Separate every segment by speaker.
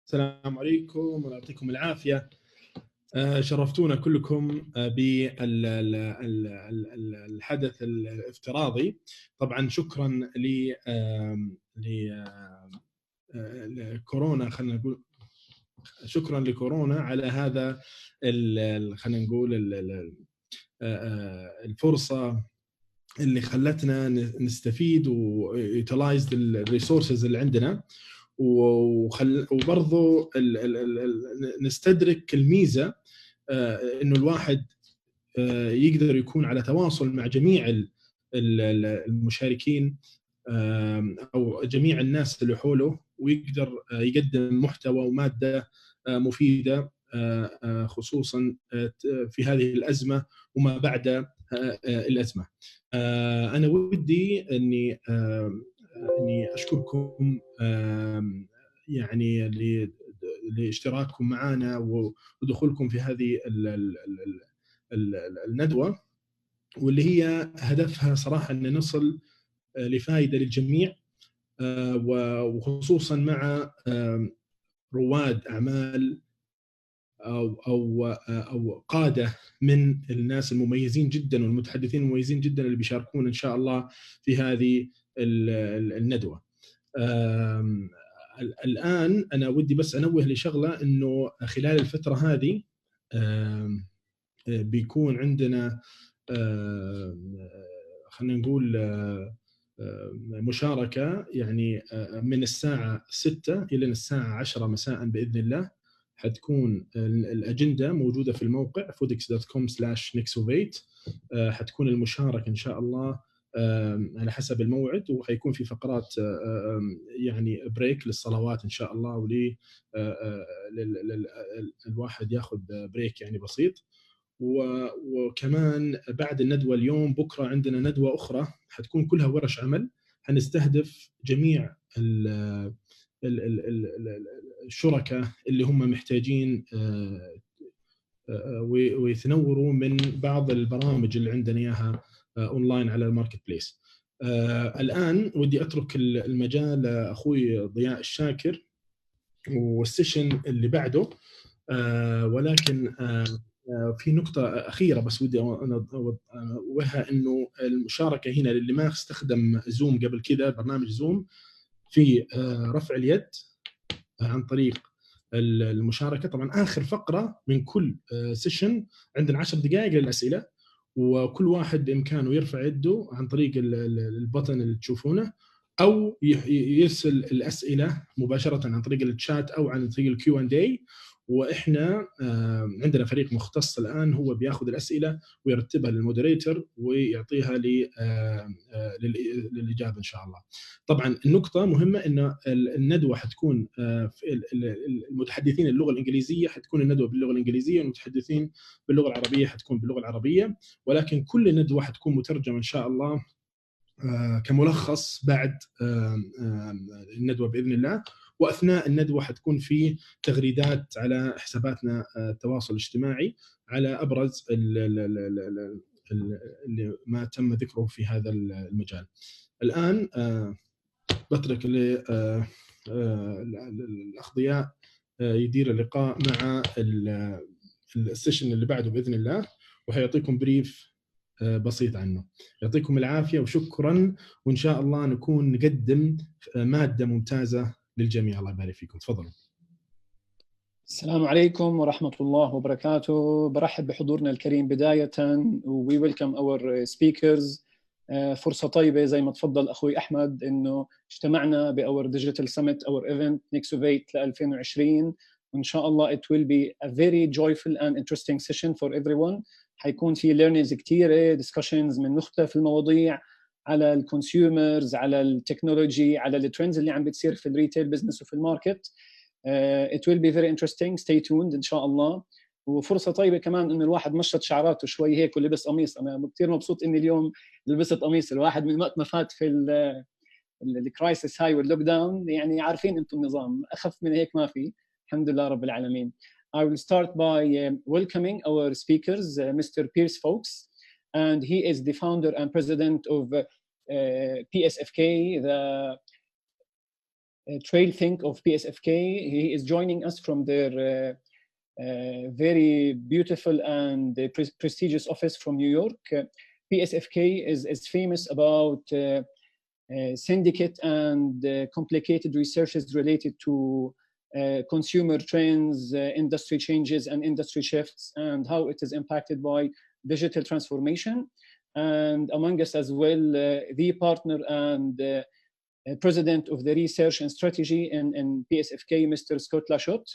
Speaker 1: السلام عليكم ويعطيكم العافية. شرفتونا كلكم بالحدث الافتراضي. طبعا شكرا لكورونا، خلينا نقول شكرا لكورونا على هذا خلينا نقول الفرصة اللي خلتنا نستفيد ويوتلايز الريسورسز اللي عندنا، وبرضه نستدرك الميزة انه الواحد يقدر يكون على تواصل مع جميع المشاركين او جميع الناس اللي حوله، ويقدر يقدم محتوى ومادة مفيدة خصوصا في هذه الأزمة وما بعد الأزمة. أنا ودي أني أشكركم يعني لاشتراككم معنا ودخولكم في هذه الندوة، واللي هي هدفها صراحة أن نصل لفائدة للجميع، وخصوصا مع رواد أعمال أو قادة من الناس المميزين جدا والمتحدثين المميزين جدا اللي بيشاركون إن شاء الله في هذه الندوة. الآن أنا ودي بس أنوه لشغلة، إنه خلال الفترة هذه بيكون عندنا خلينا نقول مشاركة يعني من الساعة 6 إلى الساعة 10 مساء بإذن الله. حتكون الأجندة موجودة في الموقع foodx.com/NexoV8. حتكون المشاركة إن شاء الله على حسب الموعد، وحيكون في فقرات يعني بريك للصلوات إن شاء الله، ولي الواحد ياخذ بريك يعني بسيط. وكمان بعد الندوة اليوم بكرة عندنا ندوة أخرى حتكون كلها ورش عمل، هنستهدف جميع الشركاء اللي هم محتاجين ويتنوروا من بعض البرامج اللي عندنا إياها أونلاين على الماركت بليس. الآن ودي أترك المجال لأخوي ضياء الشاكر والسيشن اللي بعده، ولكن في نقطة أخيرة بس ودي أوضحها، إنه المشاركة هنا للي ما استخدم زوم قبل كده، برنامج زوم في رفع اليد عن طريق المشاركة. طبعا آخر فقرة من كل سيشن عندنا 10 دقائق للأسئلة، وكل واحد بإمكانه يرفع يده عن طريق البطن اللي تشوفونه، أو يرسل الأسئلة مباشرة عن طريق الشات أو عن طريق الQ&A. وإحنا عندنا فريق مختص الآن هو بياخذ الأسئلة ويرتبها للمودريتور ويعطيها للإجابة إن شاء الله. طبعا النقطة مهمة إن الندوة حتكون المتحدثين اللغة الإنجليزية حتكون الندوة باللغة الإنجليزية، والمتحدثين باللغة العربية حتكون باللغة العربية، ولكن كل ندوة حتكون مترجمة إن شاء الله كملخص بعد الندوة بإذن الله. وأثناء الندوة حتكون في تغريدات على حساباتنا التواصل الاجتماعي على أبرز اللي ما تم ذكره في هذا المجال. الآن بترك الأخ ضياء يدير اللقاء مع السيشن اللي بعده بإذن الله، وحيعطيكم بريف بسيط عنه. يعطيكم العافية وشكرا، وإن شاء الله نكون نقدم مادة ممتازة للجميع. الله يبارك فيكم. تفضلوا.
Speaker 2: السلام عليكم ورحمة الله وبركاته. برحب بحضورنا الكريم بداية، we welcome our speakers. فرصة طيبة زي ما تفضل أخوي أحمد إنه اجتمعنا بأور ديجيتال سمت أور إيفنت NexoV8 ل 2020، وإن شاء الله it will be a very joyful and interesting session for everyone. حيكون في learnings كتيرة، discussions من مختلف المواضيع على الكونسيومرز، على التكنولوجي، على الترندز اللي عم بتصير في الريتيل بزنس وفي الماركت. It will be very interesting. Stay tuned إن شاء الله. وفرصة طيبة كمان إنه الواحد مشط شعراته شوي هيك ولبس قميص. أنا كثير مبسوط إني اليوم لبست قميص. الواحد من وقت ما فات في الكرايسيس هاي واللوك داون، يعني عارفين أنتم النظام، أخف من هيك ما في. الحمد لله رب العالمين. I will start by welcoming our speakers, Mr. Pierce Folks, and he is the founder and president of PSFK, the Trail Think of PSFK. He is joining us from their very beautiful and prestigious office from New York. PSFK is famous about syndicate and complicated researches related to consumer trends, industry changes and industry shifts, and how it is impacted by digital transformation. And among us as well, the partner and president of the research and strategy in PSFK, Mr. Scott Lachotte.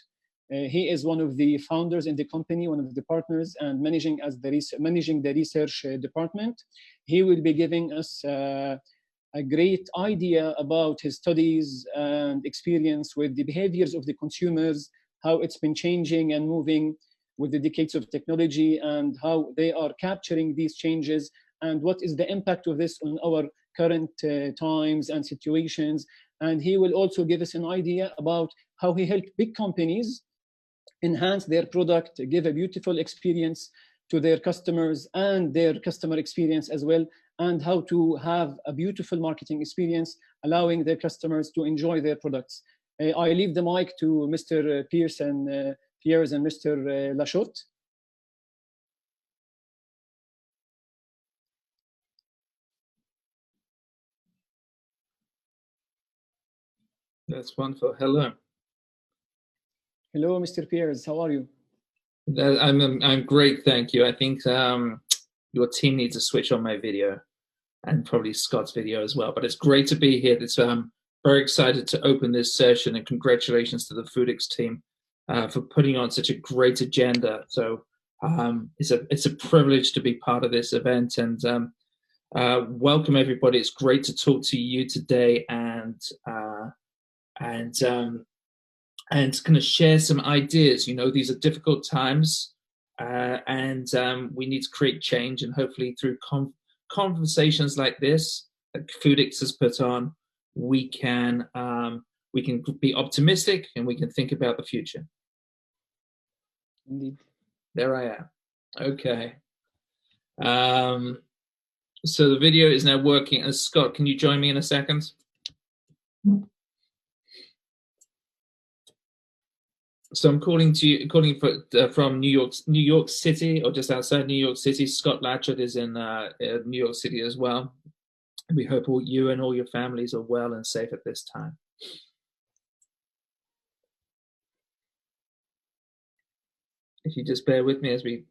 Speaker 2: He is one of the founders in the company, one of the partners, and managing the research department. He will be giving us a great idea about his studies and experience with the behaviors of the consumers, how it's been changing and moving with the decades of technology, and how they are capturing these changes, and what is the impact of this on our current times and situations. And he will also give us an idea about how he helped big companies enhance their product, give a beautiful experience to their customers and their customer experience as well, and how to have a beautiful marketing experience, allowing their customers to enjoy their products. I leave the mic to Mr. Pierce and Mr. Lachotte.
Speaker 3: That's wonderful. Hello.
Speaker 2: Hello, Mr. Pierce. How are you?
Speaker 3: I'm great, thank you. I think your team needs to switch on my video, and probably Scott's video as well. But it's great to be here. It's very excited to open this session, and congratulations to the Foodix team for putting on such a great agenda. So it's a privilege to be part of this event, and welcome everybody. It's great to talk to you today, and kind of share some ideas. You know, these are difficult times, and we need to create change, and hopefully through conversations like this that Foodix has put on, we can be optimistic, and we can think about the future.
Speaker 2: Indeed.
Speaker 3: There I am. Okay. So the video is now working. And Scott, can you join me in a second? So I'm calling from New York City, or just outside New York City. Scott Lachotte is in New York City as well. We hope you and all your families are well and safe at this time. If you just bear with me as we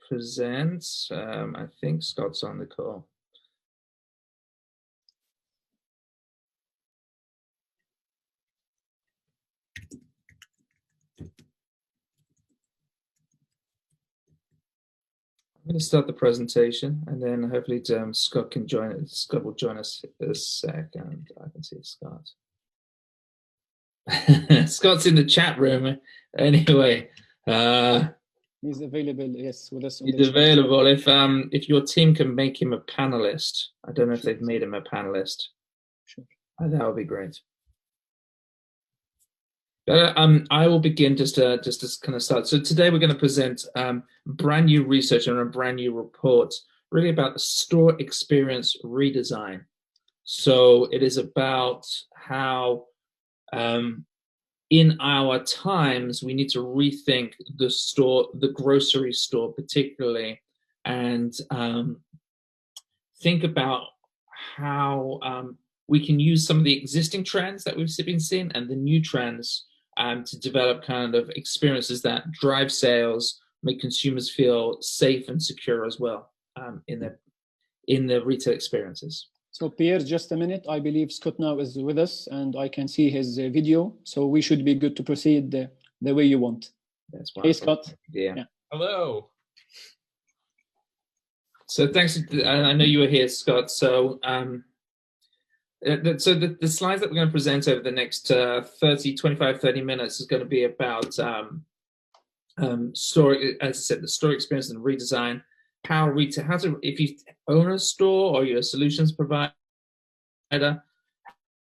Speaker 3: present, I think Scott's on the call. I'm going to start the presentation, and then hopefully Scott can join us. Scott will join us in a second. I can see Scott. Scott's in the chat room. Anyway,
Speaker 2: he's available. Yes, with us.
Speaker 3: He's available. If your team can make him a panelist, I don't know if they've made him a panelist.
Speaker 2: Sure.
Speaker 3: That would be great. I will begin just to kind of start. So today we're going to present brand new research and a brand new report, really about the store experience redesign. So it is about how in our times we need to rethink the store, the grocery store particularly, and think about how we can use some of the existing trends that we've been seeing and the new trends to develop kind of experiences that drive sales, make consumers feel safe and secure as well in their retail experiences.
Speaker 2: So Pierre, just a minute. I believe Scott now is with us, and I can see his video. So we should be good to proceed the way you want.
Speaker 3: That's
Speaker 2: wonderful. Hey, Scott.
Speaker 3: Yeah.
Speaker 1: Hello.
Speaker 3: So thanks. I know you were here, Scott. So the slides that we're going to present over the next 30 minutes is going to be about store, as I said, the store experience and redesign. If you own a store or you're a solutions provider,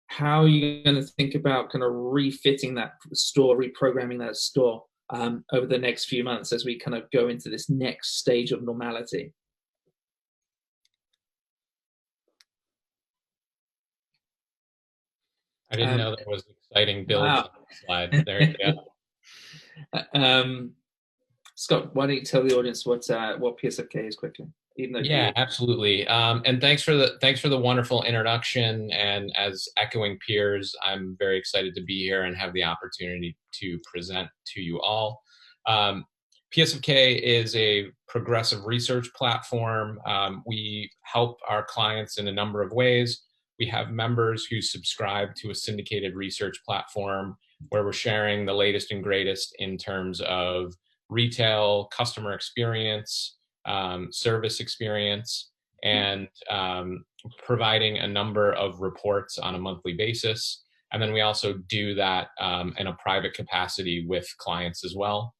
Speaker 3: how are you going to think about kind of refitting that store, reprogramming that store over the next few months as we kind of go into this next stage of normality?
Speaker 4: I didn't know there was exciting builds
Speaker 3: wow.
Speaker 4: on the slide. There you go.
Speaker 3: Scott, why don't you tell the audience what PSFK is quickly? Even though
Speaker 4: yeah, absolutely. And thanks for the wonderful introduction. And as echoing peers, I'm very excited to be here and have the opportunity to present to you all. PSFK is a progressive research platform. We help our clients in a number of ways. We have members who subscribe to a syndicated research platform where we're sharing the latest and greatest in terms of retail, customer experience, service experience, and providing a number of reports on a monthly basis. And then we also do that in a private capacity with clients as well.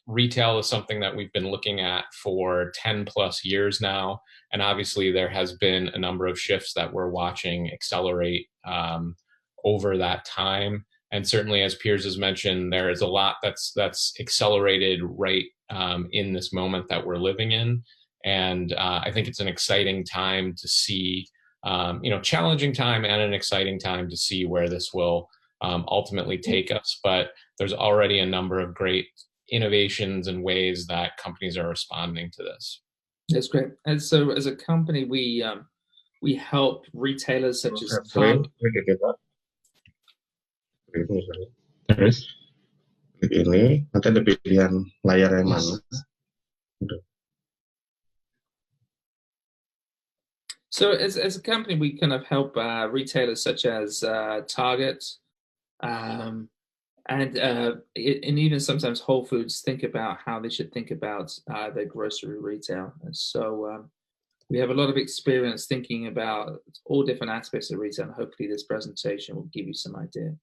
Speaker 4: Retail is something that we've been looking at for 10 plus years now. And obviously there has been a number of shifts that we're watching accelerate over that time. And certainly, as Piers has mentioned, there is a lot that's accelerated right in this moment that we're living in. And I think it's an exciting time to see, challenging time and an exciting time to see where this will ultimately take us. But there's already a number of great innovations and ways that companies are responding to this.
Speaker 3: That's great. And so as a company, we help retailers such as Target.
Speaker 5: Terus ini nanti ada pilihan layar yang mana.
Speaker 3: So as a company, we kind of help retailers such as Target and even sometimes Whole Foods think about how they should think about their grocery retail. And so we have a lot of experience thinking about all different aspects of retail, and hopefully this presentation will give you some idea.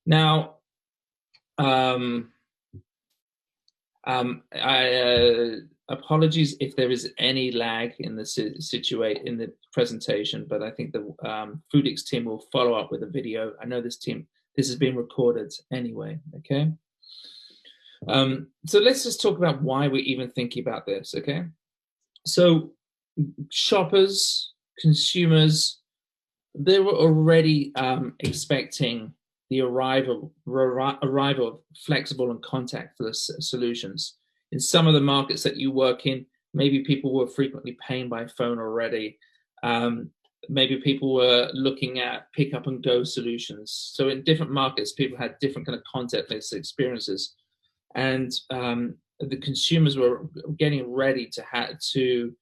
Speaker 3: Now, apologies if there is any lag in the in the presentation, but I think the Foodix team will follow up with a video. I know this has been recorded anyway, okay? So let's just talk about why we're even thinking about this, okay? So shoppers, consumers, they were already expecting the arrival of flexible and contactless solutions. In some of the markets that you work in, maybe people were frequently paying by phone already. Maybe people were looking at pick up and go solutions. So in different markets, people had different kind of contactless experiences. And the consumers were getting ready to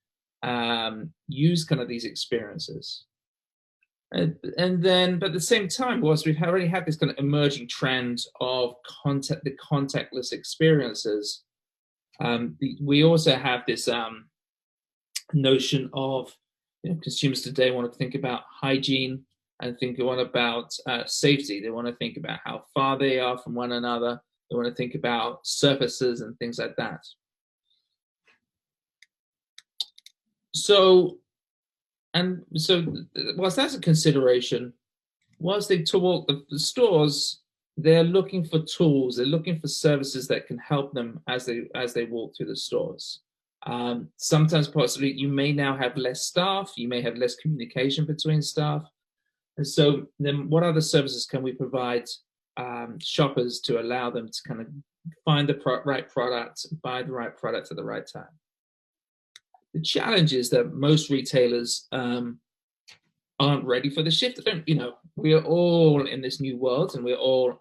Speaker 3: use kind of these experiences. And then, but at the same time, whilst we've already had this kind of emerging trend of the contactless experiences, we also have this notion of consumers today want to think about hygiene and think about safety. They want to think about how far they are from one another. They want to think about surfaces and things like that. So whilst that's a consideration, whilst they talk the stores, they're looking for tools, they're looking for services that can help them as they walk through the stores. Sometimes possibly you may now have less staff, you may have less communication between staff. And so then what other services can we provide shoppers to allow them to kind of find the right product, buy the right product at the right time? The challenge is that most retailers aren't ready for the shift. We are all in this new world, and we're all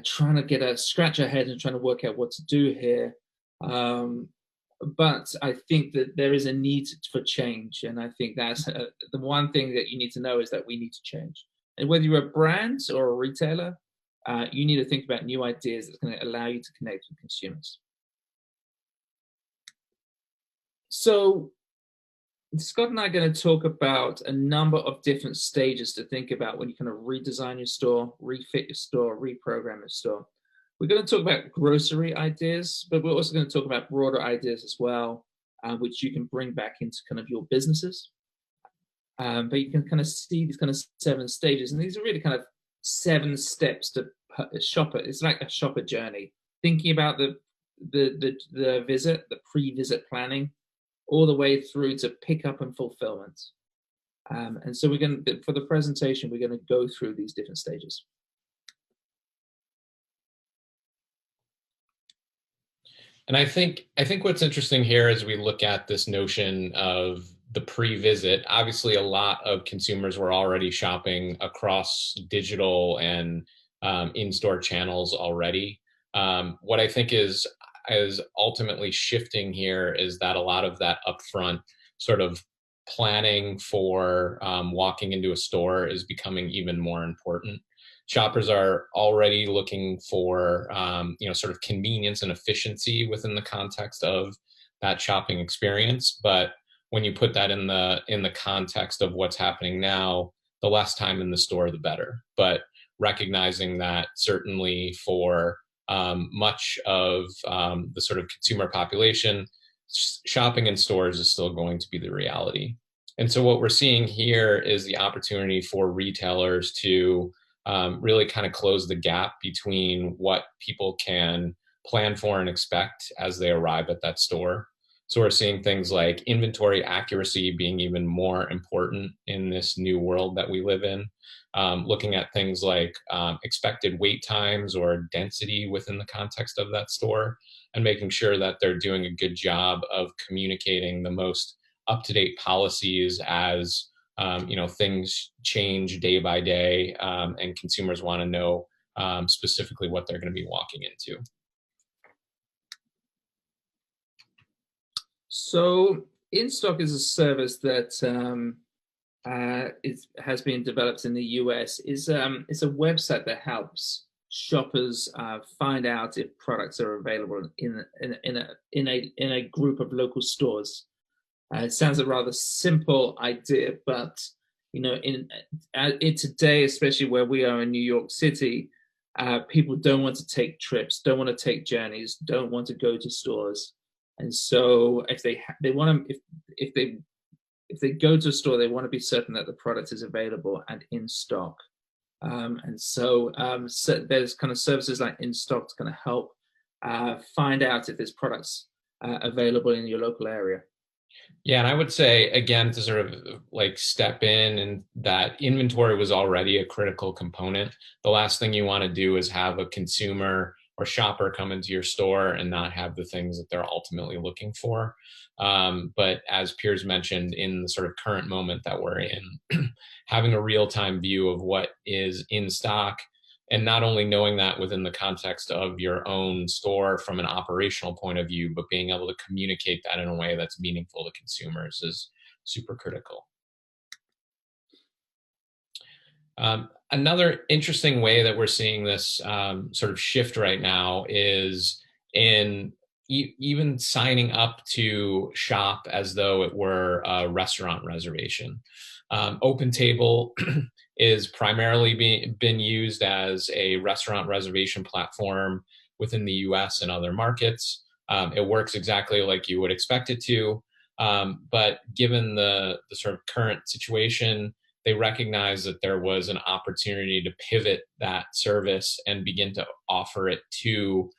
Speaker 3: trying to scratch our head and trying to work out what to do here. But I think that there is a need for change, and I think that's the one thing that you need to know is that we need to change. And whether you're a brand or a retailer, you need to think about new ideas that's going to allow you to connect with consumers. So Scott and I are going to talk about a number of different stages to think about when you kind of redesign your store, refit your store, reprogram your store. We're going to talk about grocery ideas, but we're also going to talk about broader ideas as well, which you can bring back into kind of your businesses. But you can kind of see these kind of 7 stages, and these are really kind of 7 steps to shopper. It's like a shopper journey, thinking about the visit, the pre-visit planning, all the way through to pickup and fulfillment. And so for the presentation, we're going to go through these different stages.
Speaker 4: And I think what's interesting here as we look at this notion of the pre-visit, obviously a lot of consumers were already shopping across digital and in-store channels already. What I think is ultimately shifting here is that a lot of that upfront sort of planning for walking into a store is becoming even more important. Shoppers are already looking for sort of convenience and efficiency within the context of that shopping experience. But when you put that in the context of what's happening now, the less time in the store, the better. But recognizing that certainly for much of the sort of consumer population, shopping in stores is still going to be the reality. And so what we're seeing here is the opportunity for retailers to really kind of close the gap between what people can plan for and expect as they arrive at that store. So we're seeing things like inventory accuracy being even more important in this new world that we live in. Looking at things like expected wait times or density within the context of that store, and making sure that they're doing a good job of communicating the most up-to-date policies as things change day by day, and consumers want to know specifically what they're going to be walking into.
Speaker 3: So InStock is a service that has been developed in the US. It's a website that helps shoppers find out if products are available in a group of local stores. It sounds a rather simple idea, but today, especially where we are in New York City, people don't want to take trips, don't want to take journeys, don't want to go to stores. And so if they go to a store, they want to be certain that the product is available and in stock. So there's kind of services like InStock to kind of help find out if there's products available in your local area.
Speaker 4: Yeah, and I would say, again, to sort of like step in, and that inventory was already a critical component. The last thing you want to do is have a consumer or shopper come into your store and not have the things that they're ultimately looking for. But as Piers mentioned, in the sort of current moment that we're in, having a real-time view of what is in stock, and not only knowing that within the context of your own store from an operational point of view, but being able to communicate that in a way that's meaningful to consumers is super critical. Another interesting way that we're seeing this sort of shift right now is in even signing up to shop as though it were a restaurant reservation. OpenTable is primarily been used as a restaurant reservation platform within the US and other markets. It works exactly like you would expect it to, but given the sort of current situation, they recognized that there was an opportunity to pivot that service and begin to offer it to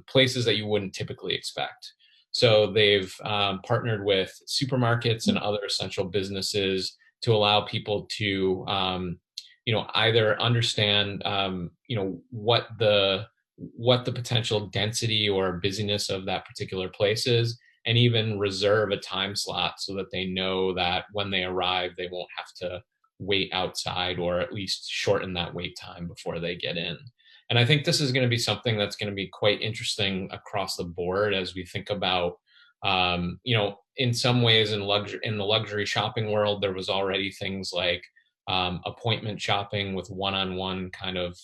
Speaker 4: places that you wouldn't typically expect. So they've partnered with supermarkets and other essential businesses to allow people to, either understand, what the potential density or busyness of that particular place is, and even reserve a time slot so that they know that when they arrive, they won't have to wait outside, or at least shorten that wait time before they get in. And I think this is going to be something that's going to be quite interesting across the board as we think about, in some ways in the luxury shopping world, there was already things like appointment shopping with one-on-one kind of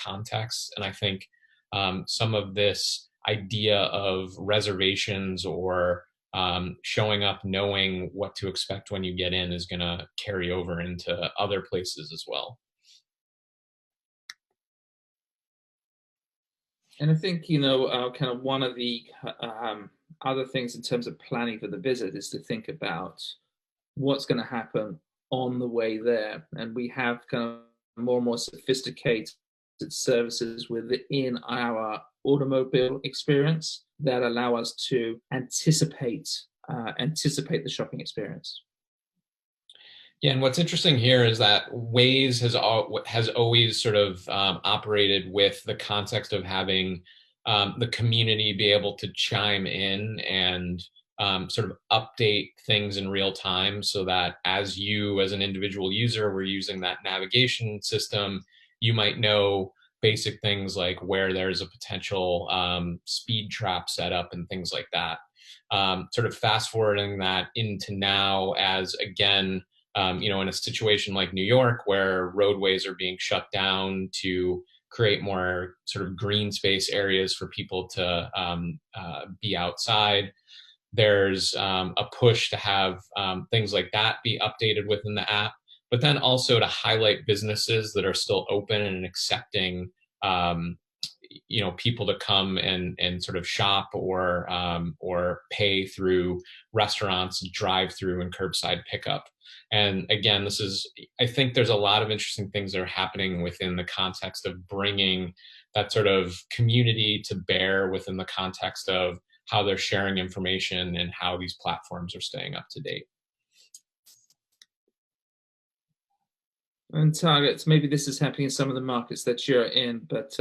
Speaker 4: context. And I think some of this idea of reservations or showing up knowing what to expect when you get in is going to carry over into other places as well.
Speaker 3: And I think, kind of one of the other things in terms of planning for the visit is to think about what's going to happen on the way there. And we have kind of more and more sophisticated services within our automobile experience that allow us to anticipate the shopping experience.
Speaker 4: Yeah, and what's interesting here is that Waze has always sort of operated with the context of having the community be able to chime in and sort of update things in real time, so that as you, as an individual user, were using that navigation system, you might know basic things like where there's a potential speed trap set up and things like that. Sort of fast forwarding that into now, as again, in a situation like New York, where roadways are being shut down to create more sort of green space areas for people to be outside, there's a push to have things like that be updated within the app, but then also to highlight businesses that are still open and accepting people to come and sort of shop or pay through restaurants, drive through, and curbside pickup. And again, I think there's a lot of interesting things that are happening within the context of bringing that sort of community to bear within the context of how they're sharing information and how these platforms are staying up to date.
Speaker 3: And targets, maybe this is happening in some of the markets that you're in, but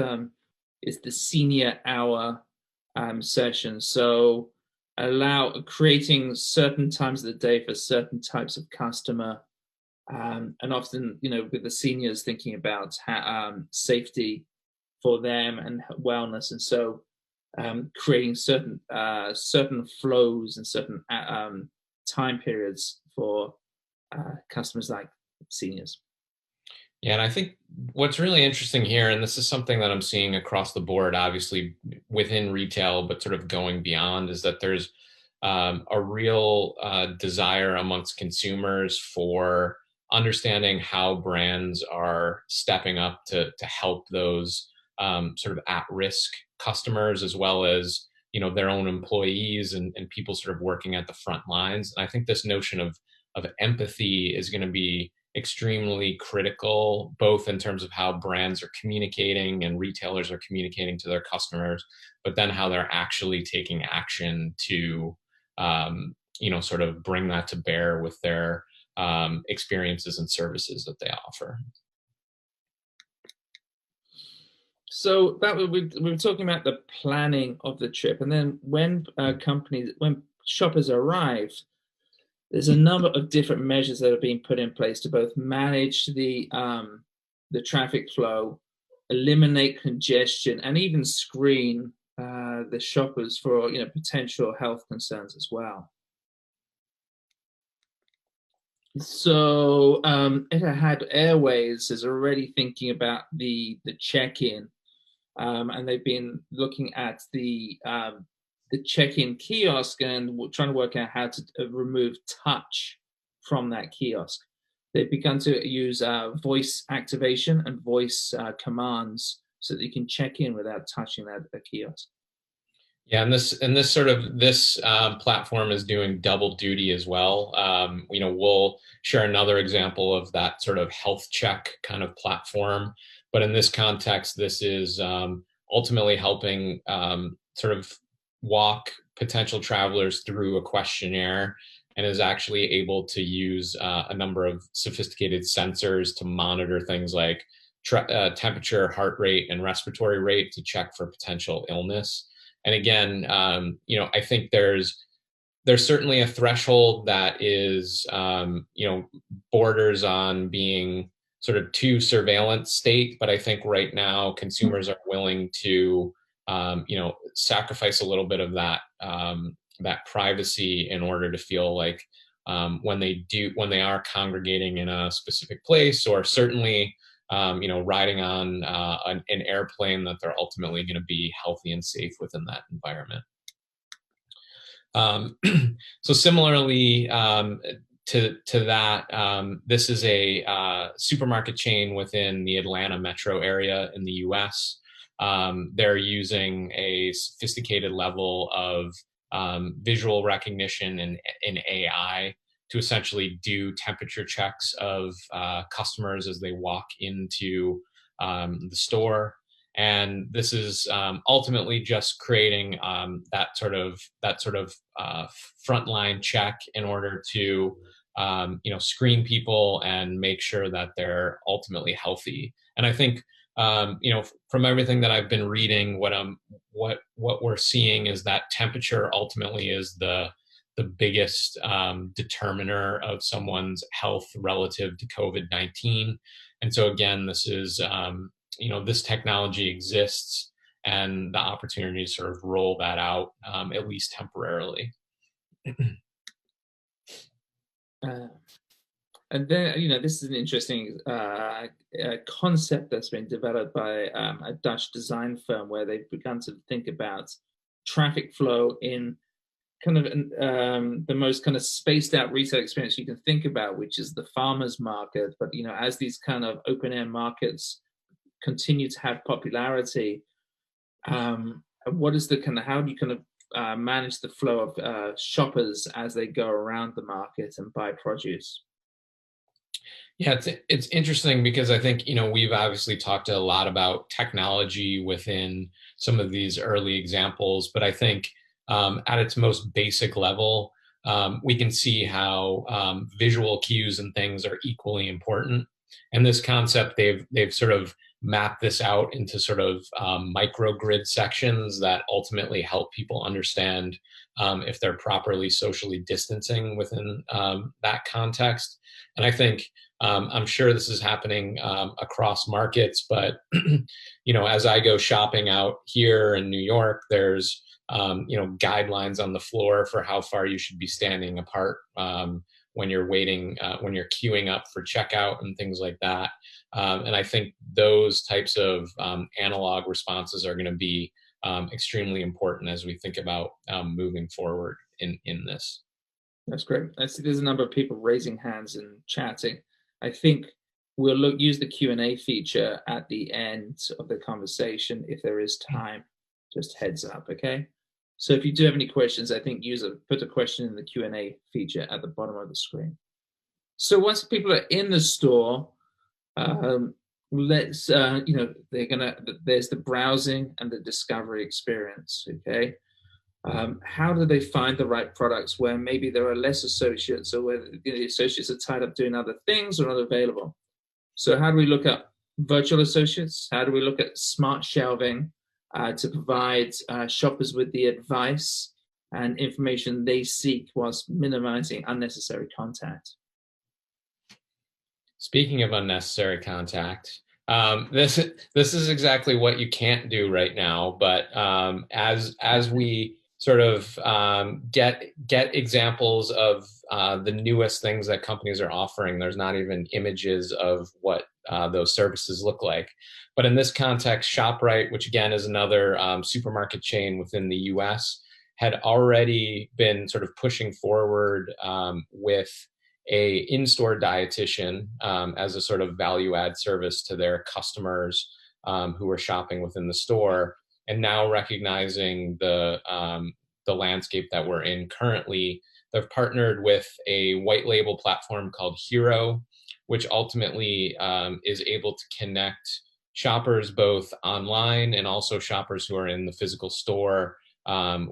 Speaker 3: it's the senior hour session. So creating certain times of the day for certain types of customer, and often, with the seniors, thinking about safety for them and wellness, and so creating certain flows and certain time periods for customers like seniors.
Speaker 4: Yeah, and I think what's really interesting here, and this is something that I'm seeing across the board, obviously within retail, but sort of going beyond, is that there's a real desire amongst consumers for understanding how brands are stepping up to help those sort of at-risk customers, as well as their own employees and people sort of working at the front lines. And I think this notion of empathy is going to be extremely critical, both in terms of how brands are communicating and retailers are communicating to their customers, but then how they're actually taking action to sort of bring that to bear with their experiences and services that they offer.
Speaker 3: So we were talking about the planning of the trip, and then when shoppers arrive, there's a number of different measures that are being put in place to both manage the traffic flow, eliminate congestion, and even screen the shoppers for potential health concerns as well. So Etihad Airways is already thinking about the check-in, and they've been looking at the check-in kiosk and trying to work out how to remove touch from that kiosk. They've begun to use voice activation and voice commands so that you can check in without touching that kiosk.
Speaker 4: Yeah, and this platform is doing double duty as well. We'll share another example of that sort of health check kind of platform, but in this context, this is ultimately helping sort of walk potential travelers through a questionnaire, and is actually able to use a number of sophisticated sensors to monitor things like temperature, heart rate, and respiratory rate to check for potential illness. And again, I think there's certainly a threshold that is, borders on being sort of too surveillance state. But I think right now consumers are willing to, sacrifice a little bit of that that privacy in order to feel like when they are congregating in a specific place, or certainly riding on an airplane, that they're ultimately going to be healthy and safe within that environment. So similarly to that, this is a supermarket chain within the Atlanta metro area in the US. They're using a sophisticated level of visual recognition and AI to essentially do temperature checks of customers as they walk into the store. And this is ultimately just creating that sort of frontline check in order to screen people and make sure that they're ultimately healthy. And I think, from everything that I've been reading, what we're seeing is that temperature ultimately is the biggest determiner of someone's health relative to COVID-19. And so again, this is, this technology exists, and the opportunity to sort of roll that out, at least temporarily.
Speaker 3: And then, this is an interesting concept that's been developed by a Dutch design firm, where they've begun to think about traffic flow in kind of the most kind of spaced out retail experience you can think about, which is the farmer's market. But, as these kind of open air markets continue to have popularity, what is the kind of, how do you kind of manage the flow of shoppers as they go around the market and buy produce?
Speaker 4: Yeah, it's interesting because I think, we've obviously talked a lot about technology within some of these early examples, but I think at its most basic level, we can see how visual cues and things are equally important. And this concept, they've sort of mapped this out into sort of microgrid sections that ultimately help people understand if they're properly socially distancing within that context. And I think, I'm sure this is happening across markets, but as I go shopping out here in New York, there's guidelines on the floor for how far you should be standing apart when you're waiting, when you're queuing up for checkout and things like that. And I think those types of analog responses are going to be extremely important as we think about moving forward in this.
Speaker 3: That's great. I see there's a number of people raising hands and chatting. I think we'll use the Q&A feature at the end of the conversation if there is time. Just heads up, okay? So if you do have any questions, I think put a question in the Q&A feature at the bottom of the screen. So once people are in the store, there's the browsing and the discovery experience, okay? How do they find the right products where maybe there are less associates, or where the associates are tied up doing other things or not available? So how do we look at virtual associates? How do we look at smart shelving to provide shoppers with the advice and information they seek whilst minimizing unnecessary contact?
Speaker 4: Speaking of unnecessary contact, this is exactly what you can't do right now. But as we sort of get examples of the newest things that companies are offering, there's not even images of what those services look like. But in this context, ShopRite, which again is another supermarket chain within the US, had already been sort of pushing forward with a in-store dietitian as a sort of value add service to their customers who are shopping within the store. And now recognizing the landscape that we're in currently, they've partnered with a white label platform called Hero, which ultimately is able to connect shoppers both online and also shoppers who are in the physical store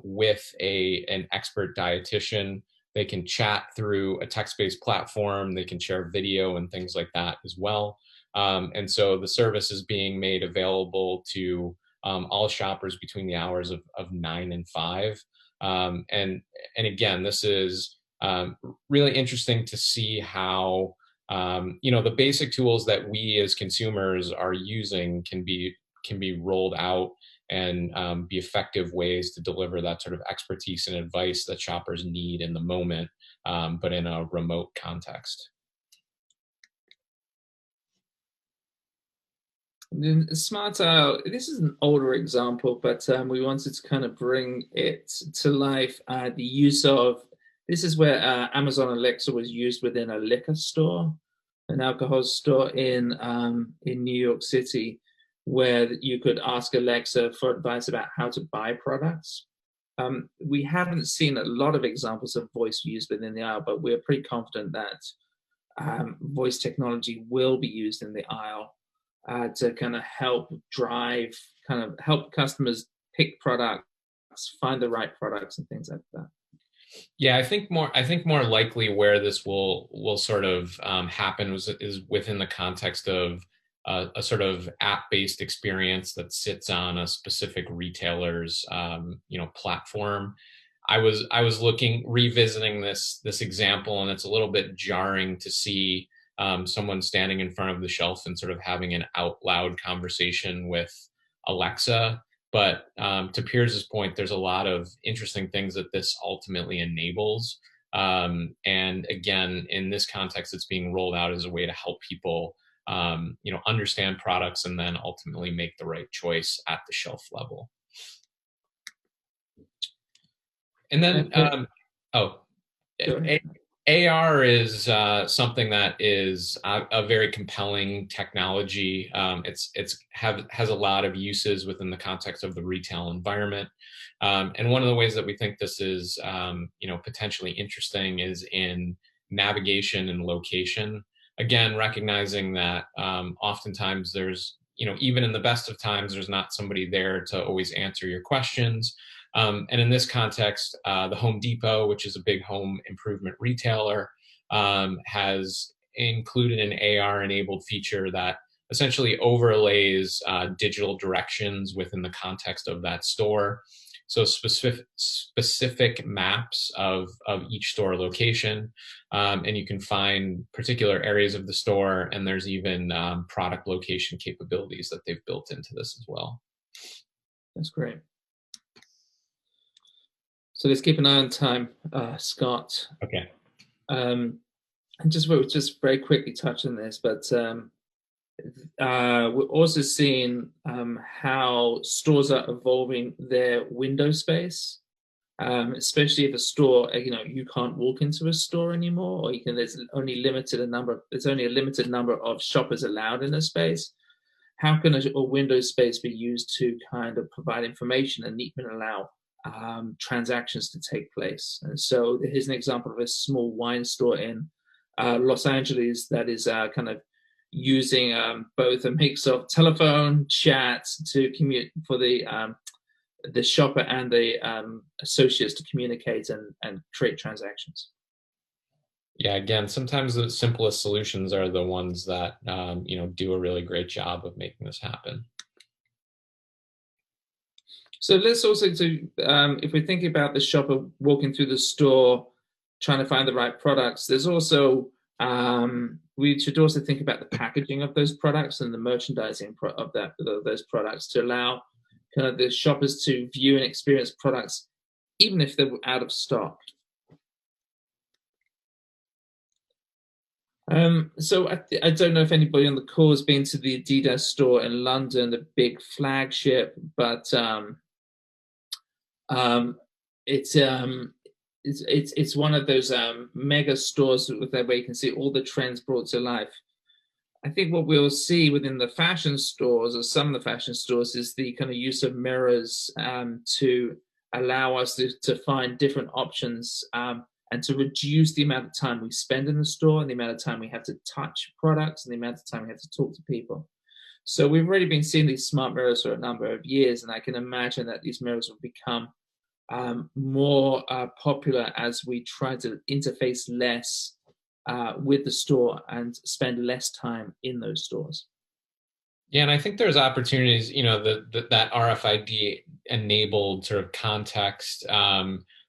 Speaker 4: with an expert dietitian. They can chat through a text-based platform. They can share video and things like that as well. And so the service is being made available to all shoppers between the hours of 9 and 5. And again, this is really interesting to see how the basic tools that we as consumers are using can be rolled out and be effective ways to deliver that sort of expertise and advice that shoppers need in the moment, but in a remote context.
Speaker 3: And then Smart Aisle, this is an older example, but we wanted to kind of bring it to life. The use of, this is where Amazon Alexa was used within a liquor store, an alcohol store in New York City, where you could ask Alexa for advice about how to buy products. We haven't seen a lot of examples of voice used within the aisle, but we're pretty confident that voice technology will be used in the aisle to kind of help help customers pick products, find the right products and things like that.
Speaker 4: Yeah, I think more likely where this will sort of happen is within the context of a sort of app-based experience that sits on a specific retailer's platform. I was revisiting this example, and it's a little bit jarring to see someone standing in front of the shelf and sort of having an out loud conversation with Alexa. But to Piers' point, there's a lot of interesting things that this ultimately enables. And again, in this context, it's being rolled out as a way to help people, understand products and then ultimately make the right choice at the shelf level. And then, AR is something that is a very compelling technology. Has a lot of uses within the context of the retail environment. And one of the ways that we think this is, potentially interesting is in navigation and location. Again, recognizing that oftentimes there's, even in the best of times, there's not somebody there to always answer your questions. And in this context, the Home Depot, which is a big home improvement retailer, has included an AR-enabled feature that essentially overlays digital directions within the context of that store. So specific maps of each store location, and you can find particular areas of the store, and there's even product location capabilities that they've built into this as well.
Speaker 3: That's great. So let's keep an eye on time, Scott.
Speaker 4: Okay.
Speaker 3: And we'll just very quickly touch on this, but we're also seeing how stores are evolving their window space, especially if a store, you can't walk into a store anymore, or there's only a limited number of shoppers allowed in a space. How can a window space be used to kind of provide information and even allow transactions to take place? And so here's an example of a small wine store in Los Angeles that is kind of using both a mix of telephone, chat to commute for the shopper and the associates to communicate and create transactions.
Speaker 4: Yeah, again, sometimes the simplest solutions are the ones that do a really great job of making this happen.
Speaker 3: So let's also do, if we're thinking about the shopper walking through the store, trying to find the right products, there's also, we should also think about the packaging of those products and the merchandising of those products to allow kind of the shoppers to view and experience products, even if they're out of stock. So I don't know if anybody on the call has been to the Adidas store in London, the big flagship, but it's one of those mega stores where you can see all the trends brought to life. I think what we'll see within the fashion stores, or some of the fashion stores, is the kind of use of mirrors to allow us to find different options and to reduce the amount of time we spend in the store and the amount of time we have to touch products and the amount of time we have to talk to people. So we've already been seeing these smart mirrors for a number of years, and I can imagine that these mirrors will become more popular as we try to interface less with the store and spend less time in those stores.
Speaker 4: Yeah, and I think there's opportunities, that RFID enabled sort of context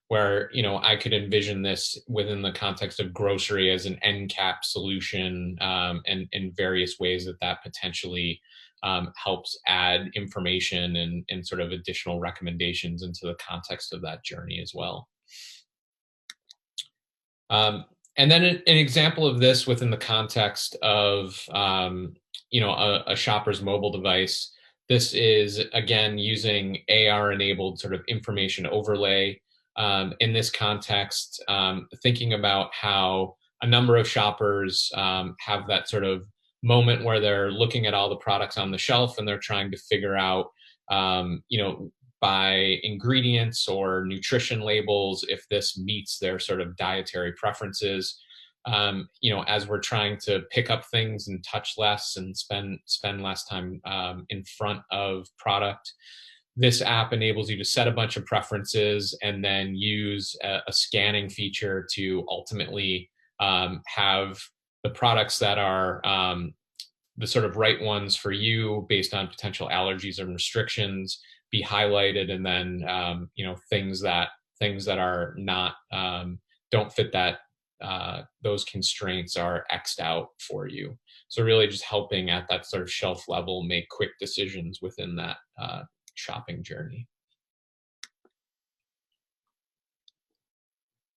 Speaker 4: where, I could envision this within the context of grocery as an end cap solution, and in various ways that potentially helps add information and sort of additional recommendations into the context of that journey as well. And then an example of this within the context of, a shopper's mobile device. This is, again, using AR-enabled sort of information overlay. In this context, thinking about how a number of shoppers have that sort of moment where they're looking at all the products on the shelf and they're trying to figure out, by ingredients or nutrition labels, if this meets their sort of dietary preferences. As we're trying to pick up things and touch less and spend less time in front of product, this app enables you to set a bunch of preferences and then use a scanning feature to ultimately have the products that are the sort of right ones for you based on potential allergies and restrictions be highlighted, and then things that are not don't fit that those constraints are X'd out for you. So really just helping at that sort of shelf level make quick decisions within that shopping journey.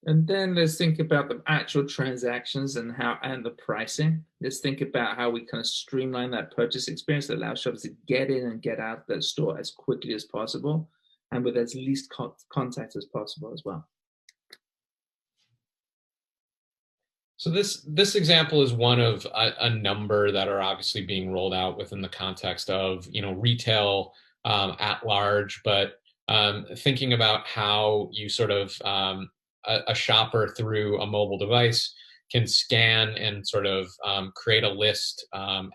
Speaker 3: And then let's think about the actual transactions and the pricing. Let's think about how we kind of streamline that purchase experience that allows shoppers to get in and get out of the store as quickly as possible and with as least contact as possible as well.
Speaker 4: So this example is one of a number that are obviously being rolled out within the context of retail at large, but thinking about how you sort of a shopper through a mobile device can scan and sort of create a list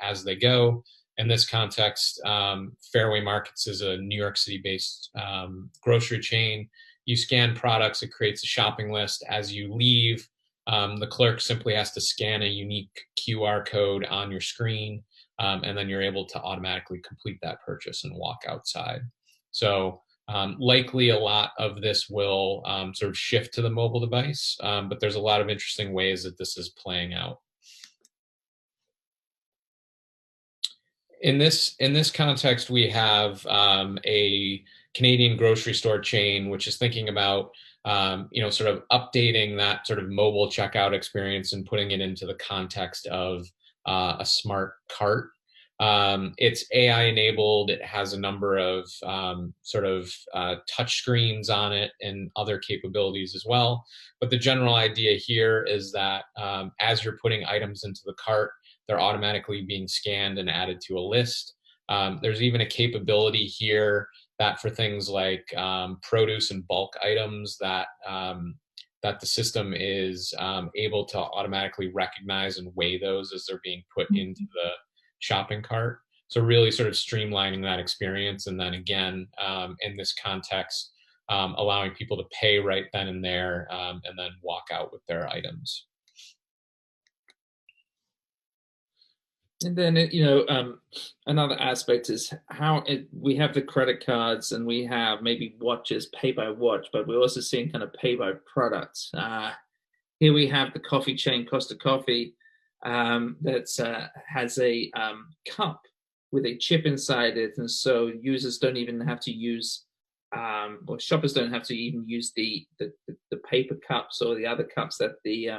Speaker 4: as they go. In this context, Fairway Markets is a New York City-based grocery chain. You scan products, it creates a shopping list. As you leave, the clerk simply has to scan a unique QR code on your screen, and then you're able to automatically complete that purchase and walk outside. So likely a lot of this will sort of shift to the mobile device, but there's a lot of interesting ways that this is playing out. In this context, we have a Canadian grocery store chain, which is thinking about sort of updating that sort of mobile checkout experience and putting it into the context of a smart cart. It's AI enabled. It has a number of touch screens on it and other capabilities as well. But the general idea here is that as you're putting items into the cart, they're automatically being scanned and added to a list. There's even a capability here that for things like produce and bulk items that the system is able to automatically recognize and weigh those as they're being put into the shopping cart. So really sort of streamlining that experience, and then again, in this context, allowing people to pay right then and there, and then walk out with their items.
Speaker 3: And then, another aspect is how we have the credit cards and we have maybe watches, pay by watch, but we're also seeing kind of pay by products. Here we have the coffee chain Costa Coffee that has a cup with a chip inside it. And so users don't even have to use, or shoppers don't have to even use the paper cups or the other cups that the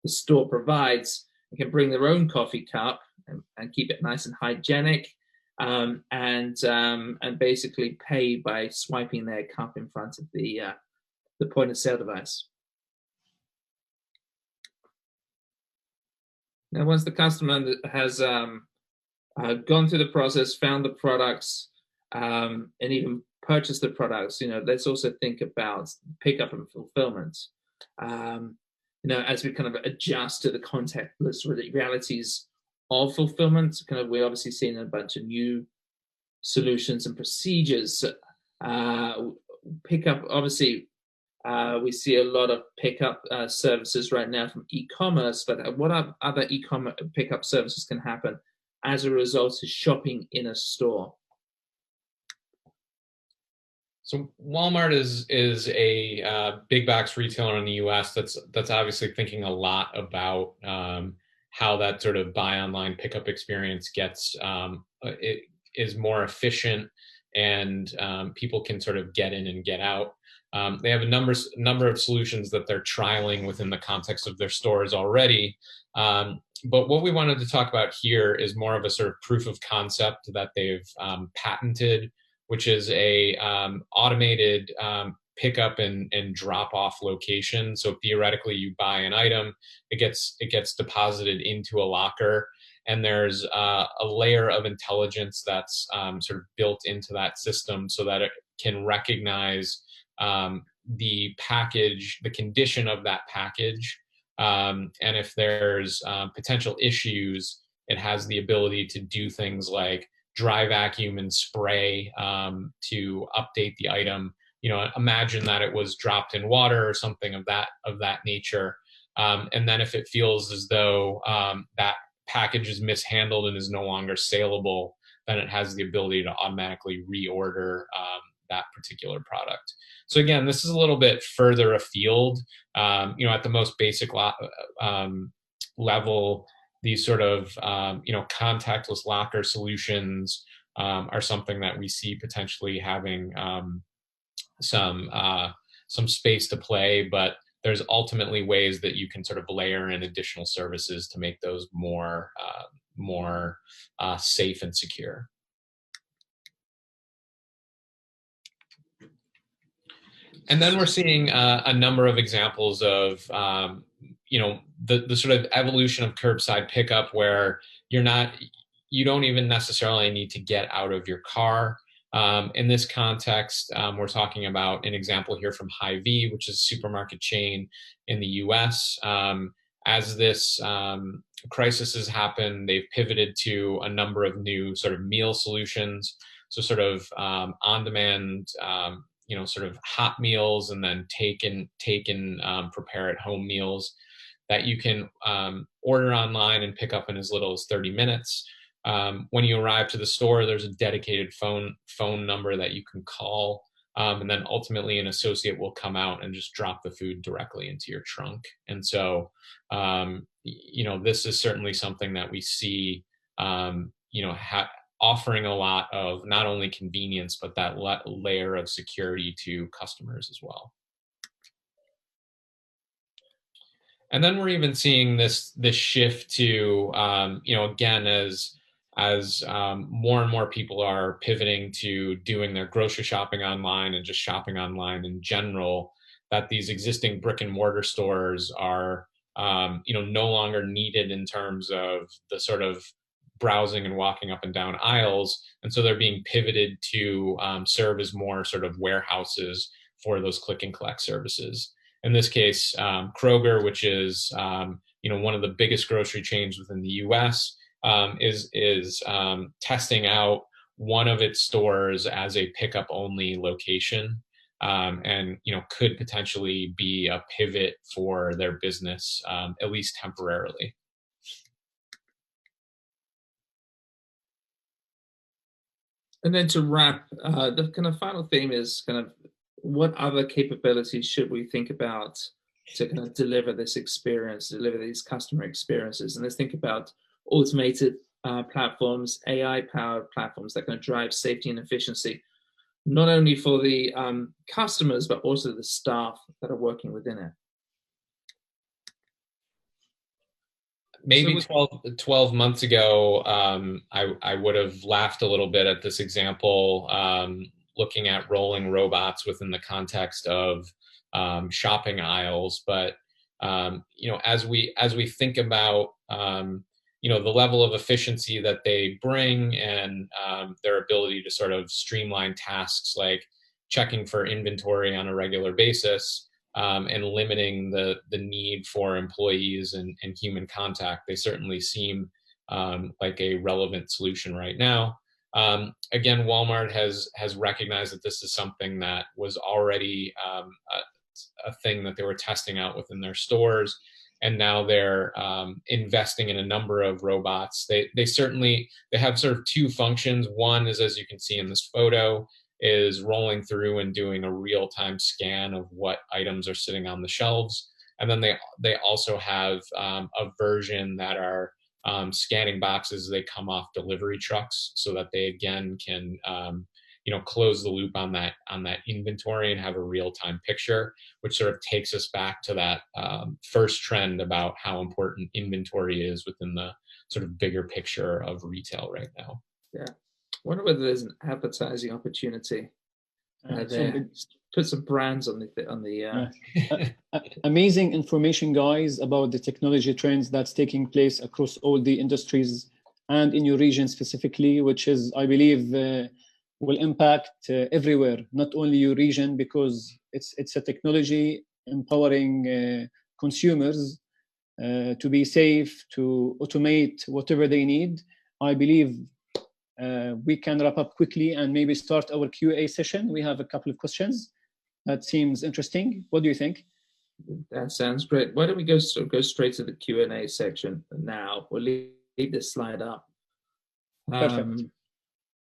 Speaker 3: store provides. They can bring their own coffee cup and keep it nice and hygienic, and basically pay by swiping their cup in front of the point of sale device. Now, once the customer has gone through the process, found the products, and even purchased the products, let's also think about pickup and fulfillment. As we kind of adjust to the contextless realities of fulfillment, we're obviously seeing a bunch of new solutions and procedures. Pickup, obviously, we see a lot of pickup services right now from e-commerce, but what other e-commerce pickup services can happen as a result of shopping in a store?
Speaker 4: So Walmart is a big box retailer in the U.S. that's obviously thinking a lot about how that sort of buy online pickup experience gets it is more efficient, and people can sort of get in and get out. They have a number of solutions that they're trialing within the context of their stores already. But what we wanted to talk about here is more of a sort of proof of concept that they've patented, which is a automated pickup and drop off location. So theoretically, you buy an item, it gets deposited into a locker, and there's a layer of intelligence that's sort of built into that system so that it can recognize the package, the condition of that package, and if there's potential issues, it has the ability to do things like dry vacuum and spray to update the item. Imagine that it was dropped in water or something of that nature. And then if it feels as though that package is mishandled and is no longer saleable, then it has the ability to automatically reorder that particular product. So again, this is a little bit further afield. At the most basic level, these sort of contactless locker solutions are something that we see potentially having some space to play, but there's ultimately ways that you can sort of layer in additional services to make those more safe and secure. And then we're seeing a number of examples of the sort of evolution of curbside pickup, where you don't even necessarily need to get out of your car. In this context, we're talking about an example here from Hy-Vee, which is a supermarket chain in the US. As this crisis has happened, they've pivoted to a number of new sort of meal solutions. So sort of on-demand, sort of hot meals, and then take and prepare at home meals that you can order online and pick up in as little as 30 minutes. When you arrive to the store, there's a dedicated phone number that you can call, and then ultimately an associate will come out and just drop the food directly into your trunk. And so, this is certainly something that we see, offering a lot of not only convenience, but that layer of security to customers as well. And then we're even seeing this shift to, again, as more and more people are pivoting to doing their grocery shopping online and just shopping online in general, that these existing brick and mortar stores are, no longer needed in terms of the sort of browsing and walking up and down aisles. And so they're being pivoted to serve as more sort of warehouses for those click and collect services. In this case, Kroger, which is one of the biggest grocery chains within the US, is testing out one of its stores as a pickup only location, and could potentially be a pivot for their business, at least temporarily.
Speaker 3: And then to wrap, the kind of final theme is kind of what other capabilities should we think about to kind of deliver this experience, deliver these customer experiences? And let's think about automated platforms, AI-powered platforms that can drive safety and efficiency, not only for the customers, but also the staff that are working within it.
Speaker 4: Maybe 12 months ago, I would have laughed a little bit at this example, looking at rolling robots within the context of shopping aisles. But as we think about the level of efficiency that they bring, and their ability to sort of streamline tasks like checking for inventory on a regular basis, and limiting the need for employees and human contact, they certainly seem like a relevant solution right now. Again, Walmart has recognized that this is something that was already a thing that they were testing out within their stores, and now they're investing in a number of robots. They have sort of two functions. One is, as you can see in this photo, is rolling through and doing a real-time scan of what items are sitting on the shelves. And then they also have a version that are scanning boxes as they come off delivery trucks, so that they again can close the loop on that inventory and have a real-time picture, which sort of takes us back to that first trend about how important inventory is within the sort of bigger picture of retail right now.
Speaker 3: Yeah. I wonder whether there's an advertising opportunity there. Put some brands on the
Speaker 2: amazing information, guys, about the technology trends that's taking place across all the industries and in your region specifically, which is, I believe, will impact everywhere, not only your region, because it's a technology empowering consumers to be safe, to automate whatever they need. I believe we can wrap up quickly and maybe start our Q&A session. We have a couple of questions. That seems interesting. What do you think?
Speaker 3: That sounds great. Why don't we go straight to the Q&A section now? We'll leave this slide up.
Speaker 2: Perfect.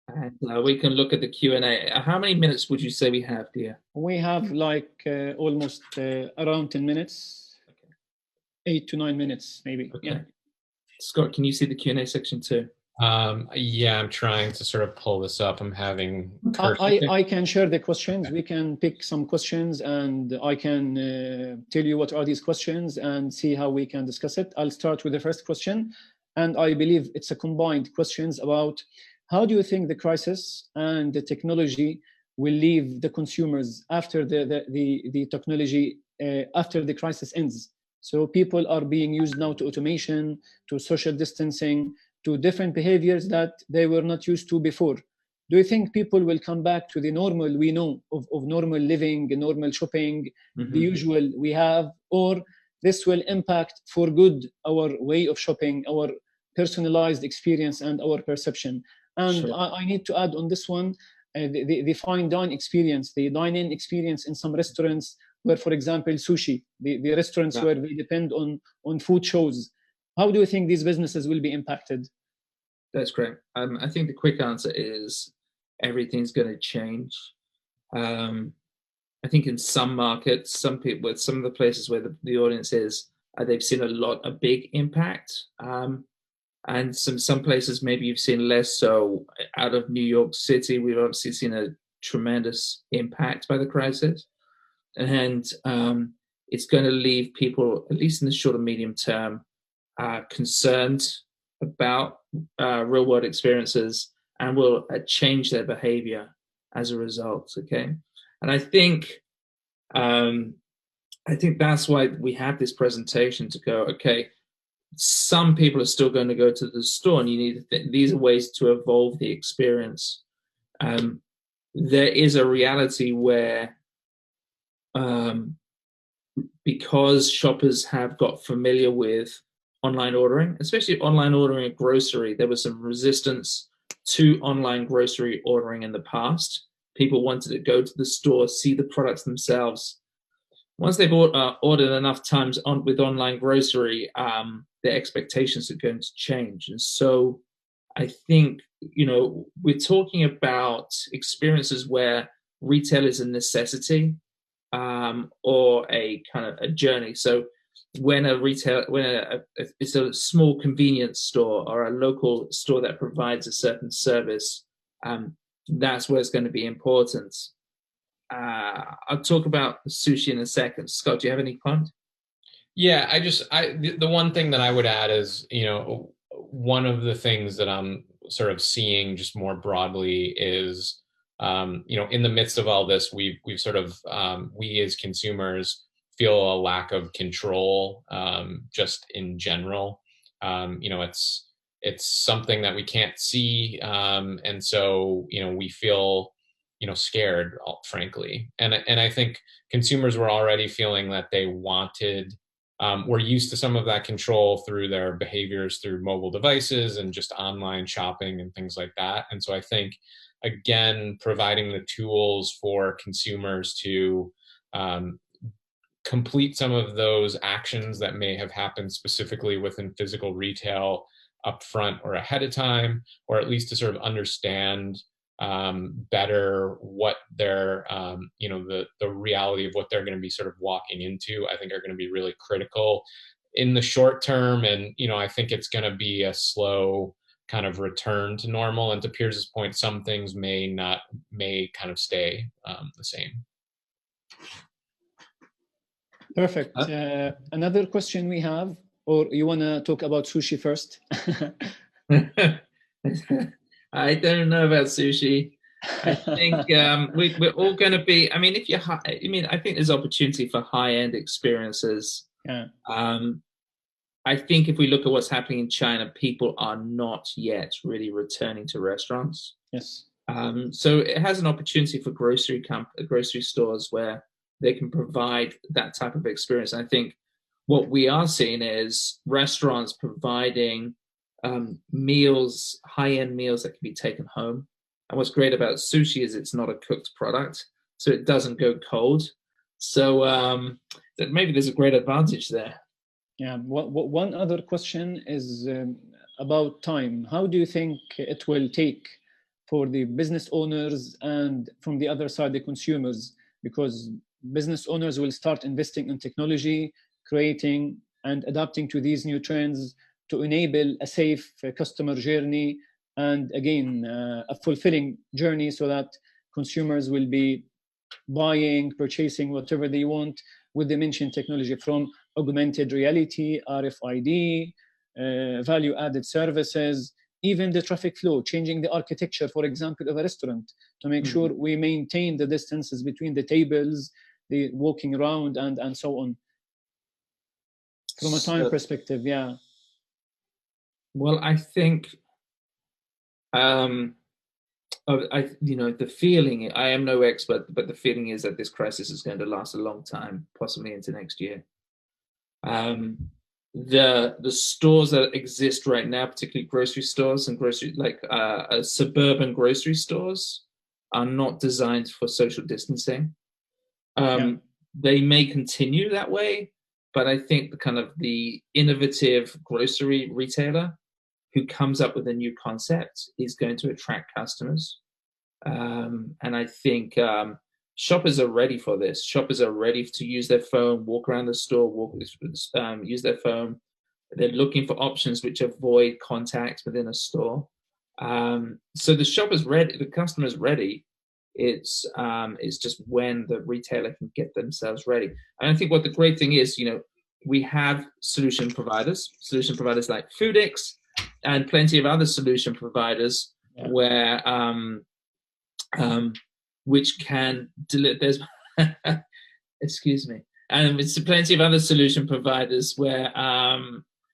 Speaker 3: And we can look at the Q&A. How many minutes would you say we have, dear?
Speaker 2: We have like almost around 10 minutes, 8 to 9 minutes, maybe.
Speaker 3: Okay.
Speaker 2: Yeah.
Speaker 3: Scott, can you see the Q&A section too?
Speaker 4: Yeah, I'm trying to sort of pull this up. I'm having...
Speaker 2: I can share the questions. We can pick some questions and I can tell you what are these questions and see how we can discuss it. I'll start with the first question. And I believe it's a combined questions about how do you think the crisis and the technology will leave the consumers after the technology, after the crisis ends? So people are being used now to automation, to social distancing, to different behaviors that they were not used to before. Do you think people will come back to the normal we know of normal living, normal shopping, the usual we have, or this will impact for good our way of shopping, our personalized experience and our perception? And sure. I need to add on this one, the fine dine experience, the dine-in experience in some restaurants where, for example, sushi, the restaurants where they depend on food shows. How do you think these businesses will be impacted?
Speaker 3: That's great. I think the quick answer is everything's going to change. I think in some markets, some people, some of the places where the audience is, they've seen a big impact. And some places maybe you've seen less. So out of New York City, we've obviously seen a tremendous impact by the crisis. And it's going to leave people, at least in the short and medium term, concerned about real world experiences and will change their behavior as a result. Okay. And I think that's why we have this presentation to go, okay, some people are still going to go to the store and you need to think these are ways to evolve the experience. There is a reality where because shoppers have got familiar with online ordering, especially online ordering of grocery, there was some resistance to online grocery ordering in the past. People wanted to go to the store, see the products themselves. Once they've ordered enough times with online grocery, their expectations are going to change. And so I think, we're talking about experiences where retail is a necessity or a kind of a journey. So when it's a small convenience store or a local store that provides a certain service, that's where it's going to be important. I'll talk about sushi in a second. Scott, do you have any comment?
Speaker 4: Yeah, the one thing that I would add is, one of the things that I'm sort of seeing just more broadly is, in the midst of all this, we've sort of, we as consumers feel a lack of control, just in general. It's something that we can't see. And so, we feel, scared, frankly. And I think consumers were already feeling that they wanted, were used to some of that control through their behaviors through mobile devices and just online shopping and things like that. And so I think, again, providing the tools for consumers to complete some of those actions that may have happened specifically within physical retail upfront or ahead of time, or at least to sort of understand better what their, the reality of what they're going to be sort of walking into, I think are going to be really critical in the short term. And, I think it's going to be a slow kind of return to normal. And to Piers's point, some things may kind of stay the same. Perfect.
Speaker 2: Another question we have, or you want to talk about sushi first?
Speaker 3: I don't know about sushi. I think we're all going to be. I mean, I think there's opportunity for high-end experiences.
Speaker 2: Yeah.
Speaker 3: I think if we look at what's happening in China, people are not yet really returning to restaurants.
Speaker 2: Yes.
Speaker 3: So it has an opportunity for grocery stores where they can provide that type of experience. I think what we are seeing is restaurants providing meals, high-end meals that can be taken home. And what's great about sushi is it's not a cooked product, so it doesn't go cold. So that maybe there's a great advantage there.
Speaker 2: Yeah. One other question is about time. How do you think it will take for the business owners and from the other side, the consumers? Because business owners will start investing in technology, creating and adapting to these new trends to enable a safe customer journey and, again, a fulfilling journey so that consumers will be buying, purchasing whatever they want with the mentioned technology, from augmented reality, RFID, value-added services, even the traffic flow, changing the architecture, for example, of a restaurant to make sure we maintain the distances between the tables, the walking around, and so on. From a time perspective, yeah.
Speaker 3: Well, I think, the feeling, I am no expert, but the feeling is that this crisis is going to last a long time, possibly into next year. The stores that exist right now, particularly grocery stores and suburban grocery stores, are not designed for social distancing. They may continue that way, but I think the innovative grocery retailer who comes up with a new concept is going to attract customers. And I think shoppers are ready for this. Shoppers are ready to use their phone, walk around the store, use their phone. They're looking for options which avoid contact within a store. So the shopper's ready, the customer's ready. It's just when the retailer can get themselves ready. And I think what the great thing is, we have solution providers like Foodix, and plenty of other solution providers where which can deliver. There's excuse me, and it's plenty of other solution providers where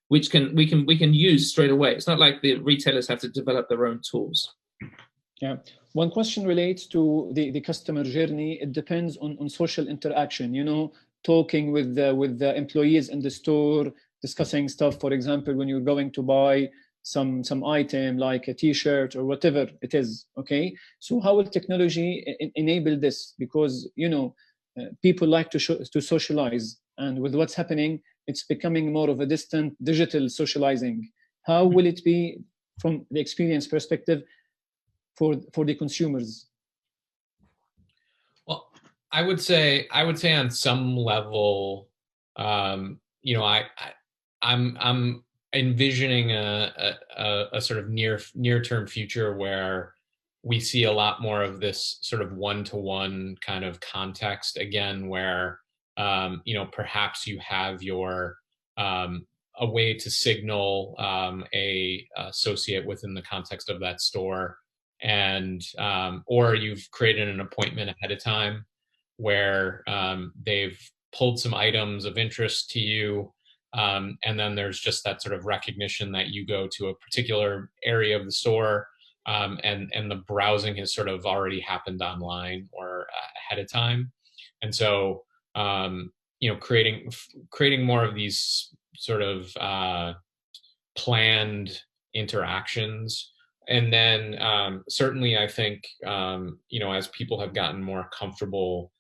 Speaker 3: which we can use straight away. It's not like the retailers have to develop their own tools.
Speaker 2: Yeah. One question relates to the customer journey. It depends on social interaction. Talking with the employees in the store, discussing stuff. For example, when you're going to buy some item like a T-shirt or whatever it is. Okay, so how will technology enable this? Because people like to socialize, and with what's happening, it's becoming more of a distant digital socializing. How will it be from the experience perspective for the consumers?
Speaker 4: Well, I would say on some level, I'm envisioning a sort of near-term future where we see a lot more of this sort of one-to-one kind of context again, where perhaps you have your a way to signal a associate within the context of that store, and or you've created an appointment ahead of time where they've pulled some items of interest to you. And then there's just that sort of recognition that you go to a particular area of the store, and the browsing has sort of already happened online or ahead of time. And so, creating more of these sort of planned interactions. And then certainly I think, as people have gotten more comfortable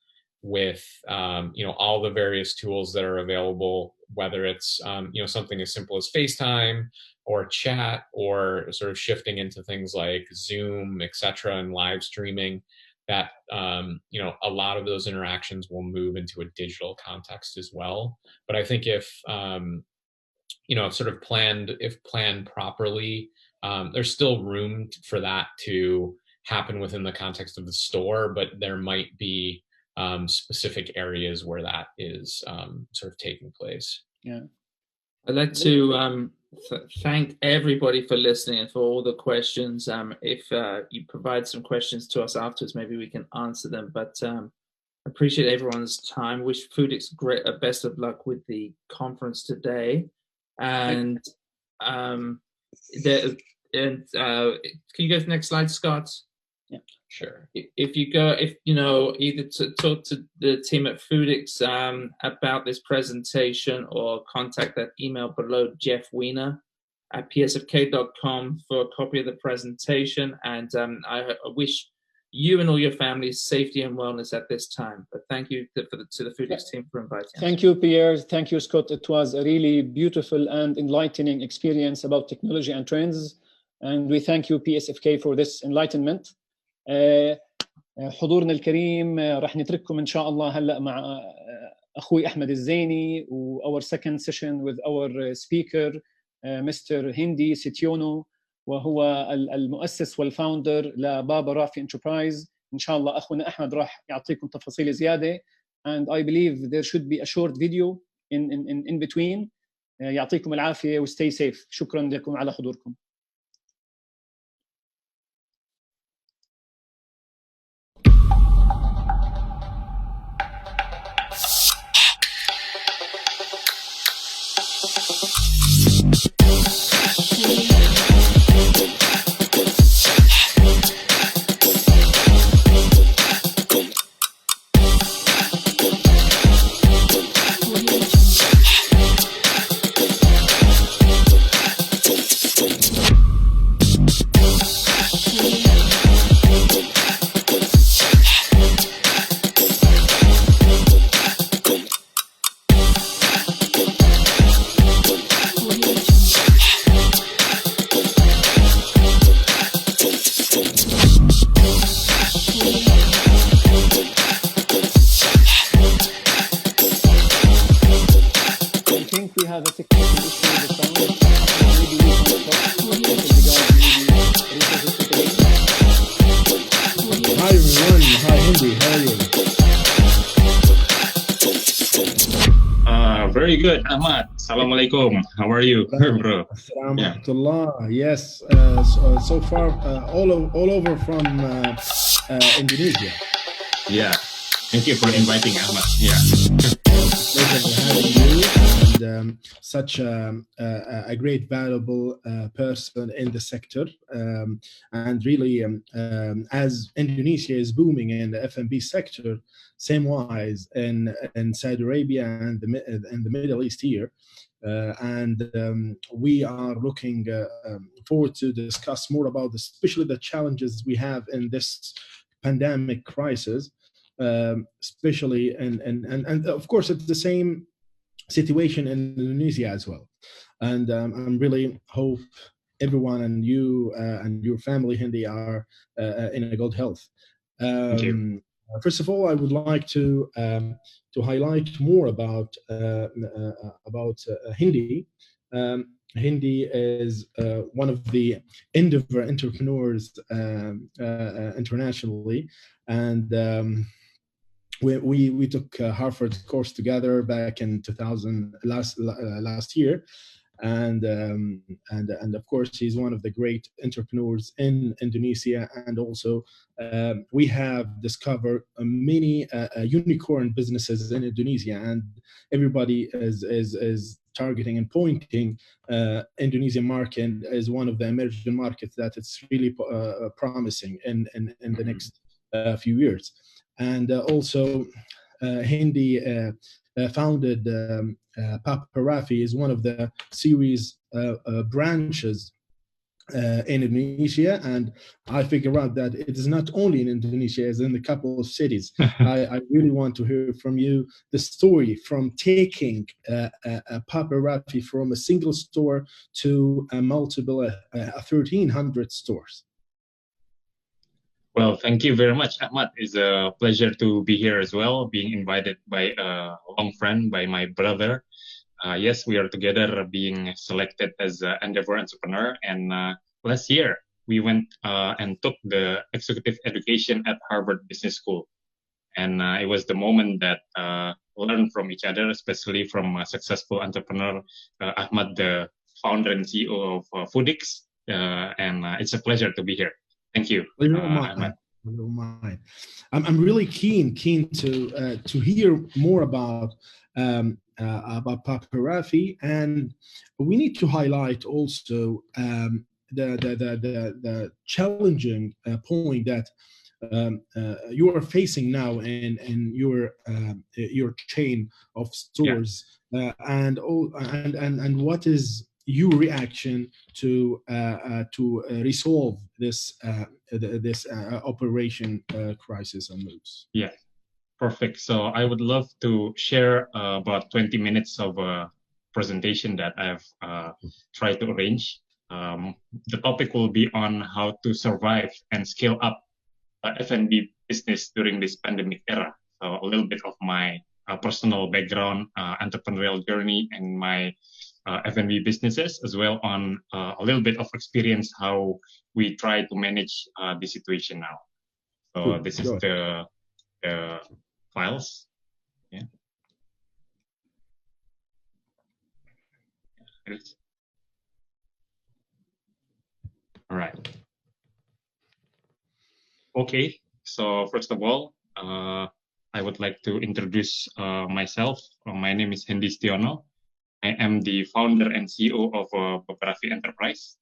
Speaker 4: with, all the various tools that are available, whether it's, something as simple as FaceTime or chat, or sort of shifting into things like Zoom, et cetera, and live streaming, that, a lot of those interactions will move into a digital context as well. But I think if planned properly, there's still room for that to happen within the context of the store, but there might be specific areas where that is sort of taking place.
Speaker 2: Yeah.
Speaker 3: I'd like to thank everybody for listening and for all the questions. If you provide some questions to us afterwards, maybe we can answer them. But I appreciate everyone's time. Wish Foodix best of luck with the conference today. And can you go to the next slide, Scott?
Speaker 2: Yeah,
Speaker 3: sure. If either to talk to the team at Foodix about this presentation, or contact that email below, Jeff Weiner at psfk.com for a copy of the presentation. And I wish you and all your families safety and wellness at this time. But thank you to the Foodix team for inviting us.
Speaker 2: Thank you, Pierre. Thank you, Scott. It was a really beautiful and enlightening experience about technology and trends. And we thank you, PSFK, for this enlightenment. حضورنا الكريم راح نترككم إن شاء الله هلأ مع أخوي أحمد الزيني و our second session with our speaker Mr. Hindi Sitiono, وهو المؤسس والفاوندر لبابا رافي انتربرايز. إن شاء الله أخونا أحمد راح يعطيكم تفاصيل زيادة. And I believe there should be a short video in between. يعطيكم العافية و stay safe. شكرا لكم على حضوركم.
Speaker 5: Very good, Ahmad. Assalamualaikum. How are you, bro?
Speaker 1: Assalamualaikum. Yes. So far, all over from Indonesia.
Speaker 5: Yeah. Thank you for inviting, Ahmad. Yeah.
Speaker 1: Pleasure having you, and such a great, valuable person in the sector. And really, as Indonesia is booming in the F&B sector, same wise in Saudi Arabia and the Middle East here. And we are looking forward to discuss more about this, especially the challenges we have in this pandemic crisis, especially and of course it's the same situation in Indonesia as well. And I'm really hope everyone and you and your family, Hindi, are in a good health.
Speaker 5: Thank you.
Speaker 1: First of all, I would like to highlight more about Hindi. Hindi is one of the endeavor entrepreneurs internationally, and we took Harvard course together back in 2000 last year. And of course he's one of the great entrepreneurs in Indonesia, and also we have discovered many unicorn businesses in Indonesia, and everybody is targeting and pointing Indonesian market as one of the emerging markets that it's really promising in the next few years. And also Hindi founded Papa Rafi is one of the series branches in Indonesia, and I figure out that it is not only in Indonesia, as in a couple of cities. I really want to hear from you the story from taking Papa Rafi from a single store to a multiple 1,300 stores.
Speaker 5: Well, thank you very much, Ahmad. It's a pleasure to be here as well, being invited by a long friend, by my brother. Yes, we are together being selected as an endeavor entrepreneur. And last year, we went and took the executive education at Harvard Business School. And it was the moment that learned from each other, especially from a successful entrepreneur, Ahmad, the founder and CEO of Foodix. And it's a pleasure to be here. Thank you. Ahmad.
Speaker 1: I'm really keen to hear more about Papa Rafi, and we need to highlight also the challenging point that you are facing now in your chain of stores, and what is your reaction to resolve this operation crisis and moves.
Speaker 5: Yeah, perfect. So I would love to share about 20 minutes of a presentation that I've tried to arrange. The topic will be on how to survive and scale up F&B business during this pandemic era. So a little bit of my personal background, entrepreneurial journey, and my F&B businesses, as well on a little bit of experience how we try to manage the situation now. So cool. This is the files. Yeah. All right. Okay. So first of all, I would like to introduce myself. My name is Hendy Stiono. I am the founder and CEO of Bebrafi Enterprise,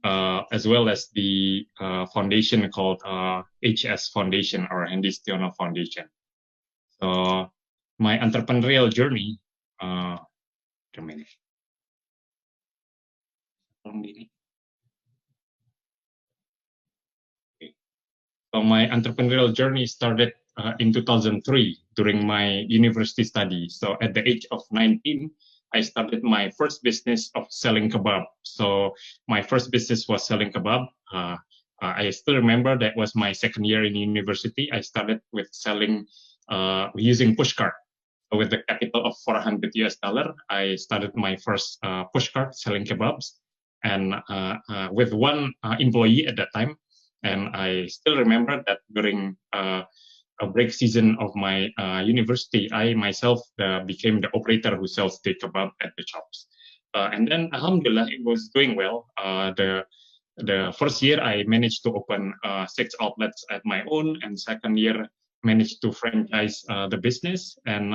Speaker 5: as well as the foundation called HS Foundation or Hendy Stiono Foundation. So my entrepreneurial journey, So my entrepreneurial journey started in 2003 during my university studies. So at the age of 19, I started my first business of selling kebab. So my first business was selling kebab. I still remember that was my second year in university. I started with selling using pushcart. So with the capital of $400 US, I started my first pushcart selling kebabs, and with one employee at that time. And I still remember that during a break season of my university, I myself became the operator who sells the kebab at the shops. And then, alhamdulillah, it was doing well. The first year, I managed to open 6 outlets at my own, and second year, managed to franchise the business. And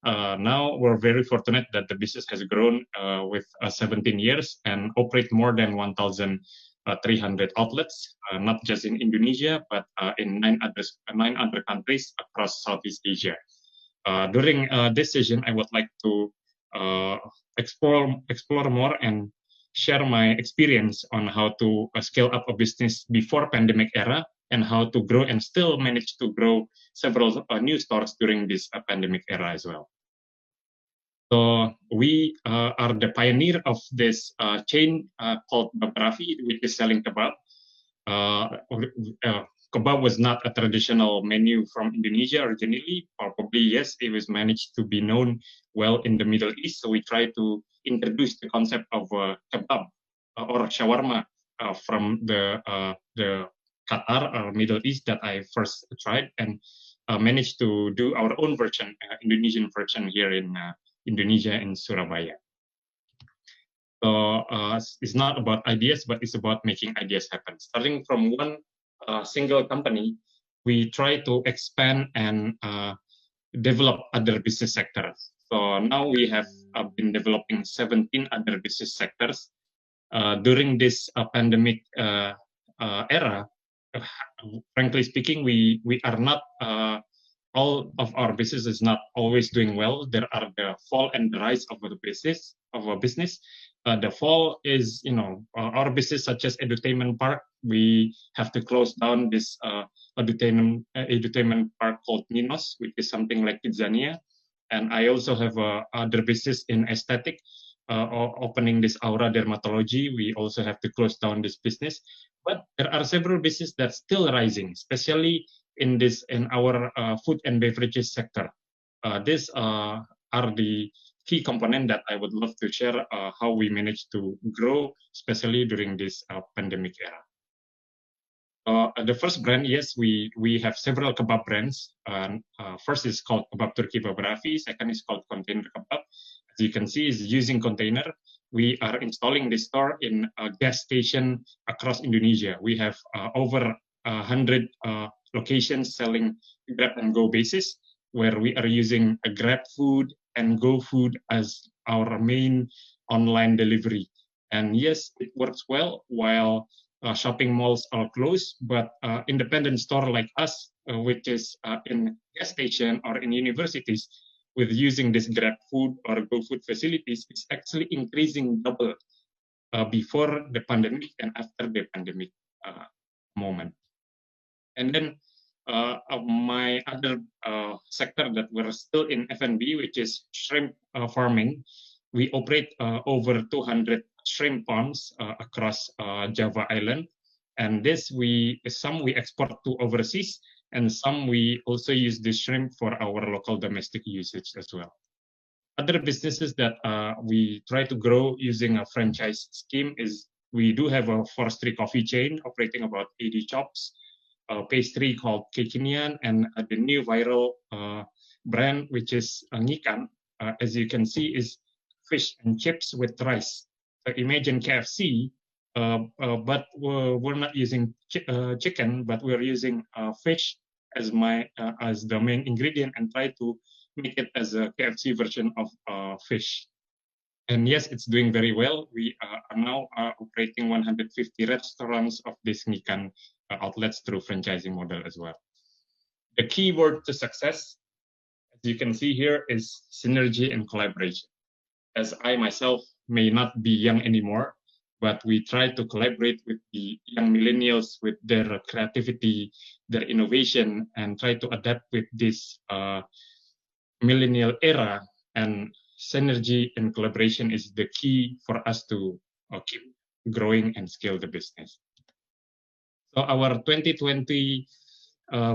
Speaker 5: now we're very fortunate that the business has grown with 17 years and operate more than 1,300 outlets, not just in Indonesia, but in 9 other countries across Southeast Asia. During this session, I would like to explore more and share my experience on how to scale up a business before pandemic era and how to grow and still manage to grow several new stores during this pandemic era as well. So we are the pioneer of this chain called Bebrafi, which is selling kebab. Kebab was not a traditional menu from Indonesia originally. Probably, yes, it was managed to be known well in the Middle East. So we try to introduce the concept of kebab or shawarma from the Qatar or Middle East that I first tried, and managed to do our own version, Indonesian version here in Indonesia in Surabaya. So it's not about ideas, but it's about making ideas happen. Starting from one single company, we try to expand and develop other business sectors. So now we have been developing 17 other business sectors. During this pandemic era, frankly speaking, we are not all of our business is not always doing well. There are the fall and the rise of the business The fall is, our business such as edutainment park. We have to close down this edutainment park called Ninos, which is something like Kidzania. And I also have other business in aesthetic, opening this Aura Dermatology. We also have to close down this business. But there are several businesses that's still rising, especially in our food and beverages sector. These are the key component that I would love to share how we managed to grow, especially during this pandemic era. The first brand, yes, we have several kebab brands. First is called Kebab Turki Bebrafi. Second is called Container Kebab. As you can see, is using container. We are installing this store in a gas station across Indonesia. We have over 100 locations selling Grab and Go basis, where we are using a Grab Food and Go Food as our main online delivery. And yes, it works well while shopping malls are closed, but independent store like us, which is in gas station or in universities, with using this Grab Food or GoFood facilities is actually increasing double before the pandemic and after the pandemic moment. And then my other sector that we're still in F&B, which is shrimp farming. We operate over 200 shrimp ponds across Java Island. And this some we export to overseas, and some we also use this shrimp for our local domestic usage as well. Other businesses that we try to grow using a franchise scheme is we do have a forestry coffee chain operating about 80 shops, a pastry called Kekinian, and the new viral brand, which is Ngikan, as you can see, is fish and chips with rice. So imagine KFC, but we're not using chicken, but we're using fish as the main ingredient and try to make it as a KFC version of fish. And yes, it's doing very well. We are now operating 150 restaurants of this Ngikan outlets through franchising model as well. The key word to success, as you can see here, is synergy and collaboration. As I myself may not be young anymore, but we try to collaborate with the young millennials with their creativity, their innovation, and try to adapt with this millennial era. And synergy and collaboration is the key for us to keep growing and scale the business. So our 2020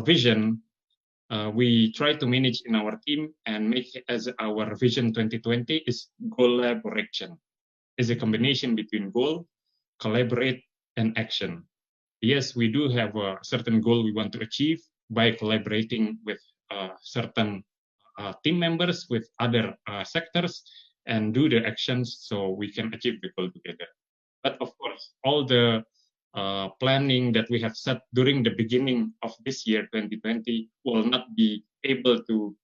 Speaker 5: vision, we try to manage in our team and make it as our vision 2020 is collaboration. Is a combination between goal, collaborate, and action. Yes, we do have a certain goal we want to achieve by collaborating with certain team members, with other sectors, and do the actions so we can achieve the goal together. But of course, all the planning that we have set during the beginning of this year, 2020, will not be able to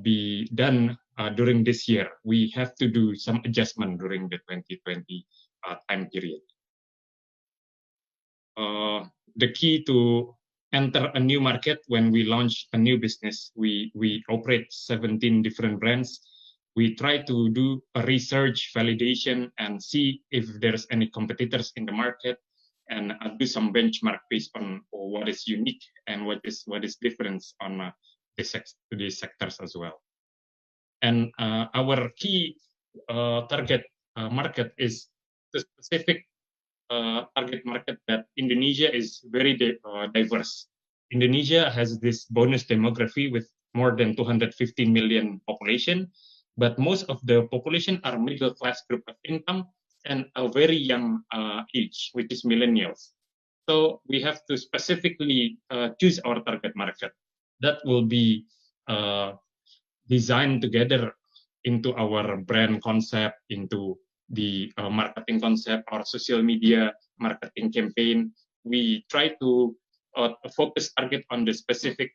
Speaker 5: be done during this year. We have to do some adjustment during the 2020 time period. The key to enter a new market when we launch a new business, we operate 17 different brands. We try to do a research, validation, and see if there's any competitors in the market, and do some benchmark based on what is unique and what is different on these sectors as well. And our key target market is the specific target market that Indonesia is very diverse. Indonesia has this bonus demography with more than 250 million population, but most of the population are middle class group of income and a very young age, which is millennials. So we have to specifically choose our target market that will be designed together into our brand concept, into the marketing concept, or social media marketing campaign. We try to focus target on the specific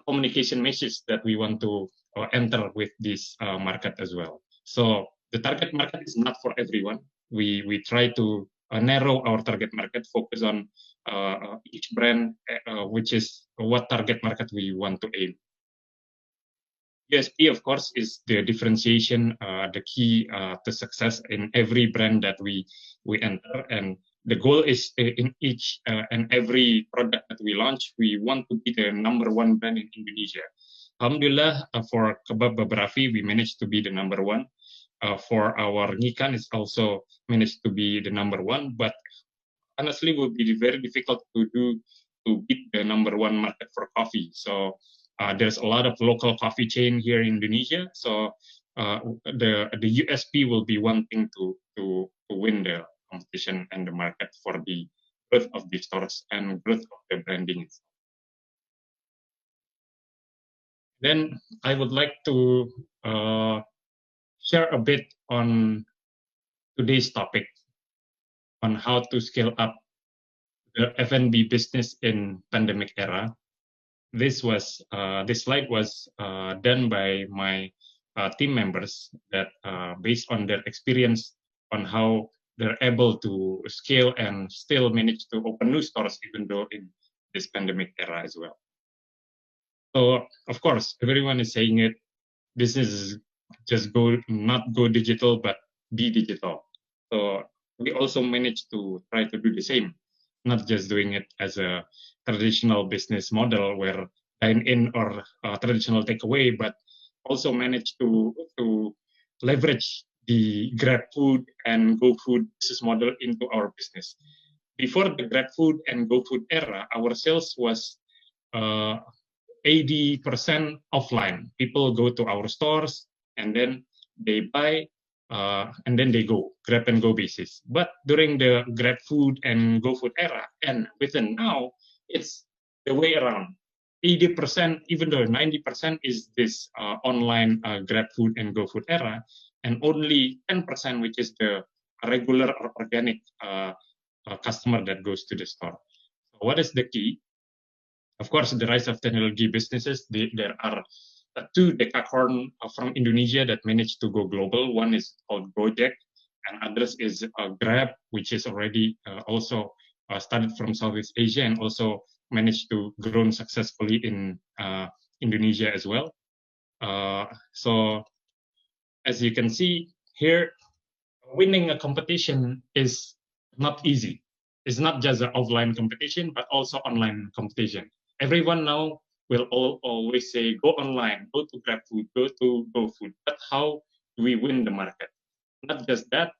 Speaker 5: communication message that we want to enter with this market as well. So the target market is not for everyone. We try to narrow our target market, focus on each brand, which is what target market we want to aim. USP, of course, is the differentiation, the key to success in every brand that we enter. And the goal is in each and every product that we launch, we want to be the #1 brand in Indonesia. Alhamdulillah, for Kebab Babarafi, we managed to be the #1. For our Ngikan, it's also managed to be the #1. But honestly, it will be very difficult to beat the #1 market for coffee. So there's a lot of local coffee chain here in Indonesia. So the USP will be one thing to win the competition and the market for the growth of the stores and growth of the branding itself. Then I would like to share a bit on today's topic on how to scale up the F&B business in pandemic era. This slide was done by my team members that based on their experience on how they're able to scale and still manage to open new stores even though in this pandemic era as well. So of course, everyone is saying it. Business is just not go digital, but be digital. So we also managed to try to do the same, not just doing it as a traditional business model where dine-in or traditional takeaway, but also managed to leverage the Grab Food and Go Food business model into our business. Before the Grab Food and Go Food era, our sales was 80% offline. People go to our stores and then they buy and then they go, Grab and Go basis. But during the Grab Food and Go Food era, and within now, it's the way around. 80%, even though 90% is this online Grab Food and Go Food era, and only 10%, which is the regular or organic customer that goes to the store. So what is the key? Of course, the rise of technology businesses. There are two decacorn from Indonesia that managed to go global. One is called Gojek, and others is Grab, which is already also started from Southeast Asia and also managed to grow successfully in Indonesia as well. So as you can see here, winning a competition is not easy. It's not just an offline competition, but also online competition. Everyone now will always say, go online, go to Grab Food, go to Go Food. But how do we win the market? Not just that,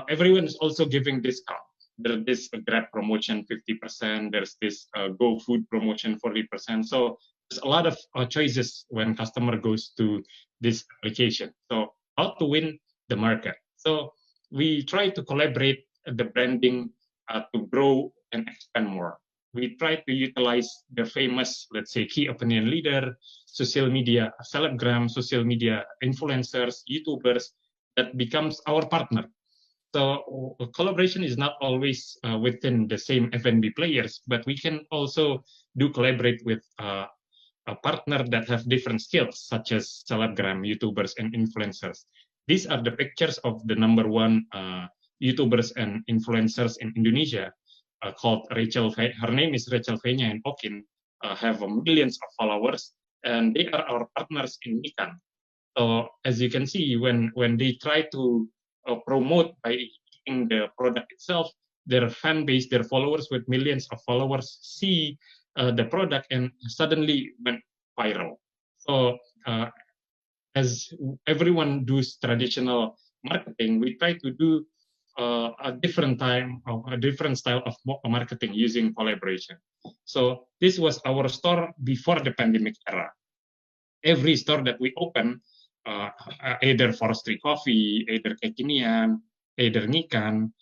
Speaker 5: everyone is also giving discount. There's this Grab promotion 50%, there's this Go Food promotion 40%. So there's a lot of choices when customer goes to this application. So how to win the market? So we try to collaborate the branding to grow and expand more. We try to utilize the famous, let's say, key opinion leader, social media celebgram, social media influencers, YouTubers that becomes our partner. So collaboration is not always within the same F&B players, but we can also do collaborate with a partner that have different skills, such as celebgram, YouTubers, and influencers. These are the pictures of the #1 YouTubers and influencers in Indonesia called Rachel. Her name is Rachel Fenya and Okin, have millions of followers, and they are our partners in Ikan. So as you can see, when they try to promote by eating the product itself, their fan base, their followers with millions of followers see the product and suddenly went viral. So as everyone does traditional marketing, we try to do a different style of marketing using collaboration. So this was our store before the pandemic era. Every store that we open, either Forestry Coffee, either Kekinian, either Nikan,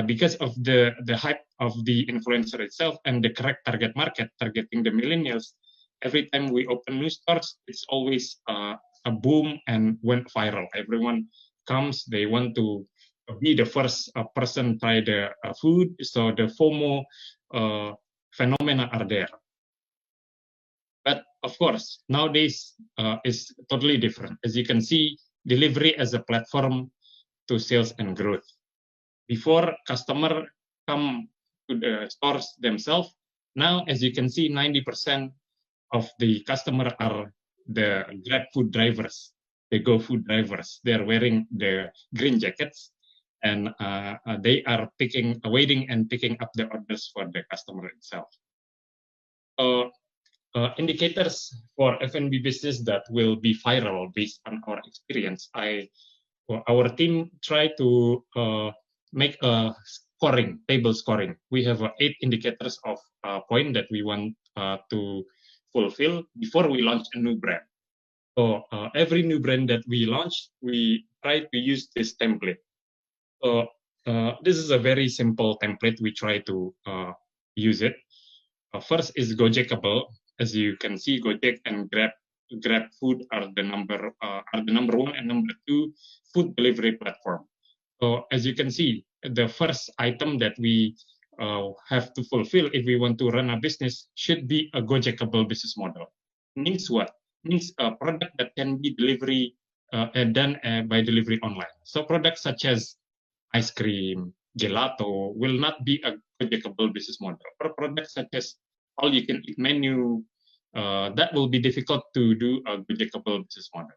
Speaker 5: because of the hype of the influencer itself and the correct target market, targeting the millennials, every time we open new stores, it's always a boom and went viral. Everyone comes, they want to be the first person try the food, so the FOMO phenomena are there. But of course, nowadays is totally different. As you can see, delivery as a platform to sales and growth. Before, customer come to the stores themselves. Now, as you can see, 90% of the customer are the Grab Food drivers, the Go Food drivers. They're wearing the green jackets, and they are waiting and picking up the orders for the customer itself. Indicators for F&B business that will be viral based on our experience. Our team try to make a table scoring. We have 8 indicators of point that we want to fulfill before we launch a new brand. So every new brand that we launch, we try to use this template. So this is a very simple template. We try to use it. First is Gojekable. As you can see, Gojek and Grab Food are the number 1 and number 2 food delivery platform. So as you can see, the first item that we have to fulfill if we want to run a business should be a Gojekable business model. Means what? Means a product that can be done by delivery online. So products such as ice cream, gelato will not be a Gojekable business model. Or products such as all-you-can-eat menu, that will be difficult to do a duplicable business model.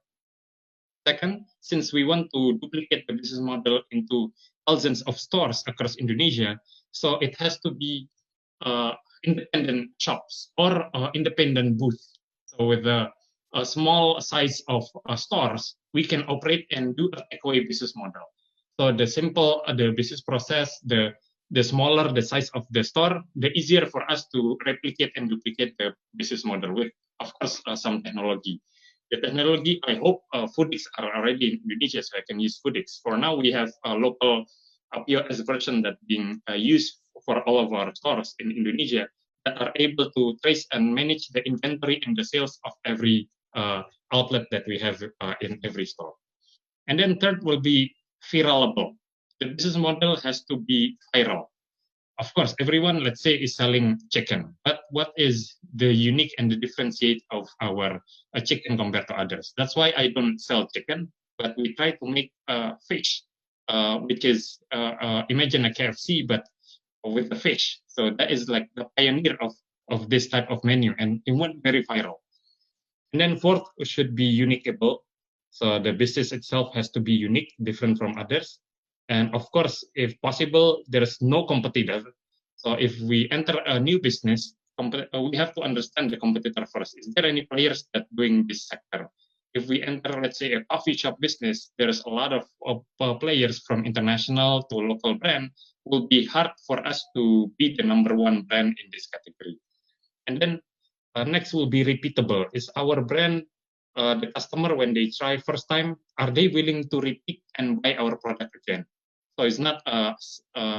Speaker 5: Second, since we want to duplicate the business model into thousands of stores across Indonesia, so it has to be independent shops or independent booths. So with a small size of stores, we can operate and do a takeaway business model. So the simple the business process, the smaller the size of the store, the easier for us to replicate and duplicate the business model with, of course, some technology. The technology, I hope Foodix are already in Indonesia, so I can use Foodix. For now, we have a local POS version that being used for all of our stores in Indonesia that are able to trace and manage the inventory and the sales of every outlet that we have in every store. And then third will be viralable. The business model has to be viral. Of course, everyone, let's say, is selling chicken, but what is the unique and the differentiate of our chicken compared to others? That's why I don't sell chicken, but we try to make fish, which is, imagine a KFC, but with the fish. So that is like the pioneer of this type of menu, and it went very viral. And then fourth should be uniqueable. So the business itself has to be unique, different from others. And of course, if possible, there is no competitor. So if we enter a new business, we have to understand the competitor first. Is there any players that doing this sector? If we enter, let's say, a coffee shop business, there's a lot of players from international to local brand. It will be hard for us to be the #1 brand in this category. And then next will be repeatable. Is our brand, the customer, when they try first time, are they willing to repeat and buy our product again? So it's not a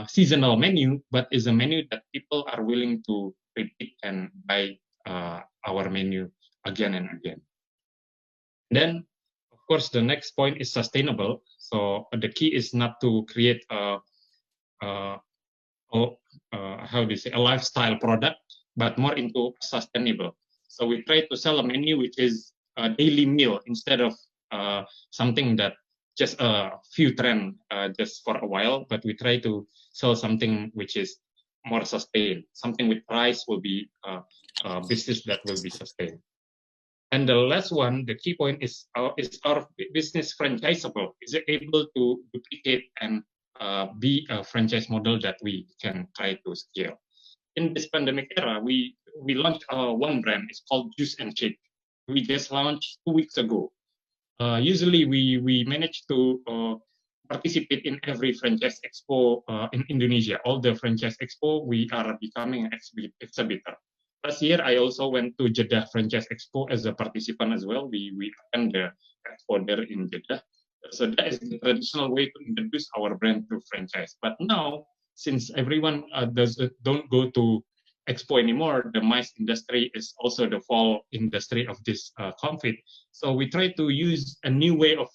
Speaker 5: seasonal menu, but is a menu that people are willing to repeat and buy our menu again and again. Then, of course, the next point is sustainable. So the key is not to create how do you say, a lifestyle product, but more into sustainable. So we try to sell a menu which is a daily meal instead of something that just a few trend just for a while, but we try to sell something which is more sustained. Something with price will be a business that will be sustained. And the last one, the key point is our business franchisable? Is it able to duplicate and be a franchise model that we can try to scale? In this pandemic era, we launched one brand. It's called Juice and Shake. We just launched 2 weeks ago. Usually, we manage to participate in every franchise expo in Indonesia. All the franchise expo, we are becoming an exhibitor. Last year, I also went to Jeddah Franchise Expo as a participant as well. We attend the expo there in Jeddah. So that is the traditional way to introduce our brand to franchise. But now, since everyone don't go to expo anymore, the MICE industry is also the fall industry of this COVID. So we try to use a new way of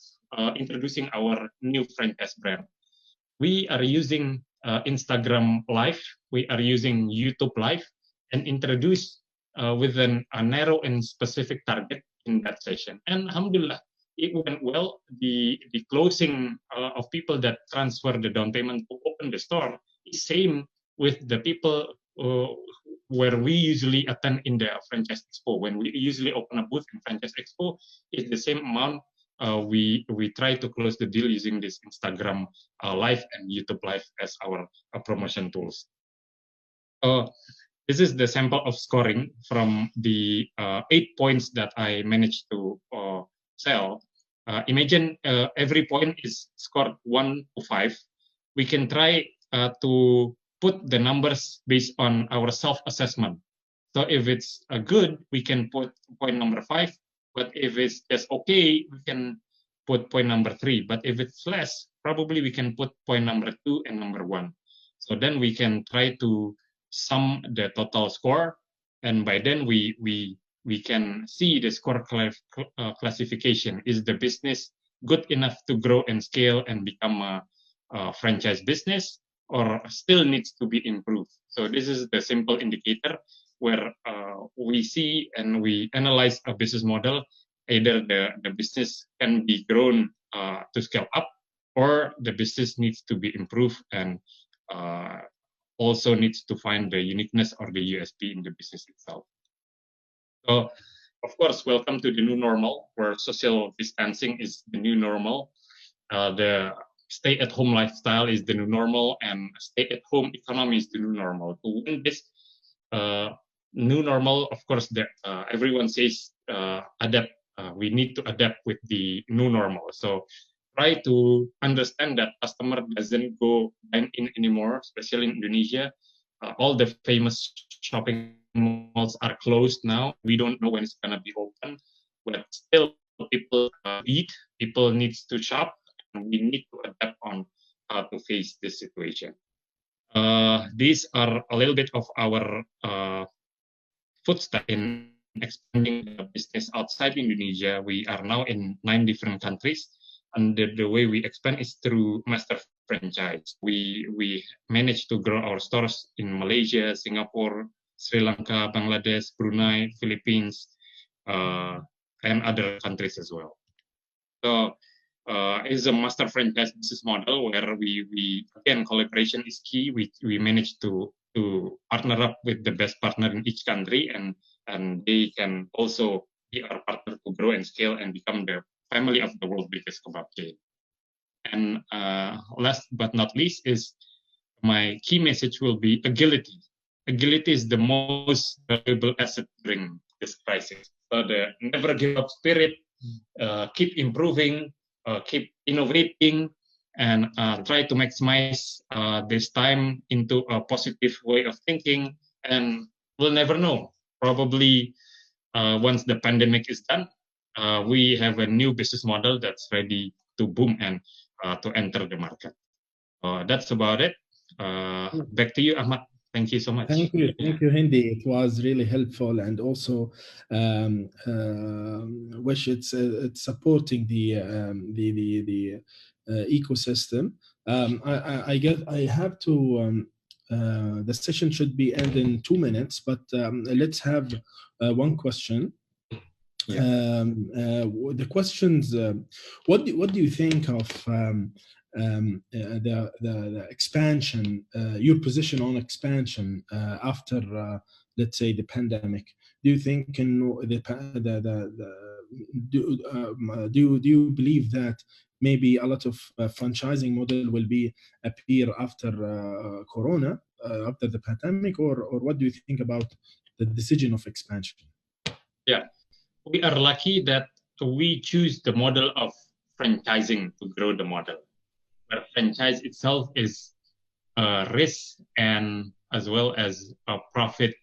Speaker 5: introducing our new franchise brand. We are using Instagram Live. We are using YouTube Live, and introduce with a narrow and specific target in that session. And alhamdulillah, it went well. The closing of people that transfer the down payment to open the store is same with the people where we usually attend in the franchise expo. When we usually open a booth in franchise expo, it's the same amount. We try to close the deal using this Instagram Live and YouTube Live as our promotion tools. This is the sample of scoring from the 8 points that I managed to sell. Imagine every point is scored 1 to 5. We can try to put the numbers based on our self-assessment. So if it's good, we can put point number 5. But if it's just okay, we can put point number 3. But if it's less, probably we can put point number 2 and number 1. So then we can try to sum the total score, and by then we can see the score classification. Is the business good enough to grow and scale and become a franchise business, or still needs to be improved? So this is the simple indicator where we see and we analyze a business model. Either the business can be grown to scale up, or the business needs to be improved and also needs to find the uniqueness or the USP in the business itself. So, of course, welcome to the new normal, where social distancing is the new normal. The stay-at-home lifestyle is the new normal, and stay-at-home economy is the new normal. To win this new normal, of course, everyone says adapt. We need to adapt with the new normal. So try to understand that customer doesn't go dine in anymore, especially in Indonesia. All the famous shopping malls are closed now. We don't know when it's gonna be open, but still people eat. People needs to shop. We need to adapt on how to face this situation. These are a little bit of our footsteps in expanding the business outside Indonesia. We are now in 9 different countries, and the way we expand is through master franchise. We managed to grow our stores in Malaysia, Singapore, Sri Lanka, Bangladesh, Brunei, Philippines, and other countries as well. So it's a master franchise business model where we again, collaboration is key. We managed to partner up with the best partner in each country, and they can also be our partner to grow and scale and become the family of the world's biggest kebab chain. And last but not least is my key message will be agility. Agility is the most valuable asset during this crisis. So the never give up spirit, keep improving, keep innovating, and try to maximize this time into a positive way of thinking. And we'll never know. Probably once the pandemic is done, we have a new business model that's ready to boom and to enter the market. That's about it. Back to you, Ahmad. Thank you so much.
Speaker 1: Thank you, Hindi. It was really helpful, and also wish it's supporting the ecosystem. I guess I have to. The session should be end in 2 minutes, but let's have one question. Yeah. The questions. What do you think of the expansion? Your position on expansion after, let's say, the pandemic. Do you think do you believe that maybe a lot of franchising model will appear after Corona, after the pandemic, or what do you think about the decision of expansion?
Speaker 5: Yeah. We are lucky that we choose the model of franchising to grow the model. Where franchise itself is a risk and as well as a profit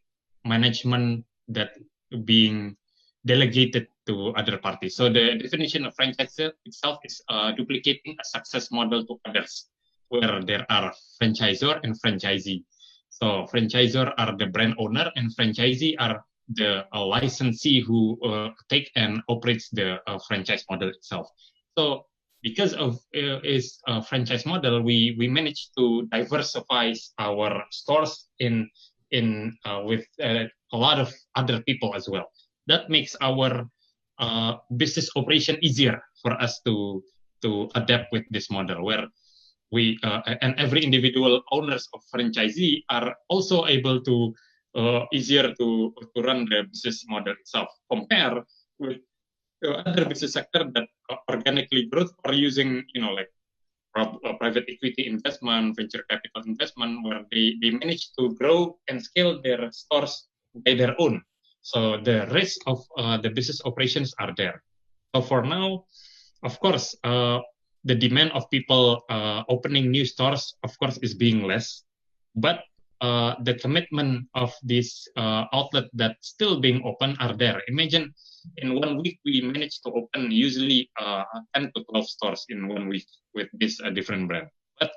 Speaker 5: management that being delegated to other parties. So the definition of franchise itself is duplicating a success model to others, where there are franchisor and franchisee. So franchisor are the brand owner, and franchisee are the licensee who take and operates the franchise model itself. So because of its franchise model, we managed to diversify our stores with a lot of other people as well. That makes our business operation easier for us to adapt with this model, where we and every individual owners of franchisee are also able to easier to run the business model itself, compare with other business sector that organically growth or using, like private equity investment, venture capital investment, where they manage to grow and scale their stores by their own. So the risk of the business operations are there. So for now, of course, the demand of people opening new stores, of course, is being less, but the commitment of this outlet that's still being open are there. Imagine in 1 week we managed to open usually 10 to 12 stores in 1 week with this different brand. But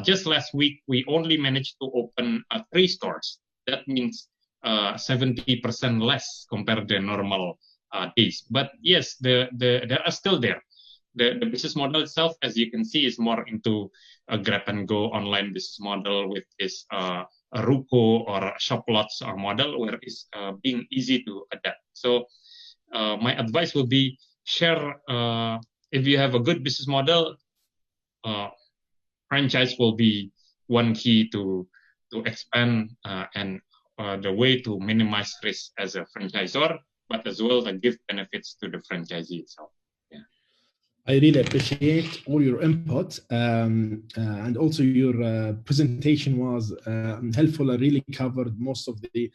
Speaker 5: just last week we only managed to open 3 stores. That means 70% less compared to the normal days. But yes, they are still there. The business model itself, as you can see, is more into a grab and go online business model with this a Ruko or shop lots model, where it's being easy to adapt. So my advice will be share. If you have a good business model, franchise will be one key to expand and the way to minimize risk as a franchisor. but as well the gift benefits to the franchisee itself.
Speaker 1: I really appreciate all your input, and also your presentation was helpful. I really covered most of the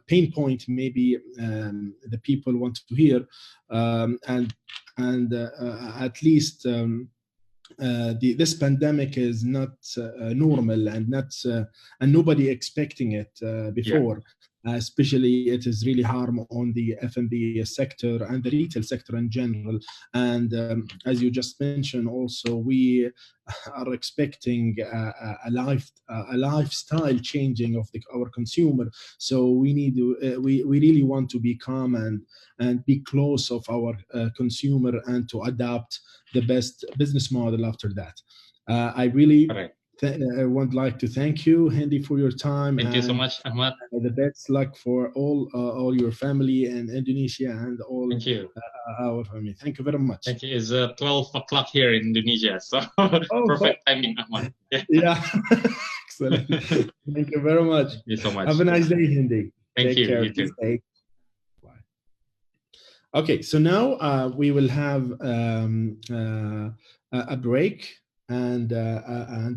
Speaker 1: pain point maybe the people want to hear, and at least this pandemic is not normal and not and nobody expecting it before. Especially it is really harm on the F&B sector and the retail sector in general. And as you just mentioned, also we are expecting a lifestyle changing of our consumer. So we need to we really want to be calm and be close of our consumer and to adapt the best business model after that. I really I would like to thank you, Hindi, for your time.
Speaker 5: Thank you so much, Ahmad.
Speaker 1: The best luck for all your family in Indonesia and all our family. Thank you very much.
Speaker 5: Thank you. It's 12 o'clock here in Indonesia, so perfect timing, Ahmad.
Speaker 1: Yeah. Excellent. Thank you very much.
Speaker 5: Thank you so much.
Speaker 1: Have a nice day, Hindi.
Speaker 5: Thank you.
Speaker 1: Care.
Speaker 5: You too.
Speaker 1: Bye. Okay, so now we will have a break. And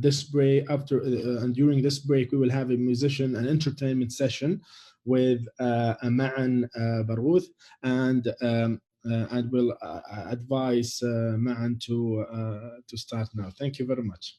Speaker 1: this break and during this break we will have a musician and entertainment session with Ma'an Barouth, and will advise Ma'an to start now. Thank you very much.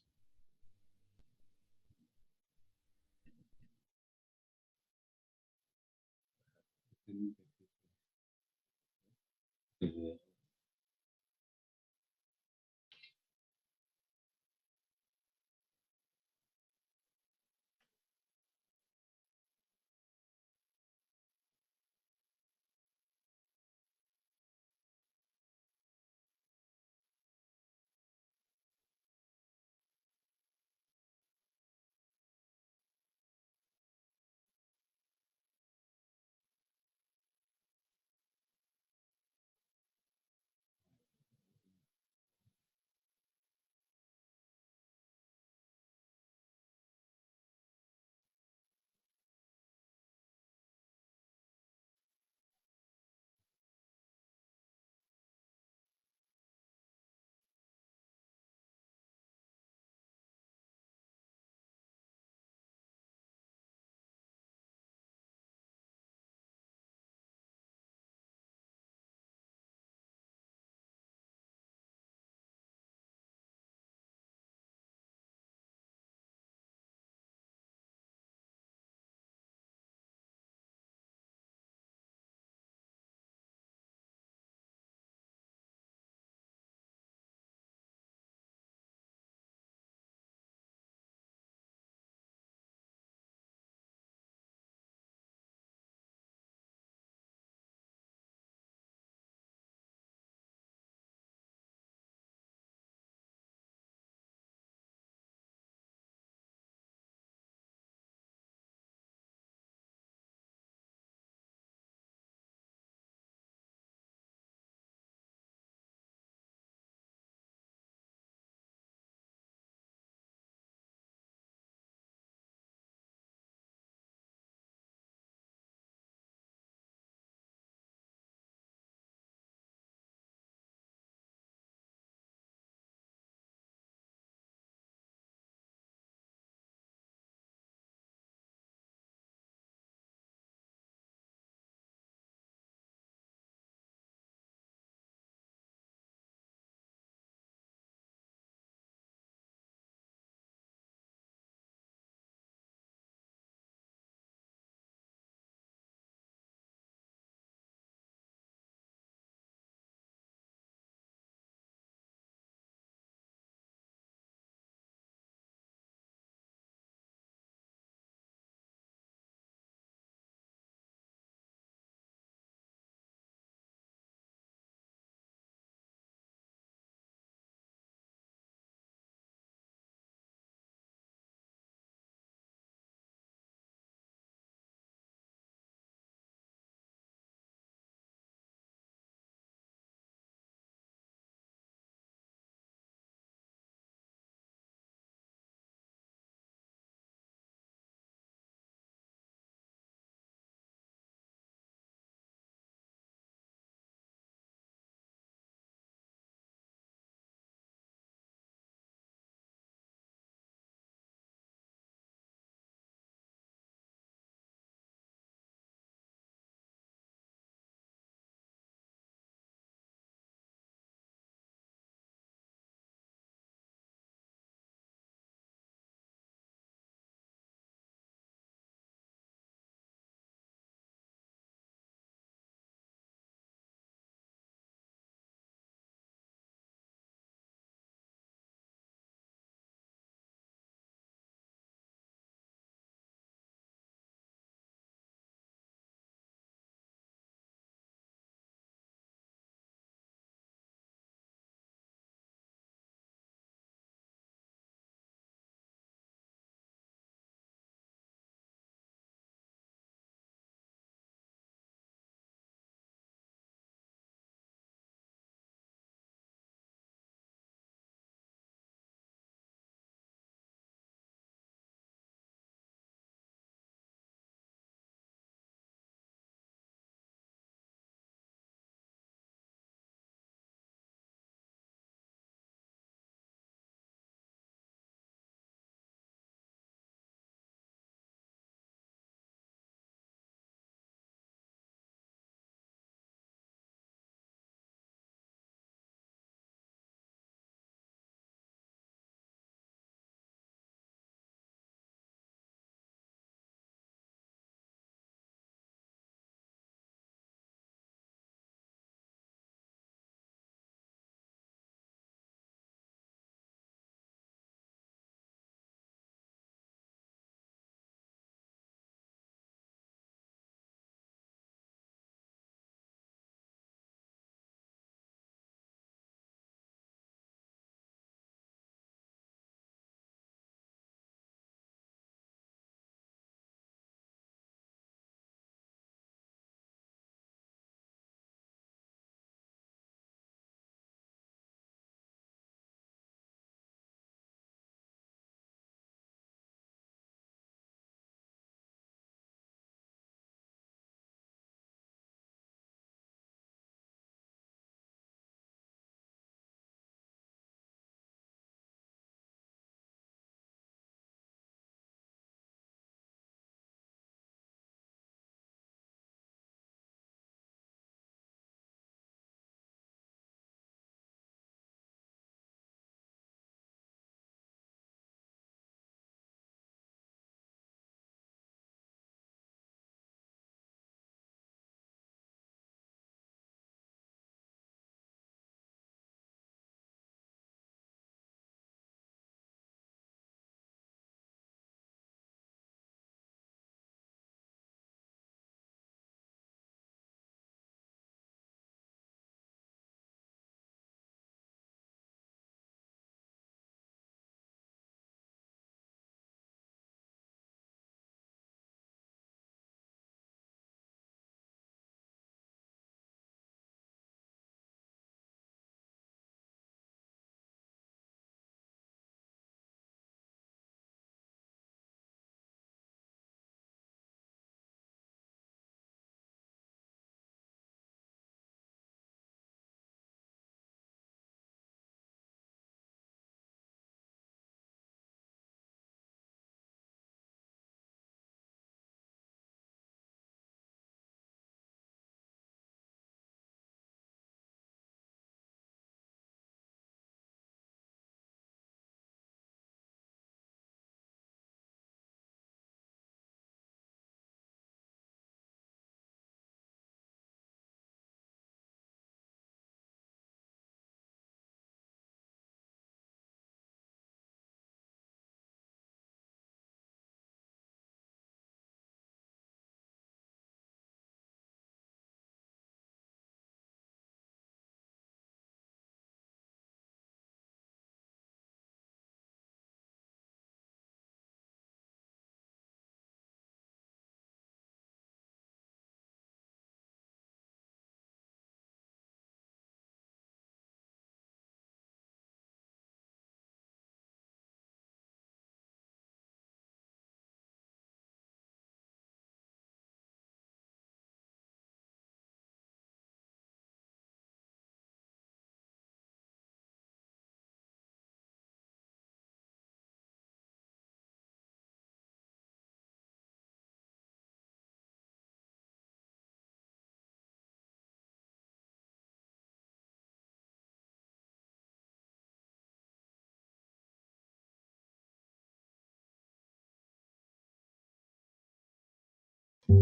Speaker 6: ومن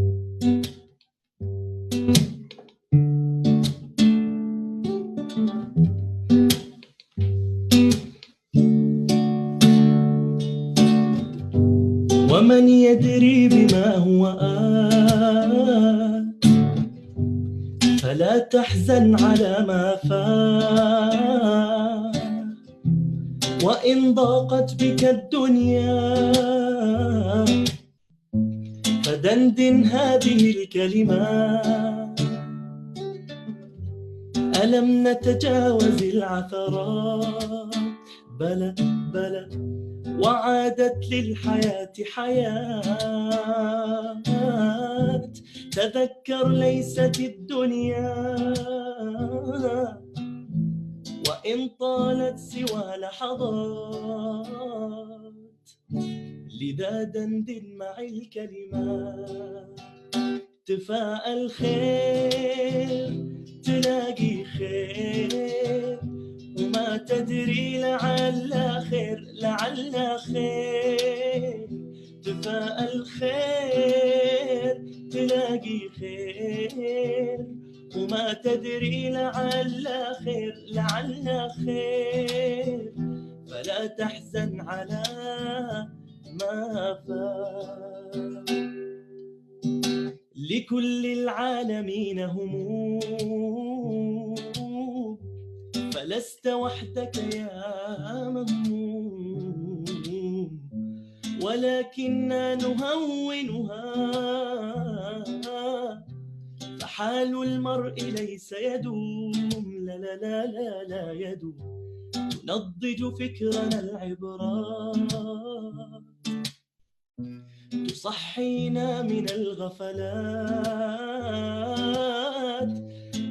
Speaker 6: يدري بما هو آت فلا تحزن على ما فات وإن ضاقت بك الدنيا فدندن هذه الكلمات ألم نتجاوز العثرات بلى بلى وعادت للحياة حياة تذكر ليست الدنيا وإن طالت سوى لحظات لذا دندن مع الكلمات تفاءل خير تلاقي خير وما تدري لعل خير لعل خير تفاءل خير تلاقي خير وما تدري لعل خير لعل خير فلا تحزن على ما فات لكل العالمين هموم فلست وحدك يا مهموم ولكننا نهونها فحال المرء ليس يدوم لا لا لا لا لا يدوم تنضج فكرنا العبرات تصحينا من الغفلات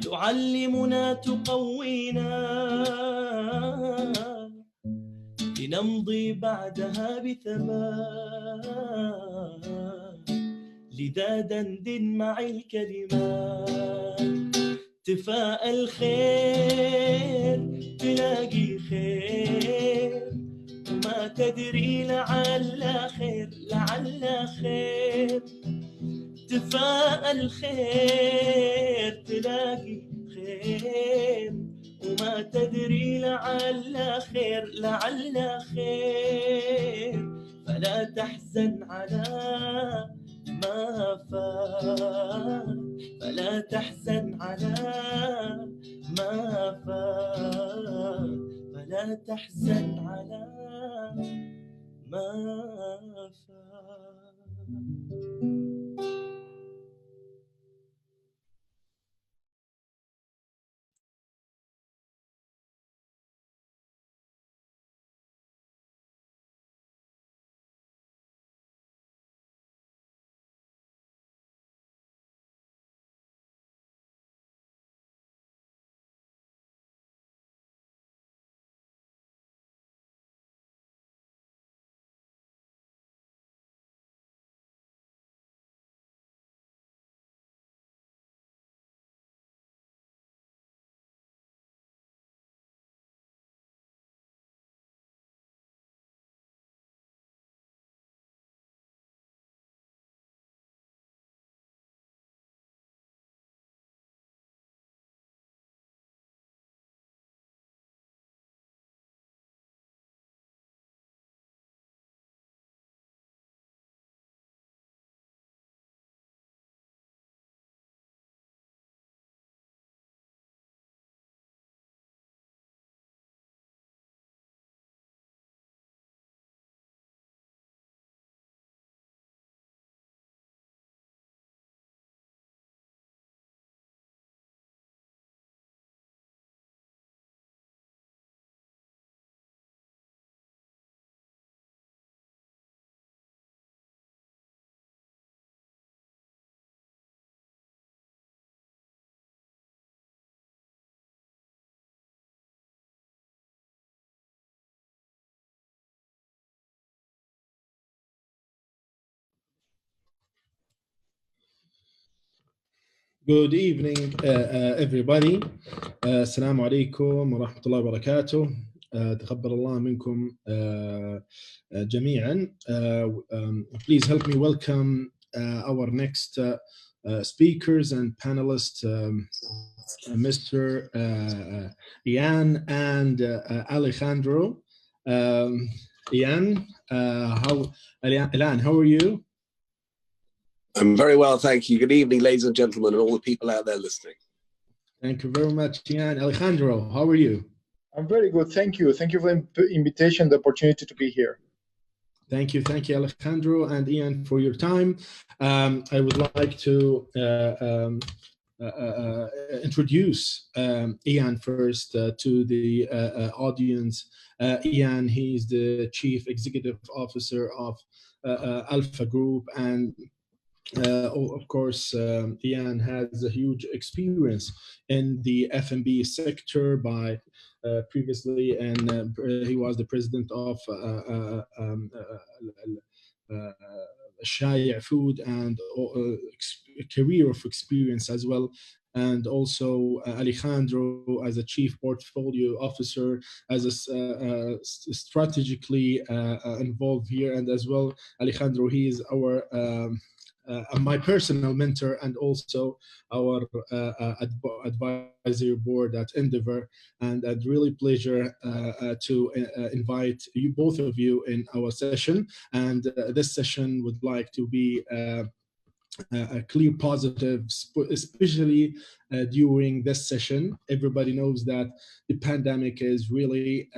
Speaker 6: تعلمنا تقوينا لنمضي بعدها بثبات لذا دندن مع الكلمات تفاءل خير تلاقي خير وما تدري لعل خير لعل خير تفاءل خير تلاقي خير وما تدري لعل خير لعل خير فلا تحزن على ما فات فلا تحزن على ما فات فلا تحزن على ما فات.
Speaker 1: Good evening, everybody. السلام عليكم ورحمة الله وبركاته. تقبل الله منكم جميعا. Please help me welcome our next speakers and panelists, Mr. Ian and Alejandro. Ian, how are you?
Speaker 7: I'm very well, thank you. Good evening, ladies and gentlemen, and all the people out there listening.
Speaker 1: Thank you very much, Ian. Alejandro, how are you?
Speaker 8: I'm very good, thank you. Thank you for the invitation, the opportunity to be here.
Speaker 1: Thank you, Alejandro and Ian, for your time. I would like to introduce Ian first to the audience. Ian, he's the Chief Executive Officer of Alpha Group, and of course, Ian has a huge experience in the F&B sector by previously, and he was the president of Shaya Food, and a career of experience as well. And also Alejandro as a chief portfolio officer, as a strategically involved here, and as well Alejandro, he is our my personal mentor and also our advisory board at Endeavor, and a really pleasure to invite you, both of you, in our session. And this session would like to be a clear positive, especially during this session. Everybody knows that the pandemic is really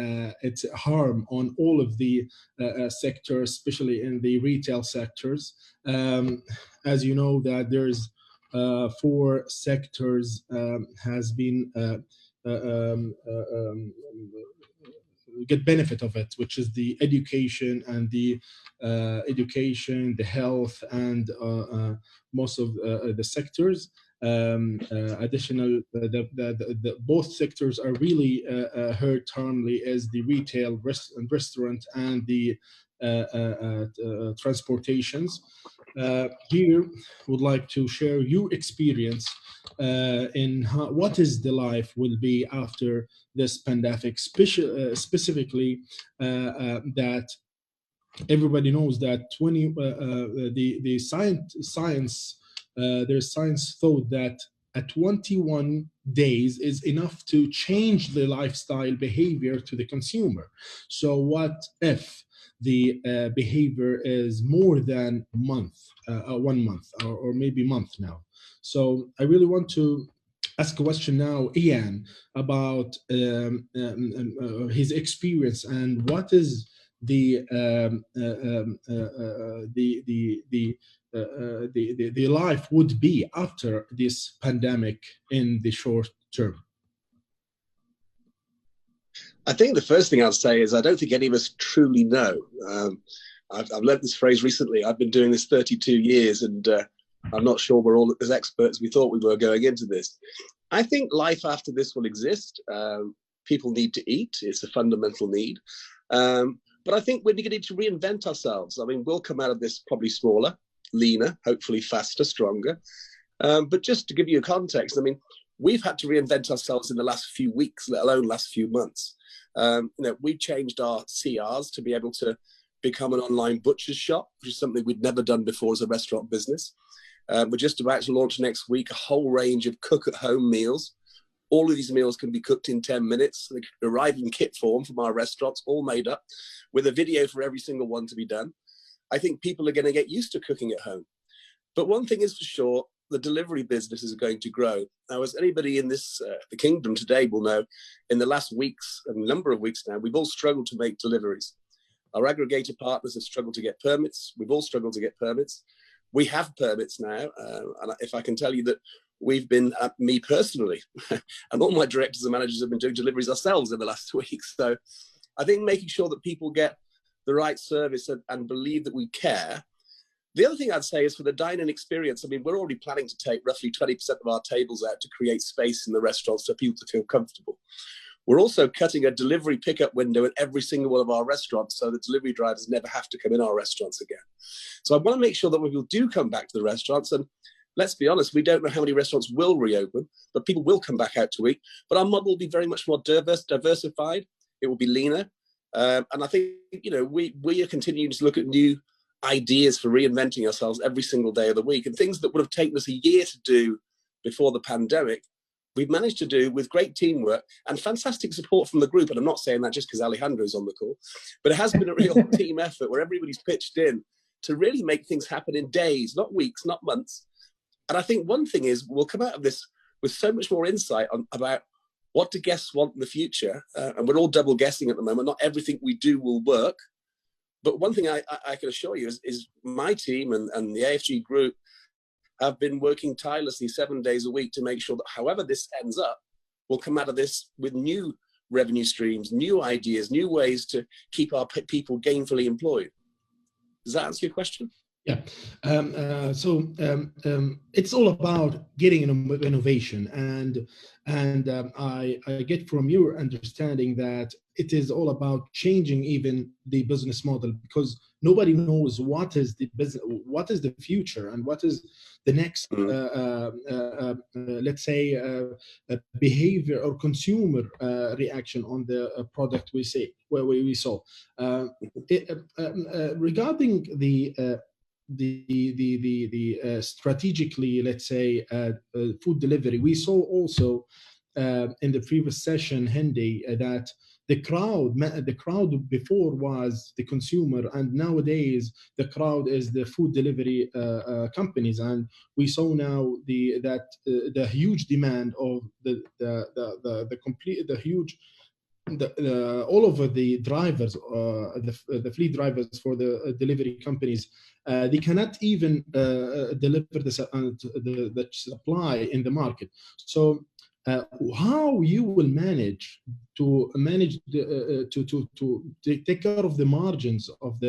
Speaker 1: it's harm on all of the sectors, especially in the retail sectors. As you know, that there's 4 sectors has been get benefit of it, which is the education and the the health, and most of the sectors. Additional, both sectors are really hurt harmly, as the retail, restaurant, and the transportations. Here, would like to share your experience in what is the life will be after this pandemic, specifically that everybody knows that there's science thought that at 21 days is enough to change the lifestyle behavior to the consumer. So what if the behavior is more than a month, 1 month, or maybe month now? So I really want to ask a question now, Ian, about his experience, and what is the life would be after this pandemic in the short term.
Speaker 7: I think the first thing I'll say is I don't think any of us truly know. I've learned this phrase recently. I've been doing this 32 years, and I'm not sure we're all as experts we thought we were going into this. I think life after this will exist. People need to eat. It's a fundamental need. But I think we're going to need to reinvent ourselves. I mean, we'll come out of this probably smaller, leaner, hopefully faster, stronger. But just to give you a context, I mean, we've had to reinvent ourselves in the last few weeks, let alone last few months. We changed our CRs to be able to become an online butcher's shop, which is something we'd never done before as a restaurant business. We're just about to launch next week a whole range of cook-at-home meals. All of these meals can be cooked in 10 minutes. They arrive in kit form from our restaurants, all made up, with a video for every single one to be done. I think people are going to get used to cooking at home. But one thing is for sure, the delivery business is going to grow. Now, as anybody in this the kingdom today will know, in the last weeks, a number of weeks now, we've all struggled to make deliveries. Our aggregator partners have struggled to get permits. We've all struggled to get permits. We have permits now, and if I can tell you that we've been, me personally, and all my directors and managers have been doing deliveries ourselves in the last week. So I think making sure that people get the right service and believe that we care. The other thing I'd say is for the dine-in experience, I mean, we're already planning to take roughly 20% of our tables out to create space in the restaurants for people to feel comfortable. We're also cutting a delivery pickup window in every single one of our restaurants so that delivery drivers never have to come in our restaurants again. So I want to make sure that when people do come back to the restaurants, and let's be honest, we don't know how many restaurants will reopen, but people will come back out to eat. But our model will be very much more diversified. It will be leaner. And I think, we are continuing to look at new ideas for reinventing ourselves every single day of the week, and things that would have taken us a year to do before the pandemic, we've managed to do with great teamwork and fantastic support from the group. And I'm not saying that just because Alejandro's on the call, but it has been a real team effort where everybody's pitched in to really make things happen in days, not weeks, not months. And I think one thing is we'll come out of this with so much more insight about what do guests want in the future. And we're all double guessing at the moment. Not everything we do will work. But one thing I can assure you is my team and the AFG group have been working tirelessly 7 days a week to make sure that however this ends up, we'll come out of this with new revenue streams, new ideas, new ways to keep our people gainfully employed. Does that answer your question?
Speaker 1: Yeah. It's all about getting innovation, and I get from your understanding that it is all about changing even the business model, because nobody knows what is the business, what is the future, and what is the next, let's say, behavior or consumer reaction on the product we see, where we saw. Regarding the strategically, let's say, food delivery, we saw also in the previous session, Hendy, that the crowd before was the consumer, and nowadays the crowd is the food delivery companies, and we saw now the huge demand of all over the drivers, the fleet drivers for the delivery companies. They cannot even deliver the supply in the market. So how you will manage to take care of the margins of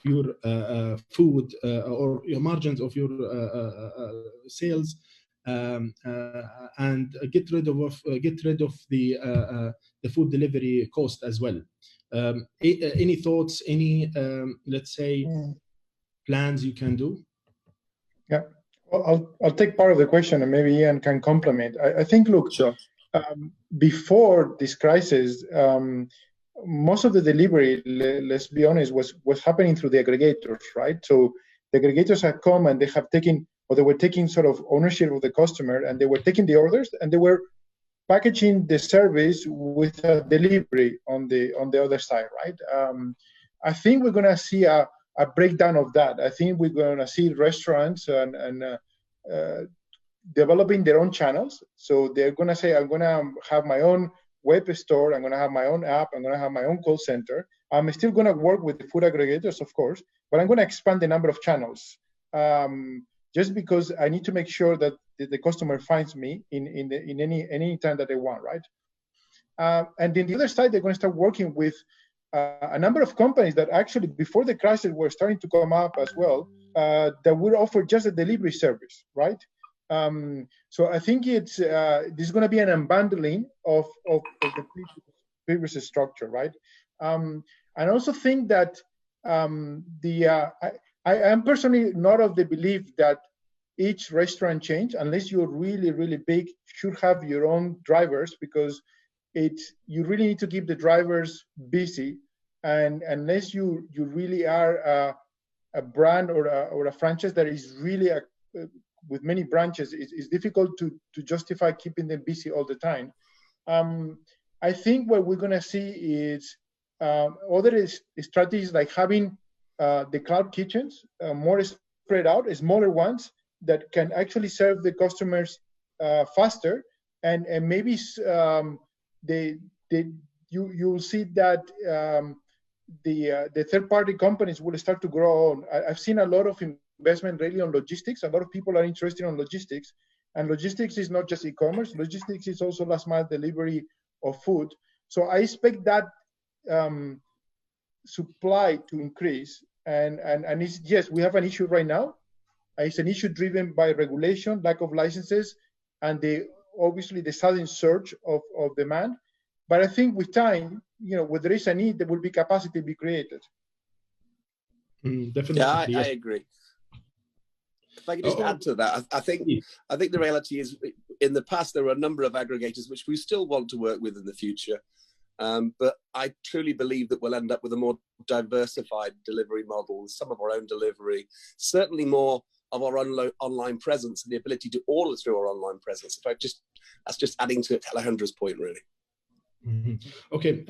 Speaker 1: your food or your margins of your sales, and get rid of the food delivery cost as well. Any thoughts? Any let's say plans you can do?
Speaker 8: Yeah, well, I'll take part of the question, and maybe Ian can complement. I think, look,
Speaker 7: sure.
Speaker 8: Before this crisis, most of the delivery, let's be honest, was happening through the aggregators, right? So the aggregators have come and they have taken, or they were taking sort of ownership of the customer, and they were taking the orders, and they were packaging the service with a delivery on the other side, right? I think we're going to see a breakdown of that. I think we're going to see restaurants and developing their own channels. So they're going to say, I'm going to have my own web store, I'm going to have my own app, I'm going to have my own call center. I'm still going to work with the food aggregators, of course, but I'm going to expand the number of channels. Just because I need to make sure that the customer finds me in any time that they want, right? And then the other side, they're going to start working with a number of companies that actually before the crisis were starting to come up as well, that would offer just a delivery service, right? So I think it's this is going to be an unbundling of the previous structure, right? I also think that I am personally not of the belief that each restaurant chain, unless you're really, really big, should have your own drivers, because you really need to keep the drivers busy. And unless you really are a brand or a franchise that is really with many branches, it's difficult to justify keeping them busy all the time. I think what we're going to see is other strategies like having the cloud kitchens more spread out, smaller ones that can actually serve the customers faster, and maybe you'll see that the third-party companies will start to grow on. I've seen a lot of investment really on logistics. A lot of people are interested in logistics, and logistics is not just e-commerce. Logistics is also last-mile delivery of food. So I expect that supply to increase, and it's, yes, we have an issue right now. It's an issue driven by regulation, lack of licenses, and obviously the sudden surge of demand. But I think with time, where there is a need, there will be capacity to be created.
Speaker 1: Definitely.
Speaker 7: Yeah, I agree. If I could just add to that, I think the reality is, in the past there were a number of aggregators which we still want to work with in the future, But I truly believe that we'll end up with a more diversified delivery model, some of our own delivery, certainly more of our online presence and the ability to order through our online presence. That's just adding to Alejandra's point, really.
Speaker 1: Mm-hmm. Okay,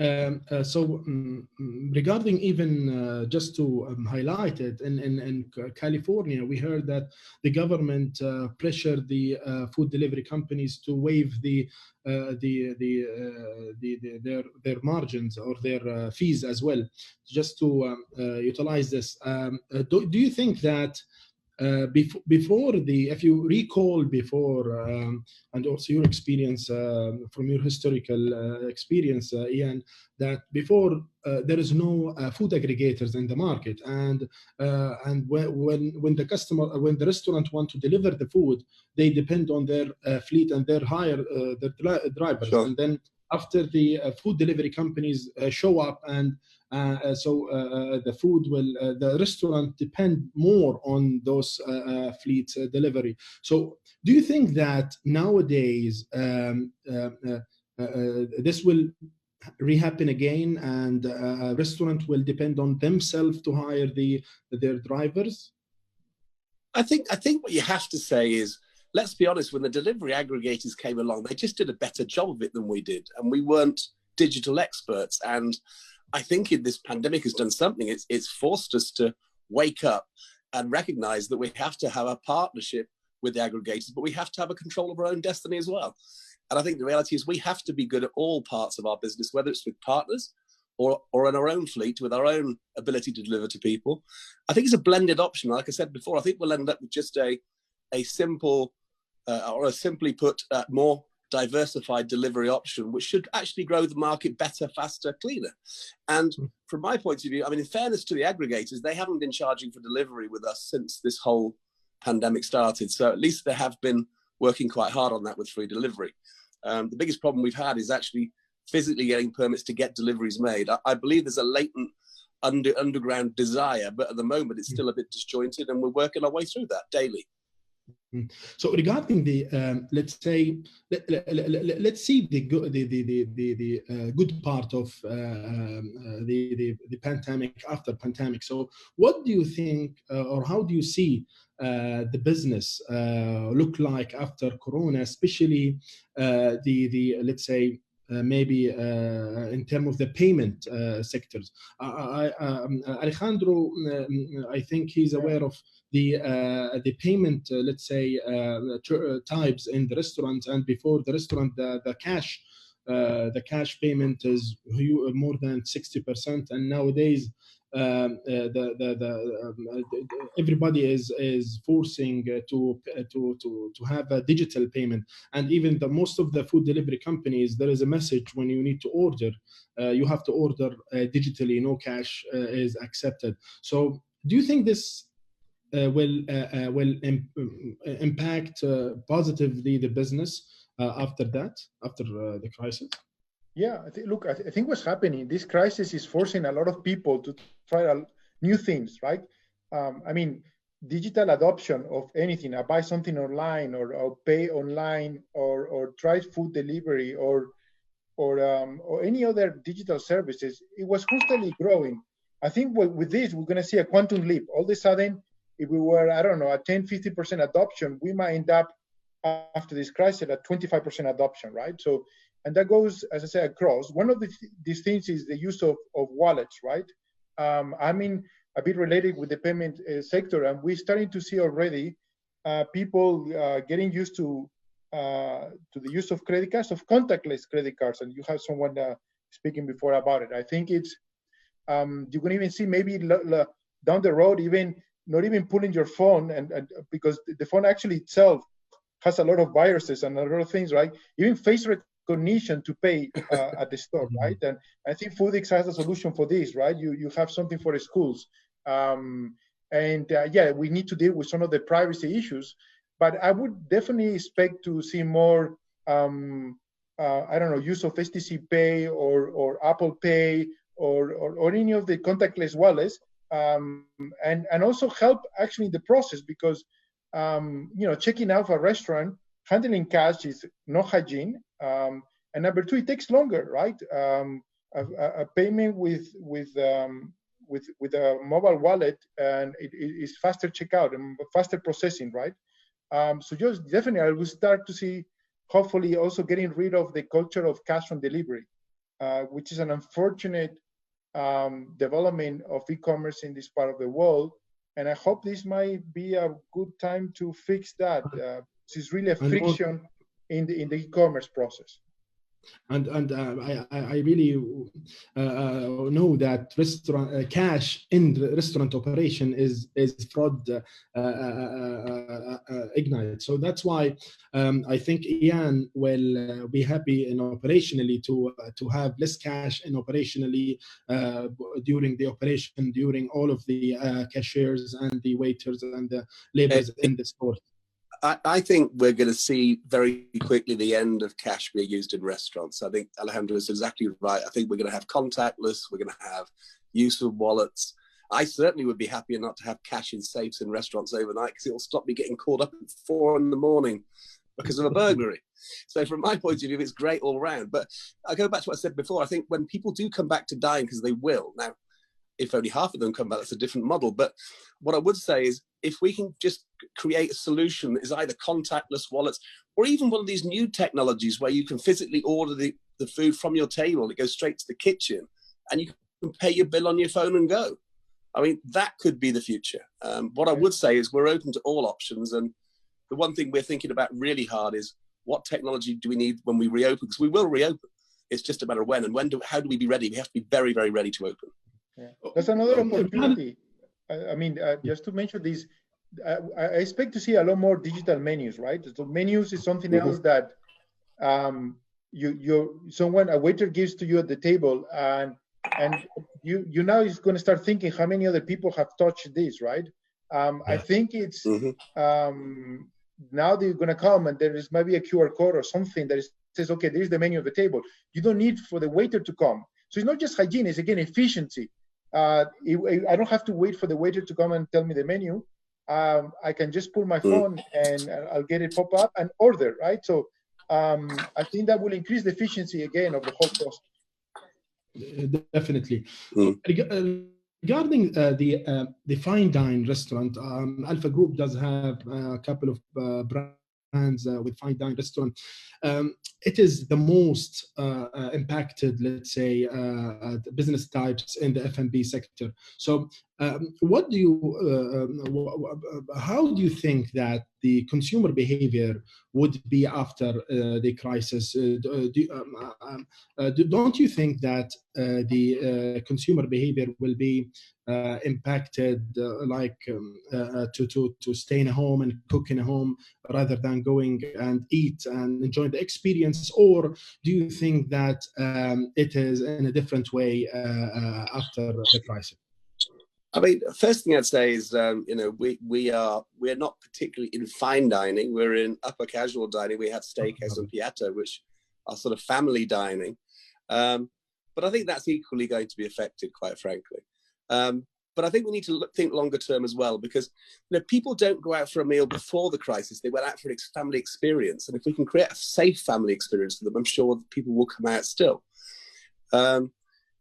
Speaker 1: so regarding even just to highlight it, in California, we heard that the government pressured the food delivery companies to waive their margins or their fees as well, just to utilize this. Do you think that before if you recall before, and also your experience from your historical experience, Ian, that before there is no food aggregators in the market, and when the restaurant want to deliver the food, they depend on their fleet and their drivers, sure. And then after the food delivery companies show up, and the food the restaurant depend more on those fleet delivery. So do you think that nowadays this will rehappen again, and a restaurant will depend on themselves to hire their drivers?
Speaker 7: I think what you have to say is, let's be honest, when the delivery aggregators came along, they just did a better job of it than we did, and we weren't digital experts. And I think this pandemic has done something. It's forced us to wake up and recognize that we have to have a partnership with the aggregators, but we have to have a control of our own destiny as well. And I think the reality is we have to be good at all parts of our business, whether it's with partners or in our own fleet, with our own ability to deliver to people. I think it's a blended option. Like I said before, I think we'll end up with just a simple, or simply put, more diversified delivery option, which should actually grow the market better, faster, cleaner. And from my point of view, I mean, in fairness to the aggregators, they haven't been charging for delivery with us since this whole pandemic started. So at least they have been working quite hard on that with free delivery. The biggest problem we've had is actually physically getting permits to get deliveries made. I believe there's a latent underground desire, but at the moment it's still a bit disjointed, and we're working our way through that daily.
Speaker 1: So regarding the let's say let's see the good part of the pandemic, after pandemic. So what do you think, or how do you see the business look like after Corona, especially let's say maybe in terms of the payment sectors? Alejandro, I think he's aware of the payment, let's say, types in the restaurant, and before the restaurant, the cash payment is more than 60%, and nowadays everybody is forcing to have a digital payment. And even most of the food delivery companies, there is a message when you need to order, you have to order digitally, no cash is accepted. So do you think this will impact positively the business after the crisis?
Speaker 8: Yeah, I think what's happening, this crisis is forcing a lot of people to try new things, right? I mean, digital adoption of anything, I buy something online, or pay online, or try food delivery, or any other digital services, it was constantly growing. I think with this, we're going to see a quantum leap. All of a sudden, if we were, I don't know, at 10-50% adoption, we might end up after this crisis at 25% adoption, right? So, and that goes, as I say, across. One of these things is the use of wallets, right? I mean, a bit related with the payment sector, and we're starting to see already people getting used to the use of credit cards, of contactless credit cards, and you have someone speaking before about it. I think it's, you can even see maybe down the road, even not even pulling your phone, and because the phone actually itself has a lot of viruses and a lot of things, right? Even face recognition to pay at the store, right? And I think Foodix has a solution for this, right? You have something for the schools. Yeah, we need to deal with some of the privacy issues, but I would definitely expect to see more, I don't know, use of STC Pay or Apple Pay or any of the contactless wallets, and also help actually in the process, because checking out a restaurant, handling cash is no hygiene, and number two, it takes longer, right? a payment with a mobile wallet, and it is faster checkout and faster processing, right? So just definitely, I will start to see, hopefully, also getting rid of the culture of cash on delivery, which is an unfortunate development of e-commerce in this part of the world. And I hope this might be a good time to fix that. This is really a friction in the e-commerce process.
Speaker 1: And I really know that restaurant cash in the restaurant operation is fraud ignited. So that's why I think Ian will be happy in operationally to have less cash in operationally during the operation, during all of the cashiers and the waiters and the laborers in the store.
Speaker 7: I think we're going to see very quickly the end of cash being used in restaurants. I think Alejandro is exactly right. I think we're going to have contactless. We're going to have use of wallets. I certainly would be happier not to have cash in safes in restaurants overnight, because it will stop me getting called up at 4 a.m. because of a burglary. So from my point of view, it's great all around. But I go back to what I said before. I think when people do come back to dine, because they will now, if only half of them come back, that's a different model. But what I would say is, if we can just create a solution that is either contactless wallets, or even one of these new technologies where you can physically order the food from your table, it goes straight to the kitchen, and you can pay your bill on your phone and go. I mean, that could be the future. What I would say is we're open to all options. And the one thing we're thinking about really hard is, what technology do we need when we reopen? Because we will reopen. It's just a matter of when. And how do we be ready? We have to be very, very ready to open.
Speaker 8: Yeah. That's another opportunity. I mean, just to mention this, I expect to see a lot more digital menus, right? So menus is something else that a waiter gives to you at the table, and you now is going to start thinking how many other people have touched this, right? I think it's now they're going to come and there is maybe a QR code or something that says, okay, there's the menu of the table. You don't need for the waiter to come. So it's not just hygiene, it's again efficiency. I don't have to wait for the waiter to come and tell me the menu. I can just pull my phone and I'll get it pop up and order, right? So I think that will increase the efficiency again of the whole process.
Speaker 1: Definitely. Regarding the fine dine restaurant, Alpha Group does have a couple of brands with fine dine restaurant. It is the most impacted, let's say, business types in the F&B sector. So what do you, how do you think that the consumer behavior would be after the crisis? Don't you think that the consumer behavior will be impacted, to stay in a home and cook in a home rather than going and eat and enjoy the experience? Or do you think that it is in a different way after the crisis?
Speaker 7: I mean, first thing I'd say is, we're not particularly in fine dining. We're in upper casual dining. We have steakhouse and piatto, which are sort of family dining. But I think that's equally going to be affected, quite frankly. But I think we need to think longer term as well, because people don't go out for a meal before the crisis. They went out for a family experience. And if we can create a safe family experience for them, I'm sure people will come out still. But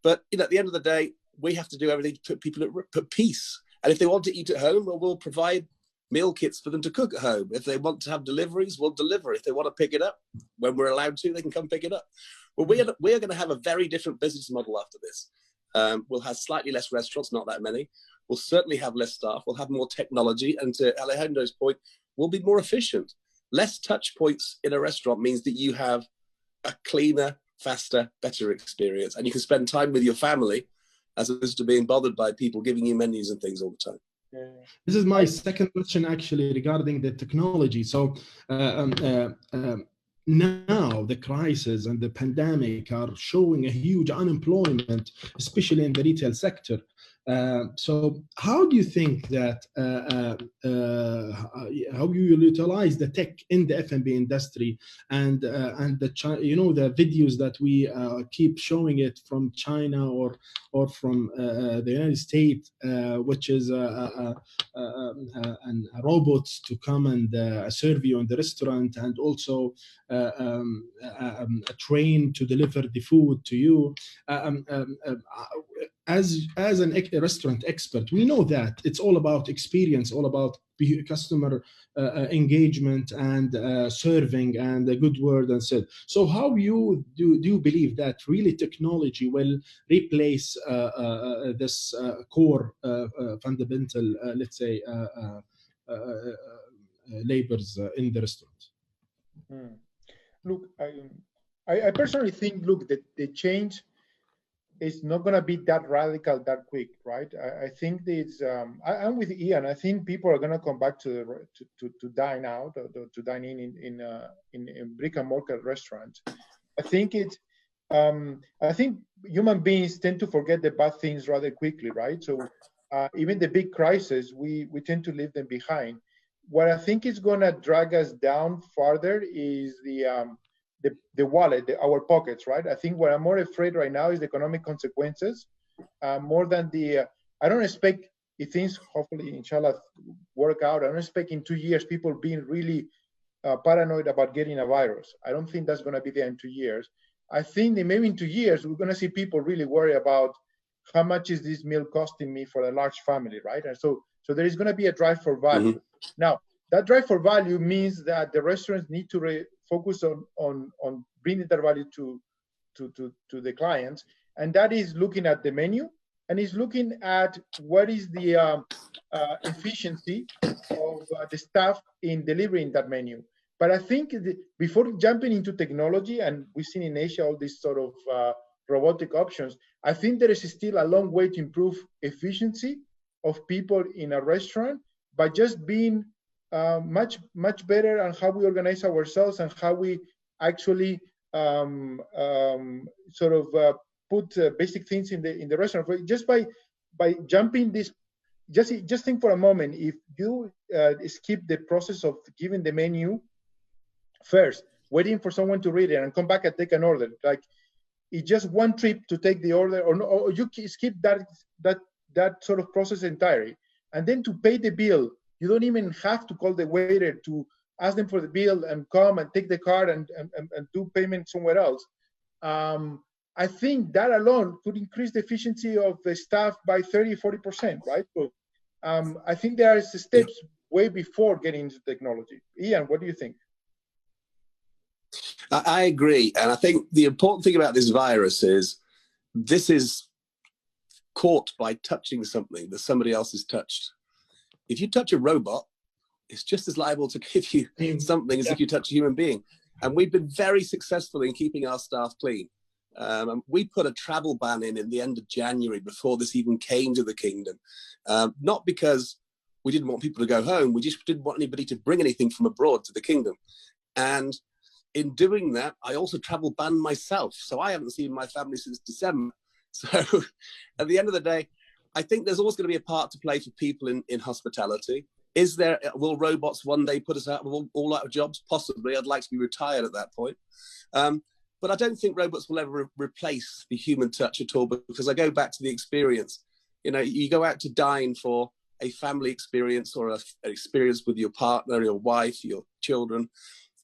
Speaker 7: at the end of the day, we have to do everything to put people at peace. And if they want to eat at home, well, we'll provide meal kits for them to cook at home. If they want to have deliveries, we'll deliver. If they want to pick it up, when we're allowed to, they can come pick it up. Well, we are going to have a very different business model after this. We'll have slightly less restaurants, not that many. We'll certainly have less staff. We'll have more technology. And to Alejandro's point, we'll be more efficient. Less touch points in a restaurant means that you have a cleaner, faster, better experience. And you can spend time with your family as opposed to being bothered by people giving you menus and things all the time.
Speaker 1: This is my second question, actually, regarding the technology. So now the crisis and the pandemic are showing a huge unemployment, especially in the retail sector. So how do you think that how you utilize the tech in the F&B industry, and the the videos that we keep showing it from China or from the United States, which is robots to come and serve you in the restaurant, and also a train to deliver the food to you. As a restaurant expert, we know that it's all about experience, all about customer engagement and serving and a good word and said. So how do you believe that really technology will replace this core fundamental, let's say, labors in the restaurant?
Speaker 8: Look, I personally think, look, that the change is not going to be that radical that quick, right? I think it's, I'm with Ian. I think people are going to come back to dine out, to dine in brick and mortar restaurants. I think it's, I think human beings tend to forget the bad things rather quickly, right? So even the big crises, we tend to leave them behind. What I think is going to drag us down farther is the wallet, our pockets, right? I think what I'm more afraid right now is the economic consequences, more than the, I don't expect, if things hopefully, inshallah, work out, I don't expect in 2 years people being really paranoid about getting a virus. I don't think that's going to be there in 2 years. I think that maybe in 2 years, we're going to see people really worry about how much is this meal costing me for a large family, right? And so there is going to be a drive for value. Mm-hmm. Now, that drive for value means that the restaurants need to focus on bringing that value to the clients, and that is looking at the menu, and is looking at what is the efficiency of the staff in delivering that menu. But I think before jumping into technology, and we've seen in Asia all these sort of robotic options, I think there is still a long way to improve efficiency of people in a restaurant by just being much better on how we organize ourselves and how we actually sort of put basic things in the restaurant. Just by jumping this, just think for a moment, if you skip the process of giving the menu first, waiting for someone to read it and come back and take an order, like it's just one trip to take the order, or you skip that sort of process entirely, and then to pay the bill. You don't even have to call the waiter to ask them for the bill and come and take the card and do payment somewhere else. I think that alone could increase the efficiency of the staff by 30-40%, right? So I think there are steps way before getting into technology. Ian, what do you think?
Speaker 7: I agree. And I think the important thing about this virus is this is caught by touching something that somebody else has touched. If you touch a robot, it's just as liable to give you something as if you touch a human being. And we've been very successful in keeping our staff clean. We put a travel ban in the end of January before this even came to the kingdom. Not because we didn't want people to go home, we just didn't want anybody to bring anything from abroad to the kingdom. And in doing that, I also travel banned myself. So I haven't seen my family since December. So at the end of the day, I think there's always going to be a part to play for people in hospitality. Will robots one day put us out of all out of jobs? Possibly. I'd like to be retired at that point. But I don't think robots will ever replace the human touch at all, because I go back to the experience. You know, you go out to dine for a family experience or an experience with your partner, your wife, your children.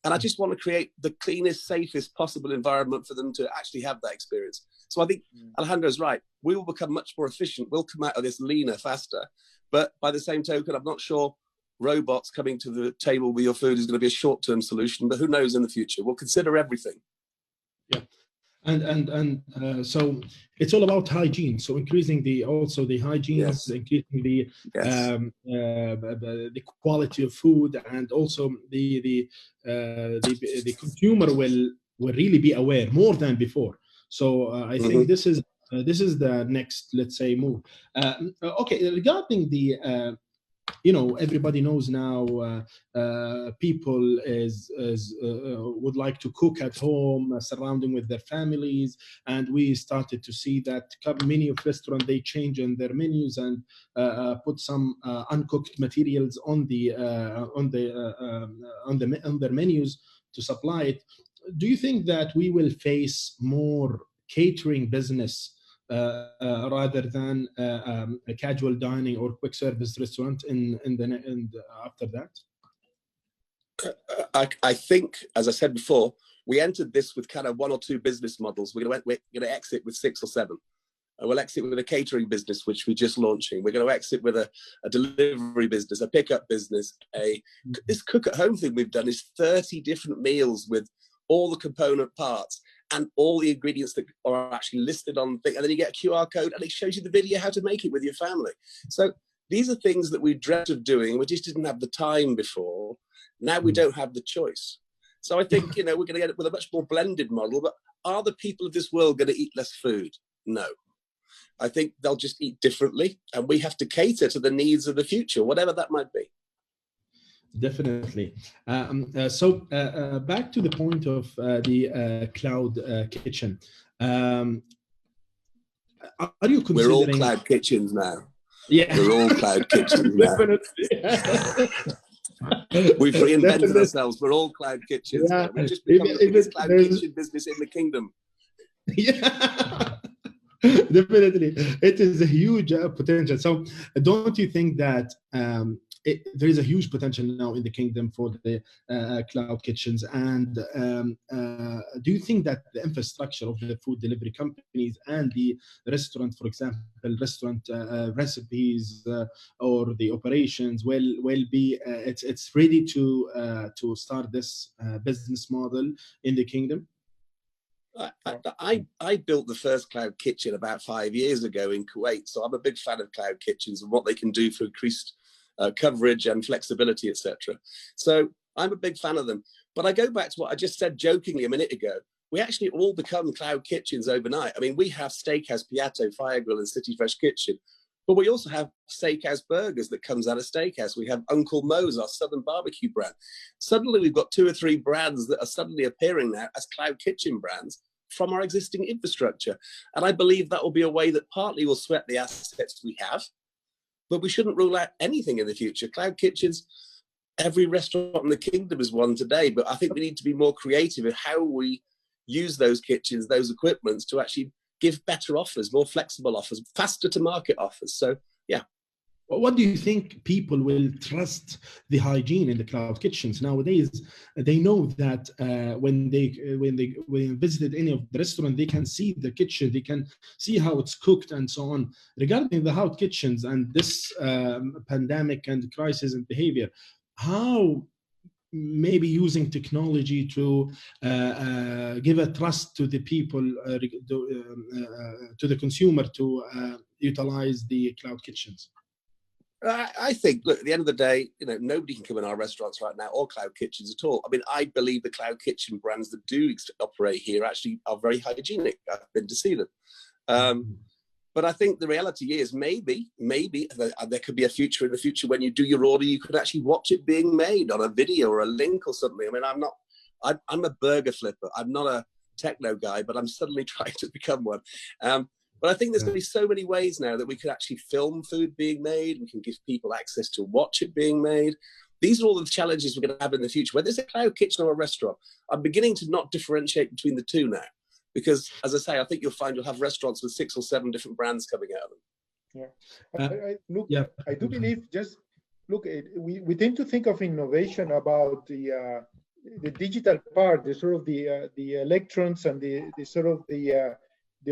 Speaker 7: And I just want to create the cleanest, safest possible environment for them to actually have that experience. So I think Alejandro's right. We will become much more efficient. We'll come out of this leaner, faster. But by the same token, I'm not sure robots coming to the table with your food is going to be a short-term solution, but who knows in the future? We'll consider everything.
Speaker 1: Yeah. And so it's all about hygiene. So increasing the hygiene, yes. Increasing the quality of food, and also the consumer will really be aware more than before. So I think this is the next, let's say, move. Okay, regarding the everybody knows now people would like to cook at home, surrounding with their families, and we started to see that many of restaurants, they change in their menus and put some uncooked materials on their menus to supply it. Do you think that we will face more catering business rather than a casual dining or quick service restaurant after that?
Speaker 7: I think, as I said before, we entered this with kind of one or two business models. We're going to exit with 6 or 7. We'll exit with a catering business, which we're just launching. We're going to exit with a delivery business, a pickup business. This cook at home thing we've done is 30 different meals with all the component parts and all the ingredients that are actually listed on the thing. And then you get a QR code and it shows you the video how to make it with your family. So these are things that we dreamt of doing. We just didn't have the time before. Now we don't have the choice. So I think, we're going to get it with a much more blended model. But are the people of this world going to eat less food? No. I think they'll just eat differently. And we have to cater to the needs of the future, whatever that might be.
Speaker 1: Definitely. So back to the point of the cloud kitchen. Are you considering...
Speaker 7: We're all cloud kitchens now.
Speaker 1: Yeah.
Speaker 7: We're all cloud kitchens now. We've reinvented ourselves. We're all cloud kitchens. Yeah. We've just become the biggest cloud kitchen business in the kingdom.
Speaker 1: Yeah. Definitely. It is a huge potential. So don't you think that there is a huge potential now in the kingdom for the cloud kitchens? And do you think that the infrastructure of the food delivery companies and the restaurant, for example, restaurant recipes or the operations will be it's ready to start this business model in the kingdom?
Speaker 7: I built the first cloud kitchen about 5 years ago in Kuwait, so I'm a big fan of cloud kitchens and what they can do for increased coverage and flexibility, etc. So I'm a big fan of them. But I go back to what I just said jokingly a minute ago. We actually all become cloud kitchens overnight. I mean, we have Steakhouse Piatto, Fire Grill, and City Fresh Kitchen, but we also have Steakhouse Burgers that comes out of Steakhouse. We have Uncle Mo's, our Southern barbecue brand. Suddenly, we've got 2 or 3 brands that are suddenly appearing now as cloud kitchen brands from our existing infrastructure. And I believe that will be a way that partly will sweat the assets we have, but we shouldn't rule out anything in the future. Cloud kitchens, every restaurant in the kingdom is one today, but I think we need to be more creative in how we use those kitchens, those equipments to actually give better offers, more flexible offers, faster to market offers. So, yeah.
Speaker 1: What do you think people will trust the hygiene in the cloud kitchens nowadays? They know that when they visited any of the restaurant, they can see the kitchen, they can see how it's cooked and so on. Regarding the cloud kitchens and this pandemic and crisis in behavior, how maybe using technology to give a trust to the people, to the consumer to utilize the cloud kitchens?
Speaker 7: I think, look, at the end of the day, nobody can come in our restaurants right now or cloud kitchens at all. I mean, I believe the cloud kitchen brands that do operate here actually are very hygienic. I've been to see them. But I think the reality is maybe there could be a future in the future when you do your order, you could actually watch it being made on a video or a link or something. I mean, I'm a burger flipper. I'm not a techno guy, but I'm suddenly trying to become one. But I think there's going to be so many ways now that we could actually film food being made. We can give people access to watch it being made. These are all the challenges we're going to have in the future. Whether it's a cloud kitchen or a restaurant, I'm beginning to not differentiate between the two now. Because, as I say, I think you'll find you'll have restaurants with 6 or 7 different brands coming out of them.
Speaker 8: Yeah. I do believe we tend to think of innovation about the digital part, the sort of the electrons and the sort of the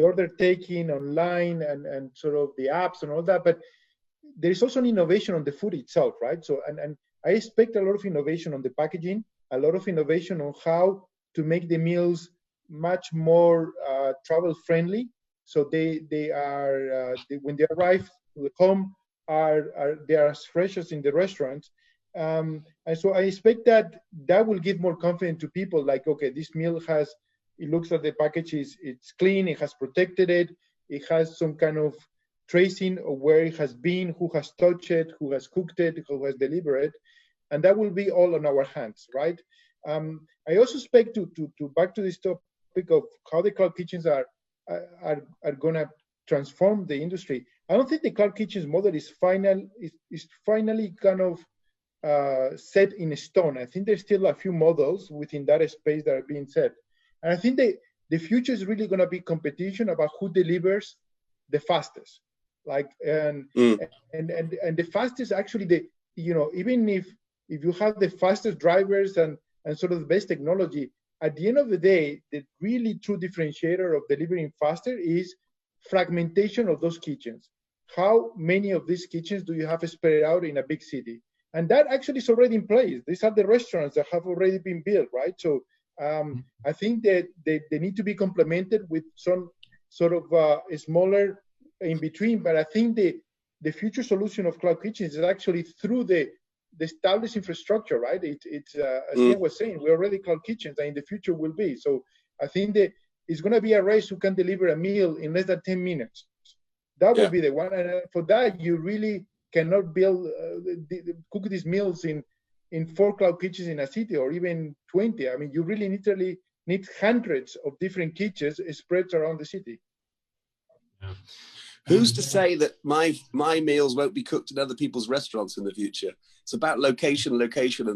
Speaker 8: order taking online and sort of the apps and all that, but there is also an innovation on the food itself, right? So, and I expect a lot of innovation on the packaging, a lot of innovation on how to make the meals much more travel friendly. So they are when they arrive to the home, they are as fresh as in the restaurant. And so I expect that will give more confidence to people. Like, okay, this meal it looks like the package it's clean, it has protected it, it has some kind of tracing of where it has been, who has touched it, who has cooked it, who has delivered it, and that will be all on our hands, right? I also expect to back to this topic of how the cloud kitchens are going to transform the industry. I don't think the cloud kitchens model is finally kind of set in stone. I think there's still a few models within that space that are being set, and I think the future is really going to be competition about who delivers the fastest. Like and the fastest actually, even if you have the fastest drivers and sort of the best technology, at the end of the day, the really true differentiator of delivering faster is fragmentation of those kitchens. How many of these kitchens do you have spread out in a big city? And that actually is already in place. These are the restaurants that have already been built, right? So I think that they need to be complemented with some sort of smaller in between. But I think the future solution of cloud kitchens is actually through the established infrastructure, right? It's as Ian was saying, we're already cloud kitchens, and in the future will be. So I think that it's going to be a race who can deliver a meal in less than 10 minutes. That will be the one. And for that, you really cannot build cook these meals in 4 cloud kitchens in a city, or even 20. I mean, you really literally need hundreds of different kitchens spread around the city.
Speaker 1: Yeah.
Speaker 7: Who's to say that my meals won't be cooked in other people's restaurants in the future? It's about location, and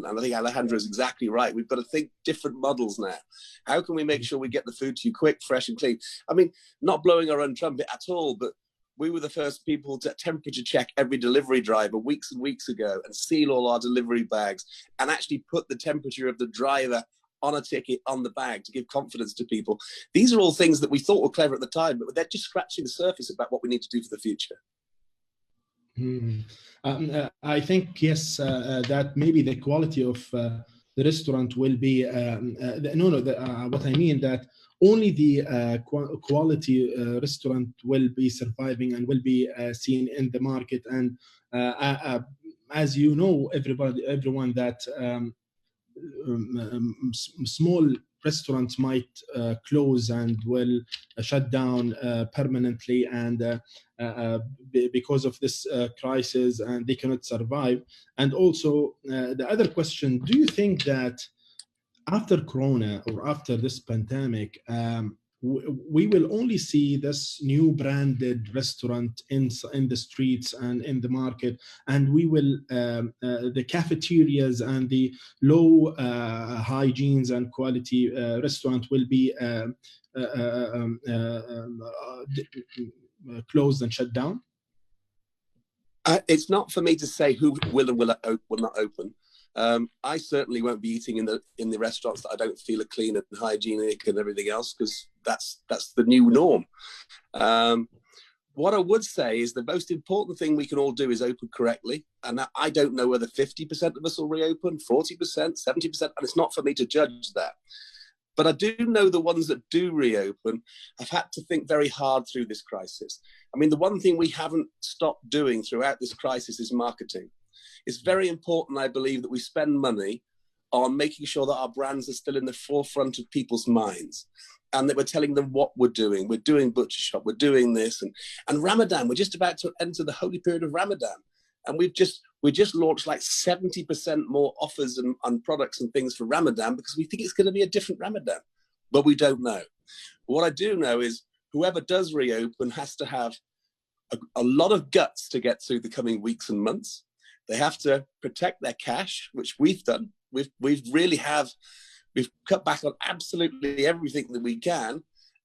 Speaker 7: I think Alejandro is exactly right. We've got to think different models now. How can we make sure we get the food to you quick, fresh, and clean? I mean, not blowing our own trumpet at all, but we were the first people to temperature check every delivery driver weeks and weeks ago and seal all our delivery bags and actually put the temperature of the driver on a ticket on the bag to give confidence to people. These are all things that we thought were clever at the time, but they're just scratching the surface about what we need to do for the future.
Speaker 1: I think, yes, that maybe the quality of the restaurant will be, what I mean that only the quality restaurant will be surviving and will be seen in the market. And as you know, everyone that small restaurants might close and will shut down permanently, and because of this crisis, and they cannot survive. And also the other question, do you think that after Corona or after this pandemic, we will only see this new branded restaurant in the streets and in the market, and we will the cafeterias and the low hygienes and quality restaurant will be closed and shut down?
Speaker 7: It's not for me to say who will and will not open. I certainly won't be eating in the restaurants that I don't feel are clean and hygienic and everything else, because that's the new norm. What I would say is the most important thing we can all do is open correctly. And I don't know whether 50% of us will reopen, 40%, 70%, and it's not for me to judge that. But I do know the ones that do reopen have had to think very hard through this crisis. I mean, the one thing we haven't stopped doing throughout this crisis is marketing. It's very important, I believe, that we spend money on making sure that our brands are still in the forefront of people's minds, and that we're telling them what we're doing. We're doing Butcher Shop, we're doing this, and Ramadan. We're just about to enter the holy period of Ramadan, and we just launched like 70% more offers and products and things for Ramadan, because we think it's going to be a different Ramadan, but we don't know. But what I do know is whoever does reopen has to have a lot of guts to get through the coming weeks and months. They have to protect their cash, which we've done. We've cut back on absolutely everything that we can.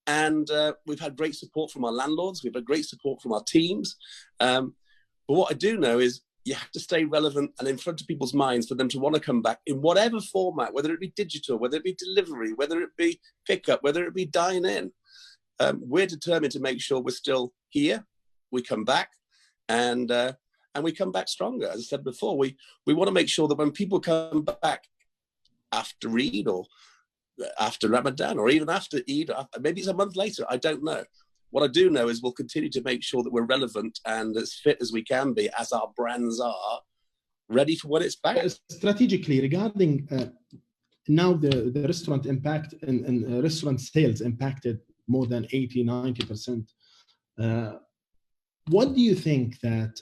Speaker 7: And we've had great support from our landlords. We've had great support from our teams. But what I do know is you have to stay relevant and in front of people's minds for them to want to come back in whatever format, whether it be digital, whether it be delivery, whether it be pickup, whether it be dine in. We're determined to make sure we're still here. We come back and we come back stronger. As I said before, we want to make sure that when people come back after Eid or after Ramadan or even after Eid, maybe it's a month later, I don't know. What I do know is we'll continue to make sure that we're relevant and as fit as we can be, as our brands are, ready for when it's back.
Speaker 1: Strategically, regarding now the restaurant impact and restaurant sales impacted more than 80-90%. what do you think that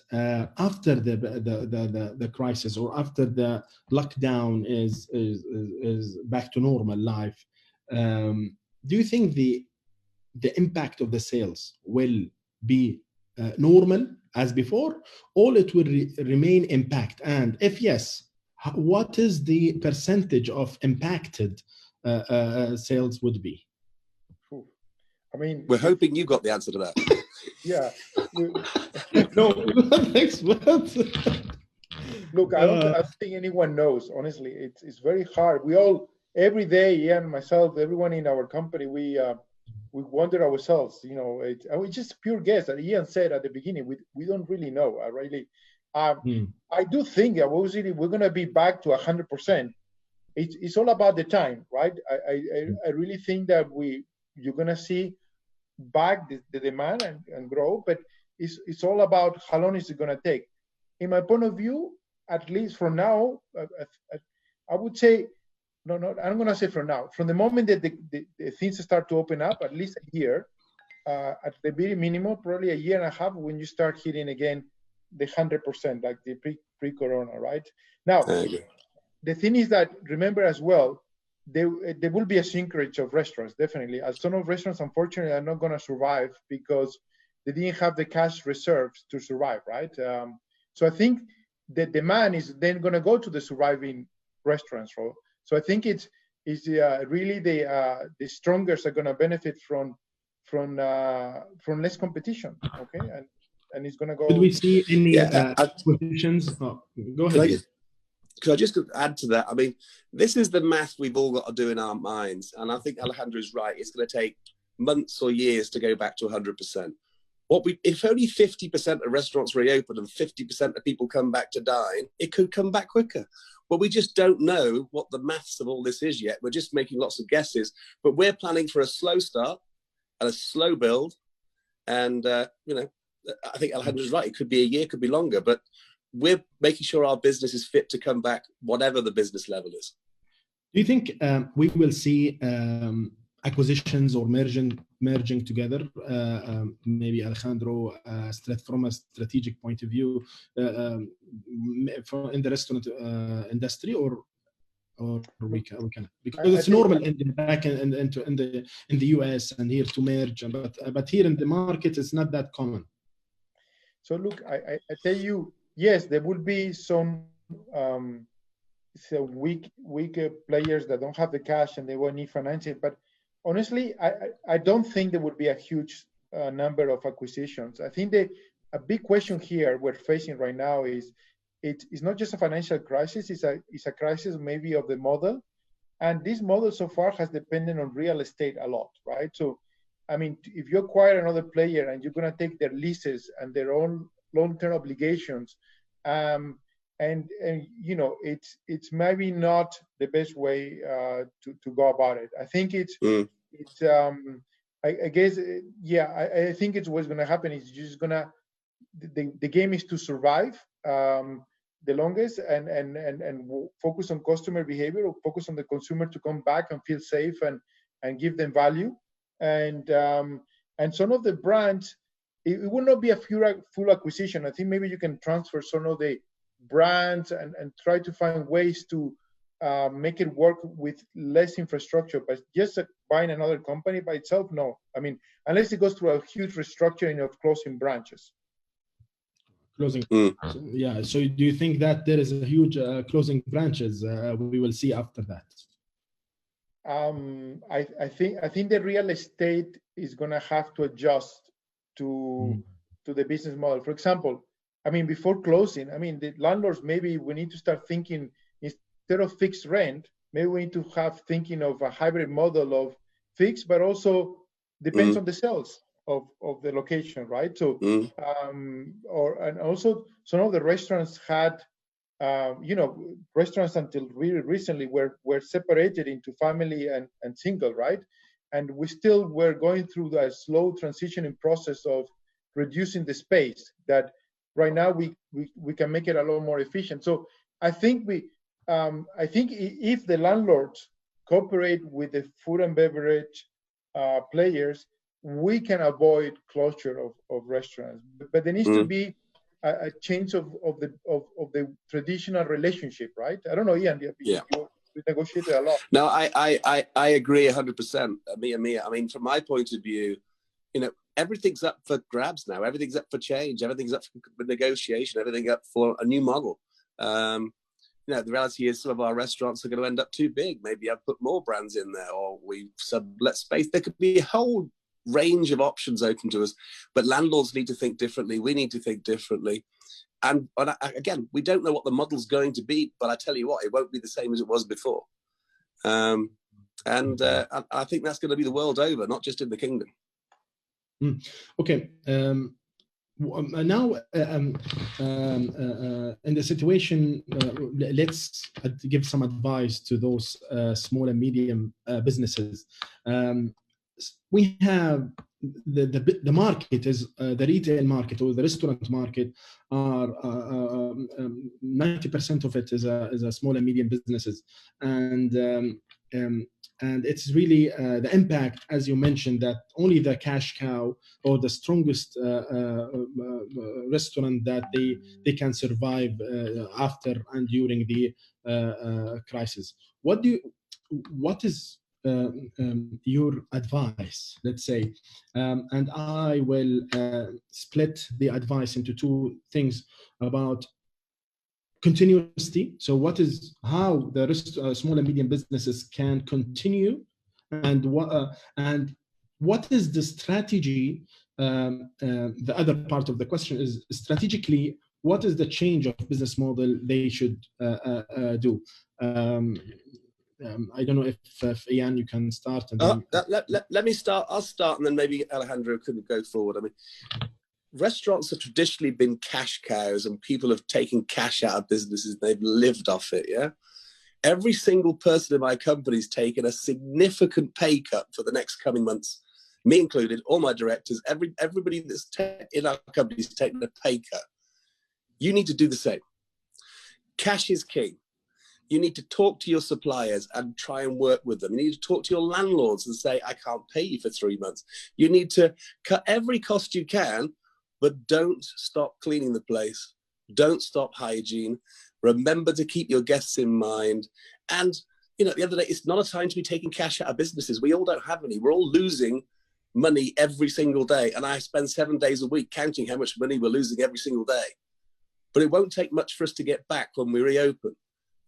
Speaker 1: after the crisis or after the lockdown is back to normal life, do you think the impact of the sales will be normal as before, or it will remain impact? And if yes, what is the percentage of impacted sales would be?
Speaker 8: I mean,
Speaker 7: we're hoping you got the answer to that.
Speaker 8: Yeah.
Speaker 1: No, thanks.
Speaker 8: Look, I don't think anyone knows. Honestly, it's very hard. We all, every day, Ian, myself, everyone in our company, we wonder ourselves. You know, it's just pure guess. As Ian said at the beginning, we don't really know. I do think obviously we're going to be back to 100%. It's all about the time, right? I really think that you're going to see back the demand and grow, but it's all about how long is it going to take. In my point of view, at least for now, I would say, no, I'm going to say for now, from the moment that the things start to open up, at least a year, at the very minimum, probably a year and a half, when you start hitting again the 100%, like the pre-corona, right? Now, the thing is that, remember as well, there will be a shrinkage of restaurants, definitely. As some of restaurants, unfortunately, are not going to survive because they didn't have the cash reserves to survive, right? So I think the demand is then going to go to the surviving restaurants. So I think it's really the strongest are going to benefit from less competition, okay? And it's going to go.
Speaker 1: Did we see any acquisitions? Go ahead.
Speaker 7: Could I just add to that? I mean, this is the math we've all got to do in our minds. And I think Alejandro is right. It's going to take months or years to go back to 100%. If only 50% of restaurants reopen and 50% of people come back to dine, it could come back quicker. But we just don't know what the maths of all this is yet. We're just making lots of guesses. But we're planning for a slow start and a slow build. And, I think Alejandro's right. It could be a year, could be longer. But we're making sure our business is fit to come back, whatever the business level is.
Speaker 1: Do you think we will see acquisitions or merging together? Maybe Alejandro, from a strategic point of view, in the restaurant industry, or we can, because it's normal back in the US and here to merge, but here in the market it's not that common.
Speaker 8: So look, I tell you. Yes, there will be some weak players that don't have the cash and they will need financing. But honestly, I don't think there would be a huge number of acquisitions. I think a big question here we're facing right now is it's not just a financial crisis. It's a crisis maybe of the model, and this model so far has depended on real estate a lot, right? So, I mean, if you acquire another player and you're going to take their leases and their own long-term obligations, and it's maybe not the best way to go about it. I think I guess I think it's what's going to happen is you're just gonna the game is to survive the longest and focus on customer behavior, or focus on the consumer to come back and feel safe and give them value, and some of the brands. It will not be a full acquisition. I think maybe you can transfer some of the brands and try to find ways to make it work with less infrastructure. But just buying another company by itself, no. I mean, unless it goes through a huge restructuring of closing branches.
Speaker 1: Closing, yeah. So do you think that there is a huge closing branches we will see after that?
Speaker 8: I think the real estate is going to have to adjust to the business model. For example, I mean, before closing, I mean, the landlords, maybe we need to start thinking, instead of fixed rent, maybe we need to have thinking of a hybrid model of fixed, but also depends on the sales of the location, right? So, and also some of the restaurants had, restaurants until really recently were separated into family and single, right? And we still were going through the slow transitioning process of reducing the space that right now we can make it a lot more efficient. So I think if the landlords cooperate with the food and beverage players, we can avoid closure of restaurants. But there needs to be a change of the traditional relationship, right? I don't know, Ian. You negotiated a lot.
Speaker 7: No, I agree 100%. Mia. I mean, from my point of view, you know, everything's up for grabs now. Everything's up for change. Everything's up for negotiation. Everything up for a new model. You know, the reality is some of our restaurants are going to end up too big. Maybe I've put more brands in there, or we sublet space. There could be a whole range of options open to us, but landlords need to think differently. We need to think differently. And again, we don't know what the model's going to be, but I tell you what, it won't be the same as it was before. And I think that's going to be the world over, not just in the kingdom.
Speaker 1: Okay. Now, in the situation, let's give some advice to those small and medium businesses. We have the market is the retail market or the restaurant market are 90% of it is a small and medium businesses, and it's really the impact, as you mentioned, that only the cash cow or the strongest restaurant that they can survive after and during the crisis. What is your advice, let's say, and I will split the advice into two things about continuity. So how the small and medium businesses can continue, and what is the strategy? The other part of the question is strategically, what is the change of business model they should do? I don't know if Ian, you can start. And then...
Speaker 7: let me start. I'll start, and then maybe Alejandro can go forward. I mean, restaurants have traditionally been cash cows, and people have taken cash out of businesses. They've lived off it. Yeah, every single person in my company's taken a significant pay cut for the next coming months, me included. All my directors, everybody that's in our company's taken a pay cut. You need to do the same. Cash is king. You need to talk to your suppliers and try and work with them. You need to talk to your landlords and say, I can't pay you for 3 months. You need to cut every cost you can, but don't stop cleaning the place. Don't stop hygiene. Remember to keep your guests in mind. And, you know, at the end of the day, it's not a time to be taking cash out of businesses. We all don't have any. We're all losing money every single day. And I spend 7 days a week counting how much money we're losing every single day. But it won't take much for us to get back when we reopen.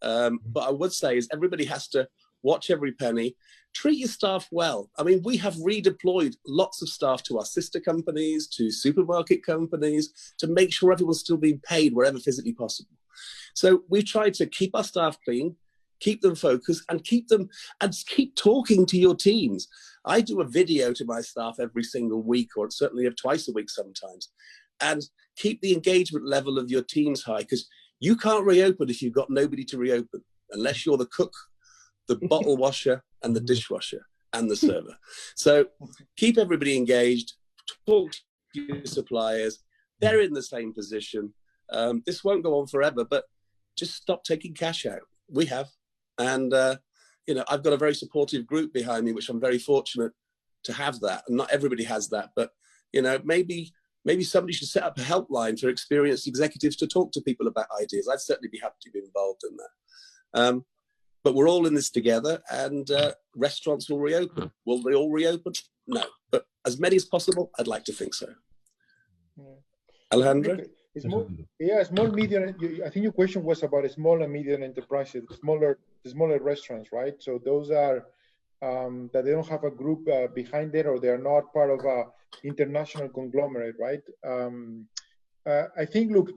Speaker 7: But I would say is everybody has to watch every penny, treat your staff well. I mean, we have redeployed lots of staff to our sister companies, to supermarket companies, to make sure everyone's still being paid wherever physically possible. So we've tried to keep our staff clean, keep them focused, and keep talking to your teams. I do a video to my staff every single week, or certainly twice a week sometimes, and keep the engagement level of your teams high, because you can't reopen if you've got nobody to reopen, unless you're the cook, the bottle washer, and the dishwasher, and the server. So keep everybody engaged, talk to your suppliers. They're in the same position. This won't go on forever, but just stop taking cash out. We have. And, you know, I've got a very supportive group behind me, which I'm very fortunate to have that. And not everybody has that, but, you know, maybe somebody should set up a helpline for experienced executives to talk to people about ideas. I'd certainly be happy to be involved in that. But we're all in this together, and restaurants will reopen. Will they all reopen? No. But as many as possible, I'd like to think so. Alejandro?
Speaker 8: Small, medium. I think your question was about small and medium enterprises, smaller restaurants, right? So those are that they don't have a group behind it, or they are not part of a international conglomerate, right? I think, look,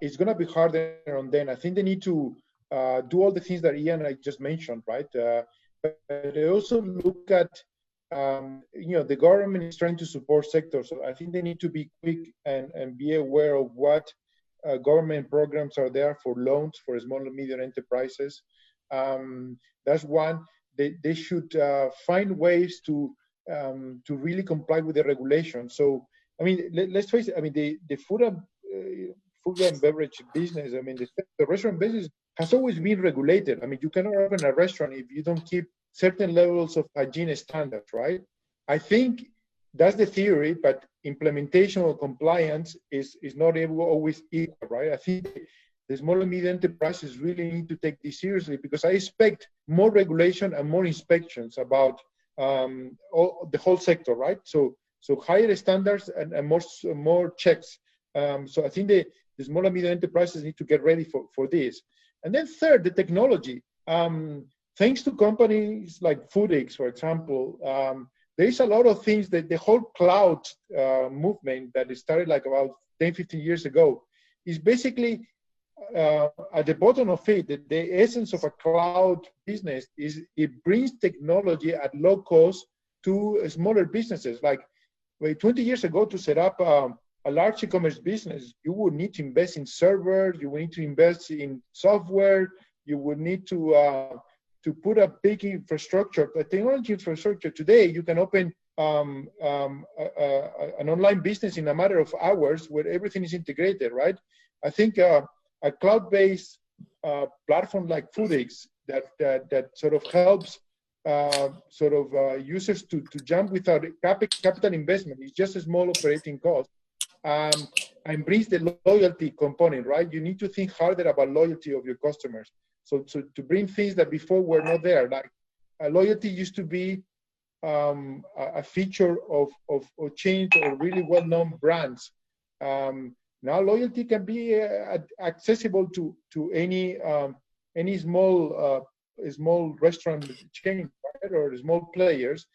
Speaker 8: it's going to be harder on them. I think they need to do all the things that Ian and I just mentioned, right? But they also look at, you know, the government is trying to support sectors. So I think they need to be quick and be aware of what government programs are there for loans for small and medium enterprises. That's one. They should find ways to really comply with the regulations. So, I mean, let's face it. I mean, the food and beverage business. I mean, the restaurant business has always been regulated. I mean, you cannot open a restaurant if you don't keep certain levels of hygiene standards, right? I think that's the theory, but implementation or compliance is not always equal, right? I think the small and medium enterprises really need to take this seriously, because I expect more regulation and more inspections about the whole sector, right? So higher standards and more checks. So I think the small and medium enterprises need to get ready for this. And then third, the technology. Thanks to companies like FoodX, for example, there is a lot of things that the whole cloud movement that started like about 10, 15 years ago is basically at the bottom of it. The essence of a cloud business is it brings technology at low cost to smaller businesses. Like 20 years ago, to set up a large e-commerce business, you would need to invest in servers, you would need to invest in software, you would need to put a big infrastructure, a technology infrastructure. Today, you can open an online business in a matter of hours where everything is integrated, right? I think a cloud-based platform like FoodX that sort of helps users to jump without capital investment. It's just a small operating cost. And brings the loyalty component, right? You need to think harder about loyalty of your customers. So to bring things that before were not there, like loyalty used to be a feature of chains or really well-known brands. Now loyalty can be accessible to any small restaurant chain, right? Or small players,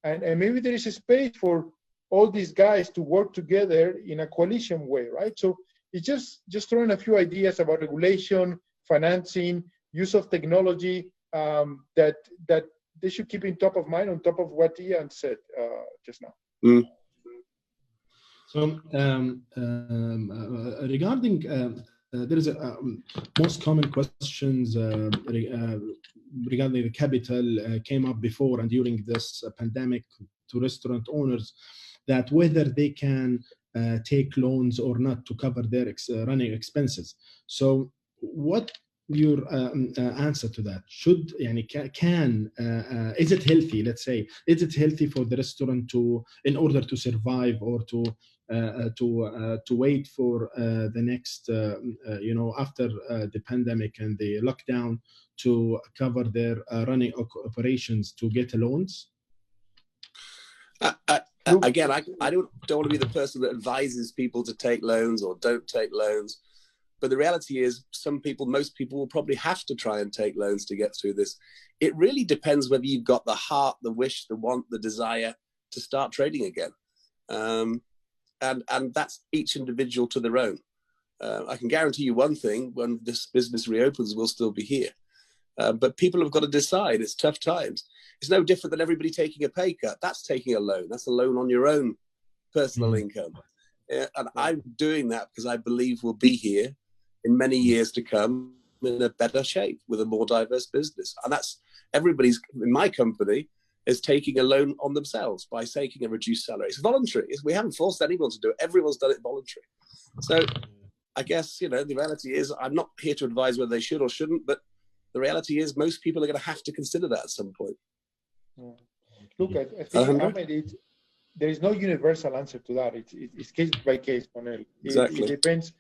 Speaker 8: and maybe there is a space for all these guys to work together in a coalition way, right? So it's just throwing a few ideas about regulation, financing, use of technology that they should keep in top of mind on top of what Ian said just now.
Speaker 7: Mm.
Speaker 1: So regarding there is a most common questions regarding the capital came up before and during this pandemic to restaurant owners, that whether they can take loans or not to cover their running expenses. So what your answer to that? Should is it healthy? Let's say, is it healthy for the restaurant to, in order to survive or to wait for the next, after the pandemic and the lockdown, to cover their running operations to get loans?
Speaker 7: Again, I don't want to be the person that advises people to take loans or don't take loans. But the reality is most people will probably have to try and take loans to get through this. It really depends whether you've got the heart, the wish, the want, the desire to start trading again. And that's each individual to their own. I can guarantee you one thing: when this business reopens, we'll still be here. But people have got to decide. It's tough times. It's no different than everybody taking a pay cut. That's taking a loan. That's a loan on your own personal income. And I'm doing that because I believe we'll be here in many years to come in a better shape with a more diverse business. And that's everybody's, in my company, is taking a loan on themselves by taking a reduced salary. It's voluntary. We haven't forced anyone to do it. Everyone's done it voluntary. So I guess, the reality is, I'm not here to advise whether they should or shouldn't, but the reality is most people are going to have to consider that at some point.
Speaker 8: Look, I think, Ahmed, there is no universal answer to that. It's case by case, Manuel.
Speaker 7: Exactly.
Speaker 8: It depends.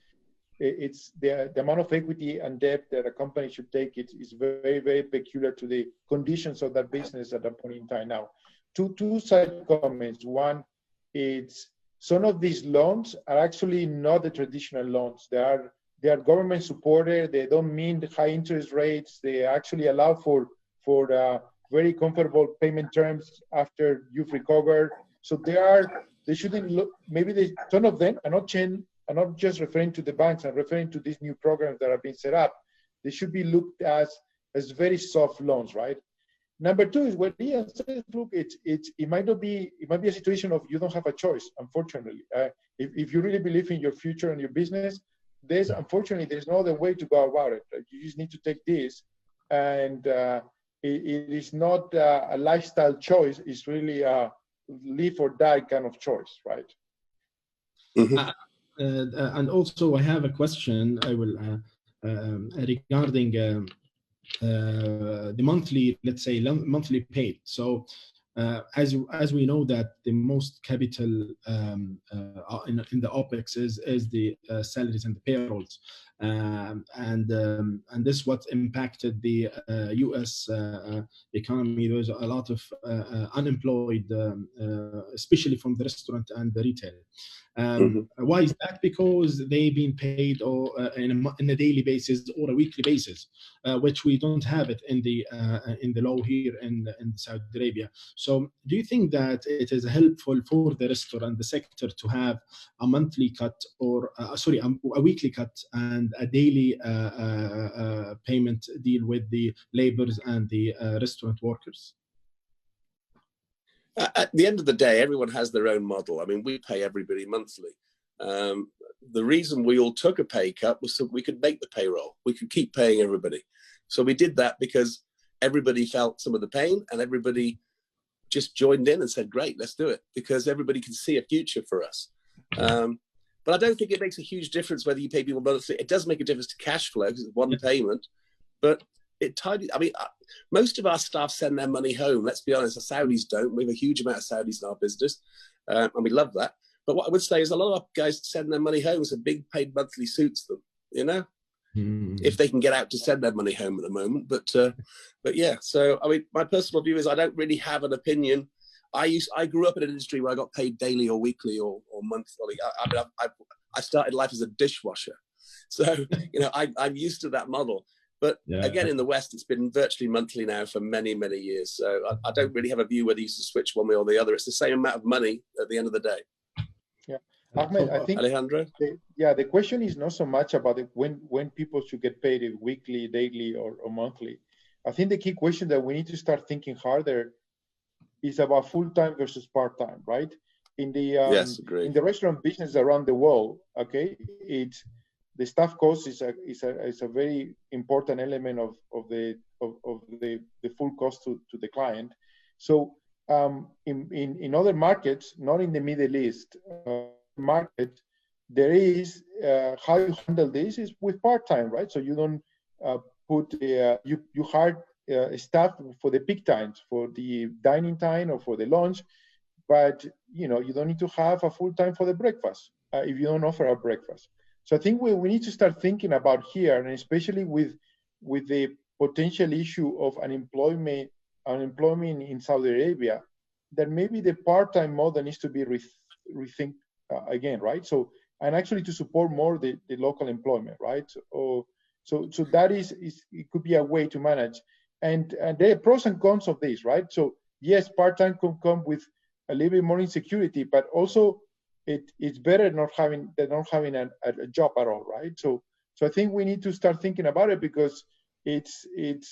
Speaker 8: It's the amount of equity and debt that a company should take. Is very, very peculiar to the conditions of that business at that point in time. Now, two side comments. One, it's some of these loans are actually not the traditional loans. They are government supported. They don't mean the high interest rates. They actually allow for very comfortable payment terms after you've recovered. So they shouldn't look. Maybe some of them are not I'm not just referring to the banks. I'm referring to these new programs that are being set up. They should be looked at as very soft loans, right? Number two is what Ian says. Look, it might be a situation of you don't have a choice. Unfortunately, if you really believe in your future and your business, unfortunately there's no other way to go about it. You just need to take this, and it is not a lifestyle choice. It's really a live or die kind of choice, right?
Speaker 7: Mm-hmm.
Speaker 1: And also, I have a question. I will regarding the monthly, let's say monthly paid. So as we know that the most capital in the OPEX is the salaries and the payrolls, and this what impacted the U.S. economy. There was a lot of unemployed, especially from the restaurant and the retail. Why is that? Because they've been paid or in a daily basis or a weekly basis, which we don't have it in the law here in Saudi Arabia. So, do you think that it is helpful for the restaurant, the sector, to have a monthly cut or a weekly cut and a daily payment deal with the laborers and the restaurant workers?
Speaker 7: At the end of the day, everyone has their own model. I mean, we pay everybody monthly. The reason we all took a pay cut was so we could make the payroll. We could keep paying everybody. So we did that because everybody felt some of the pain and everybody just joined in and said, great, let's do it, because everybody can see a future for us. But I don't think it makes a huge difference whether you pay people monthly. It does make a difference to cash flow because it's one payment, but most of our staff send their money home. Let's be honest, the Saudis don't. We have a huge amount of Saudis in our business, and we love that. But what I would say is a lot of guys send their money home, so big paid monthly suits them, you know, if they can get out to send their money home at the moment. But yeah, so I mean, my personal view is I don't really have an opinion. I grew up in an industry where I got paid daily or weekly or monthly. I started life as a dishwasher, so you know I'm used to that model. But again, in the West, it's been virtually monthly now for many, many years. So I don't really have a view whether you should switch one way or the other. It's the same amount of money at the end of the day.
Speaker 8: Yeah, Ahmed, I think
Speaker 7: Alejandro.
Speaker 8: The question is not so much about when people should get paid weekly, daily, or monthly. I think the key question that we need to start thinking harder is about full-time versus part-time, right? In the in the restaurant business around the world, okay, the staff cost is a very important element of the full cost to the client. So in other markets, not in the Middle East market, there is how you handle this is with part-time, right? So you don't put you hire staff for the peak times, for the dining time or for the lunch, but you don't need to have a full time for the breakfast if you don't offer a breakfast. So I think we need to start thinking about here, and especially with the potential issue of unemployment in Saudi Arabia, that maybe the part-time model needs to be rethink again, right? So, and actually to support more the local employment, right? So that is it could be a way to manage, and there are pros and cons of this, right? So yes, part-time can come with a little bit more insecurity, but also it's better not having a job at all, right? So I think we need to start thinking about it because it's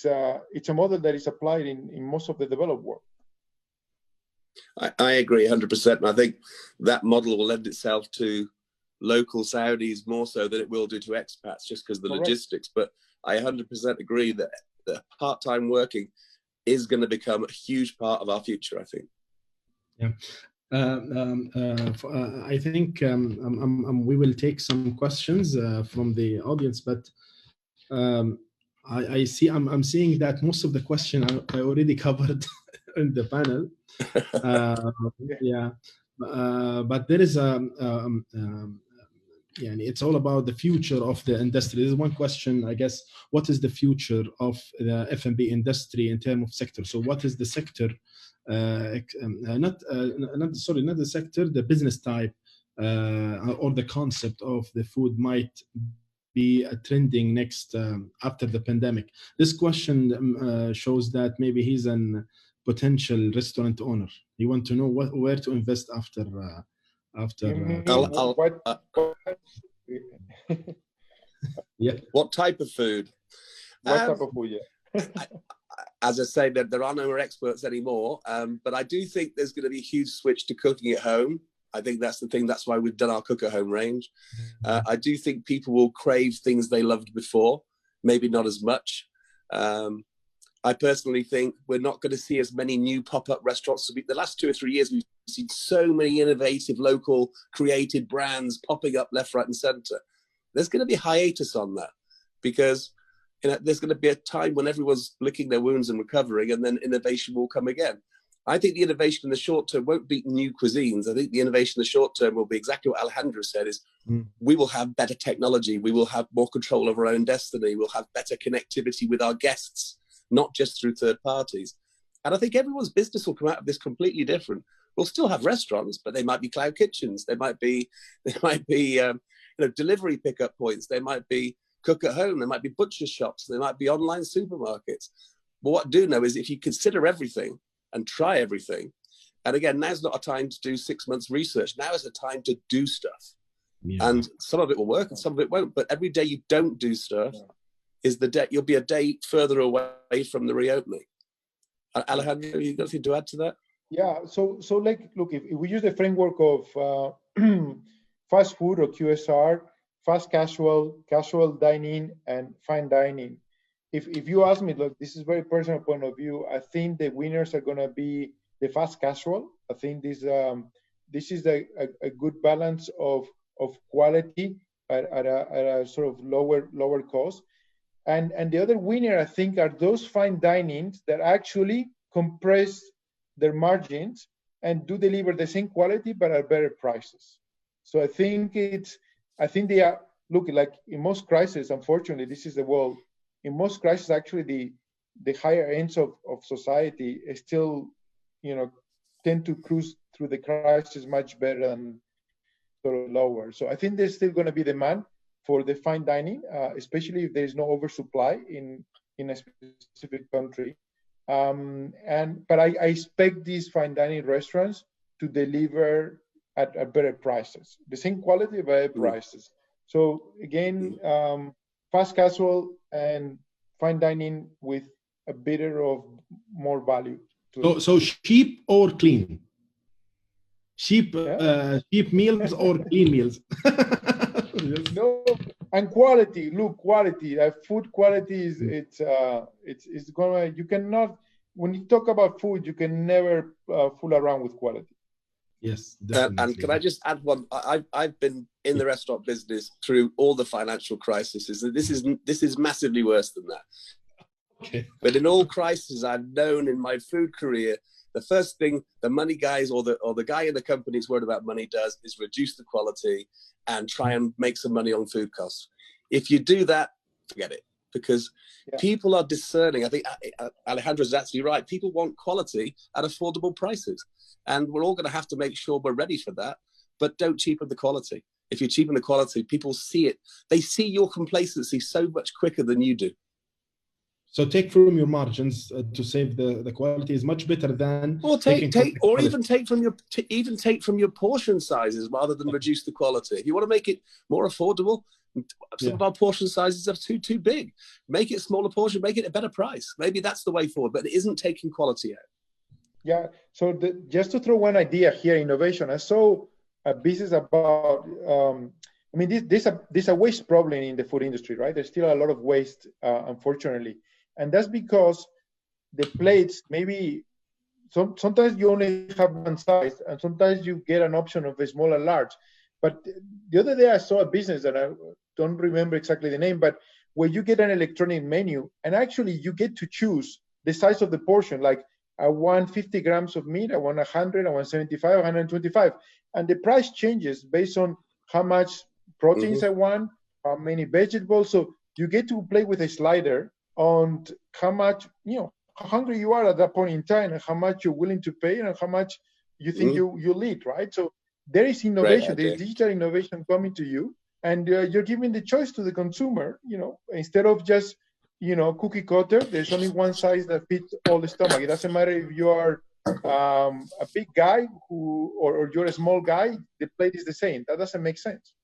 Speaker 8: a model that is applied in most of the developed world.
Speaker 7: I agree 100%. And I think that model will lend itself to local Saudis more so than it will do to expats, just because of the logistics. But I 100% agree that the part-time working is going to become a huge part of our future, I think.
Speaker 1: Yeah. I think we will take some questions from the audience, but I'm seeing that most of the question I already covered in the panel. But there is it's all about the future of the industry. There's one question, I guess, what is the future of the F&B industry in terms of sector? So what is the sector, not the sector, the business type or the concept of the food might be trending next after the pandemic? This question shows that maybe he's an potential restaurant owner. You want to know where to invest after.
Speaker 7: What type of food?
Speaker 8: What type of food? Yeah.
Speaker 7: As I say, that there are no more experts anymore, but I do think there's going to be a huge switch to cooking at home. I think that's the thing. That's why we've done our cook at home range. I do think people will crave things they loved before, maybe not as much. I personally think we're not going to see as many new pop-up restaurants. The last 2 or 3 years, we've seen so many innovative, local, created brands popping up left, right, and center. There's going to be a hiatus on that because there's going to be a time when everyone's licking their wounds and recovering, and then innovation will come again. I think the innovation in the short term won't beat new cuisines. I think the innovation in the short term will be exactly what Alejandro said, is we will have better technology. We will have more control over our own destiny. We'll have better connectivity with our guests, not just through third parties. And I think everyone's business will come out of this completely different. We'll still have restaurants, but they might be cloud kitchens. They might be delivery pickup points. They might be cook at home. There might be butcher shops. There might be online supermarkets. But what I do know is if you consider everything and try everything, and again, now's not a time to do 6 months research. Now is a time to do stuff. Yeah. And some of it will work and some of it won't. But every day you don't do stuff is the day you'll be a day further away from the reopening. Alejandro, you got anything to add to that?
Speaker 8: Yeah. So like, look, if we use the framework of fast food or QSR, fast casual, casual dining, and fine dining. If you ask me, look, this is a very personal point of view. I think the winners are going to be the fast casual. I think this is a good balance of quality at a sort of lower cost. And the other winner, I think, are those fine dinings that actually compress their margins and do deliver the same quality but at better prices. So I think they are, look, like in most crises, unfortunately, this is the world. In most crises, actually, the higher ends of society still, tend to cruise through the crisis much better than sort of lower. So I think there's still going to be demand for the fine dining, especially if there is no oversupply in a specific country. But I expect these fine dining restaurants to deliver at better prices, the same quality, better prices. So again, fast casual and fine dining with a bit of more value.
Speaker 1: So cheap or clean? Cheap meals or clean meals?
Speaker 8: No, and quality. Look, quality. Food quality is it's gonna. You cannot. When you talk about food, you can never fool around with quality.
Speaker 1: Yes,
Speaker 7: and can I just add one? I've been in the restaurant business through all the financial crises. This is massively worse than that.
Speaker 1: Okay.
Speaker 7: But in all crises I've known in my food career, the first thing the money guys or the guy in the company who's worried about money does is reduce the quality and try and make some money on food costs. If you do that, forget it, because people are discerning. I think Alejandro's absolutely right. People want quality at affordable prices. And we're all going to have to make sure we're ready for that, but don't cheapen the quality. If you cheapen the quality, people see it. They see your complacency so much quicker than you do.
Speaker 1: So take from your margins to save the quality is much better than
Speaker 7: even take from your portion sizes rather than reduce the quality. If you want to make it more affordable, some of our portion sizes are too big. Make it a smaller portion, make it a better price. Maybe that's the way forward, but it isn't taking quality out.
Speaker 8: Yeah. So just to throw one idea here, innovation. I saw a business about. There's a waste problem in the food industry, right? There's still a lot of waste, unfortunately. And that's because the plates, maybe sometimes you only have one size, and sometimes you get an option of a small and large. But the other day I saw a business that I don't remember exactly the name, but where you get an electronic menu, and actually you get to choose the size of the portion. Like, I want 50 grams of meat, I want 100, I want 75, 125. And the price changes based on how much proteins I want, how many vegetables. So you get to play with a slider on how much, how hungry you are at that point in time, and how much you're willing to pay, and how much you think you'll eat, right? So there is innovation, there's digital innovation coming to you, and you're giving the choice to the consumer, instead of just, cookie cutter. There's only one size that fits all the stomach. It doesn't matter if you are a big guy or you're a small guy, the plate is the same. That doesn't make sense.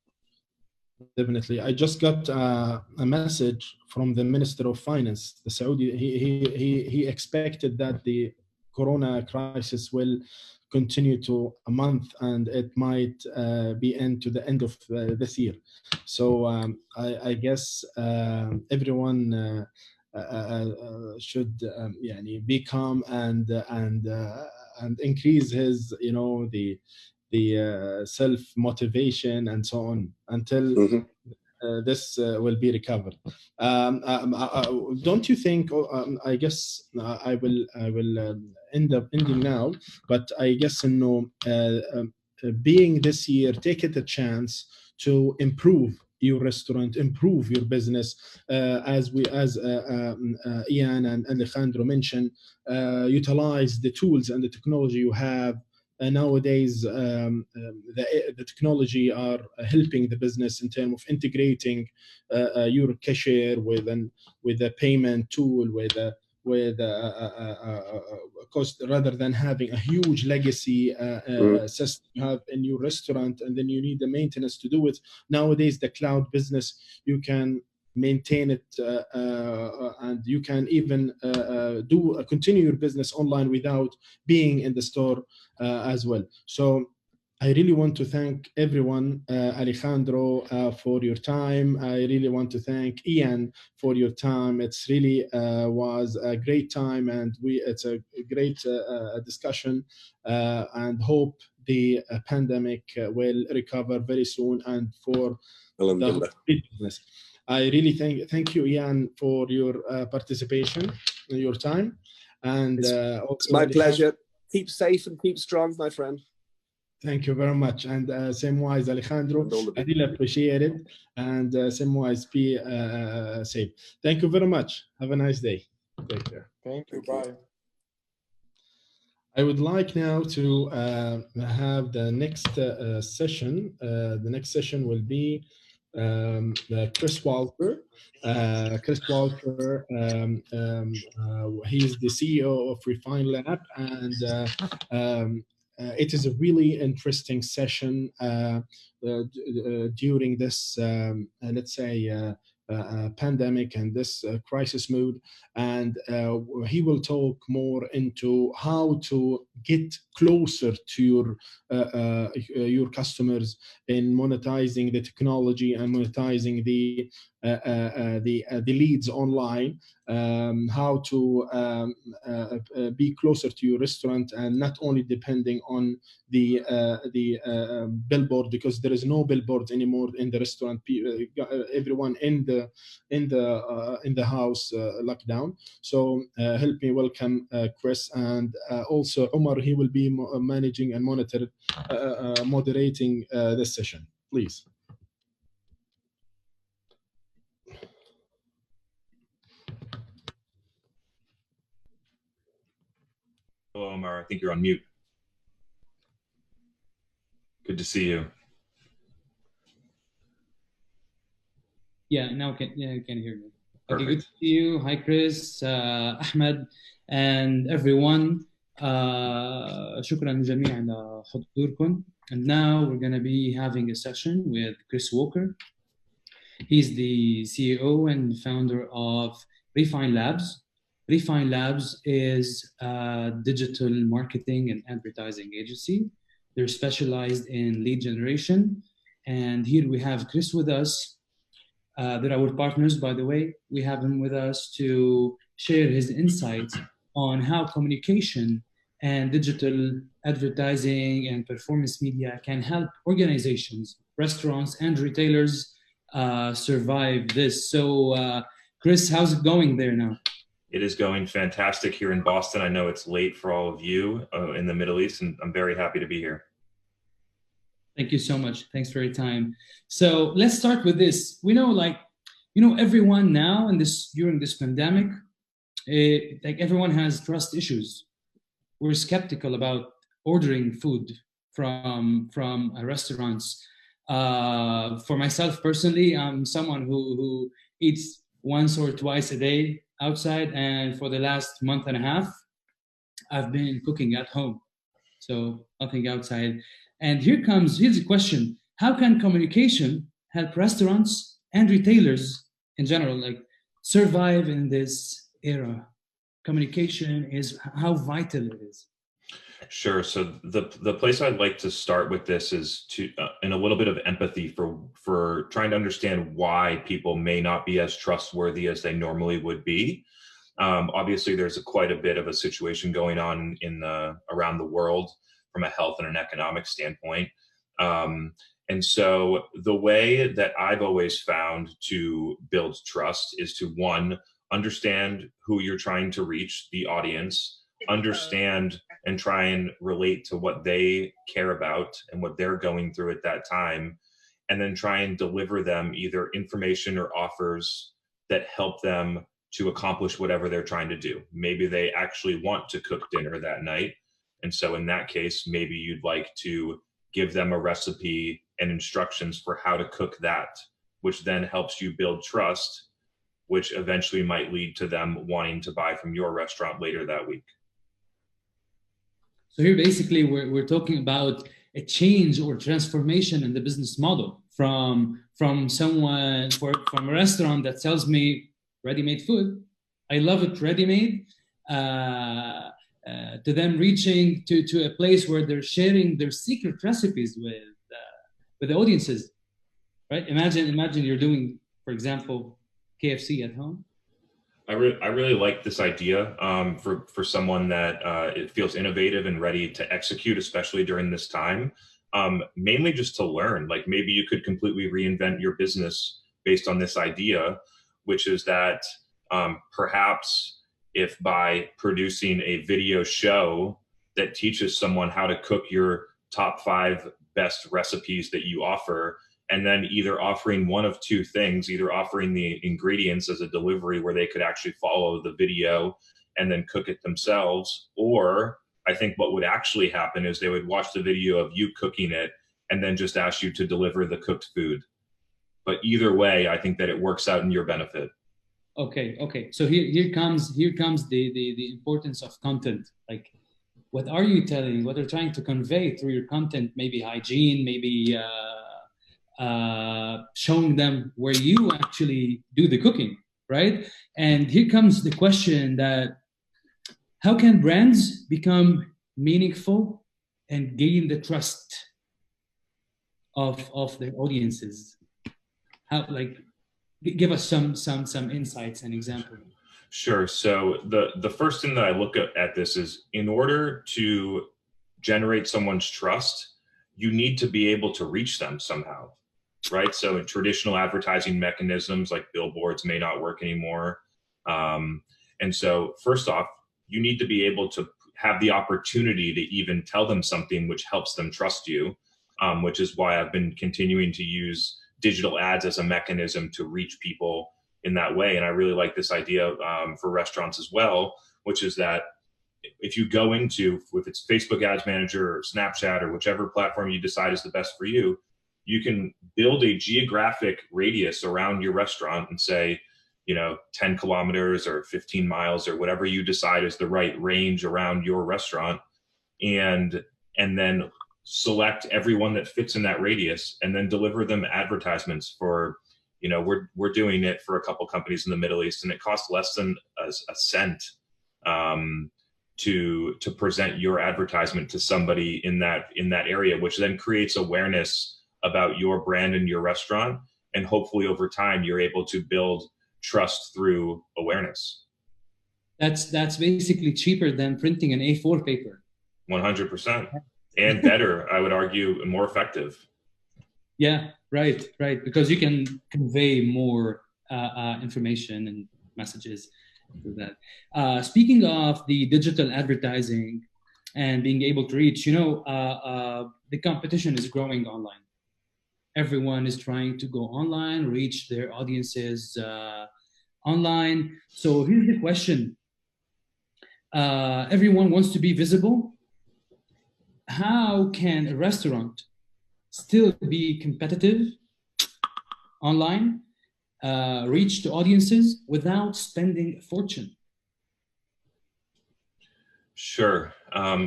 Speaker 1: Definitely. I just got a message from the Minister of Finance, the Saudi. He expected that the Corona crisis will continue to a month, and it might be to the end of this year. So I guess everyone should be calm and increase his the self motivation and so on until this will be recovered. Don't you think? I guess I will end up ending now. But I guess being this year, take it a chance to improve your restaurant, improve your business, as Ian and Alejandro mentioned, utilize the tools and the technology you have. Nowadays, the technology are helping the business in terms of integrating your cashier with a payment tool, with a cost, rather than having a huge legacy system you have in your restaurant, and then you need the maintenance to do it. Nowadays, the cloud business, you can maintain it, and you can even continue your business online without being in the store as well. So I really want to thank everyone, Alejandro, for your time. I really want to thank Ian for your time. It's really was a great time, and it's a great discussion, and hope the pandemic will recover very soon, and for the business. I really thank you, Ian, for your participation and your time. And
Speaker 7: it's my pleasure. Keep safe and keep strong, my friend.
Speaker 1: Thank you very much. And same wise, Alejandro, I really appreciate it. And same wise, be safe. Thank you very much. Have a nice day. Take care.
Speaker 8: Thank you. Bye.
Speaker 1: I would like now to have the next session. The next session will be Chris Walker. Chris Walker, he is the CEO of Refine Lab, and it is a really interesting session during this, let's say, pandemic and this crisis mood, and he will talk more into how to get closer to your customers in monetizing the technology and monetizing the leads online, how to be closer to your restaurant and not only depending on the billboard, because there is no billboards anymore in the restaurant. Everyone in the house lockdown. So help me welcome Chris, and also Omar. He will be managing and moderating this session. Please.
Speaker 9: Hello, Omar. I think you're on mute. Good to see you.
Speaker 10: Yeah, now can hear me. Okay, good to see you. Hi, Chris, Ahmed, and everyone. شكرا جميعا لحضوركم. And now we're going to be having a session with Chris Walker. He's the CEO and founder of Refine Labs. Refine Labs is a digital marketing and advertising agency. They're specialized in lead generation. And here we have Chris with us. They're our partners, by the way. We have him with us to share his insights on how communication and digital advertising and performance media can help organizations, restaurants, and retailers survive this. So, Chris, how's it going there now?
Speaker 9: It is going fantastic here in Boston. I know it's late for all of you in the Middle East, and I'm very happy to be here.
Speaker 10: Thank you so much. Thanks for your time. So let's start with this. We know, everyone now during this pandemic, everyone has trust issues. We're skeptical about ordering food from restaurants. For myself personally, I'm someone who eats once or twice a day outside, and for the last month and a half, I've been cooking at home, so nothing outside. And here's the question: how can communication help restaurants and retailers in general survive in this era? Communication is how vital it is.
Speaker 9: Sure. So the place I'd like to start with this is to in a little bit of empathy for trying to understand why people may not be as trustworthy as they normally would be. Obviously, there's quite a bit of a situation going on around the world from a health and an economic standpoint. And so the way that I've always found to build trust is to, one, understand who you're trying to reach, the audience, understand and try and relate to what they care about and what they're going through at that time, and then try and deliver them either information or offers that help them to accomplish whatever they're trying to do. Maybe they actually want to cook dinner that night. And so in that case, maybe you'd like to give them a recipe and instructions for how to cook that, which then helps you build trust, which eventually might lead to them wanting to buy from your restaurant later that week.
Speaker 10: So here basically we're talking about a change or transformation in the business model from someone, from a restaurant that sells me ready-made food. I love it ready-made, to them reaching to a place where they're sharing their secret recipes with the audiences, right? Imagine you're doing, for example, KFC at home.
Speaker 9: I really like this idea for someone that it feels innovative and ready to execute, especially during this time. Mainly just to learn, like maybe you could completely reinvent your business based on this idea, which is that perhaps if by producing a video show that teaches someone how to cook your top 5 best recipes that you offer, and then either offering one of two things, either offering the ingredients as a delivery where they could actually follow the video and then cook it themselves, or I think what would actually happen is they would watch the video of you cooking it and then just ask you to deliver the cooked food. But either way, I think that it works out in your benefit.
Speaker 10: Okay. So here comes the importance of content. Like, what are you telling? What are you trying to convey through your content? Maybe hygiene, maybe showing them where you actually do the cooking, right? And here comes the question that how can brands become meaningful and gain the trust of their audiences? How, like, give us some insights and examples.
Speaker 9: Sure. So the first thing that I look at this is, in order to generate someone's trust, you need to be able to reach them somehow, right? So traditional advertising mechanisms like billboards may not work anymore. And so first off, you need to be able to have the opportunity to even tell them something which helps them trust you, which is why I've been continuing to use digital ads as a mechanism to reach people in that way. And I really like this idea for restaurants as well, which is that if you go into, if it's Facebook Ads Manager or Snapchat or whichever platform you decide is the best for you, you can build a geographic radius around your restaurant and say, 10 kilometers or 15 miles or whatever you decide is the right range around your restaurant, and then select everyone that fits in that radius and then deliver them advertisements for, we're doing it for a couple companies in the Middle East, and it costs less than a cent to present your advertisement to somebody in that area, which then creates awareness about your brand and your restaurant. And hopefully over time, you're able to build trust through awareness.
Speaker 10: That's basically cheaper than printing an A4 paper. 100%.
Speaker 9: And better, I would argue, and more effective.
Speaker 10: Yeah, right. Because you can convey more information and messages through that. Speaking of the digital advertising and being able to reach, the competition is growing online. Everyone is trying to go online, reach their audiences online. So here's the question. Everyone wants to be visible. How can a restaurant still be competitive online, reach to audiences without spending a fortune?
Speaker 9: Sure.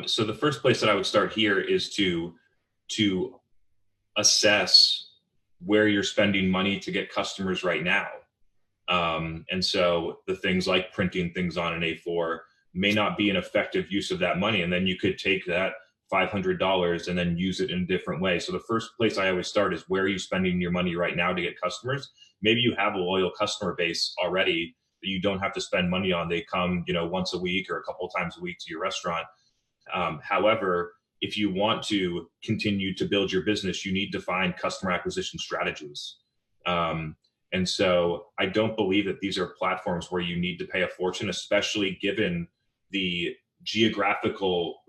Speaker 9: So the first place that I would start here is to assess where you're spending money to get customers right now. And so the things like printing things on an A4 may not be an effective use of that money. And then you could take that $500 and then use it in a different way. So the first place I always start is, where are you spending your money right now to get customers? Maybe you have a loyal customer base already that you don't have to spend money on. They come, once a week or a couple of times a week to your restaurant. However, if you want to continue to build your business, you need to find customer acquisition strategies. And so I don't believe that these are platforms where you need to pay a fortune, especially given the geographical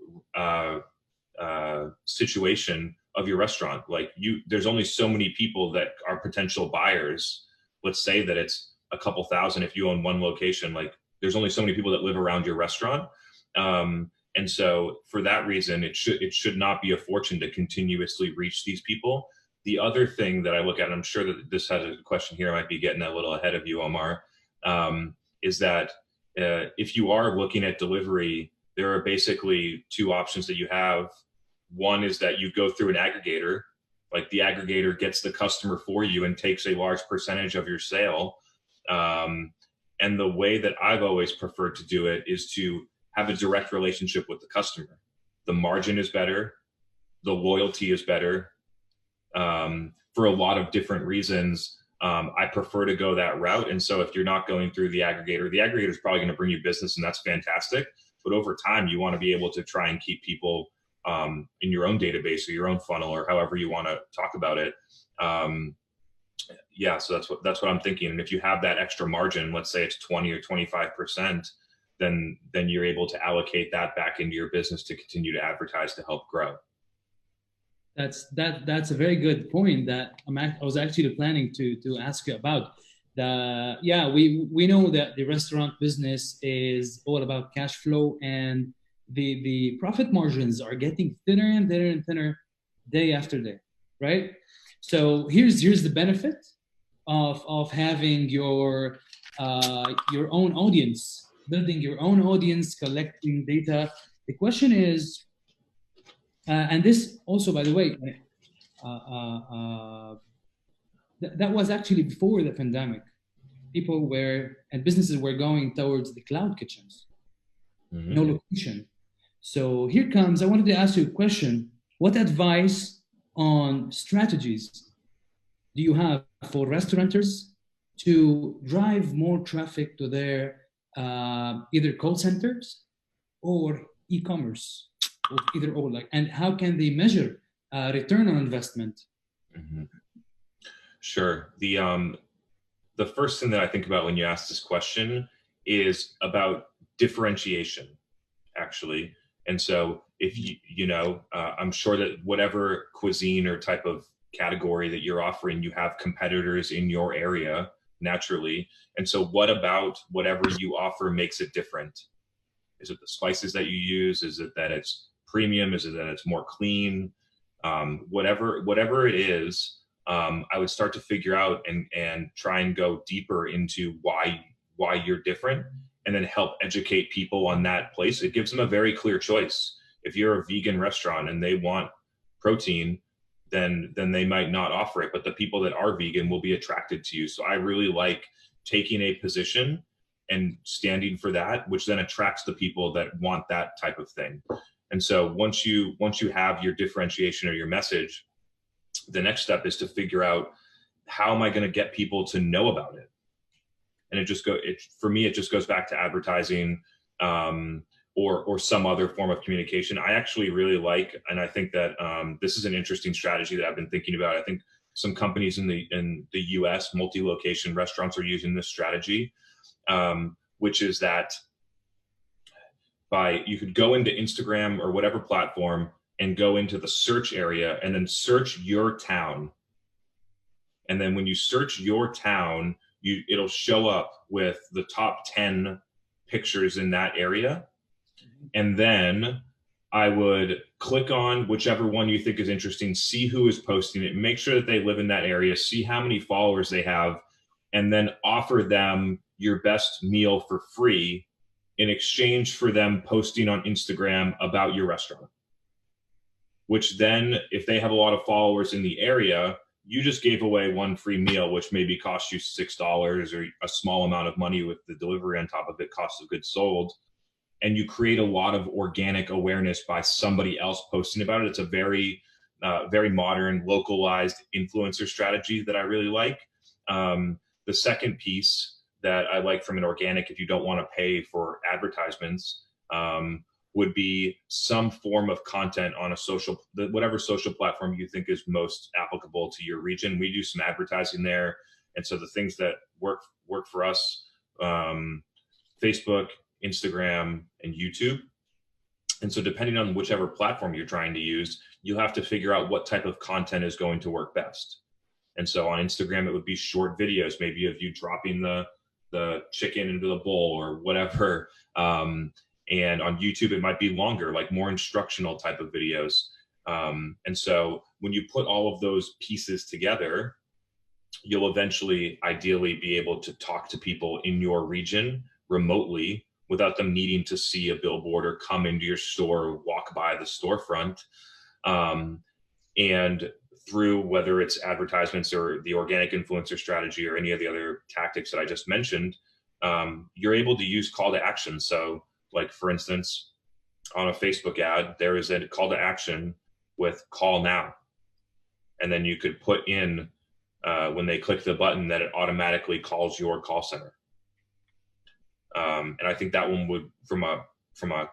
Speaker 9: situation of your restaurant. Like there's only so many people that are potential buyers. Let's say that it's a couple thousand if you own one location. Like there's only so many people that live around your restaurant. And so for that reason, it should not be a fortune to continuously reach these people. The other thing that I look at, and I'm sure that this has a question here, I might be getting a little ahead of you, Omar, is that if you are looking at delivery, there are basically two options that you have. One is that you go through an aggregator, like the aggregator gets the customer for you and takes a large percentage of your sale. And the way that I've always preferred to do it is to have a direct relationship with the customer. The margin is better, the loyalty is better. For a lot of different reasons, I prefer to go that route. And so if you're not going through the aggregator is probably going to bring you business, and that's fantastic. But over time, you want to be able to try and keep people in your own database or your own funnel, or however you want to talk about it. Yeah, so that's what I'm thinking. And if you have that extra margin, let's say it's 20 or 25%, then you're able to allocate that back into your business to continue to advertise to help grow.
Speaker 10: That's a very good point that I was actually planning to ask you about. We know that the restaurant business is all about cash flow, and the profit margins are getting thinner and thinner and thinner day after day, right? So here's the benefit of having your own audience, building your own audience, collecting data. The question is, and this also, by the way, that was actually before the pandemic. People and businesses were going towards the cloud kitchens, no location. So here comes, I wanted to ask you a question. What advice on strategies do you have for restaurateurs to drive more traffic to their either call centers or e-commerce? Either or, and how can they measure return on investment?
Speaker 9: Sure. The first thing that I think about when you ask this question is about differentiation, actually. And so if I'm sure that whatever cuisine or type of category that you're offering, you have competitors in your area naturally. And so what about whatever you offer makes it different? Is it the spices that you use? Is it that it's premium? Is it that it's more clean? Whatever it is, I would start to figure out and try and go deeper into why you're different, and then help educate people on that place. It gives them a very clear choice. If you're a vegan restaurant and they want protein, then they might not offer it, but the people that are vegan will be attracted to you. So I really like taking a position and standing for that, which then attracts the people that want that type of thing. And so once you have your differentiation or your message, the next step is to figure out, how am I going to get people to know about it? And for me, it just goes back to advertising or some other form of communication. I actually really like, and I think that this is an interesting strategy that I've been thinking about. I think some companies in the US, multi-location restaurants, are using this strategy, which is that you could go into Instagram or whatever platform and go into the search area and then search your town. And then when you search your town, it'll show up with the top 10 pictures in that area. And then I would click on whichever one you think is interesting, see who is posting it, make sure that they live in that area, see how many followers they have, and then offer them your best meal for free in exchange for them posting on Instagram about your restaurant. Which then, if they have a lot of followers in the area, you just gave away one free meal, which maybe cost you $6 or a small amount of money with the delivery on top of it, cost of goods sold. And you create a lot of organic awareness by somebody else posting about it. It's a very, very modern, localized influencer strategy that I really like. The second piece that I like from an organic, if you don't want to pay for advertisements, would be some form of content on a whatever social platform you think is most applicable to your region. We do some advertising there. And so the things that work for us, Facebook, Instagram, and YouTube. And so depending on whichever platform you're trying to use, you'll have to figure out what type of content is going to work best. And so on Instagram, it would be short videos, maybe of you dropping the chicken into the bowl or whatever. And on YouTube, it might be longer, like more instructional type of videos. And so when you put all of those pieces together, you'll eventually, ideally, be able to talk to people in your region remotely without them needing to see a billboard or come into your store or walk by the storefront. And through whether it's advertisements or the organic influencer strategy or any of the other tactics that I just mentioned, you're able to use call to action. So like, for instance, on a Facebook ad, there is a call to action with call now. And then you could put in, when they click the button, that it automatically calls your call center. And I think that one would, from a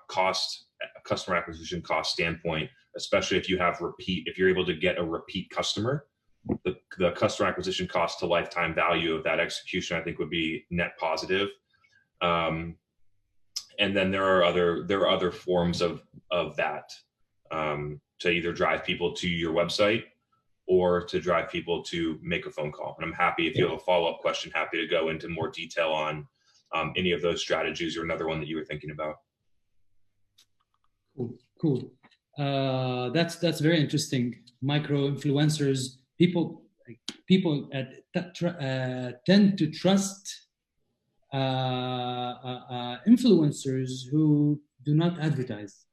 Speaker 9: customer acquisition cost standpoint, especially if you have if you're able to get a repeat customer, the customer acquisition cost to lifetime value of that execution, I think, would be net positive. And then there are other forms of that, to either drive people to your website or to drive people to make a phone call. And I'm happy, if you have a follow-up question, happy to go into more detail on any of those strategies or another one that you were thinking about.
Speaker 10: Cool. That's very interesting. Micro influencers, people tend to trust influencers who do not advertise.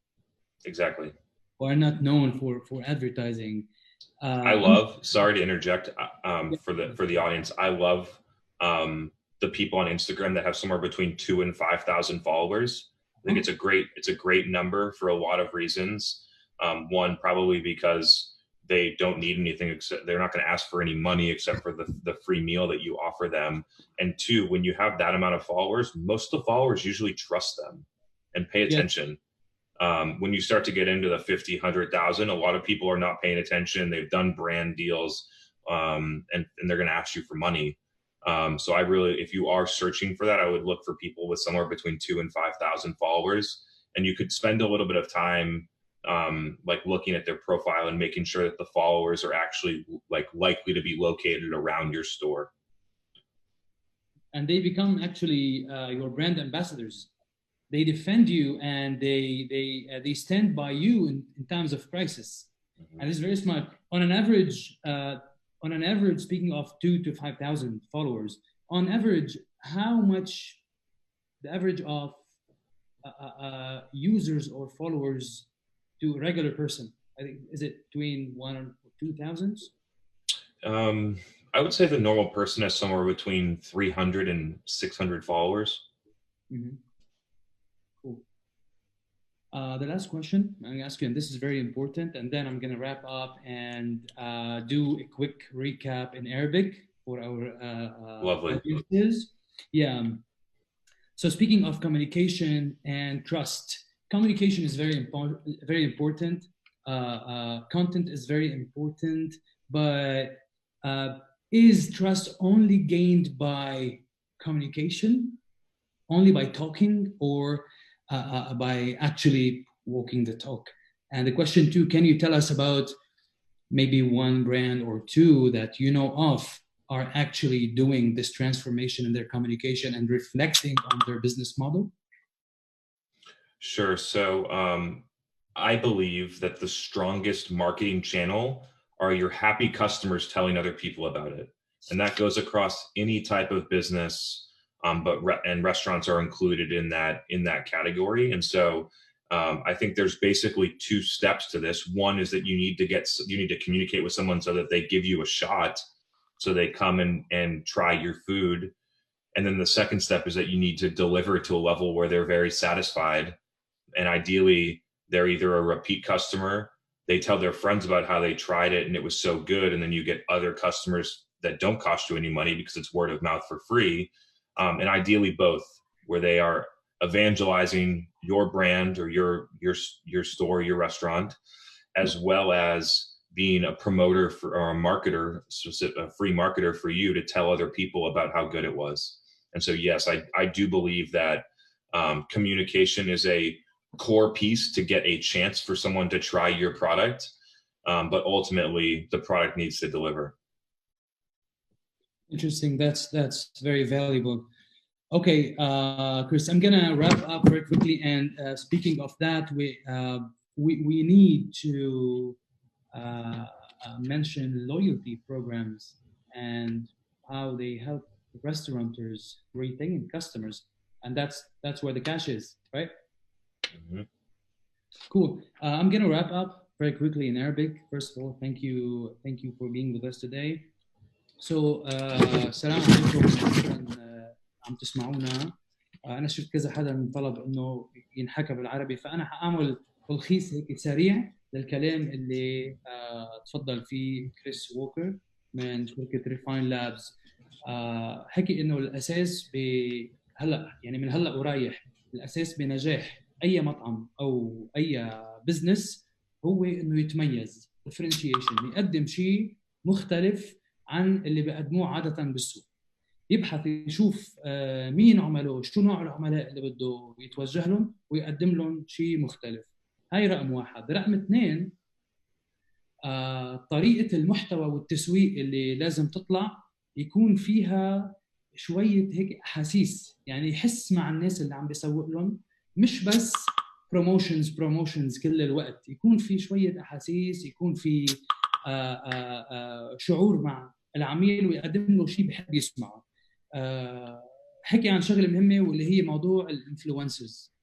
Speaker 9: Exactly.
Speaker 10: Or are not known for advertising.
Speaker 9: Sorry to interject, for the audience, I love the people on Instagram that have somewhere between 2,000 and 5,000 followers. I think it's a great number for a lot of reasons. One, probably because they don't need anything, except they're not going to ask for any money except for the free meal that you offer them. And two, when you have that amount of followers, most of the followers usually trust them and pay attention. When you start to get into the 50, 100,000, a lot of people are not paying attention. They've done brand deals, and they're going to ask you for money. So if you are searching for that, I would look for people with somewhere between 2,000 and 5,000 followers, and you could spend a little bit of time, like looking at their profile and making sure that the followers are actually likely to be located around your store.
Speaker 10: And they become actually your brand ambassadors. They defend you and they stand by you in times of crisis. Mm-hmm. And it's very smart. On an average, speaking of 2,000 to 5,000 followers, on average, how much the average of users or followers to a regular person? I think, is it between 1,000 or 2,000?
Speaker 9: I would say the normal person has somewhere between 300 and 600 followers.
Speaker 10: Mm-hmm. Cool. The last question I'm going to ask you, and this is very important, and then I'm going to wrap up and do a quick recap in Arabic for our audiences. Yeah. So speaking of communication and trust, communication is very important. Content is very important, but is trust only gained by communication, only by talking, or by actually walking the talk? And the question two, can you tell us about maybe one brand or two that you know of are actually doing this transformation in their communication and reflecting on their business model?
Speaker 9: Sure. So I believe that the strongest marketing channel are your happy customers telling other people about it. And that goes across any type of business, and restaurants are included in that category. And so I think there's basically two steps to this. One is that you need to communicate with someone so that they give you a shot, so they come and try your food. And then the second step is that you need to deliver to a level where they're very satisfied. And ideally, they're either a repeat customer, they tell their friends about how they tried it and it was so good, and then you get other customers that don't cost you any money because it's word of mouth for free. And ideally both, where they are evangelizing your brand or your store, your restaurant, as well as being a promoter for, or a marketer, a free marketer for you to tell other people about how good it was. And so, yes, I do believe that communication is a core piece to get a chance for someone to try your product, but ultimately the product needs to deliver.
Speaker 10: Interesting. That's very valuable. Okay, Chris, I'm gonna wrap up very quickly. And speaking of that, we need to mention loyalty programs and how they help restaurateurs retain customers, and that's where the cash is, right?
Speaker 9: Mm-hmm.
Speaker 10: Cool. I'm gonna wrap up very quickly in Arabic. First of all, thank you for being with us today. So السلام عليكم. عم تسمعونا. انا شفت كذا حدا طلب انه ينحكى بالعربي، فانا حاعمل تلخيص هيك سريع للكلام اللي تفضل فيه كريس ووكر من شركه ريفاين لابز. حكي انه الاساس هلا يعني من هلا ورايح الاساس بنجاح اي مطعم او اي بزنس هو انه يتميز، differentiation، يقدم شيء مختلف عن اللي بيقدموه عاده بالسوق. يبحث يشوف مين عملاء، شو نوع العملاء اللي بده يتوجه لهم ويقدم لهم شيء مختلف. هاي رقم واحد. رقم اثنين، طريقة المحتوى والتسويق اللي لازم تطلع يكون فيها شوية هيك أحاسيس، يعني يحس مع الناس اللي عم بيسوق لهم، مش بس بروموشنز كل الوقت، يكون في شوية أحاسيس، يكون في شعور مع العميل ويقدم له شيء بحب يسمعه. حكي عن شغله مهمه واللي هي موضوع الانفلونسرز،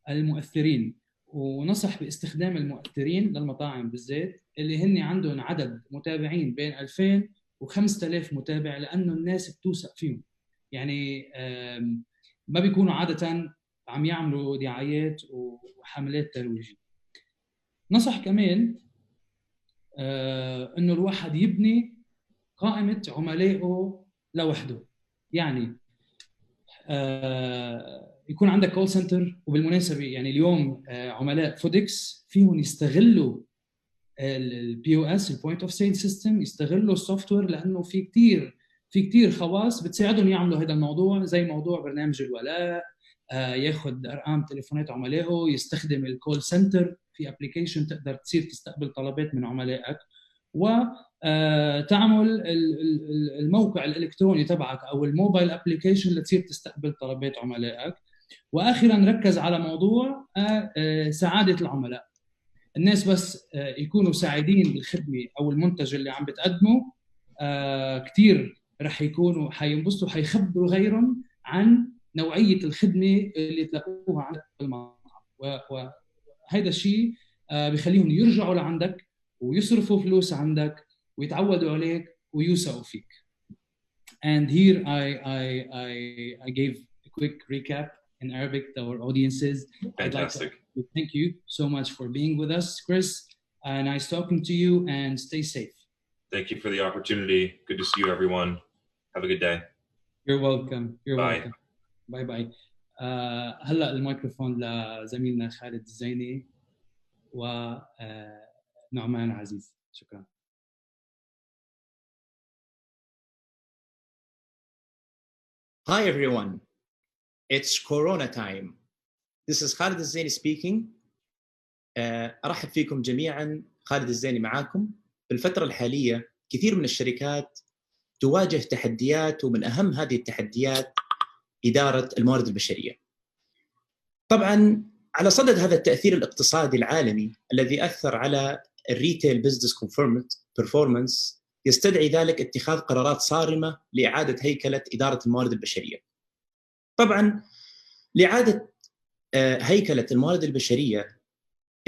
Speaker 10: المؤثرين، ونصح باستخدام المؤثرين للمطاعم بالذات اللي هن عندهم عدد متابعين بين 2000 و5000 متابع، لانه الناس بتوثق فيهم. يعني ما بيكونوا عاده عم يعملوا دعايات وحملات ترويجيه. نصح كمان انه الواحد يبني قائمه عملائه لوحده. يعني يكون عندك كول سنتر، وبالمناسبه يعني اليوم عملاء فودكس فيهم يستغلوا البي او اس، البوينت اوف سيل سيستم، يستغلوا السوفت وير، لانه في كثير خواص بتساعدهم يعملوا هذا الموضوع، زي موضوع برنامج الولاء، ياخذ ارقام تليفونات عملائه، يستخدم الكول سنتر في ابلكيشن تقدر تصير تستقبل طلبات من عملائك، وتعمل الموقع الالكتروني تبعك او الموبايل ابلكيشن لتصير تستقبل طلبات عملائك. واخيرا ركز على موضوع سعاده العملاء. الناس بس يكونوا سعيدين بالخدمه او المنتج اللي عم بتقدمه، كثير رح يكونوا حينبسطوا، حيخبروا غيرهم عن نوعيه الخدمه اللي تلاقوها عندك بالمطعم، وهذا الشيء بخليهم يرجعوا لعندك ويصرفوا فلوس عندك ويتعودوا عليك ويوثقوا فيك. And here I gave a quick recap in Arabic to our audiences.
Speaker 9: Fantastic.
Speaker 10: I'd like to thank you so much for being with us, Chris. Nice talking to you, and stay safe.
Speaker 9: Thank you for the opportunity. Good to see you, everyone. Have a good day.
Speaker 10: You're welcome. You're
Speaker 9: Bye.
Speaker 10: welcome. Bye bye. هلا الميكروفون لزميلنا خالد الزيني ونعمان عزيز. شكرا.
Speaker 11: Hi everyone, it's Corona time. This is Khalid الزيني speaking. أرحب فيكم جميعا. خالد الزيني معاكم. في الفترة الحالية كثير من الشركات تواجه تحديات، ومن أهم هذه التحديات إدارة الموارد البشرية. طبعا على صدد هذا التأثير الاقتصادي العالمي الذي أثر على الريتيل بزنس بيرفورمانس، يستدعي ذلك اتخاذ قرارات صارمة لإعادة هيكلة إدارة الموارد البشرية. طبعاً لإعادة هيكلة الموارد البشرية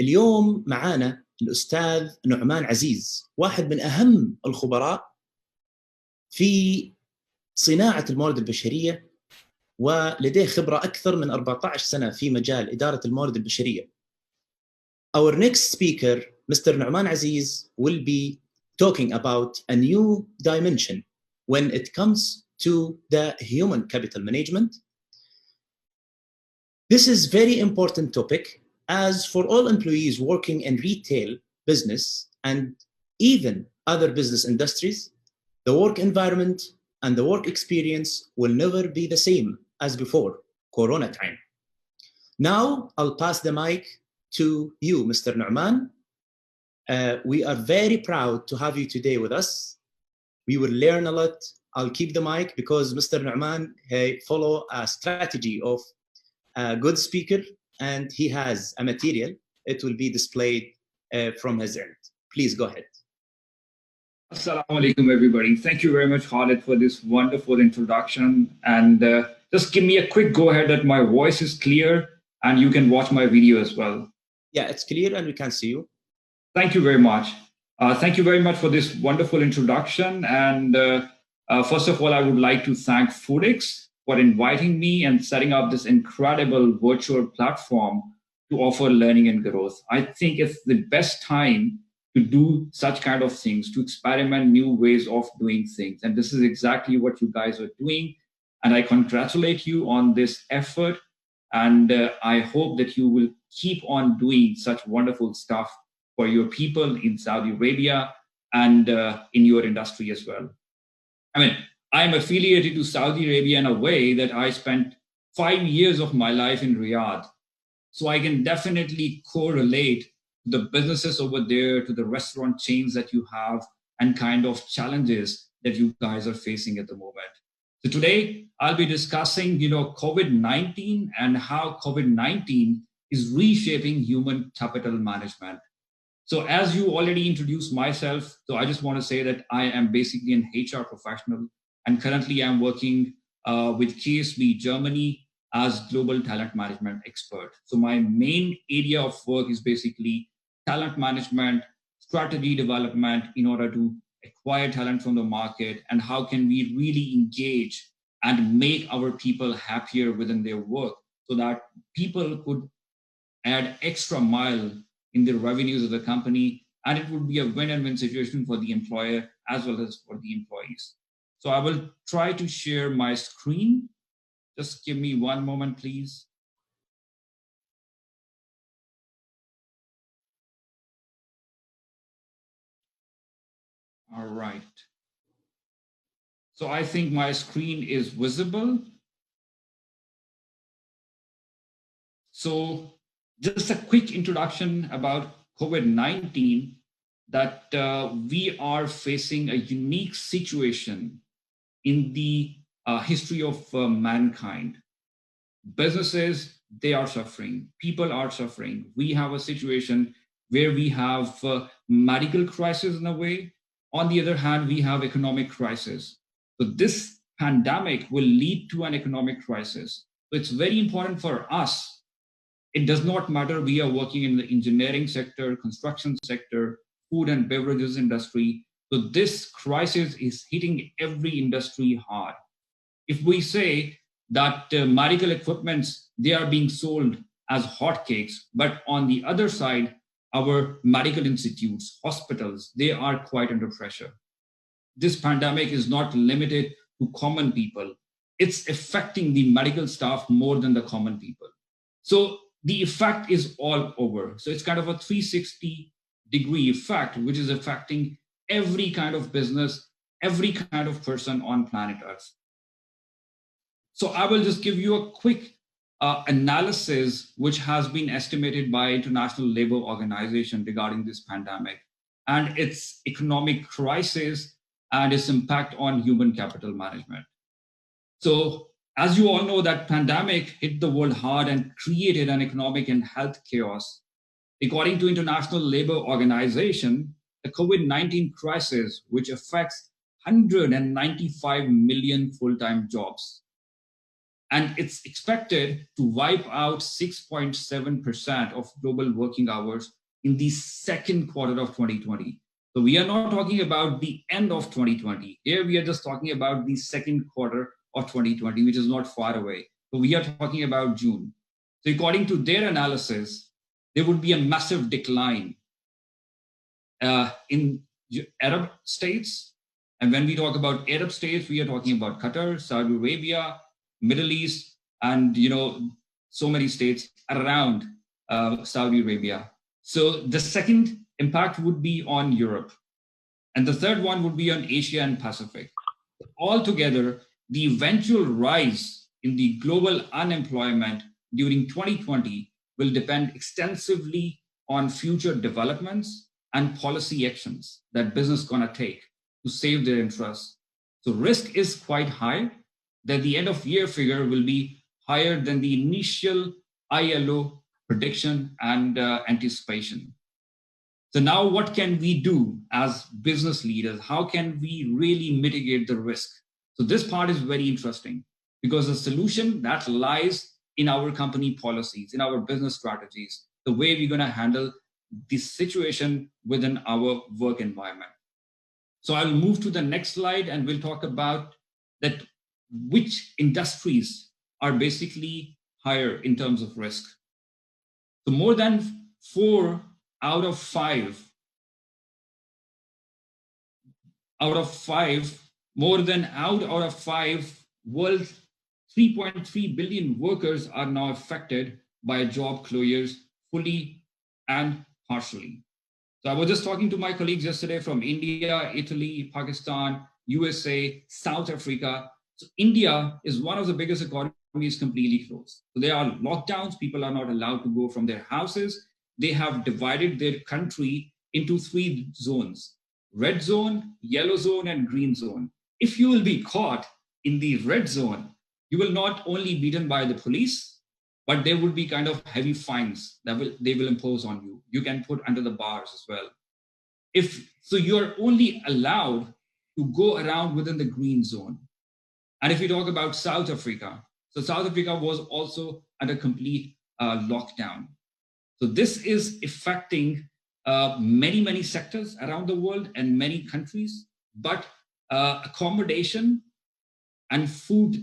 Speaker 11: اليوم معانا الأستاذ نعمان عزيز، واحد من أهم الخبراء في صناعة الموارد البشرية، ولديه خبرة أكثر من 14 سنة في مجال إدارة الموارد البشرية. Our next speaker, Mr. Nu'man Aziz, will be talking about a new dimension when it comes to the human capital management. This is very important topic, as for all employees working in retail business and even other business industries, the work environment and the work experience will never be the same as before Corona time. Now I'll pass the mic to you, Mr. Nu'man. We are very proud to have you today with us. We will learn a lot. I'll keep the mic because Mr. Nu'man follow a strategy of a good speaker, and he has a material. It will be displayed from his end. Please go ahead.
Speaker 12: Assalamu alaikum, everybody. Thank you very much, Khalid, for this wonderful introduction. And just give me a quick go ahead that my voice is clear and you can watch my video as well.
Speaker 11: Yeah, it's clear and we can see you.
Speaker 12: Thank you very much. Thank you very much for this wonderful introduction. And first of all, I would like to thank Foodix for inviting me and setting up this incredible virtual platform to offer learning and growth. I think it's the best time to do such kind of things, to experiment new ways of doing things. And this is exactly what you guys are doing. And I congratulate you on this effort. And I hope that you will keep on doing such wonderful stuff for your people in Saudi Arabia and in your industry as well. I mean, I'm affiliated to Saudi Arabia in a way that I spent 5 years of my life in Riyadh. So I can definitely correlate the businesses over there to the restaurant chains that you have and kind of challenges that you guys are facing at the moment. So today I'll be discussing, COVID-19 and how COVID-19 is reshaping human capital management. So as you already introduced myself, so I just want to say that I am basically an HR professional, and currently I'm working with KSB Germany as global talent management expert. So my main area of work is basically talent management, strategy development in order to acquire talent from the market, and how can we really engage and make our people happier within their work so that people could add extra mile in the revenues of the company, and it would be a win-win situation for the employer as well as for the employees. So I will try to share my screen. Just give me one moment, please. All right. So I think my screen is visible. So just a quick introduction about COVID-19, that we are facing a unique situation in the history of mankind. Businesses, they are suffering. People are suffering. We have a situation where we have medical crisis in a way. On the other hand, we have economic crisis. So this pandemic will lead to an economic crisis. So it's very important for us. It does not matter we are working in the engineering sector, construction sector, food and beverages industry. So this crisis is hitting every industry hard. If we say that medical equipments, they are being sold as hotcakes, but on the other side, our medical institutes, hospitals, they are quite under pressure. This pandemic is not limited to common people. It's affecting the medical staff more than the common people. So the effect is all over. So it's kind of a 360-degree effect, which is affecting every kind of business, every kind of person on planet Earth. So I will just give you a quick analysis, which has been estimated by International Labour Organization regarding this pandemic and its economic crisis and its impact on human capital management. So as you all know, that pandemic hit the world hard and created an economic and health chaos. According to International Labour Organization, the COVID-19 crisis, which affects 195 million full-time jobs, and it's expected to wipe out 6.7% of global working hours in the second quarter of 2020. So we are not talking about the end of 2020. Here we are just talking about the second quarter of 2020, which is not far away. So we are talking about June. So according to their analysis, there would be a massive decline in Arab states. And when we talk about Arab states, we are talking about Qatar, Saudi Arabia, Middle East, and so many states around Saudi Arabia. So the second impact would be on Europe. And the third one would be on Asia and Pacific. Altogether, the eventual rise in the global unemployment during 2020 will depend extensively on future developments and policy actions that business gonna take to save their interests. So risk is quite high that the end of year figure will be higher than the initial ILO prediction and anticipation. So now what can we do as business leaders? How can we really mitigate the risk? So this part is very interesting because the solution that lies in our company policies, in our business strategies, the way we're going to handle this situation within our work environment. So I'll move to the next slide and we'll talk about that which industries are basically higher in terms of risk. So more than 4 out of 5, more than out of 5 world 3.3 billion workers are now affected by job closures fully and partially. So I was just talking to my colleagues yesterday from India, Italy, Pakistan, USA, South Africa. So India is one of the biggest economies completely closed. So there are lockdowns, people are not allowed to go from their houses. They have divided their country into 3 zones: red zone, yellow zone, and green zone. If you will be caught in the red zone, you will not only be beaten by the police, but there would be kind of heavy fines that they will impose on you. You can put under the bars as well. So you're only allowed to go around within the green zone. And if you talk about South Africa, so South Africa was also under complete lockdown. So this is affecting many, many sectors around the world and many countries, but accommodation and food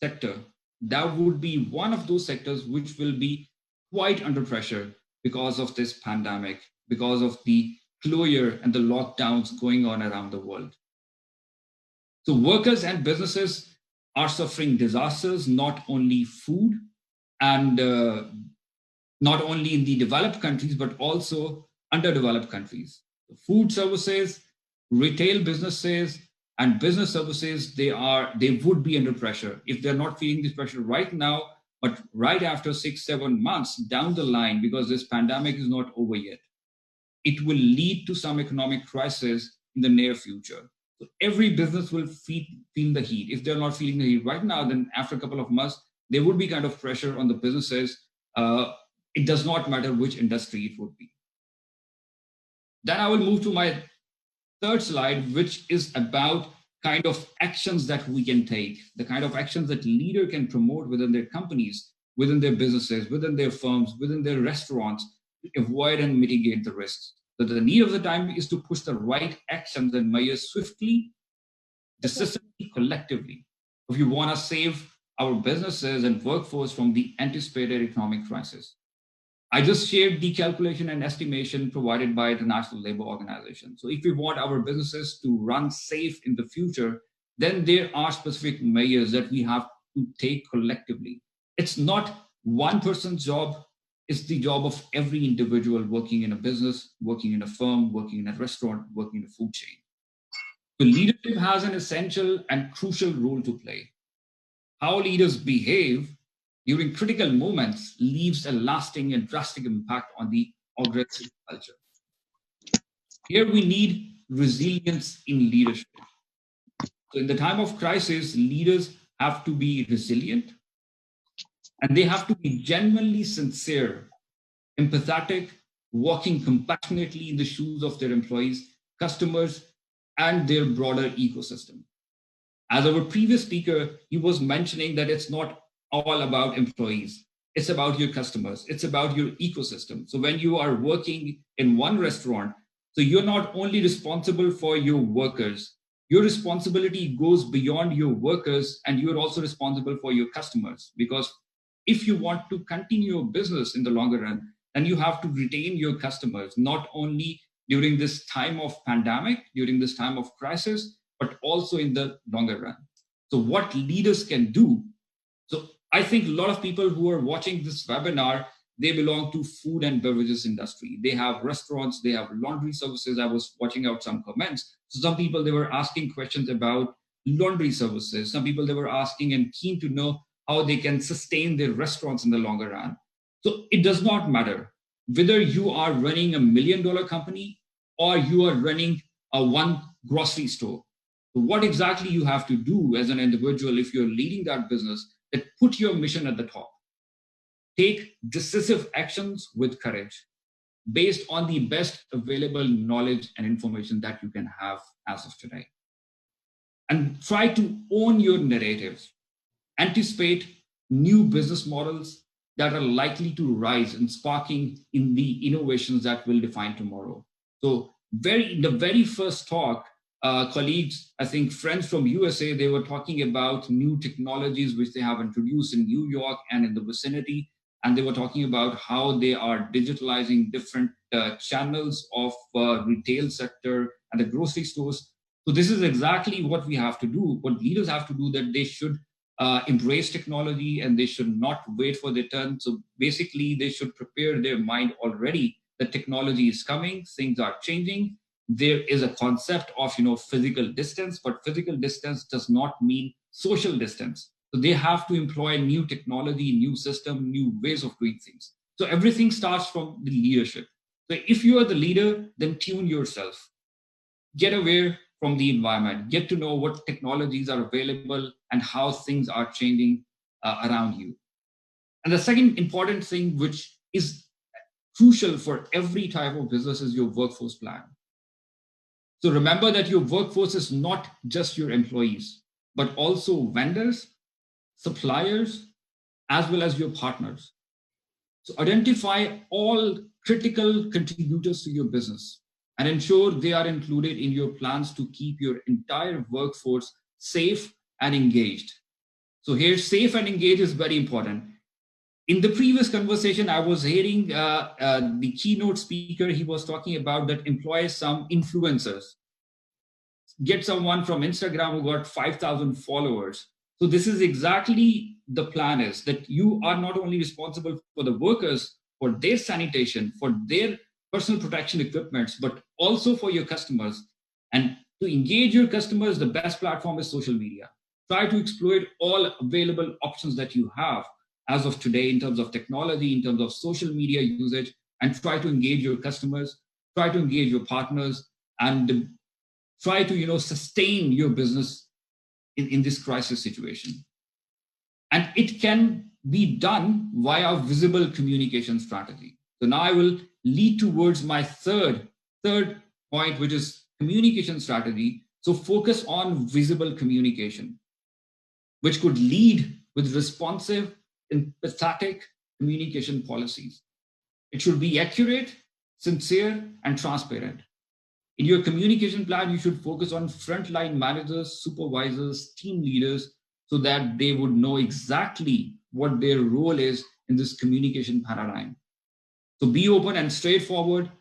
Speaker 12: sector, that would be one of those sectors which will be quite under pressure because of this pandemic, because of the closure and the lockdowns going on around the world. So workers and businesses are suffering disasters, not only food and not only in the developed countries, but also underdeveloped countries. Food services, retail businesses, and business services, they would be under pressure. If they're not feeling this pressure right now, but right after 6-7 months down the line, because this pandemic is not over yet, it will lead to some economic crisis in the near future. So every business will feel the heat. If they're not feeling the heat right now, then after a couple of months, there would be kind of pressure on the businesses. It does not matter which industry it would be. Then I will move to my third slide, which is about kind of actions that we can take, the kind of actions that leader can promote within their companies, within their businesses, within their firms, within their restaurants, to avoid and mitigate the risks. So the need of the time is to push the right actions and measures swiftly, decisively, collectively, if you want to save our businesses and workforce from the anticipated economic crisis. I just shared the calculation and estimation provided by the National Labour Organization. So if we want our businesses to run safe in the future, then there are specific measures that we have to take collectively. It's not one person's job, it's the job of every individual working in a business, working in a firm, working in a restaurant, working in a food chain. So leadership has an essential and crucial role to play. How leaders behave during critical moments leaves a lasting and drastic impact on the organizational culture. Here we need resilience in leadership. So in the time of crisis, leaders have to be resilient and they have to be genuinely sincere, empathetic, walking compassionately in the shoes of their employees, customers, and their broader ecosystem. As our previous speaker, he was mentioning that it's not all about employees. It's about your customers. It's about your ecosystem. So when you are working in one restaurant, so you're not only responsible for your workers, your responsibility goes beyond your workers and you're also responsible for your customers. Because if you want to continue your business in the longer run, then you have to retain your customers, not only during this time of pandemic, during this time of crisis, but also in the longer run. So what leaders can do, so I think a lot of people who are watching this webinar, they belong to food and beverages industry. They have restaurants, they have laundry services. I was watching out some comments. So some people, they were asking questions about laundry services. Some people, they were asking and keen to know how they can sustain their restaurants in the longer run. So it does not matter whether you are running $1 million company or you are running a one grocery store. So what exactly you have to do as an individual, if you're leading that business, that put your mission at the top. Take decisive actions with courage based on the best available knowledge and information that you can have as of today. And try to own your narratives. Anticipate new business models that are likely to rise and sparking in the innovations that will define tomorrow. So the very first talk, colleagues, I think friends from USA, they were talking about new technologies which they have introduced in New York and in the vicinity. And they were talking about how they are digitalizing different channels of retail sector and the grocery stores. So this is exactly what we have to do, what leaders have to do, that they should embrace technology and they should not wait for their turn. So basically, they should prepare their mind already that technology is coming, things are changing. There is a concept of physical distance, but physical distance does not mean social distance. So they have to employ new technology, new system, new ways of doing things. So everything starts from the leadership. So if you are the leader, then tune yourself. Get aware from the environment. Get to know what technologies are available and how things are changing around you. And the second important thing, which is crucial for every type of business, is your workforce plan. So remember that your workforce is not just your employees, but also vendors, suppliers, as well as your partners. So identify all critical contributors to your business and ensure they are included in your plans to keep your entire workforce safe and engaged. So here, safe and engaged is very important. In the previous conversation, I was hearing the keynote speaker, he was talking about that employ some influencers. Get someone from Instagram who got 5,000 followers. So this is exactly the plan, is that you are not only responsible for the workers, for their sanitation, for their personal protection equipments, but also for your customers. And to engage your customers, the best platform is social media. Try to exploit all available options that you have as of today in terms of technology, in terms of social media usage, and try to engage your customers, try to engage your partners, and try to sustain your business in this crisis situation. And it can be done via visible communication strategy. So now I will lead towards my third point, which is communication strategy. So focus on visible communication, which could lead with responsive, empathetic communication policies. It should be accurate, sincere, and transparent. In your communication plan, you should focus on frontline managers, supervisors, team leaders, so that they would know exactly what their role is in this communication paradigm. So be open and straightforward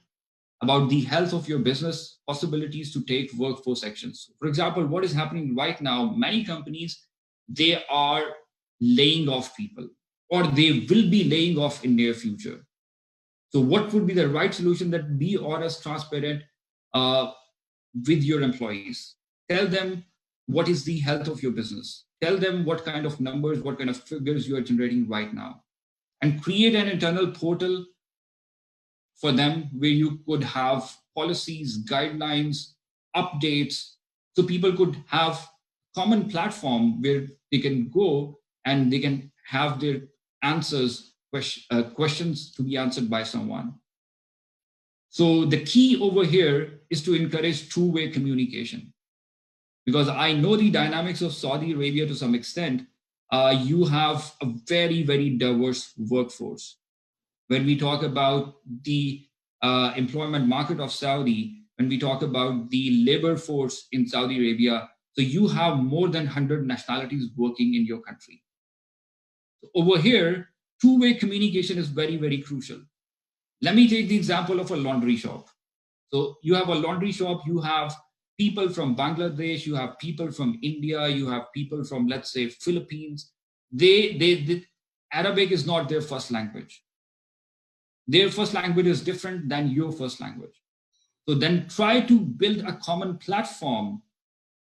Speaker 12: about the health of your business, possibilities to take workforce actions. For example, what is happening right now, many companies, they are laying off people, or they will be laying off in near future. So what would be the right solution? That be honest, transparent with your employees. Tell them what is the health of your business. Tell them what kind of numbers, what kind of figures you are generating right now. And create an internal portal for them where you could have policies, guidelines, updates, so people could have common platform where they can go and they can have their answers, questions to be answered by someone. So the key over here is to encourage two-way communication. Because I know the dynamics of Saudi Arabia to some extent. You have a very, very diverse workforce. When we talk about the employment market of Saudi, when we talk about the labor force in Saudi Arabia, so you have more than 100 nationalities working in your country. So over here, two-way communication is very, very crucial. Let me take the example of a laundry shop. So you have a laundry shop, you have people from Bangladesh, you have people from India, you have people from, let's say, Philippines. Arabic is not their first language. Their first language is different than your first language. So then try to build a common platform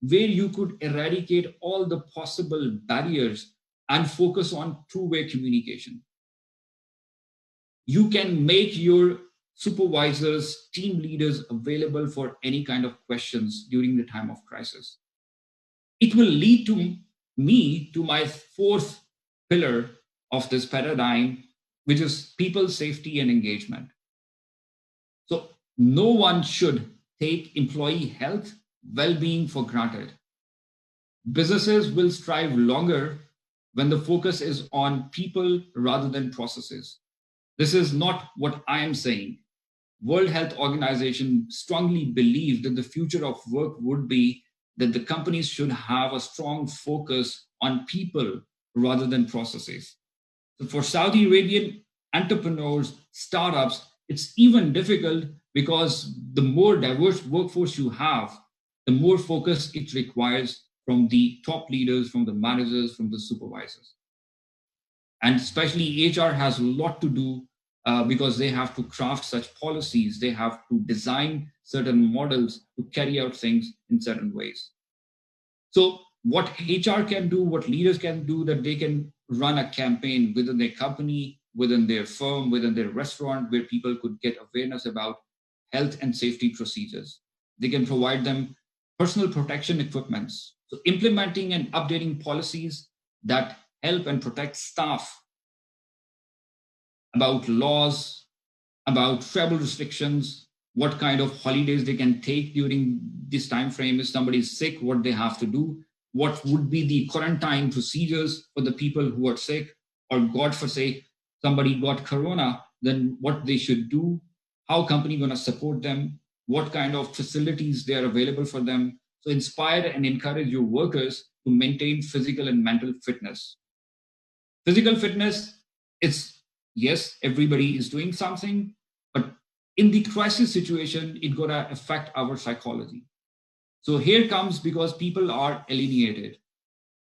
Speaker 12: where you could eradicate all the possible barriers and focus on two-way communication. You can make your supervisors, team leaders available for any kind of questions during the time of crisis. It will lead to me to my fourth pillar of this paradigm, which is people safety and engagement. So no one should take employee health, well-being for granted. Businesses will strive longer when the focus is on people rather than processes. This is not what I am saying. World Health Organization strongly believes that the future of work would be that the companies should have a strong focus on people rather than processes. So for Saudi Arabian entrepreneurs, startups, it's even difficult because the more diverse workforce you have, the more focus it requires from the top leaders, from the managers, from the supervisors. And especially HR has a lot to do because they have to craft such policies. They have to design certain models to carry out things in certain ways. So what HR can do, what leaders can do, that they can run a campaign within their company, within their firm, within their restaurant, where people could get awareness about health and safety procedures. They can provide them personal protection equipments. So implementing and updating policies that help and protect staff about laws, about travel restrictions, what kind of holidays they can take during this time frame. If somebody is sick, what they have to do, what would be the quarantine procedures for the people who are sick, or God forsake, somebody got corona, then what they should do, how company going to support them, what kind of facilities they are available for them. So inspire and encourage your workers to maintain physical and mental fitness. Physical fitness, it's, yes, everybody is doing something, but in the crisis situation, it's going to affect our psychology. So here comes because people are alienated.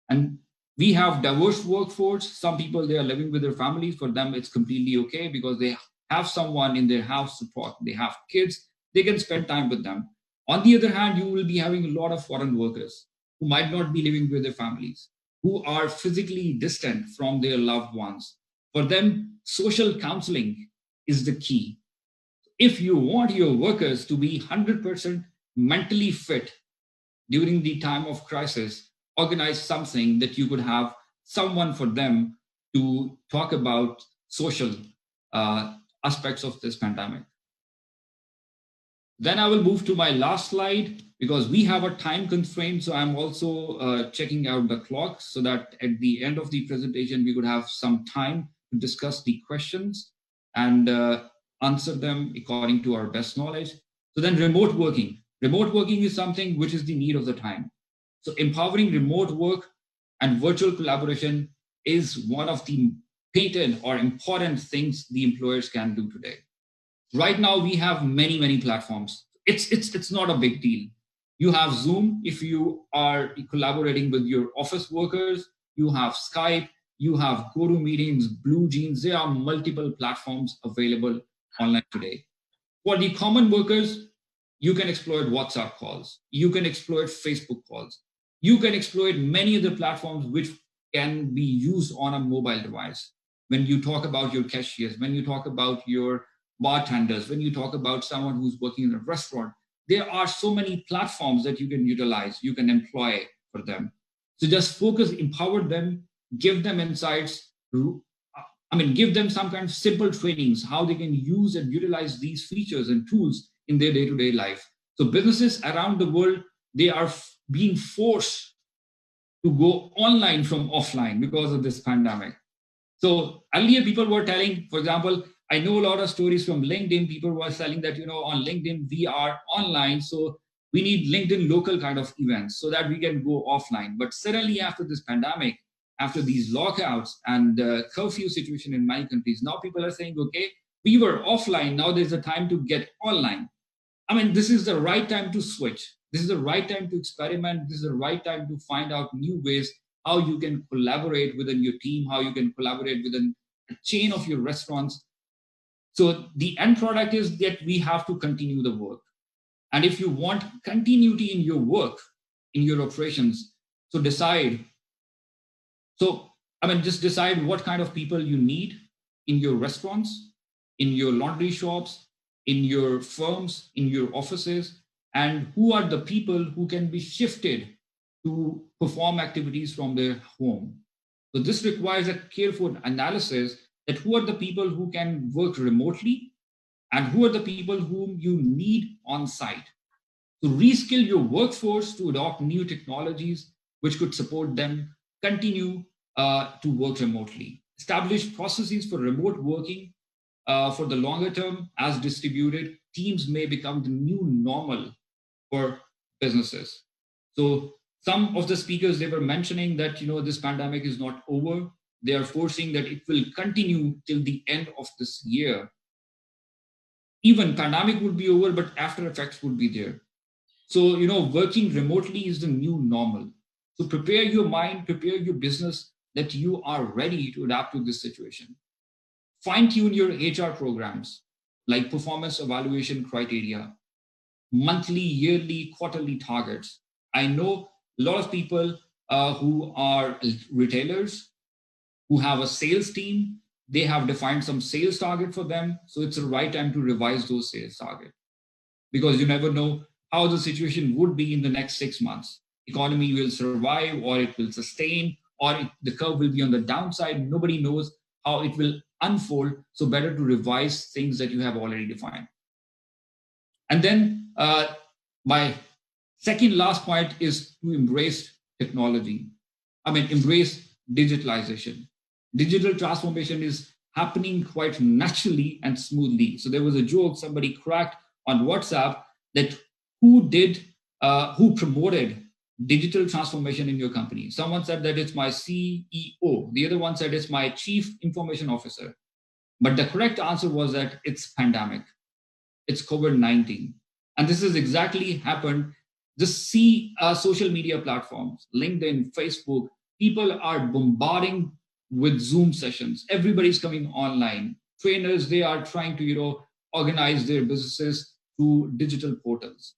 Speaker 12: And we have diverse workforce. Some people, they are living with their families. For them, it's completely okay because they have someone in their house to talk. They have kids. They can spend time with them. On the other hand, you will be having a lot of foreign workers who might not be living with their families, who are physically distant from their loved ones. For them, social counseling is the key. If you want your workers to be 100% mentally fit during the time of crisis, organize something that you could have someone for them to talk about social aspects of this pandemic. Then I will move to my last slide because we have a time constraint. So I'm also checking out the clock so that at the end of the presentation, we could have some time to discuss the questions and answer them according to our best knowledge. So then remote working. Remote working is something which is the need of the time. So empowering remote work and virtual collaboration is one of the patent or important things the employers can do today. Right now, we have many, many platforms. It's not a big deal. You have Zoom if you are collaborating with your office workers. You have Skype. You have GoToMeetings, Blue Jeans. There are multiple platforms available online today. For the common workers, you can exploit WhatsApp calls. You can exploit Facebook calls. You can exploit many other platforms which can be used on a mobile device. When you talk about your cashiers, when you talk about your bartenders, when you talk about someone who's working in a restaurant, there are so many platforms that you can utilize, you can employ for them. So just focus, empower them, give them insights, give them some kind of simple trainings, how they can use and utilize these features and tools in their day-to-day life. So businesses around the world, they are being forced to go online from offline because of this pandemic. So earlier people were telling, for example, I know a lot of stories from LinkedIn. People were telling that, on LinkedIn, we are online. So we need LinkedIn local kind of events so that we can go offline. But suddenly after this pandemic, after these lockouts and the curfew situation in many countries, now people are saying, okay, we were offline. Now there's a time to get online. This is the right time to switch. This is the right time to experiment. This is the right time to find out new ways how you can collaborate within your team, how you can collaborate within a chain of your restaurants. So the end product is that we have to continue the work. And if you want continuity in your work, in your operations, so decide. So, just decide what kind of people you need in your restaurants, in your laundry shops, in your firms, in your offices, and who are the people who can be shifted to perform activities from their home. So this requires a careful analysis that who are the people who can work remotely and who are the people whom you need on site. So reskill your workforce to adopt new technologies which could support them continue to work remotely. Establish processes for remote working for the longer term. As distributed teams may become the new normal for businesses. So some of the speakers, they were mentioning that this pandemic is not over. They are foreseeing that it will continue till the end of this year. Even pandemic would be over, but after effects would be there. So working remotely is the new normal. So prepare your mind, prepare your business that you are ready to adapt to this situation. Fine-tune your HR programs like performance evaluation criteria, monthly, yearly, quarterly targets. I know a lot of people who are retailers, who have a sales team, they have defined some sales target for them. So it's the right time to revise those sales targets, because you never know how the situation would be in the next 6 months. Economy will survive, or it will sustain, or the curve will be on the downside. Nobody knows how it will unfold. So better to revise things that you have already defined. And then my second last point is to embrace technology. Embrace digitalization. Digital transformation is happening quite naturally and smoothly. So there was a joke somebody cracked on WhatsApp that who promoted digital transformation in your company. Someone said that it's my CEO. The other one said it's my chief information officer. But the correct answer was that it's pandemic. It's COVID-19. And this has exactly happened. Just see social media platforms, LinkedIn, Facebook, people are bombarding with Zoom sessions. Everybody's coming online. Trainers, they are trying to, organize their businesses through digital portals.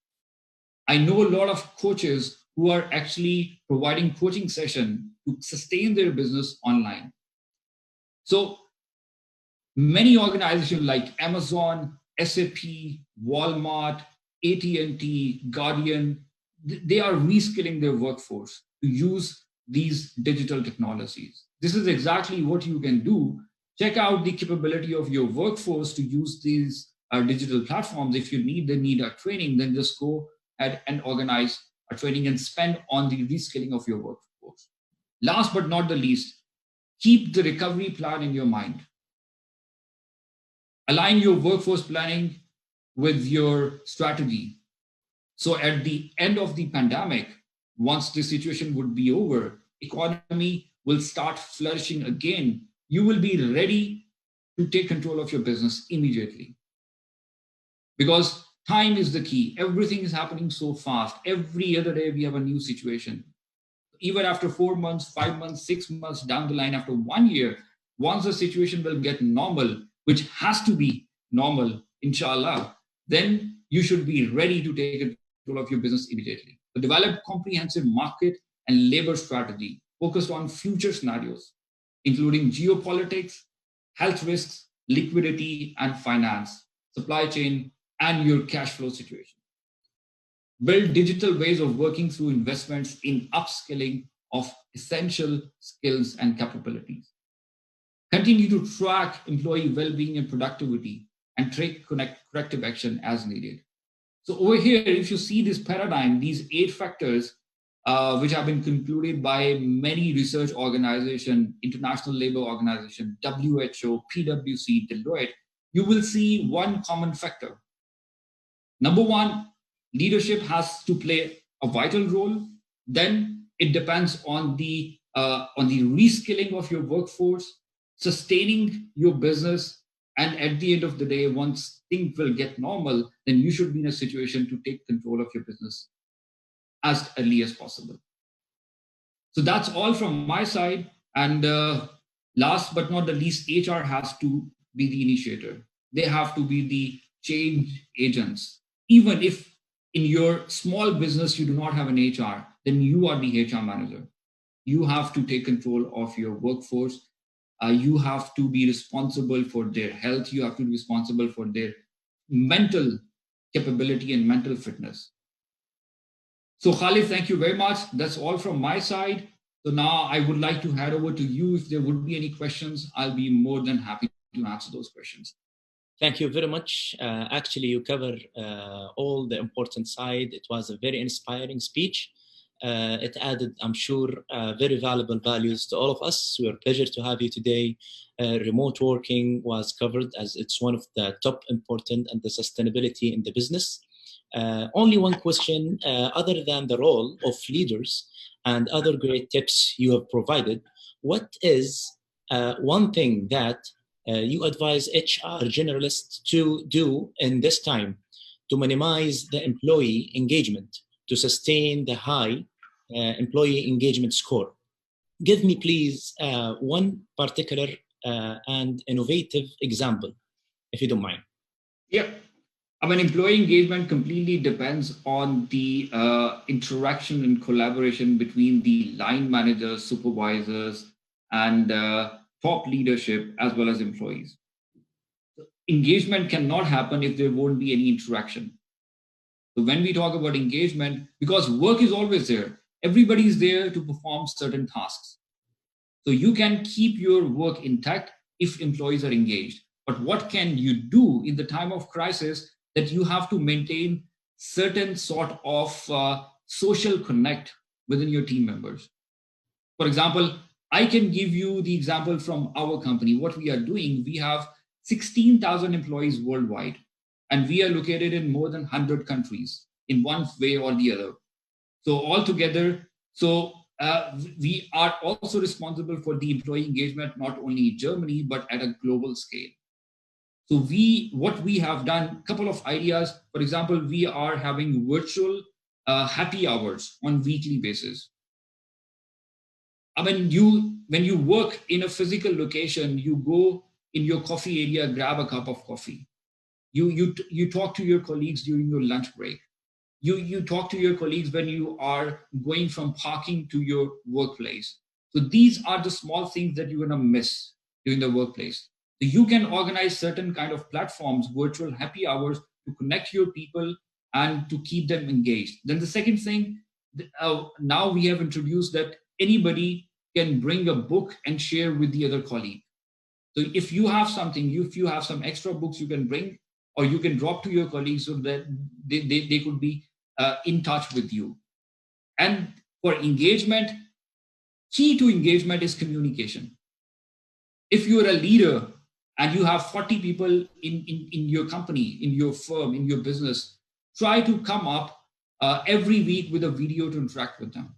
Speaker 12: I know a lot of coaches who are actually providing coaching session to sustain their business online. So many organizations like Amazon, SAP, Walmart, AT&T, Guardian, they are reskilling their workforce to use these digital technologies. This is exactly what you can do. Check out the capability of your workforce to use these digital platforms. If you need a training, then just go ahead and organize a training and spend on the reskilling of your workforce. Last but not the least, keep the recovery plan in your mind. Align your workforce planning with your strategy. So at the end of the pandemic, once the situation would be over, economy will start flourishing again. You will be ready to take control of your business immediately. Because time is the key. Everything is happening so fast. Every other day we have a new situation. Even after 4 months, 5 months, 6 months down the line, after 1 year, once the situation will get normal, which has to be normal, inshallah, then you should be ready to take control of your business immediately. So develop comprehensive market and labor strategy focused on future scenarios, including geopolitics, health risks, liquidity and finance, supply chain, and your cash flow situation. Build digital ways of working through investments in upskilling of essential skills and capabilities. Continue to track employee well-being and productivity and take corrective action as needed. So over here, if you see this paradigm, these 8 factors, which have been concluded by many research organizations, International Labour Organization, WHO, PwC, Deloitte, you will see one common factor. Number 1, leadership has to play a vital role. Then it depends on the reskilling of your workforce, sustaining your business, and at the end of the day, once things will get normal, then you should be in a situation to take control of your business as early as possible. So that's all from my side. And last but not the least, HR has to be the initiator. They have to be the change agents. Even if in your small business you do not have an HR, then you are the HR manager. You have to take control of your workforce. You have to be responsible for their health. You have to be responsible for their mental capability and mental fitness. So Khalid, thank you very much. That's all from my side. So now I would like to hand over to you. If there would be any questions, I'll be more than happy to answer those questions.
Speaker 11: Thank you very much. Actually, you cover all the important side. It was a very inspiring speech. It added, I'm sure, very valuable values to all of us. We're a pleasure to have you today. Remote working was covered as it's one of the top important and the sustainability in the business. Only one question, other than the role of leaders and other great tips you have provided, what is one thing that you advise HR generalists to do in this time to minimize the employee engagement, to sustain the high employee engagement score? Give me, please, one particular and innovative example, if you don't mind.
Speaker 12: Yeah. I mean, employee engagement completely depends on the interaction and collaboration between the line managers, supervisors, and top leadership, as well as employees. Engagement cannot happen if there won't be any interaction. So when we talk about engagement, because work is always there, everybody is there to perform certain tasks. So you can keep your work intact if employees are engaged. But what can you do in the time of crisis? That you have to maintain certain sort of social connect within your team members. For example, I can give you the example from our company. What we are doing, we have 16,000 employees worldwide, and we are located in more than 100 countries in one way or the other. So altogether, we are also responsible for the employee engagement, not only in Germany, but at a global scale. So what we have done, a couple of ideas. For example, we are having virtual happy hours on weekly basis. I mean, when you work in a physical location, you go in your coffee area, grab a cup of coffee. You talk to your colleagues during your lunch break. You talk to your colleagues when you are going from parking to your workplace. So these are the small things that you're gonna miss during the workplace. So you can organize certain kind of platforms, virtual happy hours, to connect your people and to keep them engaged. Then the second thing, now we have introduced that anybody can bring a book and share with the other colleague. So if you have something, if you have some extra books you can bring, or you can drop to your colleagues so that they could be in touch with you. And for engagement, key to engagement is communication. If you're a leader and you have 40 people in your company, in your firm, in your business, try to come up every week with a video to interact with them.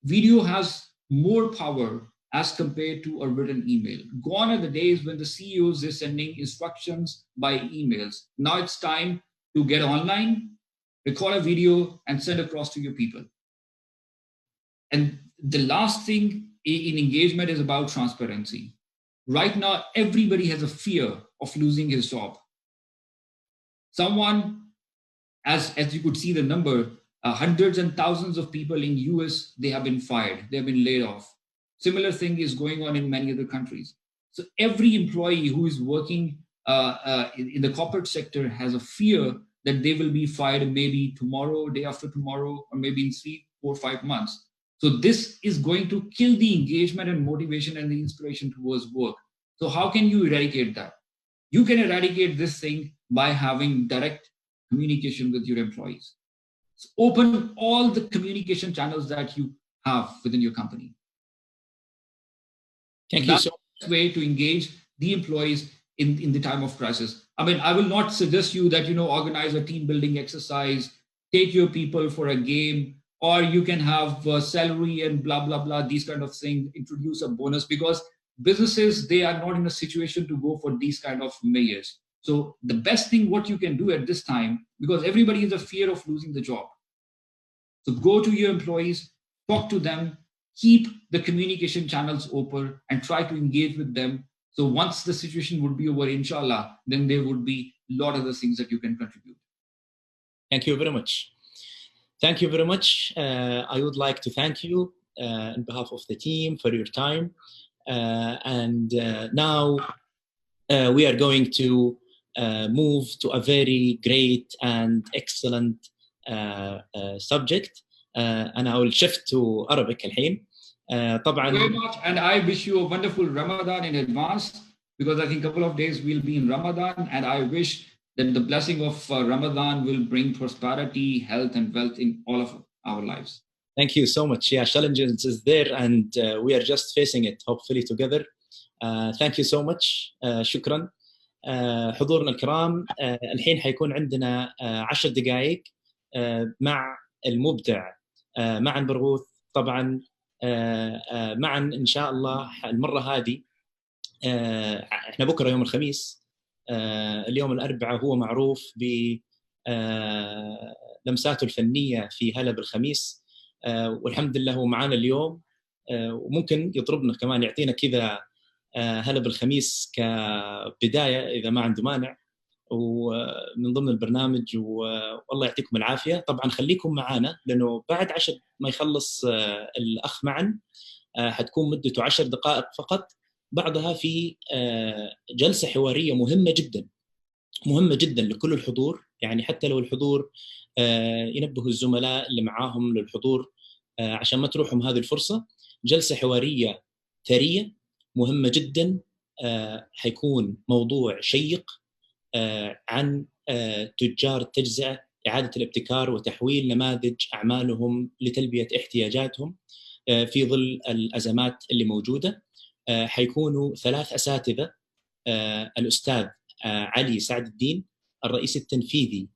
Speaker 12: Video has more power as compared to a written email. Gone are the days when the CEOs are sending instructions by emails. Now it's time to get online, record a video, and send across to your people. And the last thing in engagement is about transparency. Right now, everybody has a fear of losing his job. Someone, as you could see the number, hundreds and thousands of people in US, they have been fired, they have been laid off. Similar thing is going on in many other countries. So every employee who is working in the corporate sector has a fear that they will be fired maybe tomorrow, day after tomorrow, or maybe in 3, 4, 5 months. So this is going to kill the engagement and motivation and the inspiration towards work. So how can you eradicate that? You can eradicate this thing by having direct communication with your employees. So open all the communication channels that you have within your company.
Speaker 11: Thank
Speaker 12: That's
Speaker 11: you so
Speaker 12: the way to engage the employees in the time of crisis. I mean, I will not suggest you that, organize a team building exercise, take your people for a game, or you can have salary and blah, blah, blah, these kind of things, introduce a bonus, because businesses, they are not in a situation to go for these kind of measures. So the best thing what you can do at this time, because everybody has a fear of losing the job. So go to your employees, talk to them, keep the communication channels open and try to engage with them. So once the situation would be over, inshallah, then there would be a lot of other things that you can contribute.
Speaker 11: Thank you very much. Thank you very much. I would like to thank you on behalf of the team for your time. And now we are going to move to a very great and excellent subject. And I will shift to Arabic الحين. طبعا.
Speaker 12: Very much, and I wish you a wonderful Ramadan in advance, because I think a couple of days we'll be in Ramadan, and I wish that the blessing of Ramadan will bring prosperity, health, and wealth in all of our lives.
Speaker 11: Thank you so much. Yeah, challenges is there, and we are just facing it, hopefully together. Thank you so much. شكرا. حضورنا الكرام، الحين حيكون عندنا 10 دقائق مع المبدع معا برغوث. طبعا معا إن شاء الله المرة هذه. احنا بكرة يوم الخميس، اليوم الأربعاء هو معروف بلمساته الفنية في هلا بالخميس، والحمد لله هو معانا اليوم، وممكن يطربنا كمان يعطينا كذا هلا بالخميس كبداية إذا ما عنده مانع، ومن ضمن البرنامج. والله يعطيكم العافية. طبعا خليكم معانا، لأنه بعد 10 ما يخلص الأخ معا حتكون مدته 10 دقائق فقط، بعضها في جلسة حوارية مهمة جدا لكل الحضور. يعني حتى لو الحضور ينبهوا الزملاء اللي معاهم للحضور عشان ما تروحهم هذه الفرصة. جلسة حوارية ثرية مهمة جدا، حيكون موضوع شيق عن تجار التجزئة، إعادة الابتكار وتحويل نماذج أعمالهم لتلبية احتياجاتهم في ظل الأزمات اللي موجودة. حيكونوا 3 أساتذة، الأستاذ علي سعد الدين، الرئيس التنفيذي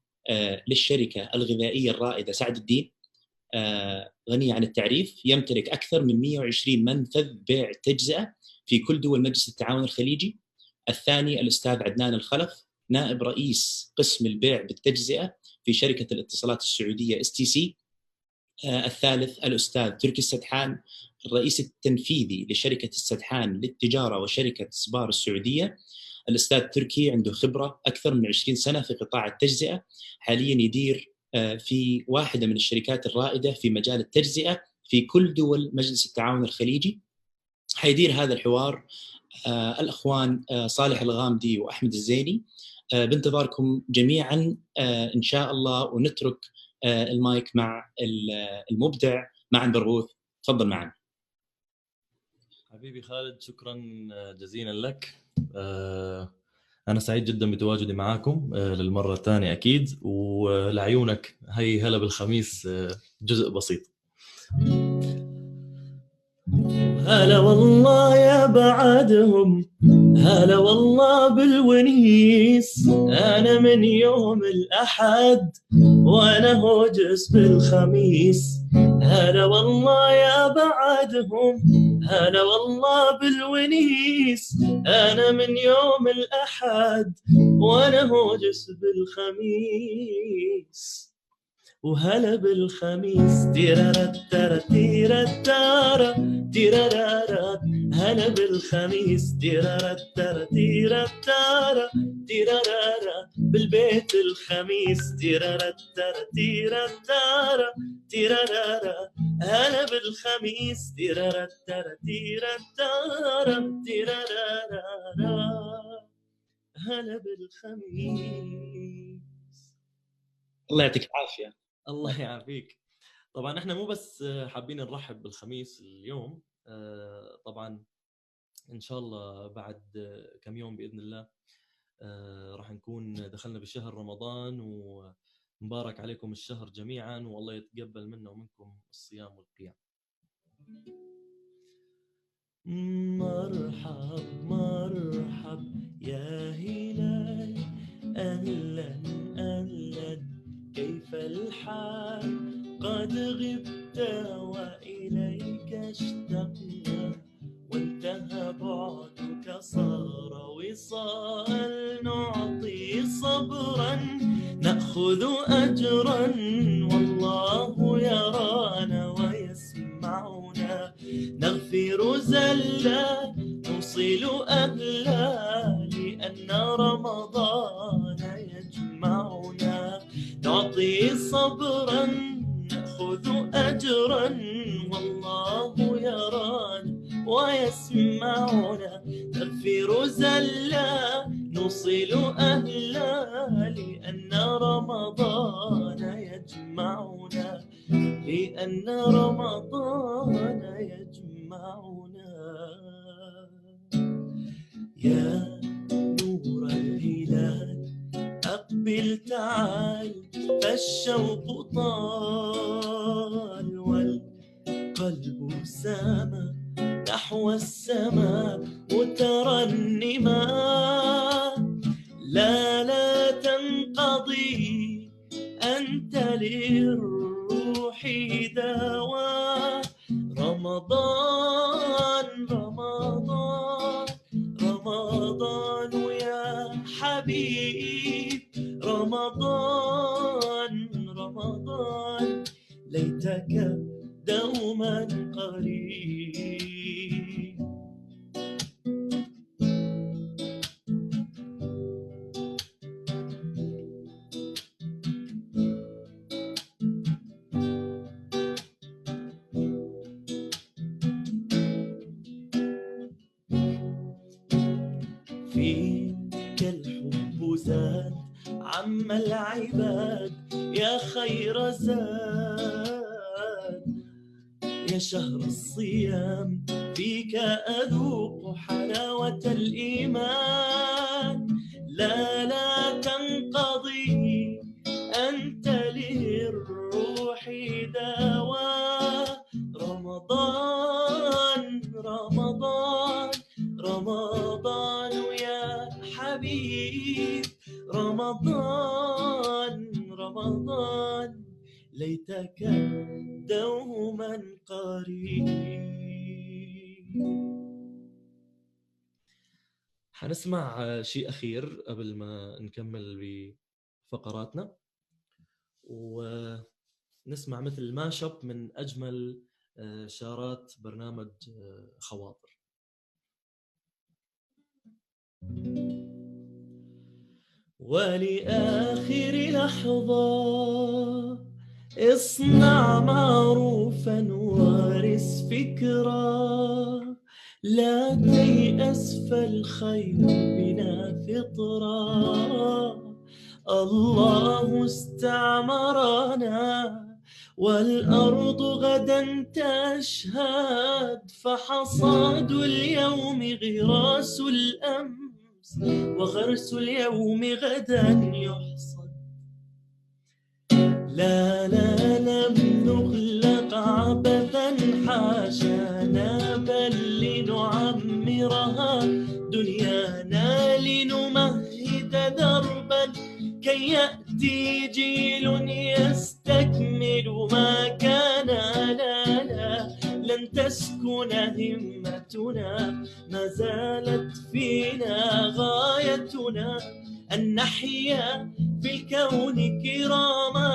Speaker 11: للشركة الغذائية الرائدة سعد الدين، غني عن التعريف، يمتلك أكثر من 120 منفذ بيع تجزئة في كل دول مجلس التعاون الخليجي. الثاني الأستاذ عدنان الخلف، نائب رئيس قسم البيع بالتجزئة في شركة الاتصالات السعودية STC. الثالث الأستاذ تركي السدحان، الرئيس التنفيذي لشركة السدحان للتجارة وشركة صبار السعودية. الأستاذ تركي عنده خبرة أكثر من 20 سنة في قطاع التجزئة، حاليا يدير في واحدة من الشركات الرائدة في مجال التجزئة في كل دول مجلس التعاون الخليجي. حيدير هذا الحوار الأخوان صالح الغامدي وأحمد الزيني. بانتظاركم جميعا إن شاء الله، ونترك المايك مع المبدع معا برغوث. تفضل معا.
Speaker 13: حبيبي خالد، شكرا جزيلا لك. أنا سعيد جدا بتواجدي معاكم للمرة الثانية أكيد، ولعيونك هي هلا بالخميس جزء بسيط.
Speaker 6: هلا والله يا بعدهم، هلا والله بالونيس، أنا من يوم الأحد وأنا هوجس بالخميس. هلا والله يا بعدهم، هلا والله بالونيس، أنا من يوم الأحد وأنا هوجس بالخميس. وهلا بالخميس تيرارا تارا تيرا تارا تيرارا، هلا بالخميس تيرارا تارا تيرا تارا تيرارا، بالبيت الخميس تيرارا تارا تيرا تارا تيرارا، هلا بالخميس تيرارا تارا تيرا تارا تيرارا، هلا بالخميس.
Speaker 11: الله يعطيك العافية.
Speaker 13: الله يعافيك. طبعا احنا مو بس حابين نرحب بالخميس اليوم، طبعا ان شاء الله بعد كم يوم باذن الله راح نكون دخلنا بشهر رمضان، ومبارك عليكم الشهر جميعا، والله يتقبل منا ومنكم الصيام والقيام.
Speaker 6: مرحب مرحب يا هلال، أهلا أهلا، كيف الحال؟ قد غبت وإليك اشتقنا، وانتهى بعدك صار وصال، نعطي صبرا نأخذ أجرا، والله يرانا ويسمعنا، زلا نوصل أهلا لأن رمضان يجمعنا نعطي صبرا نأخذ أجرا والله يرانا ويسمعنا نغفر زلا نوصل أهلا لأن رمضان يجمعنا لأن رمضان يجمعنا يا نور الهلال أقبل تعال فالشوق طال والقلب سما نحو السماء مترنما لا تنقضي أنت للروح دواء رمضان رمضان رمضان يا حبيب رمضان رمضان ليتك دوما قريب فيك الحب زاد عم العباد يا خير زاد يا شهر الصيام فيك أذوق حلاوة الإيمان لا تنقضي أنت للروح دواء رمضان رمضان رمضان يا حبيب رمضان رمضان ليتك دوما قريب.
Speaker 13: حنسمع شيء أخير قبل ما نكمل بفقراتنا ونسمع مثل ماشب من أجمل شارات برنامج خواطر. ولآخر لحظة اصنع معروفا وارث فكرة لا تيأس فالخير بنا فطرة الله استعمرنا والأرض غدا تشهد فحصاد اليوم غراس الأمس وغرس اليوم غدا يحصد لا لم نخلق عبثا حاشانا بل لنعمرها دنيانا لنمهد دربا كي يأتي جيل يستكمل ما كان لا لن تسكن همتنا ما زالت فينا غايتنا أن نحيا في الكون كراما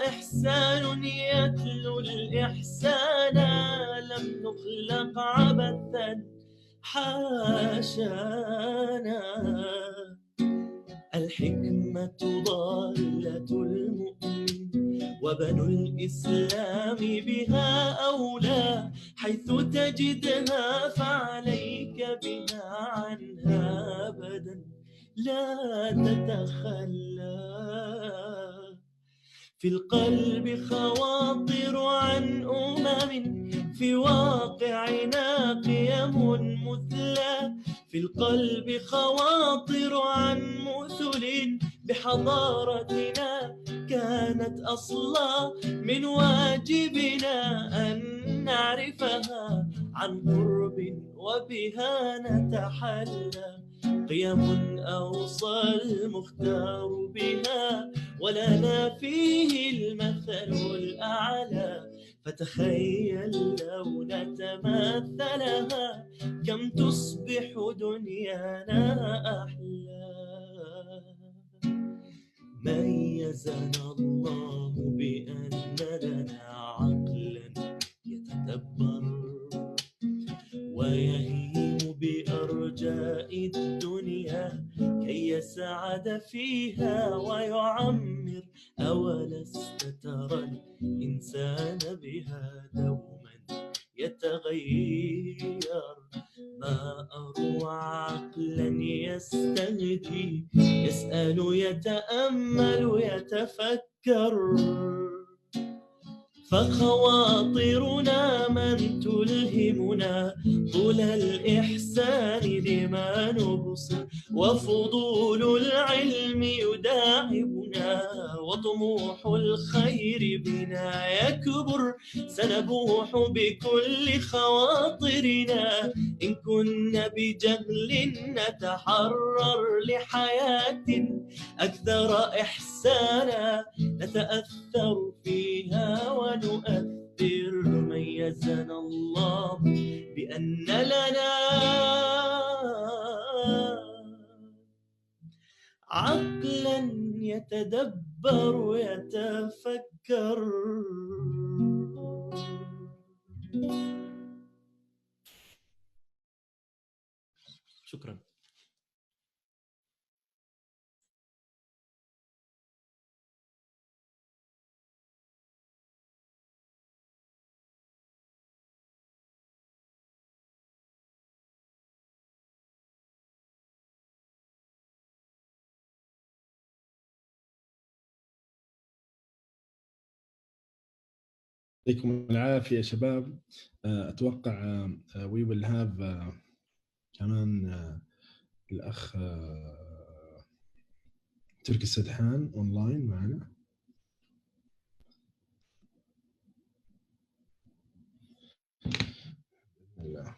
Speaker 13: إحسان يتلو الإحسان لم نخلق عبثا حاشانا الحكمة ضالة المؤمن وبنو الإسلام بها أولى حيث تجدها فعليك بها عنها أبدا لا تتخلى في القلب خواطر عن أمم في واقعنا قيم مثلى في القلب خواطر عن مثل بحضارتنا كانت أصلا من واجبنا أن نعرفها عن قرب وبها نتحلى قيم أوصى المختار بها ولنا فيه المثل الأعلى فتخيل لو نتمثلها كم تصبح دنيانا أحلى ميزنا الله بأن لنا عقلا يتدبر
Speaker 6: يعاد فيها ويعمر. أولست ترى الإنسان بها دوما يتغير؟ ما أروع عقلا يستهدي، يسأل يتأمل يتفكر. فخواطرنا من تلهمنا طول الإحسان لما نبصر، وفضول العلم يداعبنا وطموح الخير بنا يكبر. سنبوح بكل خواطرنا إن كنا بجهل نتحرر لحياة أكثر إحسانا، نتأثر فيها ونؤثر. ميزنا الله بأن لنا عقلا يتدبر ويتفكر. شكرا.
Speaker 1: يعطيكم العافية يا شباب. أتوقع we will have كمان الأخ تركي السدحان أونلاين معنا. الله.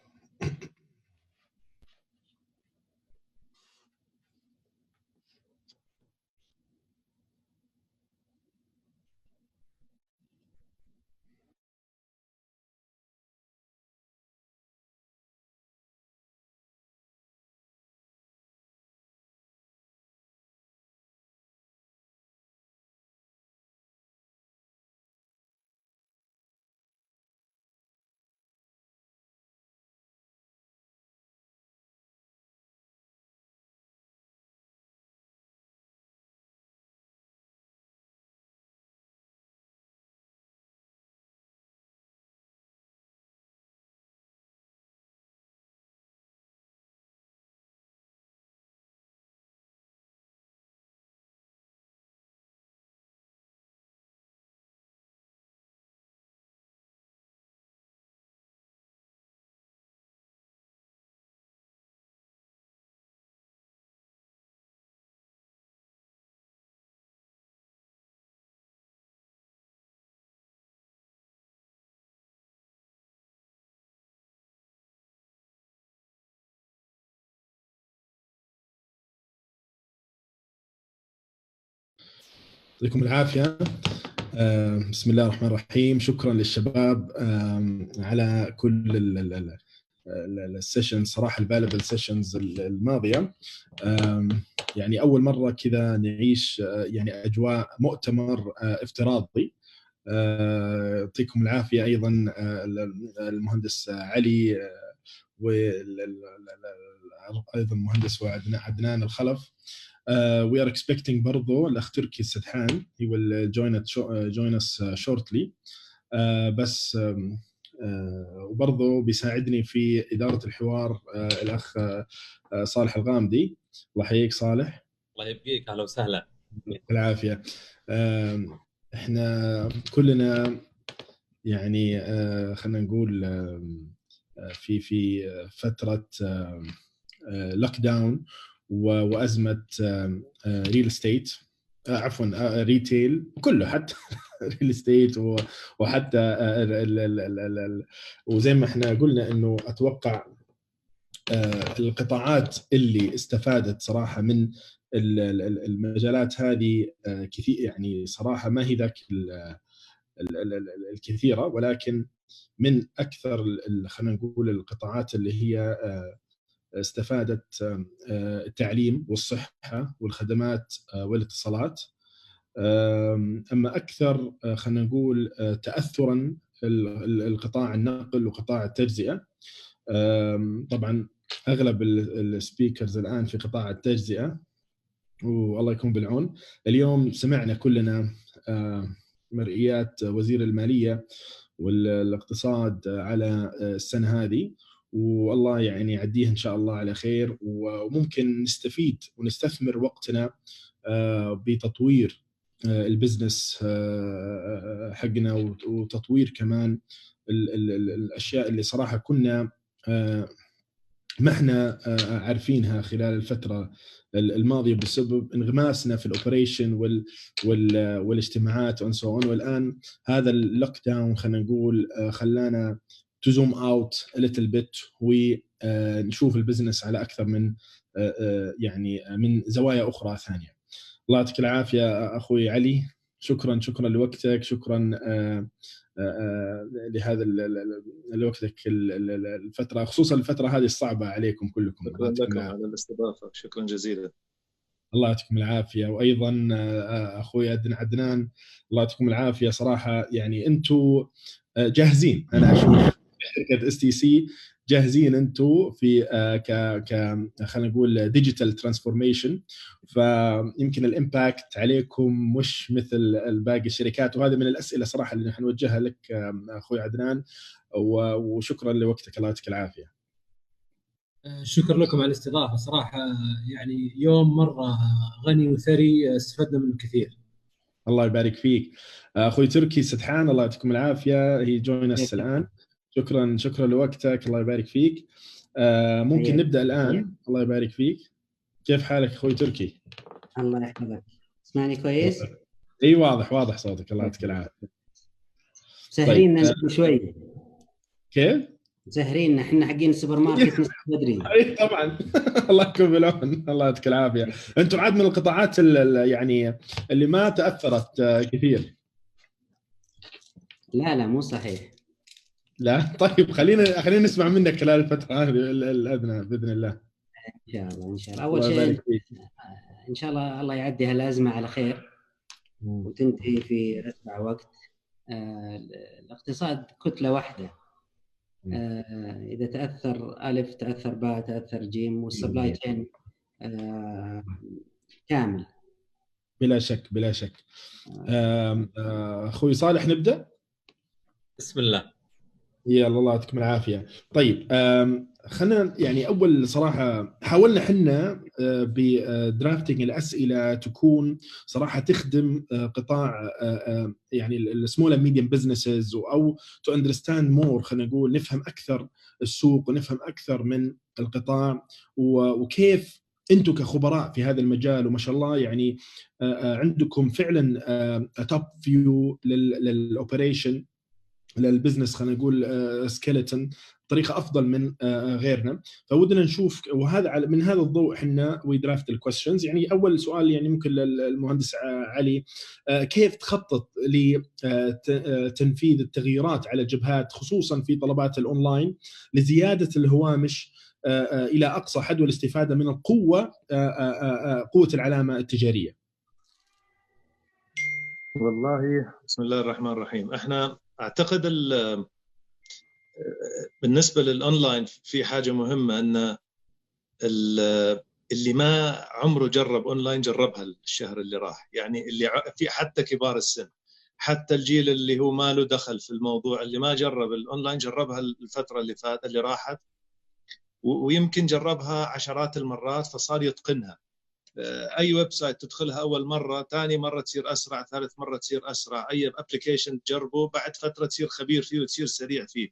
Speaker 1: يعطيكم العافية. بسم الله الرحمن الرحيم. شكرا للشباب على كل السيشن صراحة، الفاليبل سيشنز الماضية. يعني أول مرة كذا نعيش يعني أجواء مؤتمر افتراضي. يعطيكم العافية أيضا المهندس علي وأيضا المهندس عدنان الخلف. We are expecting برضو الأخ تركي السدحان he will join us shortly. بس وبرضو بيساعدني في إدارة الحوار الأخ صالح الغامدي. الله يحييك صالح.
Speaker 14: الله يبقيك، أهلا وسهلا.
Speaker 1: بالعافية. إحنا كلنا يعني خلينا نقول في فترة لوك داون وأزمة ريل استيت، عفوا ريتيل كله، حتى ريل استيت وحتى وزي ما احنا قلنا انه اتوقع القطاعات اللي استفادت صراحة من المجالات هذه كثير، يعني صراحة ما هي ذاك الكثيرة، ولكن من أكثر خلينا نقول القطاعات اللي هي استفادت التعليم والصحة والخدمات والاتصالات. أما أكثر خلينا نقول تأثراً القطاع النقل وقطاع التجزئة. طبعاً أغلب السبيكرز الآن في قطاع التجزئة والله يكون بالعون. اليوم سمعنا كلنا مرئيات وزير المالية والاقتصاد على السنة هذه، والله يعني يعديها إن شاء الله على خير، وممكن نستفيد ونستثمر وقتنا بتطوير البزنس حقنا، وتطوير كمان الأشياء اللي صراحة كنا ما احنا عارفينها خلال الفترة الماضية بسبب انغماسنا في الاوبريشن والاجتماعات وان سو اون. والان هذا اللوك داون خلينا نقول خلانا تو زوم اوت ليتل بيت، ونشوف البزنس على اكثر من يعني من زوايا اخرى ثانية. الله يعطيك العافية اخوي علي، شكرا لوقتك، شكرا لهذا لوقتك الفترة، خصوصا الفترة هذه الصعبة عليكم كلكم.
Speaker 15: شكرا لكم على الاستضافة، شكرا جزيلا.
Speaker 1: الله يعطيكم العافية. وأيضا أخوي عدنان الله يعطيكم العافية صراحة، يعني أنتم جاهزين، أنا أشوف شركة STC جاهزين أنتم في خلينا نقول ديجيتال ترانسفورميشن، فيمكن الإمباكت عليكم مش مثل باقي الشركات، وهذا من الأسئلة صراحة اللي نحن نوجهها لك أخوي عدنان، وشكرا لوقتك، الله يعطيك العافية.
Speaker 16: شكرا لكم على الاستضافة، صراحة يعني يوم مرة غني وثري، استفدنا منه كثير.
Speaker 1: الله يبارك فيك. أخوي تركي ستحان الله يعطيكم العافية، هي جوين اس الآن. شكرا لوقتك، الله يبارك فيك. ممكن نبدأ الآن. الله يبارك فيك. كيف حالك أخوي تركي؟
Speaker 17: الله يحفظك. اسمعني كويس؟
Speaker 1: اي واضح صوتك، الله يعطيك العافية.
Speaker 17: سهرين شوي.
Speaker 1: كيف؟
Speaker 17: سهرين، احنا حقين السوبر ماركت نص بدري.
Speaker 1: اي طبعا. الله يكون بالعون، الله يعطيك العافيه. انتم عاد من القطاعات يعني اللي ما تاثرت كثير.
Speaker 17: لا مو صحيح.
Speaker 1: لا طيب، خلينا نسمع منك خلال الفتره هذه الادنى باذن الله.
Speaker 17: ان شاء الله. اول شيء ان شاء الله يعدي هالازمه على خير وتنتهي في اسرع وقت. الاقتصاد كتله واحده، إذا تأثر ألف تأثر باء تأثر جيم، والسبلاي تشين كامل.
Speaker 1: بلا شك. أخوي صالح نبدأ؟
Speaker 14: بسم الله.
Speaker 1: يلا الله يعطيكم العافية. طيب خلينا يعني أول صراحة حاولنا حنا بدرافتنج الأسئلة تكون صراحة تخدم قطاع يعني السمول اند ميديوم بزنسز، أو تو اندرستاند مور، خلينا نقول نفهم أكثر السوق ونفهم أكثر من القطاع، وكيف أنتم كخبراء في هذا المجال وما شاء الله يعني عندكم فعلا توب فيو للأوبريشن للبزنس، خلينا نقول سكيلتون بطريقه افضل من غيرنا. فودنا نشوف، وهذا من هذا الضوء احنا وي درافت الكويستشنز. يعني اول سؤال يعني ممكن للمهندس علي، كيف تخطط لتنفيذ التغييرات على الجبهات خصوصا في طلبات الاونلاين لزياده الهوامش الى اقصى حد والاستفاده من القوه قوه العلامه التجاريه؟
Speaker 15: والله بسم الله الرحمن الرحيم. احنا اعتقد بالنسبه للاونلاين في حاجه مهمه، ان اللي ما عمره جرب اونلاين جربها الشهر اللي راح، يعني اللي في حتى كبار السن، حتى الجيل اللي هو ما له دخل في الموضوع، اللي ما جرب الاونلاين جربها الفتره اللي راحت، ويمكن جربها عشرات المرات فصار يتقنها. اي ويب سايت تدخلها اول مره، ثاني مره تصير اسرع، ثالث مره تصير اسرع، اي ابلكيشن تجربه بعد فتره تصير خبير فيه وتصير سريع فيه،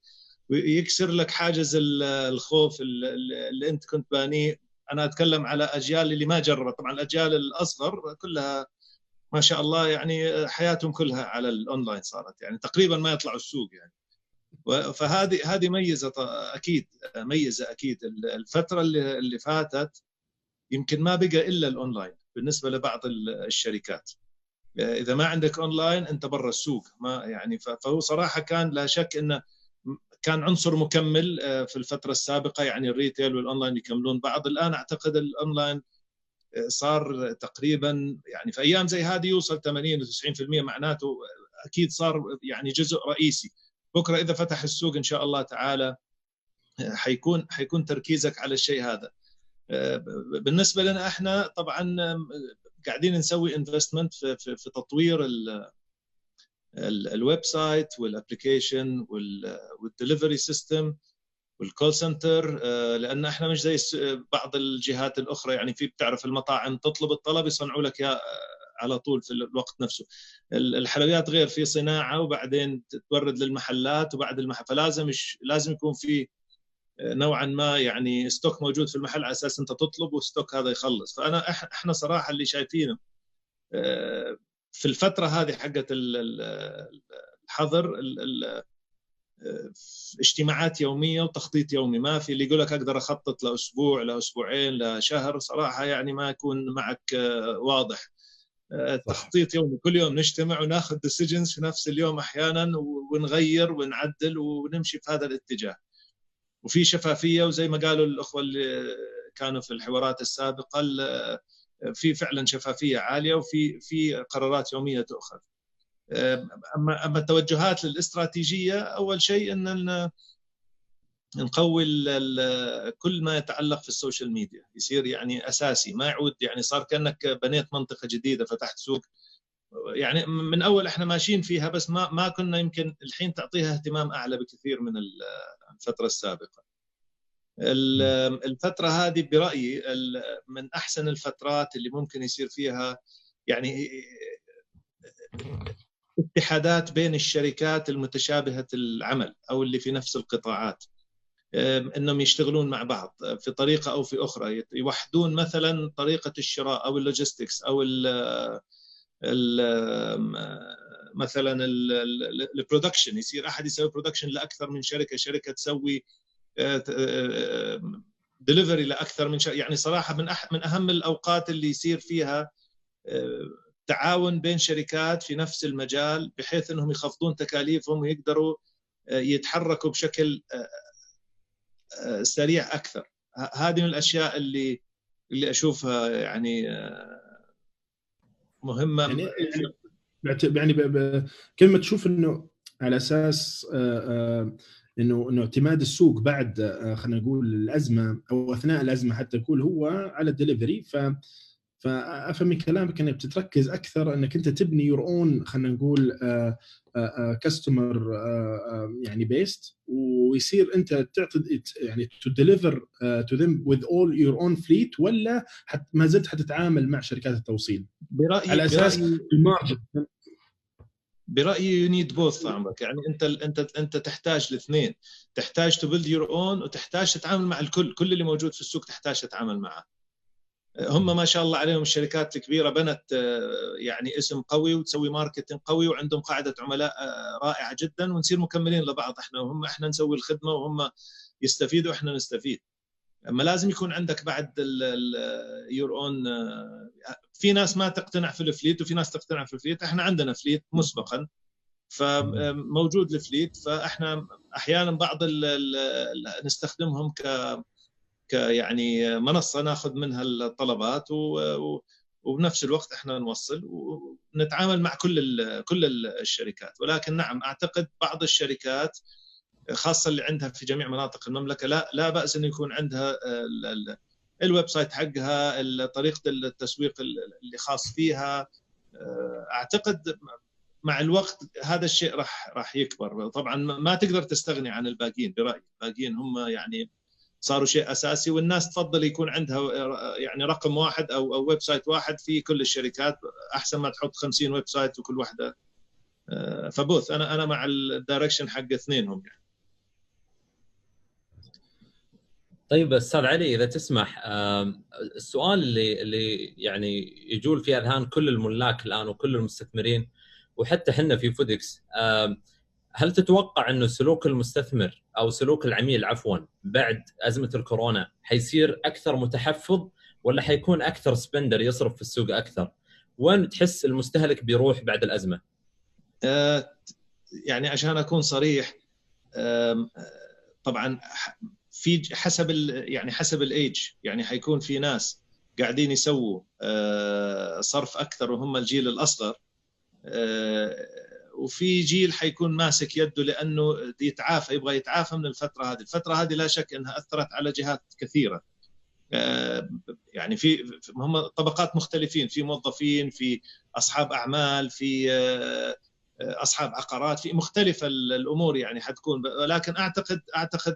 Speaker 15: ويكسر لك حاجز الخوف اللي انت كنت بانيه. انا اتكلم على اجيال اللي ما جربت، طبعا الاجيال الاصغر كلها ما شاء الله يعني حياتهم كلها على الاونلاين صارت، يعني تقريبا ما يطلعوا السوق يعني. فهذه ميزه اكيد، ميزه اكيد. الفتره اللي فاتت يمكن ما بقى الا الاونلاين بالنسبه لبعض الشركات. اذا ما عندك اونلاين انت برا السوق، ما يعني. فهو صراحه كان لا شك انه كان عنصر مكمل في الفتره السابقه، يعني الريتيل والاونلاين يكملون بعض. الان اعتقد الاونلاين صار تقريبا يعني في ايام زي هذه يوصل 80 و90%، معناته اكيد صار يعني جزء رئيسي. بكره اذا فتح السوق ان شاء الله تعالى حيكون تركيزك على الشيء هذا. بالنسبه لنا احنا طبعا قاعدين نسوي انفستمنت في تطوير الويب سايت والابلكيشن والدليفري سيستم والكول سنتر، لان احنا مش زي بعض الجهات الاخرى، يعني في بتعرف المطاعم تطلب الطلب يصنعوا لك اياه على طول في الوقت نفسه. الحلويات غير، في صناعه وبعدين تورد للمحلات وبعد لازم يكون في نوعا ما يعني ستوك موجود في المحل على اساس انت تطلب والستوك هذا يخلص. فانا احنا صراحه اللي شايفينه في الفتره هذه حقت الحظر اجتماعات يوميه وتخطيط يومي. ما في اللي يقول لك اقدر اخطط لاسبوع لاسبوعين لشهر، صراحه يعني ما يكون معك واضح. تخطيط يومي، كل يوم نجتمع وناخذ ديسيجنز في نفس اليوم احيانا، ونغير ونعدل ونمشي في هذا الاتجاه. وفي شفافيه، وزي ما قالوا الاخوه اللي كانوا في الحوارات السابقه، في فعلا شفافيه عاليه وفي قرارات يوميه تؤخذ. اما التوجهات الاستراتيجيه، اول شيء ان نقوي كل ما يتعلق في السوشيال ميديا، يصير يعني اساسي، ما يعود يعني صار كانك بنيت منطقه جديده، فتحت سوق. يعني من اول احنا ماشيين فيها، بس ما كنا يمكن الحين تعطيها اهتمام اعلى بكثير من الفتره السابقه. الفتره هذه برايي من احسن الفترات اللي ممكن يصير فيها يعني اتحادات بين الشركات المتشابهه العمل او اللي في نفس القطاعات، انهم يشتغلون مع بعض في طريقه او في اخرى، يوحدون مثلا طريقه الشراء او اللوجيستكس او مثلا البرودكشن، يصير احد يسوي برودكشن لاكثر من شركه تسوي ديليفري لاكثر من شركه. يعني صراحه من اهم الاوقات اللي يصير فيها تعاون بين شركات في نفس المجال، بحيث انهم يخفضون تكاليفهم ويقدروا يتحركوا بشكل سريع اكثر. هذه من الاشياء اللي اشوفها يعني مهمه.
Speaker 1: يعني كلمه تشوف انه على اساس انه اعتماد السوق بعد خلينا نقول الازمه او اثناء الازمه حتى يكون هو على الدليفري. فافهم من كلامك انك بتتركز اكثر انك انت تبني يور اون، خلينا نقول كاستمر يعني بيست، ويصير انت تعطي يعني تو ديليفر تو ذم وذ اول يور اون فليت، ولا ما زلت حتتعامل مع شركات التوصيل على اساس المارجن؟
Speaker 15: برايي يو نيد بوث عمرك. يعني انت تحتاج الاثنين، تحتاج تو بيلد يور اون، وتحتاج تتعامل مع كل اللي موجود في السوق تحتاج تتعامل معه. هم ما شاء الله عليهم الشركات الكبيره بنت يعني اسم قوي وتسوي ماركتينج قوي وعندهم قاعده عملاء رائعه جدا، ونصير مكملين لبعض، احنا نسوي الخدمه وهم يستفيدوا واحنا نستفيد. اما لازم يكون عندك بعد يور اون. في ناس ما تقتنع في الفليت وفي ناس تقتنع في الفليت. احنا عندنا فليت مسبقا، فموجود الفليت، فاحنا احيانا بعض نستخدمهم يعني منصه ناخذ منها الطلبات، وبنفس الوقت احنا نوصل ونتعامل مع كل الشركات. ولكن نعم اعتقد بعض الشركات خاصه اللي عندها في جميع مناطق المملكه لا باس انه يكون عندها الويب سايت حقها، طريقه التسويق اللي خاص فيها. اعتقد مع الوقت هذا الشيء راح يكبر. طبعا ما تقدر تستغني عن الباقيين، برايي الباقيين هم يعني صاروا شيء اساسي، والناس تفضل يكون عندها يعني رقم واحد او ويب سايت واحد في كل الشركات، احسن ما تحط 50 ويب سايت وكل واحده. فبوث انا مع الدايركشن حق اثنينهم يعني.
Speaker 14: طيب استاذ علي، اذا تسمح، السؤال اللي يعني يجول في اذهان كل الملاك الان وكل المستثمرين وحتى احنا في فودكس، هل تتوقع انه سلوك المستثمر او سلوك العميل عفوا بعد ازمه الكورونا حيصير اكثر متحفظ، ولا حيكون اكثر سبندر يصرف في السوق اكثر؟ وين تحس المستهلك بيروح بعد الازمه؟
Speaker 15: يعني عشان اكون صريح، طبعا في حسب الايج، يعني حيكون في ناس قاعدين يسووا صرف اكثر وهم الجيل الاصغر، وفي جيل حيكون ماسك يده لانه يبغى يتعافى من الفتره هذه. لا شك انها اثرت على جهات كثيره، يعني هم طبقات مختلفين، في موظفين، في أصحاب أعمال، في أصحاب عقارات، في مختلفة الأمور يعني حتكون. ولكن أعتقد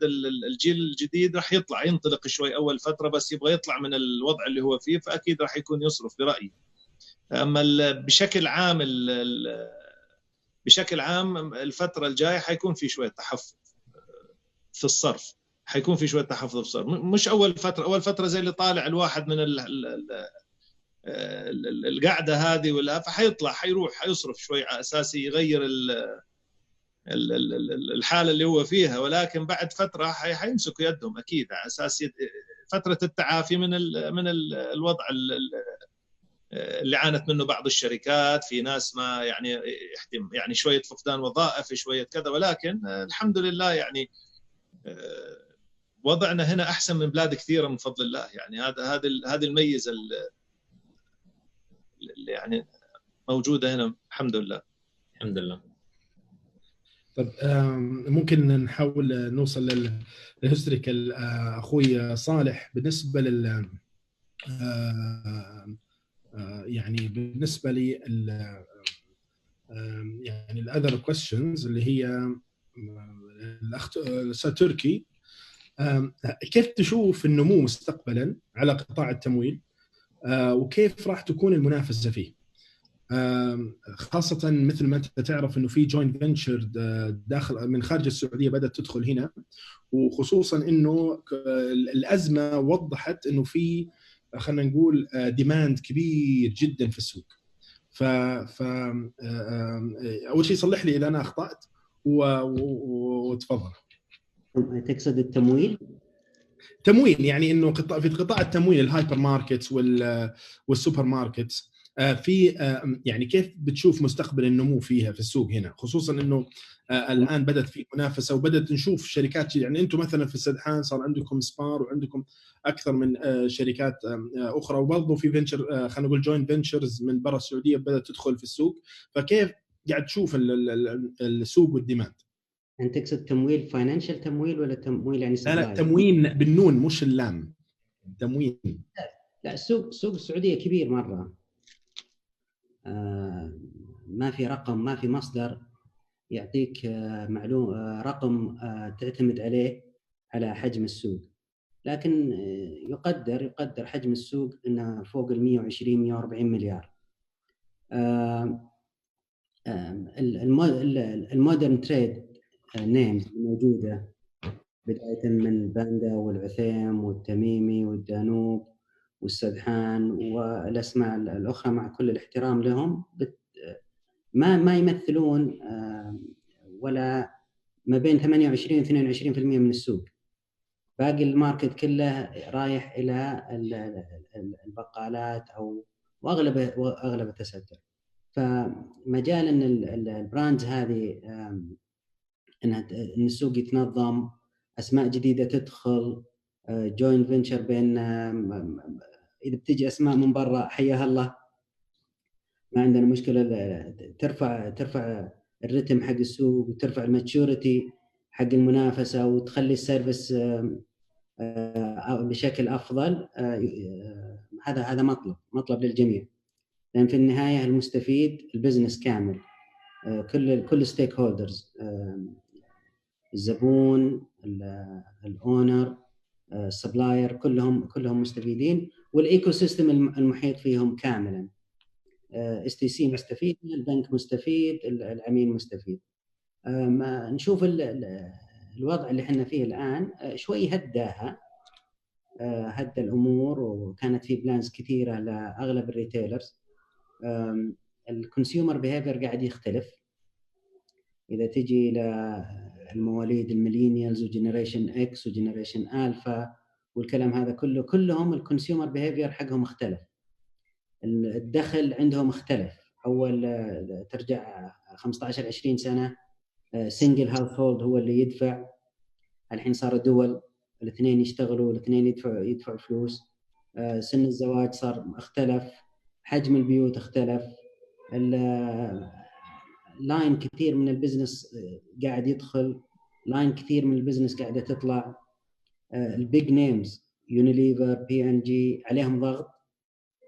Speaker 15: الجيل الجديد راح ينطلق شوي أول فترة، بس يبغى يطلع من الوضع اللي هو فيه، فأكيد راح يكون يصرف برأيي. أما بشكل عام الفترة الجاية حيكون في شوية تحفظ في الصرف، حيكون في شوية تحفظ في الصرف. مش أول فترة زي اللي طالع الواحد من القعدة هذه ولا، فحيطلع حيصرف شوي على أساس يغير الحالة اللي هو فيها. ولكن بعد فترة حيمسكوا يدهم أكيد على أساس فترة التعافي من الوضع اللي عانت منه بعض الشركات. في ناس ما يعني شوية فقدان وظائف، شوية كذا، ولكن الحمد لله يعني وضعنا هنا أحسن من بلاد كثيرة من فضل الله. يعني هذه الميزة اللي يعني موجودة هنا الحمد لله.
Speaker 14: الحمد لله.
Speaker 1: طيب ممكن نحاول نوصل للهستوريكال اخوي صالح بالنسبه لل يعني بالنسبه لي يعني الاذر كويستشنز اللي هي الاخ تركي، كيف تشوف النمو مستقبلا على قطاع التمويل، وكيف راح تكون المنافسه فيه، خاصة مثل ما أنت تعرف إنه في جوينت فينتشر داخل من خارج السعودية بدأت تدخل هنا، وخصوصا إنه الأزمة وضحت إنه في خلينا نقول ديماند كبير جدا في السوق. أول شيء صلح لي إذا أنا أخطأت وتفضل.
Speaker 17: تقصد التمويل؟
Speaker 1: تمويل يعني إنه في قطاع التمويل الهايبر ماركتس والسوبر ماركتس، في يعني كيف بتشوف مستقبل النمو فيها في السوق هنا، خصوصا انه الان بدات في منافسه وبدات نشوف شركات، يعني انتم مثلا في السدحان صار عندكم سبار وعندكم اكثر من شركات اخرى، وبرضه في فينشر خلينا نقول جوينت فينشرز من برا السعوديه بدات تدخل في السوق. فكيف قاعد تشوف السوق والديماند؟
Speaker 17: انت تقصد تمويل فاينانشال تمويل ولا تمويل يعني سبلاي؟
Speaker 1: لا تموين بالنون مش اللام، تموين.
Speaker 17: لا سوق السعوديه كبير مره، ما في رقم، ما في مصدر يعطيك معلوم رقم تعتمد عليه على حجم السوق، لكن يقدر حجم السوق انه فوق ال 120 140 مليار. المودرن تريد نيمز موجوده بدايه من باندا والعثيم والتميمي والدانوب والسدحان والاسماء الاخرى، مع كل الاحترام لهم ما يمثلون ولا ما بين 28 و 22% من السوق. باقي الماركت كله رايح الى البقالات واغلب التستر. فمجال ان البراندز هذه ان السوق يتنظم، اسماء جديده تدخل، جوينت فينشر بين اذا بتجي اسماء من برا حياها الله، ما عندنا مشكله. ترفع الرتم حق السوق وترفع الماتشوريتي حق المنافسه وتخلي السيرفيس بشكل افضل. هذا مطلب للجميع، لان في النهايه المستفيد البزنس كامل، كل ستيك هولدرز، الزبون، الاونر، السبلاير، كلهم مستفيدين، والايكو سيستم المحيط فيهم كاملا. اس تي سي مستفيد، البنك مستفيد، العميل مستفيد. ما نشوف الوضع اللي احنا فيه الان شوي هدى الامور، وكانت في بلانز كثيره لاغلب الريتيلرز. الكونسيومر بيهيفير قاعد يختلف. اذا تجي الى المواليد الميلينيالز وجنريشن اكس وجنريشن الفا والكلام هذا كلهم الكونسيومر بيهيفير حقهم اختلف، الدخل عندهم اختلف. اول ترجع 15 20 سنه سنجل هاوس هولد هو اللي يدفع، الحين صار دول الاثنين يشتغلوا، الاثنين يدفعوا فلوس. سن الزواج صار اختلف، حجم البيوت اختلف، لاين كثير من البزنس قاعد يدخل، لاين كثير من البزنس قاعده تطلع. البيج نيمز يونيليفر، P&G عليهم ضغط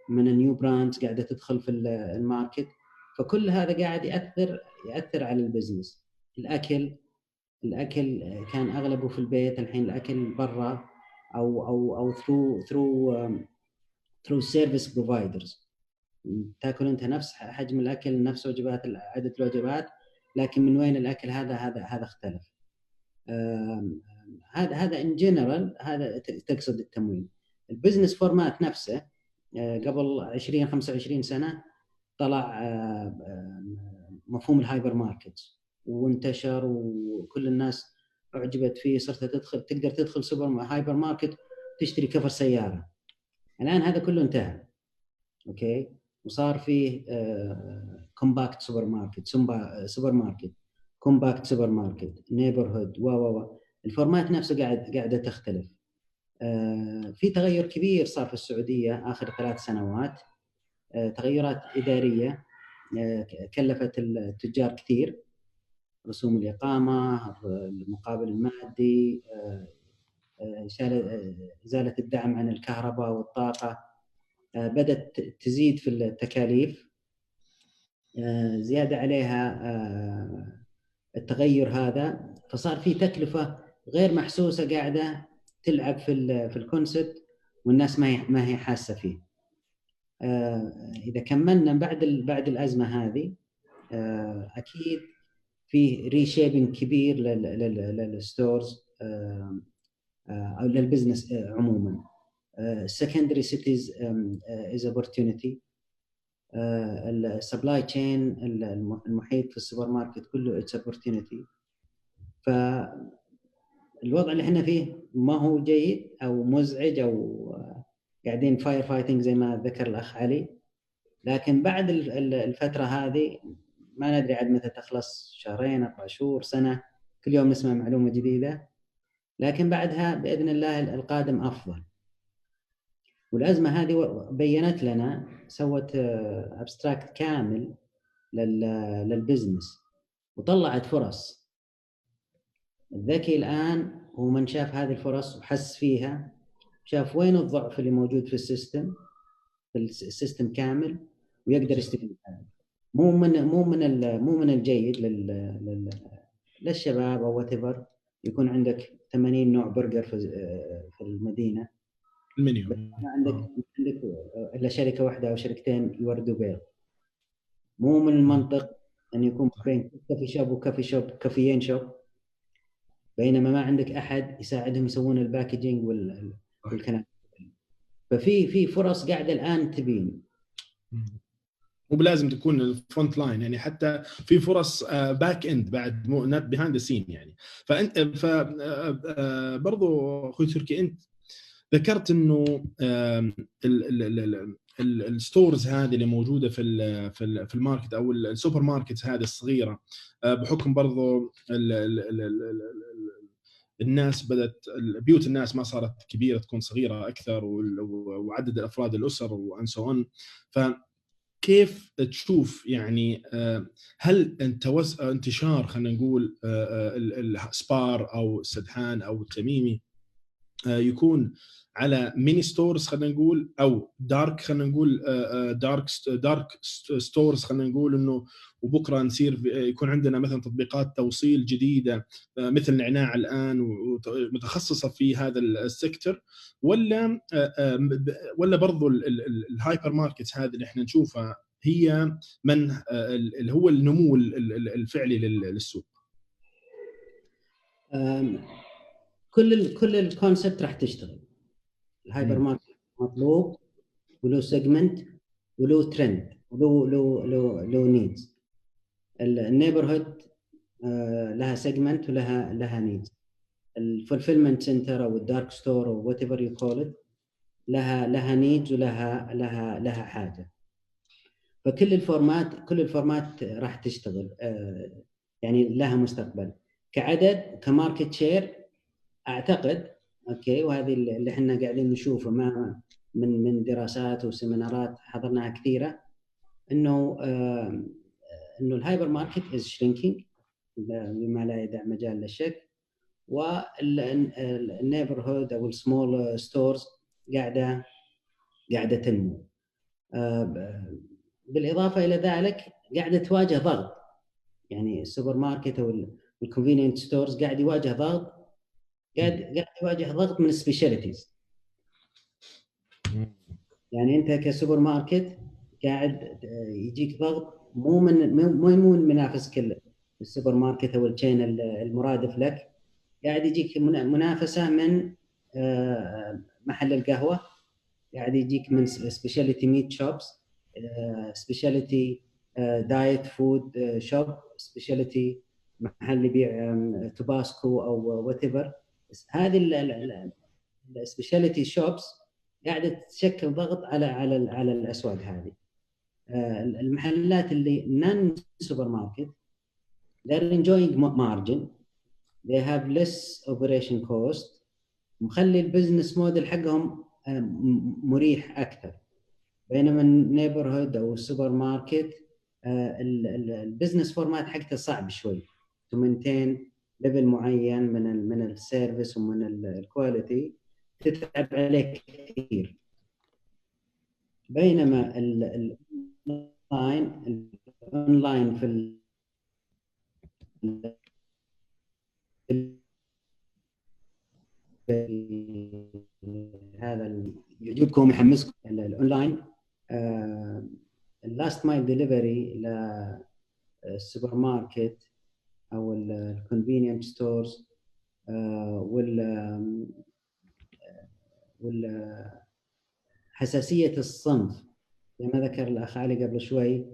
Speaker 17: من النيو براندز قاعده تدخل في الماركت. فكل هذا قاعد ياثر على البزنس. الاكل كان اغلبه في البيت، الحين الاكل برا او through service providers. تاكل انت نفس حجم الاكل، نفس وجبات، عدد الوجبات، لكن من وين الاكل هذا اختلف. هذا ان جنرال، هذا تقصد التمويل. البزنس فورمات نفسه قبل 20-25 سنه طلع مفهوم الهايبر ماركت وانتشر، وكل الناس اعجبت فيه. صرت تقدر تدخل هايبر ماركت تشتري كفر سياره. الان هذا كله انتهى، اوكي، وصار فيه كومباكت سوبر ماركت، كومباكت سوبر ماركت، نيبرهود الفورمات نفسه قاعده تختلف. في تغير كبير صار في السعوديه اخر 3 سنوات، تغيرات اداريه كلفت التجار كثير، رسوم الإقامة، المقابل المادي، إزالة الدعم عن الكهرباء والطاقة، بدأت تزيد في التكاليف، زيادة عليها التغير هذا، فصار في تكلفة غير محسوسة قاعدة تلعب في الكونسبت، والناس ما هي حاسة فيه. إذا كملنا بعد الأزمة هذه، أكيد في ريشيبنج كبير للستورز او للبزنس عموما. secondary cities is opportunity. السبلاي تشين، المحيط في السوبر ماركت كله it's opportunity. فالوضع اللي احنا فيه ما هو جيد او مزعج، او قاعدين فاير فايتنج زي ما ذكر الاخ علي، لكن بعد الفتره هذه ما ندري عاد متى تخلص، 2 4 شهور، سنة، كل يوم نسمع معلومة جديدة، لكن بعدها بإذن الله القادم أفضل. والأزمة هذه بينت لنا، سوت أبستراكت كامل للبزنس وطلعت فرص. الذكي الآن هو من شاف هذه الفرص وحس فيها، شاف وين الضعف اللي موجود في السيستم كامل، ويقدر يستفيد منه. مو من الجيد للشباب او whatever يكون عندك 80 نوع برجر في المدينه
Speaker 1: المنيو،
Speaker 17: ما عندك الا شركه واحده او شركتين يوردوا بيض. مو من المنطق ان يكون بين كافي شوب وكافي شوب، كافيين شوب، بينما ما عندك احد يساعدهم يسوون الباكجينج والكلام. ففي فرص قاعده الان تبين،
Speaker 1: مو بلازم تكون الفرونت لاين، يعني حتى في فرص باك اند بعد، مو نوت بيهايند ذا سين يعني. فانت برضو اخوي تركي، انت ذكرت انه الستورز هذه اللي موجوده في الماركت او السوبر ماركت هذه الصغيره، بحكم برضو الناس بدات، بيوت الناس ما صارت كبيره، تكون صغيره اكثر، وعدد الافراد الاسر وان سو اون. كيف تشوف يعني هل انتشار خلينا نقول السبار او السدحان او التميمي يكون على ميني ستورز خلينا نقول، او دارك خلينا نقول دارك ستورز خلينا نقول، انه وبكره نصير يكون عندنا مثلا تطبيقات توصيل جديده مثل نعناع الان ومتخصصه في هذا السيكتور، ولا برضو الهايبر ماركت هذه اللي احنا نشوفها هي من اللي هو النمو الفعلي للسوق؟
Speaker 17: كل الكونسبت راح تشتغل. الهايبر ماركت مطلوب، وله سيجمنت، وله ترند، وله نيدز. النيبرهود لها سيجمنت ولها نيدز. الفولفيلمنت سنتر او الدارك ستور او وات ايفر يو كول ات لها نيدز ولها حاجه. فكل الفورمات راح تشتغل، يعني لها مستقبل. كعدد، كماركت شير، اعتقد اوكي، وهذه اللي احنا قاعدين نشوفه من دراسات وسيمينارات حضرناها كثيره، انه الهايبر ماركت از شرينكينج بما لا يدع مجال للشك، والنيبرهود او السمول ستورز قاعده تنمو. بالاضافه الى ذلك قاعده تواجه ضغط، يعني السوبر ماركت او الكونفينينت ستورز قاعد يواجه ضغط، قاعد يواجه ضغط من السبيشاليتيز. يعني انت كسوبر ماركت قاعد يجيك ضغط مو من منافسك السوبر ماركت او التشين المرادف لك، قاعد يجيك منافسه من محل القهوه، قاعد يجيك من سبيشاليتي ميت شوبس، سبيشاليتي دايت فود شوب، سبيشاليتي محل يبيع توباسكو او وات ايفر. هذه السبيشاليتي شوبس قاعده تشكل ضغط على الاسواق هذه. المحلات اللي نون سوبر ماركت they're enjoying margin, they have less operation cost، مخلي البزنس موديل حقهم مريح اكثر. بينما النيبرهود او السوبر ماركت البزنس فورمات حقته صعب شوي تو مينتين ليفل معين من السيرفيس ومن الكواليتي، تتعب عليه كثير. بينما الاونلاين في هذا يعجبكم يحمسكم الاونلاين، اللاست مايل ديليفري للسوبر ماركت او الكونفينينت ستورز حساسيه الصنف زي ما ذكر الاخ علي قبل شوي.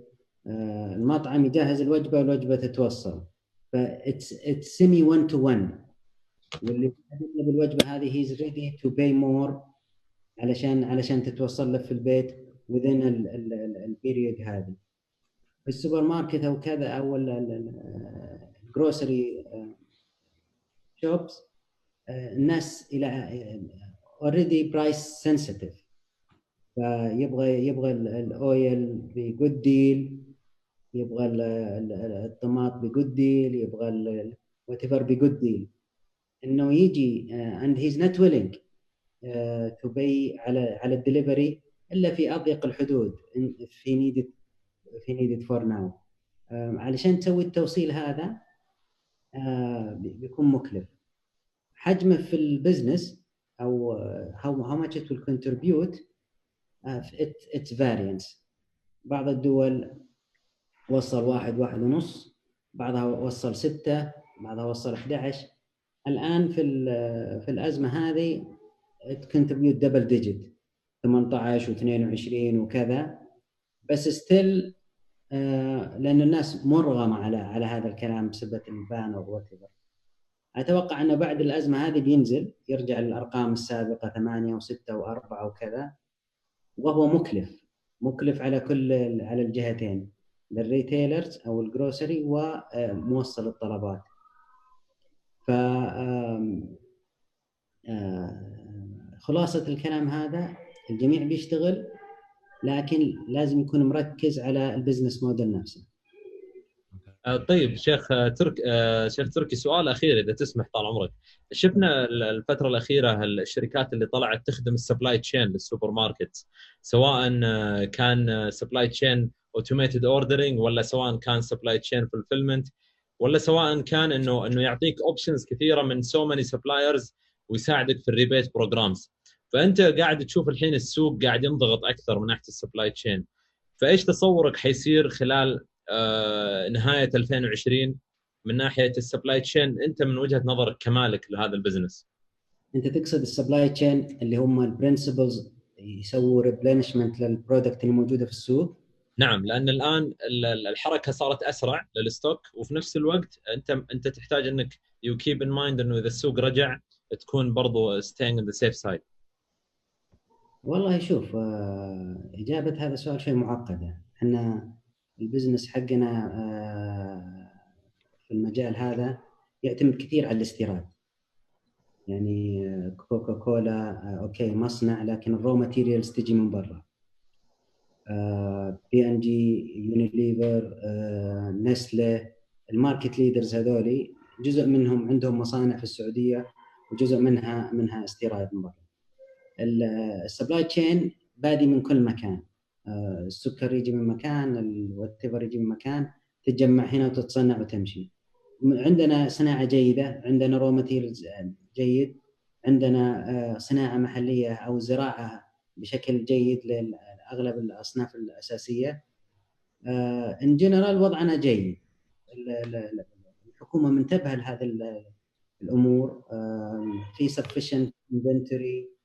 Speaker 17: المطعم يجهز الوجبه والوجبه تتوصل، فإتس سيمي 1 to 1، واللي يطلب الوجبه هذه هيز ريدي تو باي مور علشان تتوصل له في البيت within البيريود هذه. في السوبر ماركت او كذا او الجروسري شوبس الناس الى already price sensitive، فيبغى الاويل بجود ديل، يبغى الطماط بجود ديل، يبغى وات ايفر بجود ديل، انه يجي and he's not willing to pay على الدليفري الا في اضيق الحدود في needed for now. علشان تسوي التوصيل هذا بيكون مكلف. حجمه في البزنس او how much it will contribute it's variance. بعض الدول وصل 1.5، بعضها وصل 6، بعضها وصل 11. الآن في الأزمة هذه contribute double digit 18 و22 وكذا، بس still لأن الناس مرغمة على هذا الكلام بسبب البان أو whatever. أتوقع أنه بعد الأزمة هذه بينزل يرجع للأرقام السابقة 8 و6 و4 وكذا، وهو مكلف على الجهتين، للريتيلرز أو الجروسري وموصل الطلبات. ف خلاصة الكلام هذا الجميع بيشتغل، لكن لازم يكون مركز على البزنس موديل نفسه.
Speaker 14: طيب شيخ تركي، سؤال اخير اذا تسمح طال عمرك. شفنا الفتره الاخيره الشركات اللي طلعت تخدم السبلاي تشين للسوبر ماركت، سواء كان سبلاي تشين اوتوميتد اوردرينج، ولا سواء كان سبلاي تشين فولفيلمنت، ولا سواء كان انه يعطيك اوبشنز كثيره من سو ماني سبلايرز ويساعدك في الريبيت بروجرامز. فانت قاعد تشوف الحين السوق قاعد ينضغط اكثر من ناحيه السبلاي تشين، فايش تصورك حيصير خلال نهايه 2020 من ناحيه السبلاي تشين، انت من وجهه نظرك كمالك لهذا البزنس؟
Speaker 17: انت تقصد السبلاي تشين اللي هم البرنسبلز يسووا ريبلينشمنت للبرودكت اللي موجوده في السوق؟
Speaker 14: نعم، لان الان الحركه صارت اسرع للستوك، وفي نفس الوقت انت تحتاج انك يو كيب ان مايند انه اذا السوق رجع تكون برضو staying in the safe side.
Speaker 17: والله شوف، اجابه هذا السؤال شيء معقده. احنا البزنس حقنا في المجال هذا يعتمد كثير على الاستيراد. يعني كوكا كولا اوكي مصنع، لكن الرو ماتيريالز تجي من برا. P&G، يونيليفر، نسله، الماركت ليدرز هذولي جزء منهم عندهم مصانع في السعوديه وجزء منها استيراد من برا. السبلاي تشين بادي من كل مكان، السكر يجي من مكان، الواتيفر يجي من مكان، تتجمع هنا وتتصنع وتمشي. عندنا صناعه جيده، عندنا رو ماتيريالز جيد، عندنا صناعه محليه او زراعه بشكل جيد لاغلب الاصناف الاساسيه. ان جنرال وضعنا جيد. الحكومه منتبهه لهذه الامور، في sufficient inventory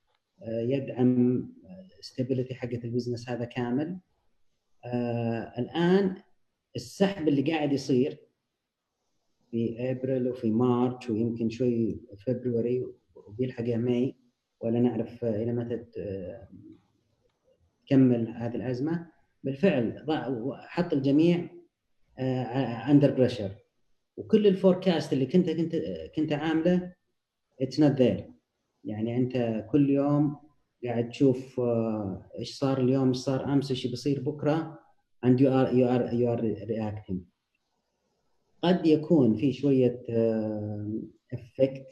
Speaker 17: يدعم stability حقة البزنس هذا كامل. الآن السحب اللي قاعد يصير في ابريل وفي مارش ويمكن شوي فبراير وبيلحق ماي، ولا نعرف الى متى تكمل هذه الازمه. بالفعل حط الجميع اندر بريشر، وكل الفوركاست اللي كنت عامله اتس نوت ذير. يعني انت كل يوم قاعد تشوف ايش صار اليوم، ايش صار امس، ايش بيصير بكره، and you are reacting. قد يكون في شويه افكت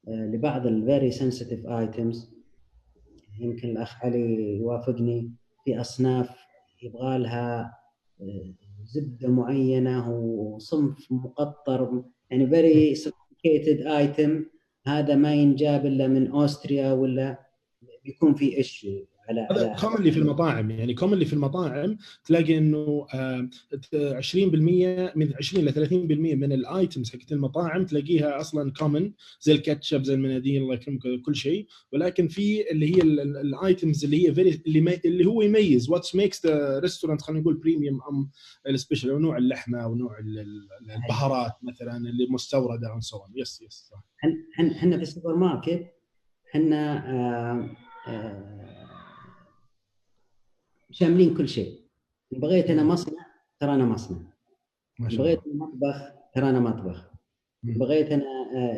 Speaker 17: لبعض الفيري سنسيتيف ايتمز. يمكن الاخ علي يوافقني، في اصناف يبغى لها زبده معينه وصنف مقطر، يعني فيري سوفيستيكيتد ايتم، هذا ما ينجاب الا من اوستريا، ولا بيكون في ايشو
Speaker 1: هذا كومنلي في المطاعم. يعني كومنلي في المطاعم تلاقي انه 20% من 20 ل 30% من الايتمز حقت المطاعم تلاقيها اصلا كومن، زي الكاتشب، زي المناديل، الله يكرمك، كل شيء. ولكن في اللي هي الايتمز اللي هي اللي هو يميز واتس ميكس ذا ريستورانت، خلينا نقول بريميوم ام السبيشال، او نوع اللحمه او نوع البهارات مثلا اللي مستورده عن سو. يس صح.
Speaker 17: احنا في السوبر ماركت احنا شاملين كل شيء. بغيت انا مصنع ترى انا مصنع، بغيت مطبخ ترى انا مطبخ، بغيت انا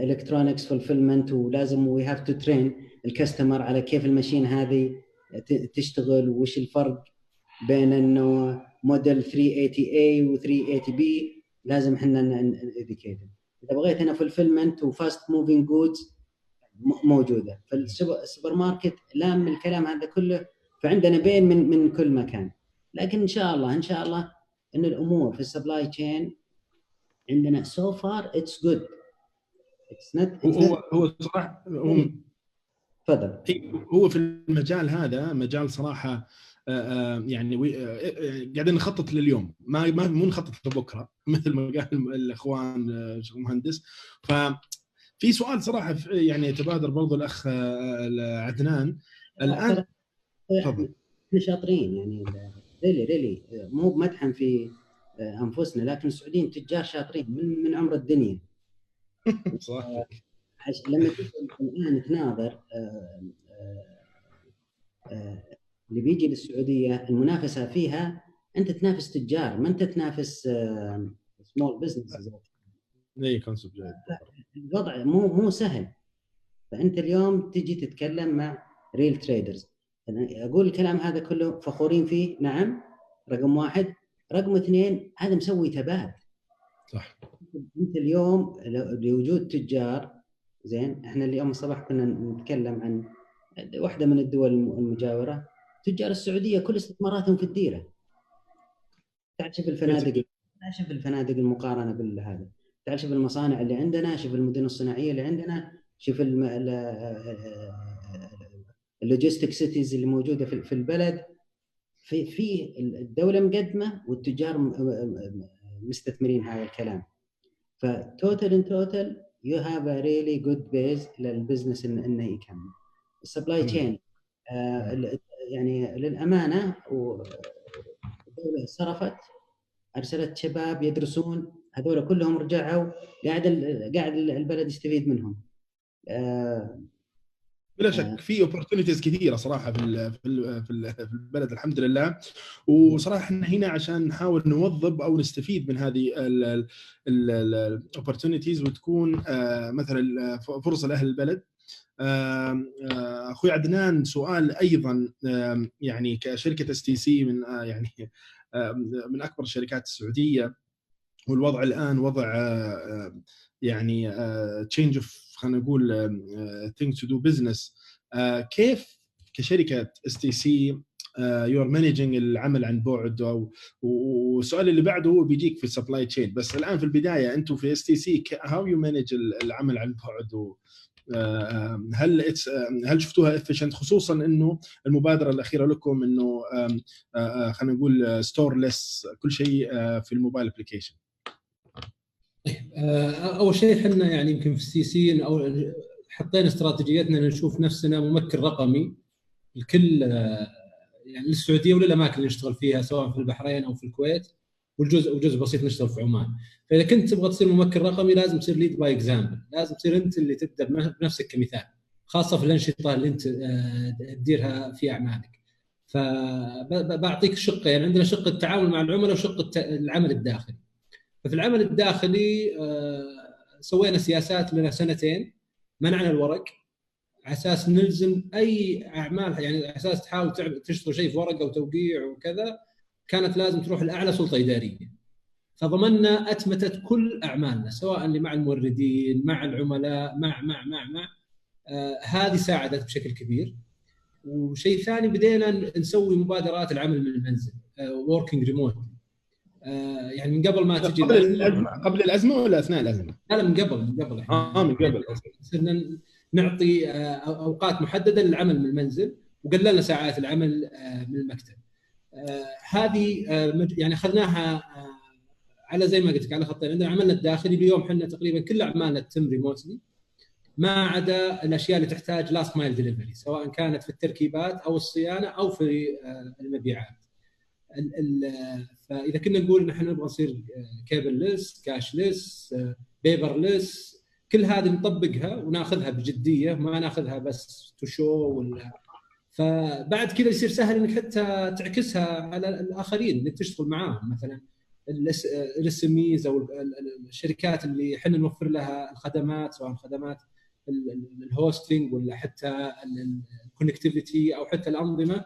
Speaker 17: الكترونكس فولفيلمنت، ولازم وي هاف تو ترين الكاستمر على كيف الماشين هذه تشتغل، وش الفرق بين انه موديل 380A و 380B. لازم احنا نديكيت. اذا بغيت انا فولفيلمنت وفاست موفينج جودز موجوده، فالسوبر ماركت لام الكلام هذا كله، فعندنا بين من كل مكان. لكن ان شاء الله ان الامور في السبلاي تشين عندنا سو فار اتس جود.
Speaker 1: هو صراحه
Speaker 17: تفضل.
Speaker 1: هو في المجال هذا مجال صراحه يعني قاعدين نخطط لليوم، ما مو نخطط لبكره مثل ما قال الاخوان مهندس. ففي سؤال صراحه يعني تبادر برضو الاخ عدنان الان.
Speaker 17: تفضل. احنا شاطرين يعني ريلي مو بمدحا في انفسنا، لكن السعوديين تجار شاطرين من عمر الدنيا.
Speaker 1: صح.
Speaker 17: لما تيجي الان تناظر اللي بيجي للسعوديه، المنافسه فيها انت تنافس تجار، ما انت تنافس سمول بزنسز.
Speaker 1: اي كونسبت جيد.
Speaker 17: الوضع مو سهل. فانت اليوم تجي تتكلم مع ريل تريدرز، اقول الكلام هذا كله فخورين فيه، نعم، رقم واحد. رقم اثنين، هذا مسوي ثبات.
Speaker 1: صح.
Speaker 17: انت اليوم لوجود تجار زين. احنا اليوم الصباح كنا نتكلم عن واحده من الدول المجاوره، تجار السعوديه كل استثماراتهم في الديره. تعال شوف الفنادق المقارنه بالهذا، تعال شوف المصانع اللي عندنا، شوف المدن الصناعيه اللي عندنا، شوف اللوجيستيك سيتيز اللي موجوده في البلد. في الدوله مقدمه والتجار مستثمرين هذا الكلام. فتوتال you have a really good base للبزنس انه يكمل. السبلاي تشين يعني للامانه، والدوله صرفت، ارسلت شباب يدرسون، هذول كلهم رجعوا، قاعد البلد يستفيد منهم.
Speaker 1: بلا شك في opportunities كثيره صراحه في البلد الحمد لله. وصراحه احنا هنا عشان نحاول نوظب او نستفيد من هذه opportunities، وتكون مثلا فرصه لاهل البلد. اخوي عدنان، سؤال ايضا يعني كشركه STC من يعني من اكبر الشركات السعوديه، والوضع الان وضع يعني تشينج اوف، خلينا نقول things to do business. كيف كشركه STC يو ار مانجينج العمل عن بعد؟ والسؤال اللي بعده هو بيجيك في السبلاي تشين، بس الان في البدايه انتم في STC هاو يو مانج العمل عن بعد؟ هل شفتوها افيشنت، خصوصا انه المبادره الاخيره لكم انه خلينا نقول ستورلس كل شيء في الموبايل ابلكيشن؟
Speaker 16: اول شيء احنا يعني يمكن في STC او حطينا استراتيجيتنا نشوف نفسنا ممكن رقمي الكل يعني للسعوديه وللاماكن اللي نشتغل فيها سواء في البحرين او في الكويت، وجزء بسيط نشتغل في عمان. فاذا كنت تبغى تصير ممكن رقمي لازم تصير ليد باي اكزامبل، لازم تصير انت اللي تبدا بنفسك كمثال، خاصه في الانشطه اللي انت تديرها في اعمالك. فبعطيك شقين، يعني عندنا شق التعامل مع العملاء وشق العمل الداخلي. ففي العمل الداخلي سوينا سياسات لنا سنتين، منعنا الورق على اساس نلزم اي اعمال، يعني على اساس تحاول تشتغل شيء في ورقه وتوقيع وكذا، كانت لازم تروح لاعلى سلطه اداريه. فضمننا اتمته كل اعمالنا سواء اللي مع الموردين مع العملاء مع هذه ساعدت بشكل كبير. وشيء ثاني بدينا نسوي مبادرات العمل من المنزل، working remote. يعني من قبل ما تجي
Speaker 1: قبل الازمه ولا اثناء الازمه؟
Speaker 16: لا من قبل
Speaker 1: من قبل
Speaker 16: صرنا نعطي اوقات محدده للعمل من المنزل، وقللنا ساعات العمل من المكتب. هذه يعني اخذناها على زي ما قلت لك على خطين. عندنا عملنا الداخلي اليوم احنا تقريبا كل اعمالنا تتم ريموتلي، ما عدا الاشياء اللي تحتاج لاست مايل ديليفري، سواء كانت في التركيبات او الصيانه او في المبيعات. فاذا كنا نقول ان احنا نبغى نصير كيبل-لس، كاش-لس، بيبر-لس، كل هذه نطبقها وناخذها بجديه، ما ناخذها بس تو شو ولا. فبعد كذا يصير سهل انك حتى تعكسها على الاخرين انك تشتغل معاهم، مثلا الSMEs او الشركات اللي احنا نوفر لها الخدمات، سواء خدمات الهوستنج ولا حتى الكونكتيفيتي او حتى الانظمه.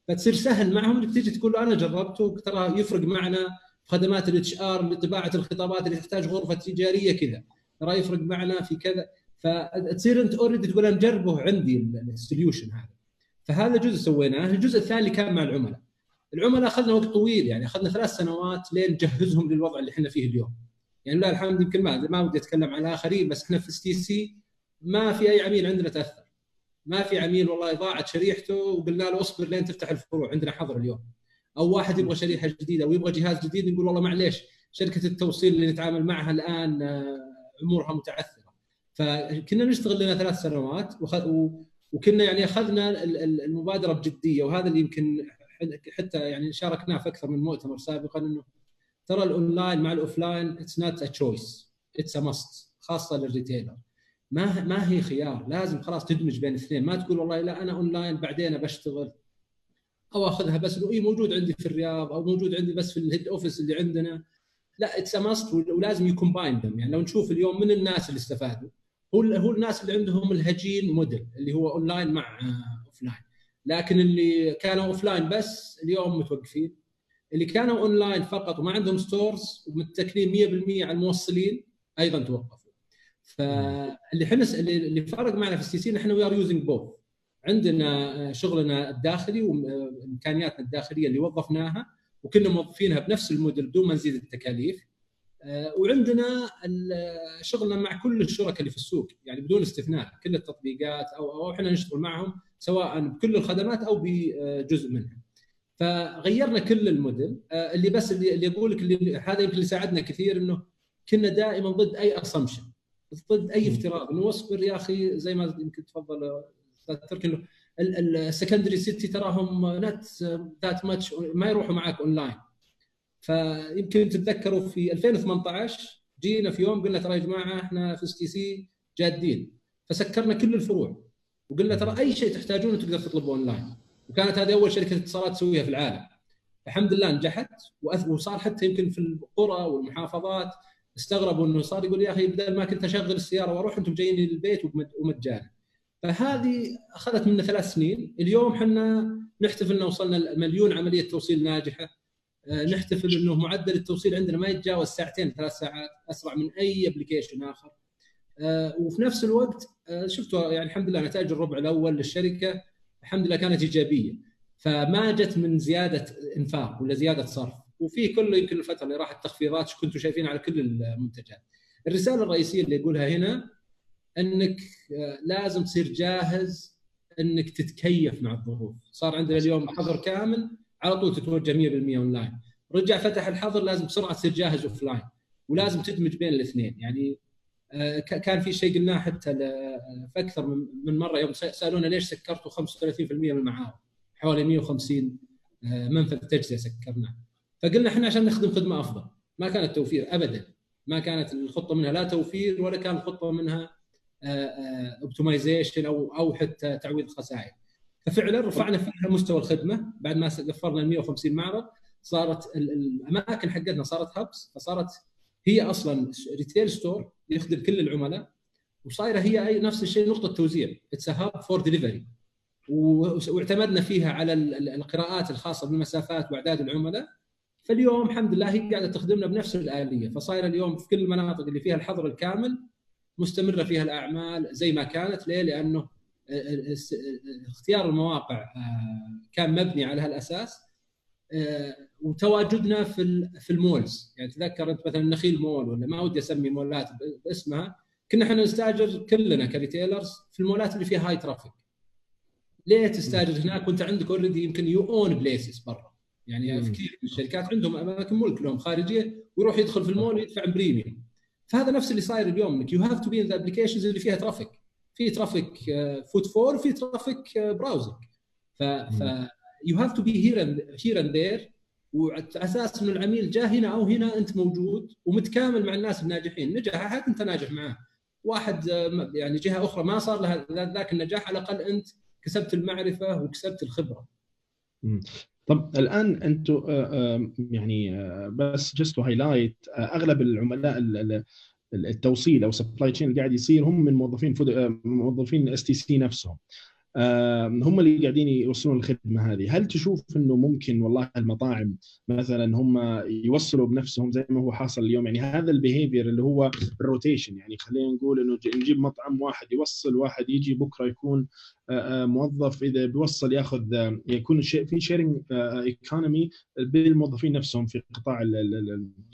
Speaker 16: فتصير سهل معهم انك تيجي تقول له انا جربته ترى يفرق معنا في خدمات الHR، لطباعه الخطابات اللي تحتاج غرفه تجاريه كذا، ترى يفرق معنا في كذا. فتصير انت اوريدي تقول انا مجربه عندي السوليوشن هذا. فهذا جزء سويناه. الجزء الثاني اللي كان مع العملاء اخذنا وقت طويل، يعني اخذنا 3 سنوات لين نجهزهم للوضع اللي احنا فيه اليوم. يعني لا الحمد يمكن ما ودي اتكلم على الاخرين، بس احنا في STC ما في اي عميل عندنا تاثر، ما في عميل والله ضاعت شريحته وقلنا له اصبر لين تفتح الفروع، عندنا حظر اليوم. او واحد يبغى شريحه جديده ويبغى جهاز جديد، نقول والله معليش شركه التوصيل اللي نتعامل معها الان امورها متعثره. فكنا نشتغل لنا 3 سنوات وكنا يعني اخذنا المبادره بجديه. وهذا اللي يمكن حتى يعني شاركناه في اكثر من مؤتمر سابقا، انه ترى الاونلاين مع الاوفلاين اتس نوت ا تشويس، اتس ا ماست، خاصه للريتيلر. ما هي خيار، لازم خلاص تدمج بين الاثنين. ما تقول والله لا انا اونلاين بعدين بشتغل، او اخذها بس انه موجود عندي في الرياض او موجود عندي بس في الهيد اوفيس اللي عندنا. لا اتس ا ماست، ولازم يكومباين ذم. يعني لو نشوف اليوم من الناس اللي استفادوا هو الناس اللي عندهم الهجين موديل اللي هو اونلاين مع اوفلاين. لكن اللي كانوا اوفلاين بس اليوم متوقفين، اللي كانوا اونلاين فقط وما عندهم ستورز ومتكلين 100% على الموصلين ايضا توقفوا. فاللي احنا اللي فرق معنا في STC نحن وي ار يوزنج بوث. عندنا شغلنا الداخلي وامكانياتنا الداخليه اللي وظفناها وكنا موظفينها بنفس الموديل بدون ما نزيد التكاليف، وعندنا شغلنا مع كل الشركاء اللي في السوق يعني بدون استثناء، كل التطبيقات او احنا نشتغل معهم سواء بكل الخدمات او بجزء منها. فغيرنا كل الموديل. اللي بس اللي اقول لك اللي هذا يمكن اللي ساعدنا كثير، انه كنا دائما ضد اي اسامبشن، ضد اي افتراض انه اصبر يا اخي زي ما يمكن تفضل استاذ تركي، انه السكندري سيتي تراهم نت ذات ماتش ما يروحوا معك اونلاين. فيمكن تتذكروا في 2018 جينا في يوم قلنا ترى يا جماعه احنا في STC جادين، فسكرنا كل الفروع وقلنا ترى اي شيء تحتاجونه تقدر تطلبه اونلاين. وكانت هذه اول شركه اتصالات تسويها في العالم. الحمد لله نجحت، وصار حتى يمكن في القرى والمحافظات استغربوا انه صار يقول يا اخي بدل ما كنت اشغل السياره واروح انتم جايين لي البيت ومجانا. فهذه اخذت منا 3 سنين. اليوم احنا نحتفل ان وصلنا 1,000,000 عمليه توصيل ناجحه. نحتفل انه معدل التوصيل عندنا ما يتجاوز 2 3 ساعات، اسرع من اي ابلكيشن اخر. وفي نفس الوقت شفتوا يعني الحمد لله نتائج الربع الاول للشركه الحمد لله كانت ايجابيه، فما جت من زياده انفاق ولا زياده صرف، وفي كله يمكن الفتره اللي راحت تخفيضات كنتوا شايفين على كل المنتجات. الرساله الرئيسيه اللي يقولها هنا انك لازم تصير جاهز انك تتكيف مع الظروف. صار عندنا اليوم حظر كامل على طول تتوجه 100% اونلاين، رجع فتح الحظر لازم بسرعه تصير جاهز اوفلاين، ولازم تدمج بين الاثنين. يعني كان في شيء قلناه حتى في اكثر من مره يوم سالونا ليش سكرتوا 35% من المعارض، حوالي 150 منفذ تجزئه سكرناه، فقلنا احنا عشان نخدم خدمه افضل. ما كانت توفير ابدا، ما كانت الخطه منها لا توفير ولا كان الخطه منها اوبتمايزيشن او حتى تعويض خسائر. ففعلا رفعنا فيها مستوى الخدمه بعد ما قفرنا ال 150 معرض، صارت الاماكن حقتنا صارت هابس، فصارت هي اصلا ريتيل ستور يخدم كل العملاء، وصايره هي نفس الشيء نقطه توزيع، اتس هاب فور ديليفري، واعتمدنا فيها على القراءات الخاصه بالمسافات واعداد العملاء. فاليوم الحمد لله هي قاعده تخدمنا بنفس الاليه، فصايره اليوم في كل المناطق اللي فيها الحظر الكامل مستمره فيها الاعمال زي ما كانت. ليه؟ لانه اختيار المواقع كان مبني على هالاساس، وتواجدنا في المولز. يعني تذكر انت مثلا النخيل مول، ولا ما ودي اسمي مولات باسمها، كنا احنا نستاجر كلنا كريتيلرز في المولات اللي فيها هاي ترافيك. ليه تستاجر هناك وانت عندك اوريدي يمكن يو اون بليسز برا؟ يعني في كثير من الشركات عندهم اماكن ملك لهم خارجيه ويروح يدخل في المول ويدفع بريميوم. فهذا نفس اللي صاير اليوم، انك يو هاف تو بي ان ذا ابلكيشنز اللي فيها ترافيك، في ترافيك فوت فول وفي ترافيك براوزنج. ف يو هاف تو بي هير اند ذير، وعلى اساس انه العميل جاء هنا او هنا انت موجود ومتكامل مع الناس الناجحين. نجح احد انت ناجح معاه، واحد يعني جهه اخرى ما صار لها ذاك النجاح، على الاقل انت كسبت المعرفه وكسبت الخبره.
Speaker 1: طب الان انتم يعني بس جست هايلايت، اغلب العملاء التوصيل او سبلاي تشين اللي قاعد يصير هم من موظفين اس تي سي نفسهم، هم اللي قاعدين يوصلون الخدمه هذه. هل تشوف انه ممكن والله المطاعم مثلا هم يوصلوا بنفسهم زي ما هو حاصل اليوم؟ يعني هذا البيهيفير اللي هو الروتيشن، يعني خلينا نقول انه نجيب مطعم واحد يوصل، واحد يجي بكره يكون موظف، اذا بيوصل ياخذ، يكون في شيرنج ايكونومي بالموظفين نفسهم في قطاع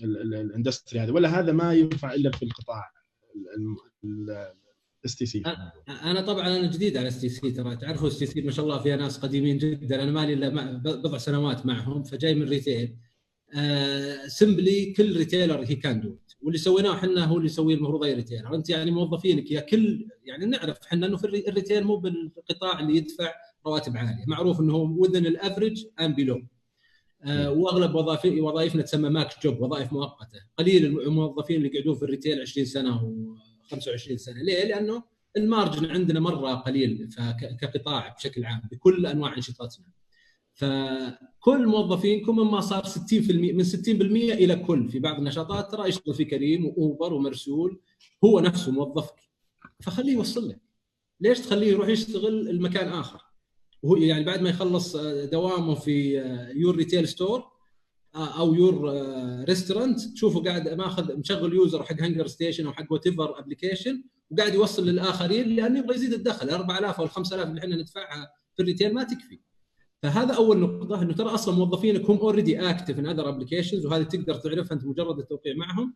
Speaker 1: الاندستري هذا، ولا هذا ما ينفع الا في القطاع اس تي سي؟
Speaker 16: انا طبعا انا جديد على اس تي سي، ترى تعرفوا اس تي سي ما شاء الله فيها ناس قديمين جدا، انا مالي الا بضع سنوات معهم، فجاي من ريتيل. سمبلي كل ريتيلر هي كان دو، واللي سويناه احنا هو اللي يسويه المفروض اي ريتيلر. انت يعني موظفينك يا كل، يعني نعرف احنا انه في الريتيل مو بالقطاع اللي يدفع رواتب عاليه، معروف انه هو وذن الافريج اند بيلو. واغلب وظائفنا تسمى ماكس جوب، وظائف مؤقته. قليل الموظفين اللي يقعدون في الريتيل 20 سنه و25 سنه. ليه؟ لانه المارجن عندنا مره قليل كقطاع بشكل عام بكل انواع انشطتنا. فكل موظفينكم مما صار 60% من 60% الى كل في بعض النشاطات ترى يشتغل في كريم واوبر ومرسول، هو نفسه موظفك، فخليه يوصل لك. ليش تخليه يروح يشتغل المكان اخر؟ وهو يعني بعد ما يخلص دوامه في يور ريتيل ستور او يور ريستورانت، تشوفه قاعد ماخذ مشغل يوزر حق هانجر ستيشن او حق وات ايفر ابلكيشن، وقاعد يوصل للاخرين لانه يبغى يزيد الدخل. 4000 او 5000 اللي احنا ندفعها في الريتيل ما تكفي. فهذا اول نقطه، انه ترى اصلا موظفينك هم اوريدي اكتف ان اذر ابلكيشنز، وهذه تقدر تعرفها انت مجرد التوقيع معهم.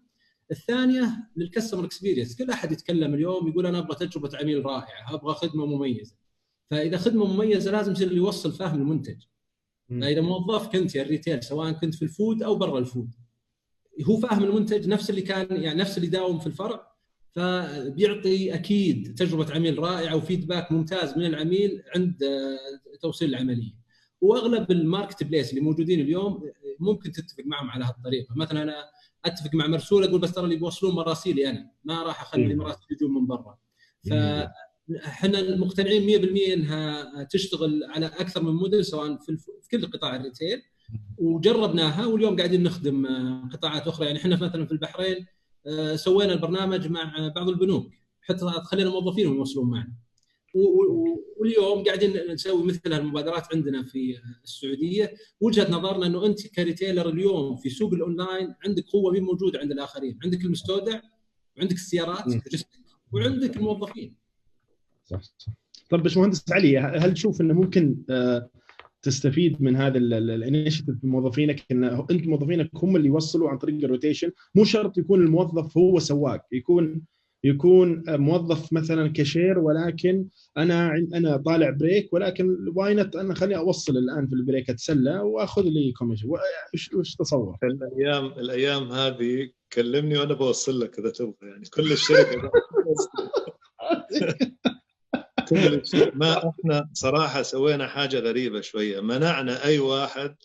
Speaker 16: الثانيه للكاستمر اكسبيرينس، كل احد يتكلم اليوم يقول انا ابغى تجربه عميل رائعه، ابغى خدمه مميزه. فاذا خدمه مميزه لازم يصير اللي يوصل فاهم المنتج. فاذا موظف كنت يا الريتيل سواء كنت في الفود او برا الفود، هو فاهم المنتج نفس اللي كان، يعني نفس اللي داوم في الفرع، فبيعطي اكيد تجربه عميل رائعه وفيدباك ممتاز من العميل عند توصيل العمليه. واغلب الماركت بليس اللي موجودين اليوم ممكن تتفق معهم على هالطريقه. مثلا انا اتفق مع مرسول اقول بس ترى اللي بيوصلون مراسيلي انا، ما راح اخلي مراسيل يجون من برا. فاحنا مقتنعين 100% انها تشتغل على اكثر من موديل سواء في كل قطاع الريتيل، وجربناها واليوم قاعدين نخدم قطاعات اخرى. يعني احنا مثلا في البحرين سوينا البرنامج مع بعض البنوك، حتى خلينا موظفينهم يوصلون معنا. واليوم قاعدين نسوي مثل هالمبادرات عندنا في السعوديه. وجهه نظرنا انه انت كريتيلر اليوم في سوق الاونلاين عندك قوه مين موجوده عند الاخرين، عندك المستودع وعندك السيارات وعندك الموظفين.
Speaker 1: صح. طيب باشمهندس علي، هل تشوف انه ممكن تستفيد من هذا الانيشيتيف بموظفينك، ان انت موظفينك هم اللي يوصلوا عن طريق الروتيشن؟ مو شرط يكون الموظف هو سواق، يكون موظف مثلا كاشير، ولكن انا طالع بريك، ولكن واينت انا خليني اوصل الان في البريك اتسلى واخذ لي كوميشن. وش تصور؟
Speaker 15: الايام هذه كلمني وانا بوصل لك اذا تبغى، يعني كل الشركه ما احنا صراحه سوينا حاجه غريبه شويه، منعنا اي واحد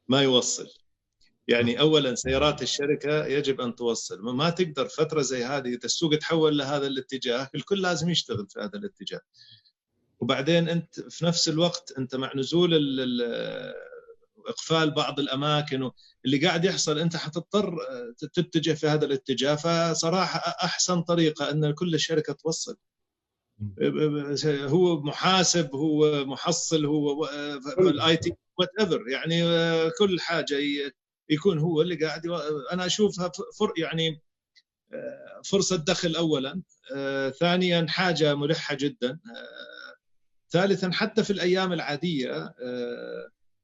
Speaker 15: ما يوصل. يعني اولا سيارات الشركه يجب ان توصل، ما تقدر فتره زي هذه اذا السوق تحول لهذا الاتجاه الكل لازم يشتغل في هذا الاتجاه. وبعدين انت في نفس الوقت انت مع نزول اقفال بعض الاماكن اللي قاعد يحصل انت حتضطر تتجه في هذا الاتجاه. فصراحه احسن طريقه ان كل الشركه توصل، هو محاسب، هو محصل، هو الاي تي وات ايفر، يعني كل حاجه يكون هو اللي قاعد انا اشوفها يعني فرصه دخل اولا، ثانيا حاجه ملحه جدا، ثالثا حتى في الايام العاديه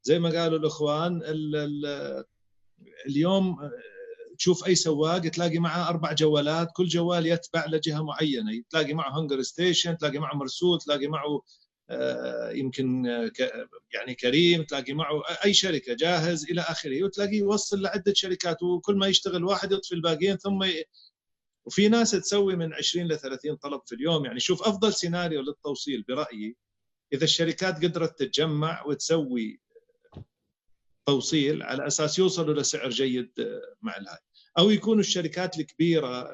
Speaker 15: زي ما قالوا الاخوان اليوم تشوف اي سواق تلاقي معه 4 جوالات، كل جوال يتبع لجهه معينه، تلاقي معه هنجر ستيشن، تلاقي معه مرسول، تلاقي معه يمكن يعني كريم، تلاقي معه اي شركه جاهز الى اخره، وتلاقيه يوصل لعده شركات، وكل ما يشتغل واحد يطفي الباقيين وفي ناس تسوي من 20 ل 30 طلب في اليوم. يعني شوف افضل سيناريو للتوصيل برايي اذا الشركات قدرت تتجمع وتسوي توصيل على اساس يوصلوا لسعر جيد مع الهاي، او يكونوا الشركات الكبيره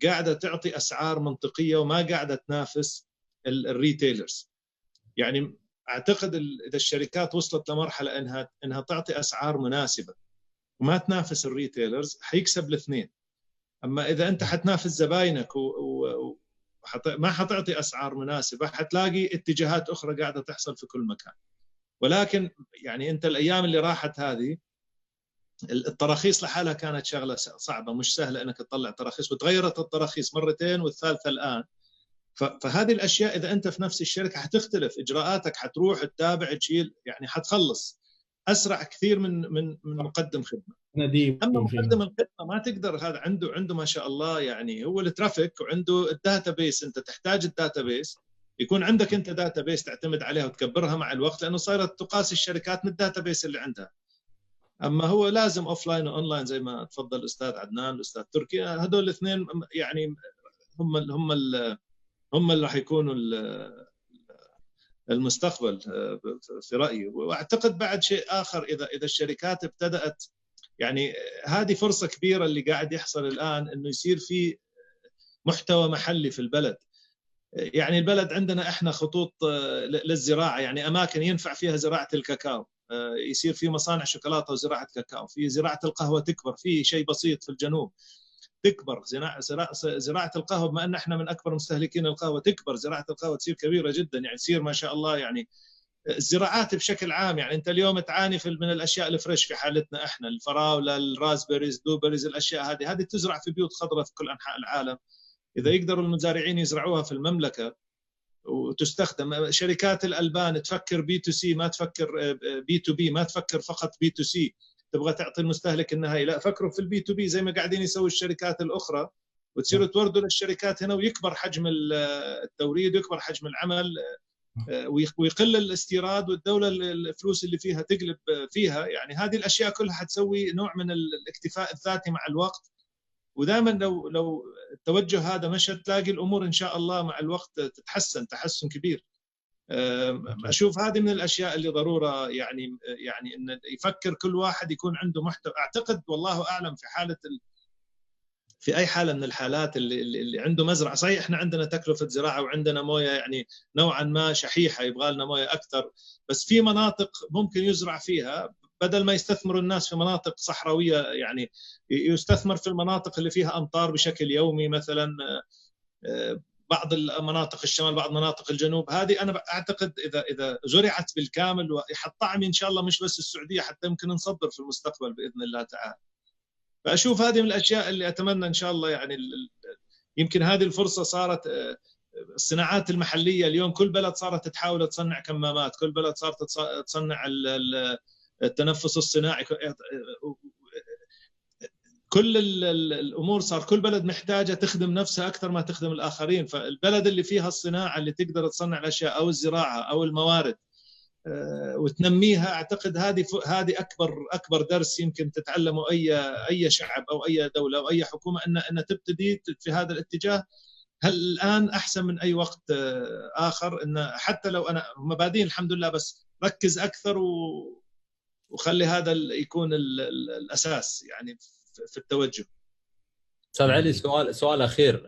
Speaker 15: قاعده تعطي اسعار منطقيه وما قاعده تنافس الريتيلرز. يعني اعتقد اذا الشركات وصلت لمرحله انها تعطي اسعار مناسبه وما تنافس الريتيلرز حيكسب الاثنين. اما اذا انت حتنافس زباينك ما حتعطي اسعار مناسبه حتلاقي اتجاهات اخرى قاعده تحصل في كل مكان. ولكن يعني انت الايام اللي راحت هذه التراخيص لحالها كانت شغله صعبه مش سهله انك تطلع تراخيص، وتغيرت التراخيص مرتين والثالثه الان. فهذه الاشياء اذا انت في نفس الشركه حتختلف اجراءاتك، حتروح تتابع تشيل، يعني حتخلص اسرع كثير من مقدم خدمه. اما مقدم الخدمه ما تقدر، هذا عنده ما شاء الله يعني هو الترافيك وعنده الداتا بيس، انت تحتاج الداتا بيس، يكون عندك انت داتا بيس تعتمد عليها وتكبرها مع الوقت، لانه صارت تقاس الشركات من الداتا بيس اللي عندها. اما هو لازم اوف لاين واونلاين زي ما تفضل الاستاذ عدنان والاستاذ تركي، هذول الاثنين يعني هم اللي راح يكونوا المستقبل في رايي. واعتقد بعد شيء اخر، اذا الشركات ابتدات، يعني هذه فرصه كبيره اللي قاعد يحصل الان انه يصير في محتوى محلي في البلد. يعني البلد عندنا احنا خطوط للزراعه، يعني اماكن ينفع فيها زراعه الكاكاو، يصير في مصانع شوكولاته وزراعه كاكاو، في زراعه القهوه تكبر، في شيء بسيط في الجنوب تكبر زراعه القهوه، بما ان احنا من اكبر مستهلكين القهوه تكبر زراعه القهوه تصير كبيره جدا، يعني تصير ما شاء الله. يعني الزراعات بشكل عام، يعني انت اليوم تعاني من الاشياء الفريش في حالتنا احنا، الفراوله، الرازبريز، دوبريز، الاشياء هذه تزرع في بيوت خضراء في كل انحاء العالم. اذا يقدروا المزارعين يزرعوها في المملكه وتستخدم، شركات الالبان تفكر بي تو سي ما تفكر بي تو بي، ما تفكر فقط بي تو سي، تبغى تعطي المستهلك النهائي، لا فكروا في البي تو بي زي ما قاعدين يسوي الشركات الاخرى، وتصيروا توردوا للشركات هنا، ويكبر حجم التوريد ويكبر حجم العمل ويقل الاستيراد، والدوله الفلوس اللي فيها تقلب فيها. يعني هذه الاشياء كلها حتسوي نوع من الاكتفاء الذاتي مع الوقت. ودائما لو التوجه هذا مشى تلاقي الامور ان شاء الله مع الوقت تتحسن تحسن كبير. اشوف هذه من الاشياء اللي ضروره، يعني ان يفكر كل واحد يكون عنده محتوى. اعتقد والله اعلم في اي حاله من الحالات اللي عنده مزرعه، صحيح احنا عندنا تكلفه زراعه وعندنا مويه يعني نوعا ما شحيحه، يبغى لنا مويه اكثر، بس في مناطق ممكن يزرع فيها، بدل ما يستثمروا الناس في مناطق صحراويه، يعني يستثمر في المناطق اللي فيها امطار بشكل يومي مثلا. بعض المناطق الشمال بعض مناطق الجنوب. هذه انا اعتقد اذا زرعت بالكامل وحط طعم ان شاء الله مش بس السعوديه، حتى يمكن نصدر في المستقبل باذن الله تعالى. فاشوف هذه من الاشياء اللي اتمنى ان شاء الله يعني يمكن هذه الفرصه صارت الصناعات المحليه اليوم كل بلد صارت تحاول تصنع كمامات، كل بلد صارت تصنع التنفس الصناعي، كل الامور صار كل بلد محتاجه تخدم نفسها اكثر ما تخدم الاخرين. فالبلد اللي فيها الصناعه اللي تقدر تصنع الاشياء او الزراعه او الموارد وتنميها، اعتقد هذه اكبر درس يمكن تتعلمه اي شعب او اي دوله او اي حكومه، ان تبتدي في هذا الاتجاه. هل الان احسن من اي وقت اخر، ان حتى لو انا مبادئ الحمد لله، بس ركز اكثر وخلي هذا يكون الاساس يعني في التوجه.
Speaker 14: استاذ علي، سؤال اخير.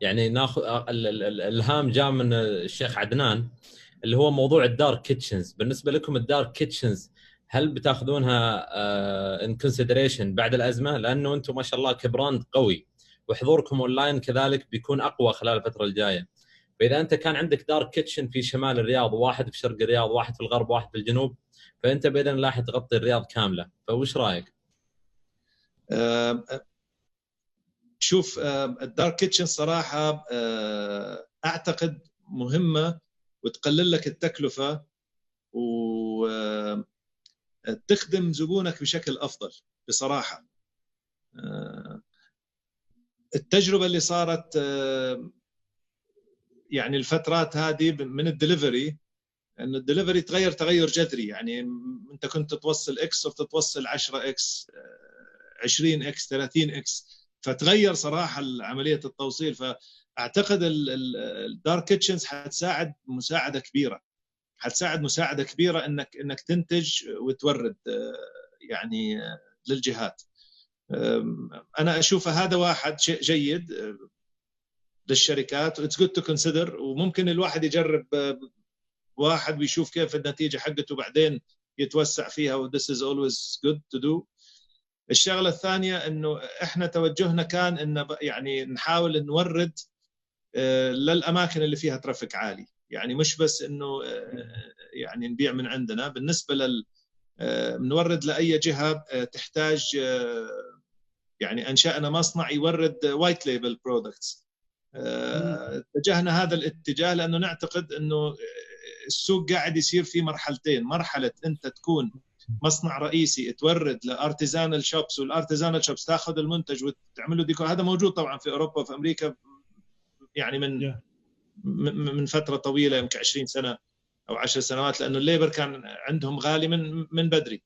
Speaker 14: يعني ناخذ الالهام جاء من الشيخ عدنان، اللي هو موضوع الدارك كيتشنز. بالنسبه لكم الدارك كيتشنز هل بتاخذونها ان كونسيدريشن بعد الازمه؟ لانه انتم ما شاء الله كبراند قوي وحضوركم اونلاين كذلك بيكون اقوى خلال الفتره الجايه. فاذا انت كان عندك دارك كيتشن في شمال الرياض، واحد في شرق الرياض، واحد في الغرب، واحد في الجنوب، فانت باذن الله حتغطي الرياض كامله. فوش رايك؟
Speaker 15: شوف، الدارك كيتشن صراحه اعتقد مهمه وتقلل لك التكلفه وتخدم زبونك بشكل افضل بصراحه. التجربه اللي صارت يعني الفترات هذه من الدليفري، ان الدليفري تغير جذري. يعني انت كنت توصل اكس صرت توصل 10 اكس 20 اكس 30 اكس، فتغير صراحه عمليه التوصيل. فاعتقد الدارك كيتشنز حتساعد مساعده كبيره انك تنتج وتورد يعني للجهات. انا اشوف هذا واحد شيء جيد للشركات، اتس جود تو كونسيدر. وممكن الواحد يجرب واحد ويشوف كيف النتيجه حقته بعدين يتوسع فيها، و this is always good to do. الشغله الثانيه انه احنا توجهنا كان ان يعني نحاول نورد للاماكن اللي فيها ترافيك عالي، يعني مش بس انه يعني نبيع من عندنا. بالنسبه نورد لاي جهه تحتاج، يعني انشانا مصنع يورد وايت ليبل برودكتس. اتجهنا هذا الاتجاه لانه نعتقد انه السوق قاعد يصير في مرحلتين، مرحله انت تكون مصنع رئيسي تورد لارتيزانال شوبس، والارتيزانال شوبس تاخذ المنتج وتعمله ديكور. هذا موجود طبعا في اوروبا وفي امريكا يعني من فتره طويله، يمكن 20 سنه او 10 سنوات، لانه الليبر كان عندهم غالي من بدري.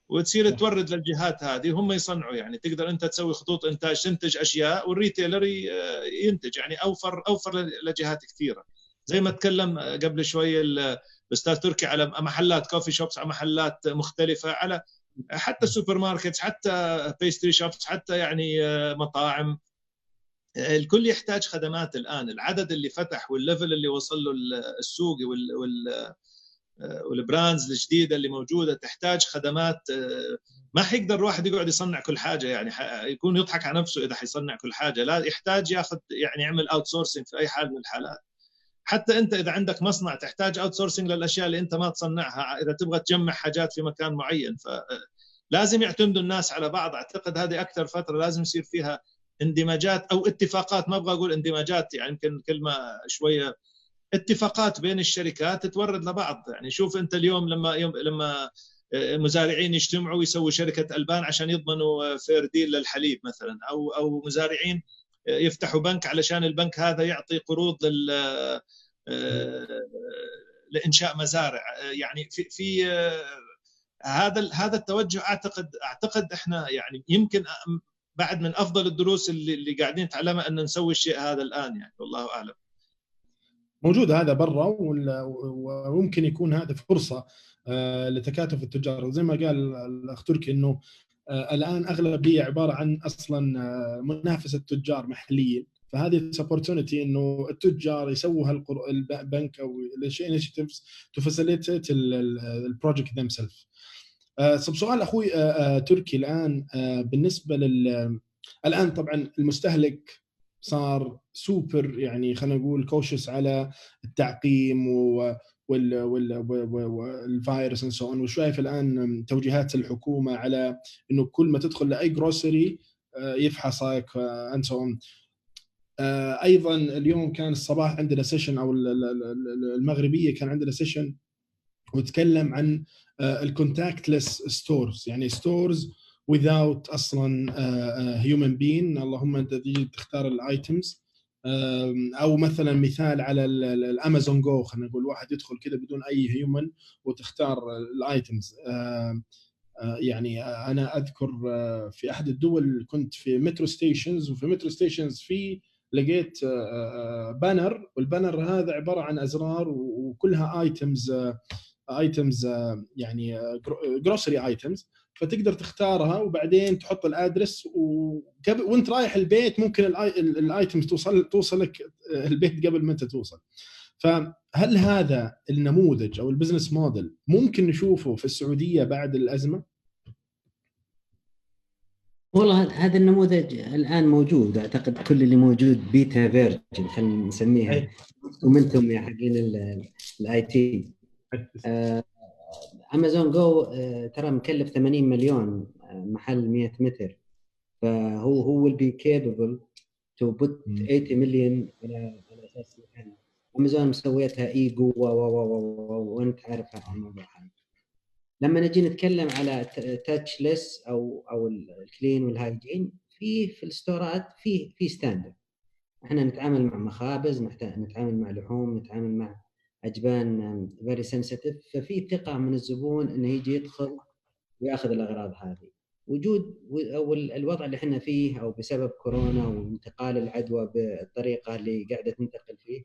Speaker 15: وتصير تورد للجهات هذه وهم يصنعوا، يعني تقدر انت تسوي خطوط انتاج تنتج اشياء والريتيلر ينتج، يعني اوفر لجهات كثيره. زي ما تكلم قبل شويه الاستاذ تركي على محلات كوفي شوبس، على محلات مختلفه، على حتى سوبر ماركتس، حتى بيستري شوبس، حتى يعني مطاعم. الكل يحتاج خدمات الان. العدد اللي فتح والليفل اللي وصل له السوق والبراندز الجديده اللي موجوده تحتاج خدمات. ما حيقدر الواحد يقعد يصنع كل حاجه، يعني يكون يضحك على نفسه اذا حيصنع كل حاجه. لا، يحتاج ياخذ يعني يعمل اوت سورسنج في اي حال من الحالات. حتى انت اذا عندك مصنع تحتاج اوت سورسنج للاشياء اللي انت ما تصنعها، اذا تبغى تجمع حاجات في مكان معين. فلازم يعتمدوا الناس على بعض. اعتقد هذه اكثر فتره لازم يصير فيها اندماجات او اتفاقات. ما ابغى اقول اندماجات، يعني يمكن كلمه شويه، اتفاقات بين الشركات تورد لبعض. يعني شوف انت اليوم لما مزارعين يجتمعوا ويسووا شركه البان عشان يضمنوا فير ديل للحليب مثلا، او مزارعين يفتحوا بنك علشان البنك هذا يعطي قروض لانشاء مزارع. يعني في هذا التوجه. اعتقد احنا يعني يمكن بعد من افضل الدروس اللي قاعدين نتعلمها ان نسوي الشيء هذا الان، يعني والله اعلم.
Speaker 1: موجود هذا برا، وممكن يكون هذا فرصه لتكاتف التجار. زي ما قال الاخ تركي انه الان اغلبيه عباره عن اصلا منافسه تجار محليين، فهذه opportunity انه التجار يسووا البنك او initiatives to facilitate البروجكت themselves. سؤال اخوي تركي الان بالنسبه الان طبعا المستهلك صار سوبر يعني خلينا نقول كوشس على التعقيم والفيروس and so on. وشايف الآن توجيهات الحكومة على إنه كل ما تدخل لأي جروسري يفحصك and so on. أيضا اليوم كان الصباح عندنا سيشن أو المغربية كان عندنا سيشن وتكلم عن الكونتاكتلس ستورز، يعني ستورز without اصلا human being. اللهم انت تيجي تختار الايتمز، او مثلا مثال على الامازون جو، خلينا نقول واحد يدخل كذا بدون اي هيومن وتختار الايتمز. يعني انا اذكر في احد الدول كنت في مترو ستيشنز، وفي مترو ستيشنز في لقيت بانر، والبانر هذا عباره عن ازرار وكلها ايتمز يعني جروسري ايتمز، فتقدر تختارها وبعدين تحط الادرس، وانت رايح البيت ممكن الايتمز توصلك البيت قبل ما انت توصل. فهل هذا النموذج او البزنس موديل ممكن نشوفه في السعوديه بعد الازمه؟
Speaker 17: والله هذا النموذج الان موجود، اعتقد كل اللي موجود بيتا فيرجن خلينا نسميها، ومنتم يا حقين الاي تي. امازون جو ترى مكلف 80 مليون محل 100 متر، فهو will be capable to put 80 مليون على اساس محل. امازون مسويتها ايجو وانت عارف الموضوع هذا. لما نجي نتكلم على تاتشلس او الكلين والهايجين، في الستورات في ستاندرد. احنا نتعامل مع مخابز، نتعامل مع لحوم، نتعامل مع اجبان فيري سنسيتيف، ففي ثقه من الزبون انه يجي يدخل وياخذ الاغراض هذه. وجود او الوضع اللي احنا فيه او بسبب كورونا وانتقال العدوى بالطريقه اللي قاعده تنتقل فيه،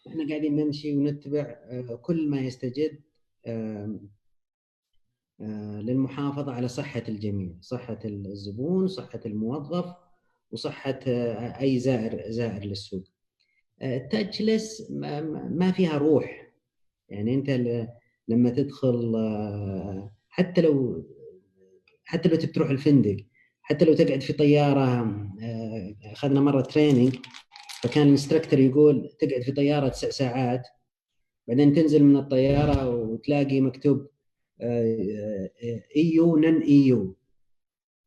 Speaker 17: احنا قاعدين نمشي ونتبع كل ما يستجد للمحافظه على صحه الجميع، صحه الزبون، صحه الموظف، وصحه اي زائر للسوق. التاتشلس ما فيها روح، يعني انت لما تدخل حتى لو تبي تروح الفندق، حتى لو تقعد في طياره. اخذنا مره تريننج، فكان الانستركتور يقول تقعد في طياره 9 ساعات، بعدين تنزل من الطياره وتلاقي مكتوب ايو نن ايو،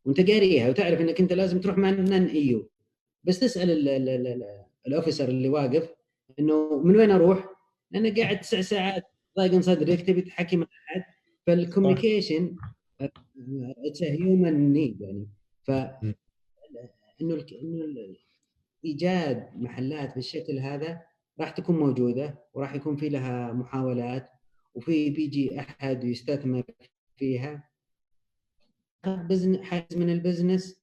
Speaker 17: وانت قاريها وتعرف انك انت لازم تروح مع نن ايو، بس تسال الاوفيسر اللي واقف انه من وين اروح، لانه قاعد 9 ساعات ضايق صدرك تبي تحكي مع احد. فالكوميونيكيشن اتس هيومن نيد، يعني انه ايجاد محلات بالشكل هذا راح تكون موجوده، وراح يكون في لها محاولات، وفي بيجي احد يستثمر فيها. حجم من البزنس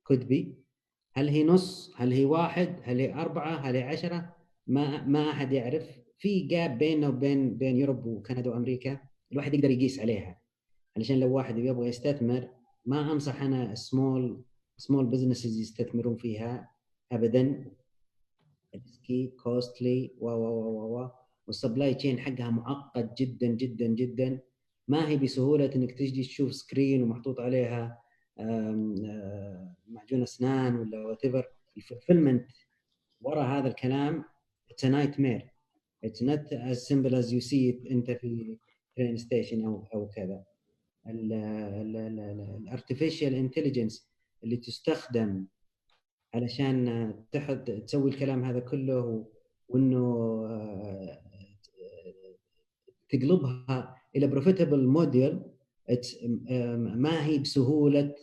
Speaker 17: could be، هل هي نص، هل هي 1، هل هي 4، هل هي 10، ما احد يعرف. في جاب بيننا وبين يوروب وكندا وامريكا الواحد يقدر يقيس عليها، علشان لو واحد يبغى يستثمر ما انصح انا سمول بزنسز يستثمرون فيها ابدا. ريسكي، كوستلي والسبلاي تشين حقها معقد جدا جدا جدا. ما هي بسهوله انك تجي تشوف سكرين ومحطوط عليها معجون اسنان ولا وات ايفر. الفولفيلمنت وراء هذا الكلام it's a nightmare. it's not as simple as you see it انت في train station او كذا. الارتفيشال انتليجنس اللي تستخدم علشان تسوي الكلام هذا كله، وانه تقلبها الى بروفيتبل موديل، ما هي بسهوله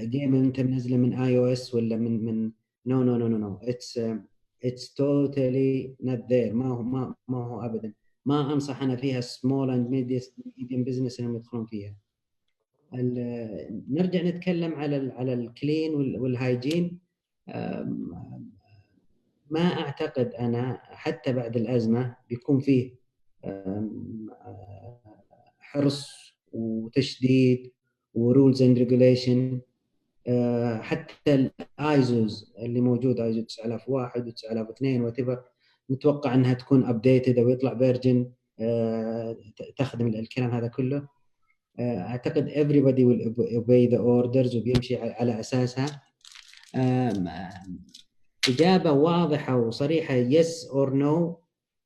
Speaker 17: جيم انت منزله من اي او اس ولا من نو it's totally not there. ما هو ابدا. ما انصح انا فيها small and medium business انهم يدخلون فيها. نرجع نتكلم على الكلين والهايجين. ما اعتقد انا حتى بعد الازمه بيكون فيه حرص وتشديد ورولز اند ريجوليشن. حتى الايزوز اللي موجود، ايزو 9001 و9002 وات، نتوقع انها تكون ابديتد او يطلع فيرجن تخدم الكلام هذا كله. اعتقد everybody will obey the orders وبيمشي على اساسها. اجابه واضحه وصريحه yes or no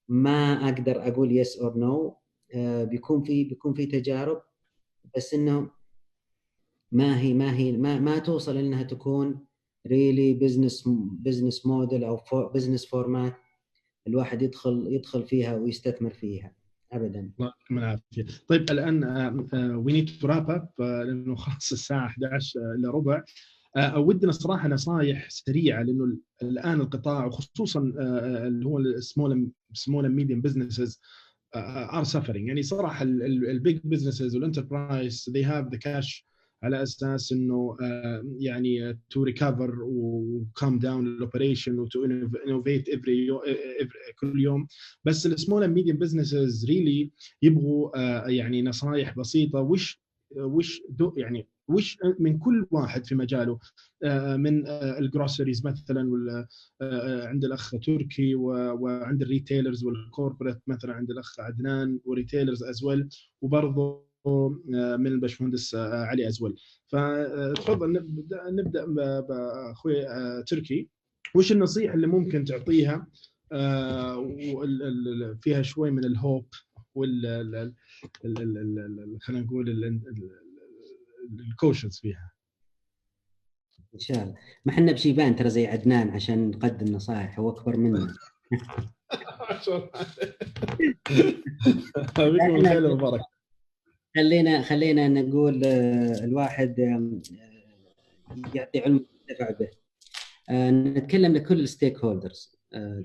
Speaker 17: ما اقدر اقول yes or no. بيكون في تجارب، بس انه ما توصل انها تكون really business model او business format الواحد يدخل فيها ويستثمر فيها ابدا.
Speaker 1: الله يعطيكم العافيه. طيب الان we need to wrap up لانه خلاص الساعه 11 الا ربع. ودنا صراحه نصائح سريعه، لانه الان القطاع وخصوصا اللي هو small and medium businesses are suffering. يعني صراحه البيج businesses والانتربرايز they have the cash على اساس انه يعني to recover و calm down الاوبريشن و to innovate كل يوم. بس السمول اند ميديوم بزنسز ريلي يبغوا يعني نصائح بسيطه. وش من كل واحد في مجاله، من الجروسريز مثلا عند الاخ تركي، وعند الريتيلرز والكوربريت مثلا عند الاخ عدنان، وريتيلرز از ويل، وبرضه من الباشمهندس علي ازول. فتفضل نبدا باخوي تركي. وش النصيحه اللي ممكن تعطيها فيها شوي من الهوب وال خلينا نقول الكوشنز فيها؟
Speaker 17: ان شاء الله. ما احنا بشيبان ترى زي عدنان عشان نقدم نصائح، هو اكبر منا.
Speaker 1: ما شاء الله. بكم الخير والبركه.
Speaker 17: خلينا نقول الواحد يعطي علم ينتفع به. نتكلم لكل الستيك هولدرز.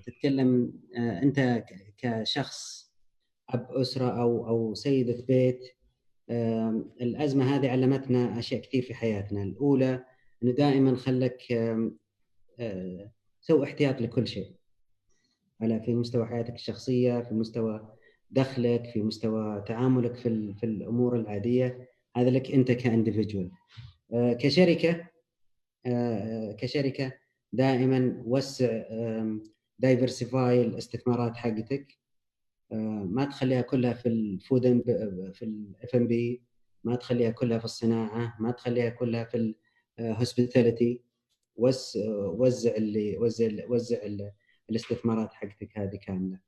Speaker 17: تتكلم انت كشخص اب اسره او سيده بيت. الازمه هذه علمتنا اشياء كثير في حياتنا. الاولى انه دائما خلك سوي احتياط لكل شيء، في مستوى حياتك الشخصيه، في مستوى دخلك، في مستوى تعاملك في الامور العاديه. هذا لك انت كانديفيدوال. كشركه دائما وسع، دايفرسيفاي الاستثمارات حقتك. ما تخليها كلها في الفود في الاف ام بي، ما تخليها كلها في الصناعه، ما تخليها كلها في الهوسبيتاليتي. وزع الاستثمارات حقتك هذه كامله.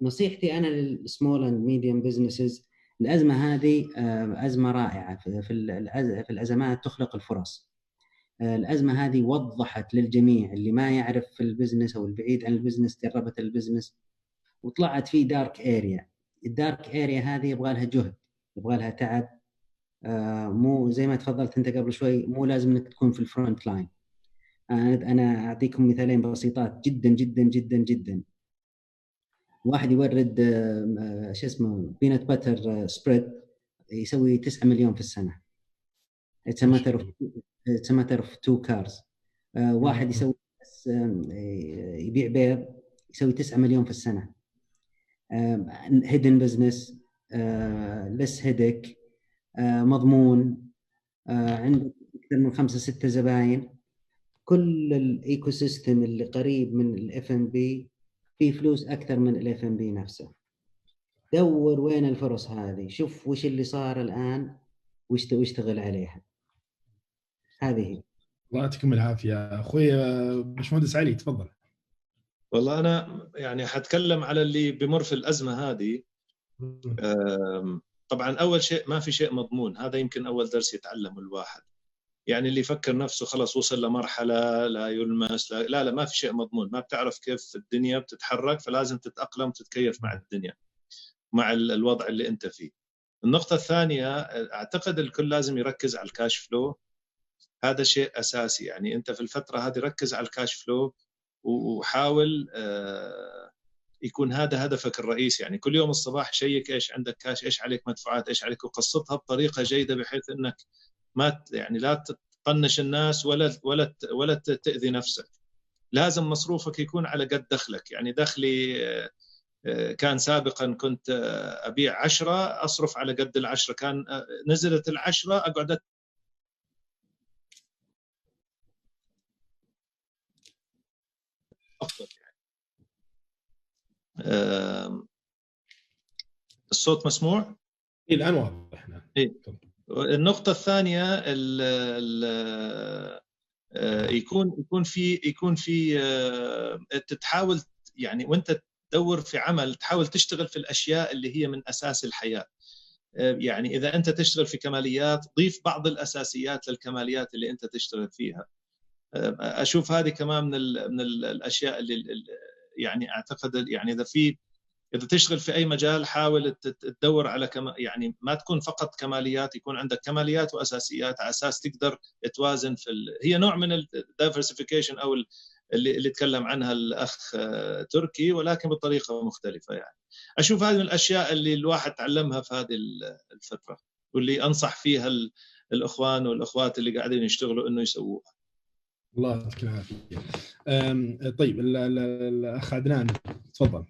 Speaker 17: نصيحتي انا للسمول اند ميديوم بزنسز، الازمه هذه ازمه رائعه. في الازمات تخلق الفرص. الازمه هذه وضحت للجميع، اللي ما يعرف في البزنس او البعيد عن البزنس جربت البزنس وطلعت في دارك اريا. الدارك اريا هذه يبغى لها جهد، يبغى لها تعب. مو زي ما تفضلت انت قبل شوي، مو لازم انك تكون في الفرونت لاين. انا اعطيكم مثالين بسيطات جدا جدا جدا جدا. واحد يورد شو اسمه بينات باتر سبريد، يسوي 9 مليون في السنه. It's a matter of 2 cars. واحد يسوي يبيع بيض يسوي 9 مليون في السنه. hidden business، less headache، مضمون، عندك أكثر من 5-6 زباين. كل الايكو سيستم اللي قريب من الاف ام بي فيه فلوس أكثر من الاف ام بي نفسه. دور وين الفرص هذه، شوف وش اللي صار الآن واشتغل عليها. هذه.
Speaker 1: الله يعطيكم العافية. أخوي باشمهندس علي تفضل.
Speaker 15: والله أنا يعني حتكلم على اللي بمر في الأزمة هذه. طبعا أول شيء ما في شيء مضمون، هذا يمكن أول درس يتعلمه الواحد. يعني اللي يفكر نفسه خلاص وصل لمرحلة لا يلمس، لا ما في شيء مضمون. ما بتعرف كيف الدنيا بتتحرك، فلازم تتأقلم وتتكيف مع الدنيا، مع الوضع اللي أنت فيه. النقطة الثانية، أعتقد الكل لازم يركز على الكاش فلو. هذا شيء أساسي. يعني أنت في الفترة هذه ركز على الكاش فلو وحاول يكون هذا هدفك الرئيسي. يعني كل يوم الصباح شيك إيش عندك كاش، إيش عليك مدفوعات، إيش عليك، وقصتها بطريقة جيدة بحيث أنك ما يعني لا تطنش الناس ولا تأذي نفسك. لازم مصروفك يكون على قد دخلك. يعني دخلي كان سابقا كنت أبيع 10، أصرف على قد 10. كان نزلت 10 أقعد أفضل. يعني الصوت مسموع؟
Speaker 1: الآن واضح. حنان.
Speaker 15: النقطة الثانية يكون في تحاول يعني وانت تدور في عمل تحاول تشتغل في الأشياء اللي هي من أساس الحياة. يعني إذا أنت تشتغل في كماليات ضيف بعض الأساسيات للكماليات اللي أنت تشتغل فيها. أشوف هذه كمان من الأشياء اللي يعني أعتقد يعني إذا تشتغل في أي مجال حاول تدور على يعني ما تكون فقط كماليات، يكون عندك كماليات وأساسيات على أساس تقدر توازن هي نوع من الدايفرسيفيكيشن أو اللي تكلم عنها الأخ تركي، ولكن بطريقة مختلفة. يعني أشوف هذه من الأشياء اللي الواحد تعلمها في هذه الفترة، واللي أنصح فيها الأخوان والأخوات اللي قاعدين يشتغلوا إنه يسووها.
Speaker 1: الله يعطيك العافية. طيب الأخ عدنان تفضل.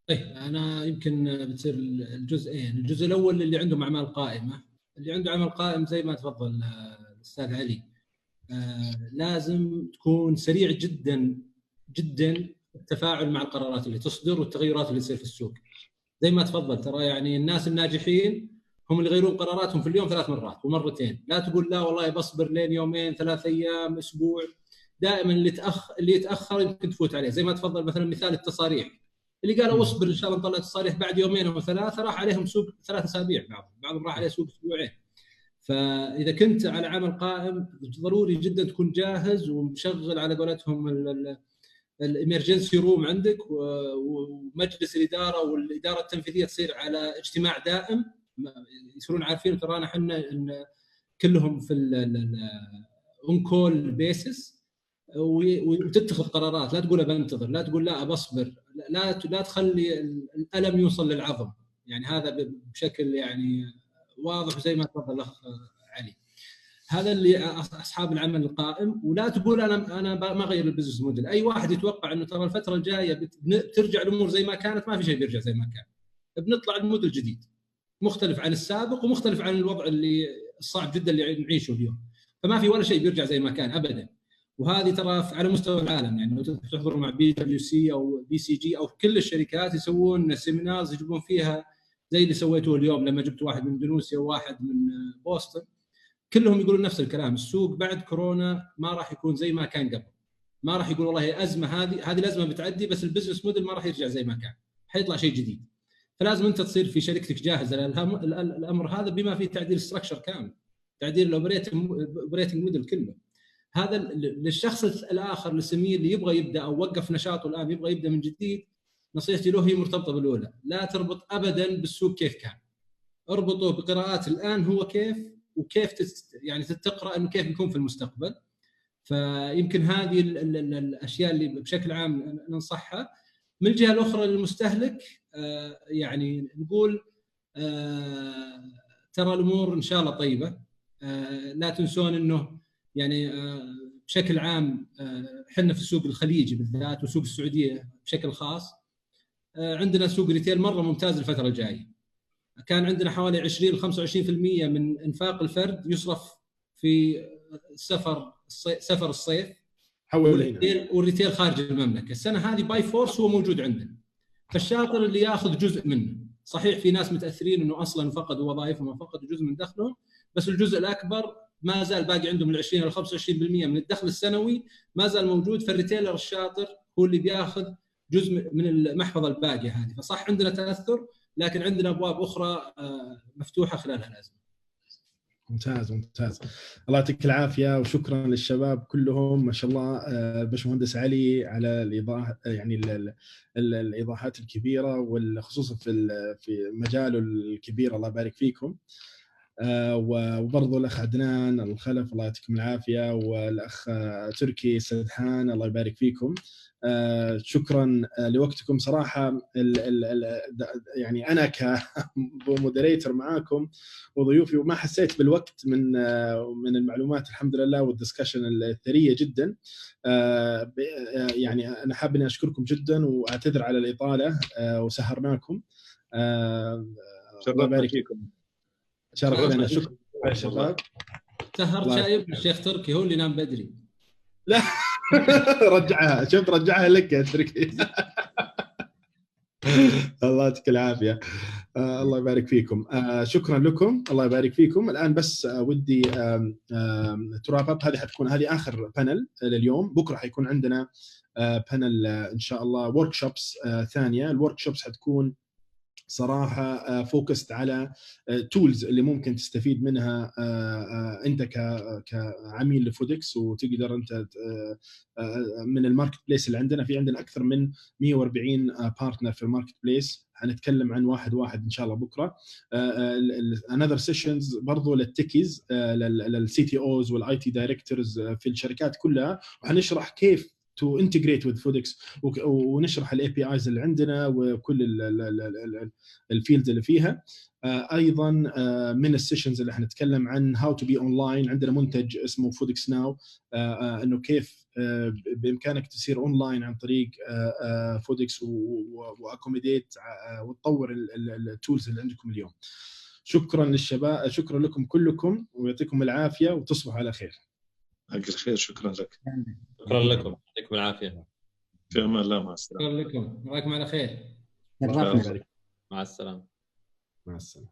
Speaker 16: طيب أنا يمكن بتصير الجزئين. الجزء الأول اللي عندهم أعمال قائمة، اللي عنده عمل قائم زي ما تفضل الأستاذ علي، لازم تكون سريع جدا جدا التفاعل مع القرارات اللي تصدر والتغيرات اللي تصير في السوق. زي ما تفضل ترى يعني الناس الناجحين هم اللي يغيرون قراراتهم في اليوم 3 مرات ومرتين. لا تقول لا والله بصبر لين يومين 3 أيام أسبوع. دائما اللي يتأخر يمكن تفوت عليه. زي ما تفضل مثلا مثال التصاريح، اللي قالوا اصبر ان شاء الله نطلع تصاريح بعد يومين او 3 راح عليهم سوق 3 أسابيع، بعضهم راح عليه سوق 2 أسبوعين. فاذا كنت على عمل قائم ضروري جدا تكون جاهز ومشغل على قولتهم الامرجنسي روم عندك، ومجلس الاداره والاداره التنفيذيه تصير على اجتماع دائم، يصيرون عارفين ترانا احنا ان كلهم في اون كول بيسس، وتتخذ قرارات. لا تقول بنتظر، لا تقول لا بصبر، لا تخلي الألم يوصل للعظم. يعني هذا بشكل يعني واضح زي ما تفضل الأخ علي. هذا اللي أصحاب العمل القائم. ولا تقول أنا ما غير البزنس موديل. أي واحد يتوقع إنه ترى الفترة الجاية بترجع الأمور زي ما كانت، ما في شيء بيرجع زي ما كان. بنطلع الموديل جديد مختلف عن السابق ومختلف عن الوضع اللي الصعب جدا اللي نعيشه اليوم. فما في ولا شيء بيرجع زي ما كان أبدا. وهذه ترى على مستوى العالم، يعني لو تحضروا مع BWC أو BCG أو كل الشركات يسوون سيمينارز يجيبون فيها زي اللي سويتوه اليوم لما جبت واحد من اندونيسيا وواحد من بوسطن، كلهم يقولون نفس الكلام. السوق بعد كورونا ما راح يكون زي ما كان قبل. ما راح يقول والله أزمة هذه الأزمة بتعدي، بس البزنس موديل ما راح يرجع زي ما كان، حيطلع شيء جديد. فلازم أنت تصير في شركتك جاهز الأمر هذا، بما فيه تعديل ستراكشر كامل، تعديل الأوبريتنج موديل كله. هذا للشخص الآخر للسمير اللي يبغى يبدأ أو وقف نشاطه الآن يبغى يبدأ من جديد، نصيحتي له هي مرتبطة بالأولى. لا تربط أبدا بالسوق كيف كان، اربطه بقراءات الآن هو كيف، وكيف يعني تقرأ إنه كيف بيكون في المستقبل. فيمكن هذه الأشياء اللي بشكل عام ننصحها. من الجهة الأخرى للمستهلك يعني نقول ترى الأمور إن شاء الله طيبة. لا تنسون إنه يعني بشكل عام حنا في السوق الخليجي بالذات وسوق السعودية بشكل خاص عندنا سوق ريتيل مرة ممتاز الفترة الجاية. كان عندنا حوالي 20-25% من إنفاق الفرد يصرف في سفر الصيف والريتيل خارج المملكة. السنة هذه باي فورس هو موجود عندنا. فالشاطر اللي ياخذ جزء منه، صحيح في ناس متأثرين إنه أصلاً فقدوا وظائفهم وفقدوا جزء من دخلهم، بس الجزء الأكبر ما زال باقي عندهم من 20 إلى 25% من الدخل السنوي ما زال موجود. فالريتيلر الشاطر هو اللي بياخذ جزء من المحفظة الباقية هذه. فصح عندنا تأثر، لكن عندنا أبواب أخرى مفتوحة خلال الأزمة.
Speaker 1: ممتاز. الله يعطيك العافية، وشكرا للشباب كلهم ما شاء الله. باشمهندس علي على الإيضاح، يعني الإيضاحات الكبيرة، والخصوصا في مجاله الكبير. الله يبارك فيكم. وبرضو الأخ عدنان الخلف الله يعطيكم العافية، والأخ تركي سدحان الله يبارك فيكم. شكرا لوقتكم صراحة. يعني أنا كمودريتر معاكم وضيوفي وما حسيت بالوقت من المعلومات الحمد لله، والدسكشن الثرية جدا. يعني أنا حابب أن أشكركم جدا وأعتذر على الإطالة وسهرناكم. الله يبارك فيكم. شرفنا. شكرا يا شباب.
Speaker 16: سهرت شايب الشيخ تركي هو اللي نام بدري.
Speaker 1: لا رجعها، شفت رجعها لك يا تركي. الله يعطيك العافيه. الله يبارك فيكم. شكرا لكم، الله يبارك فيكم. الان بس ودي تراب اب. هذه اخر بانل لليوم. بكره حيكون عندنا بانل ان شاء الله ورك شوبس ثانيه. الورك شوبس حتكون صراحه فوكست على تولز اللي ممكن تستفيد منها انت كعميل لفودكس، وتقدر انت من الماركت بليس اللي عندنا. عندنا اكثر من 140 بارتنر في الماركت بليس. هنتكلم عن واحد ان شاء الله بكره. another sessions برضو للتكيز، للسي تي اوز والاي تي دايركتورز في الشركات كلها، وحنشرح كيف to integrate with FODX، ونشرح الاي بي ايز اللي عندنا وكل الفيلد اللي فيها. ايضا من السيشنز اللي حنتكلم عن how to be online. عندنا منتج اسمه FODX Now، انه كيف بامكانك تصير اونلاين عن طريق FODX واكوميديت وتطور التولز اللي عندكم اليوم. شكرا للشباب، شكرا لكم كلكم، ويعطيكم العافيه وتصبحوا على خير.
Speaker 15: خير. شكرا لك.
Speaker 14: شكرا لكم، يعطيكم العافيه.
Speaker 15: في امان الله. مع السلامه.
Speaker 16: شكرا لكم، نراكم على خير.
Speaker 14: مع السلامه.
Speaker 1: مع السلامه.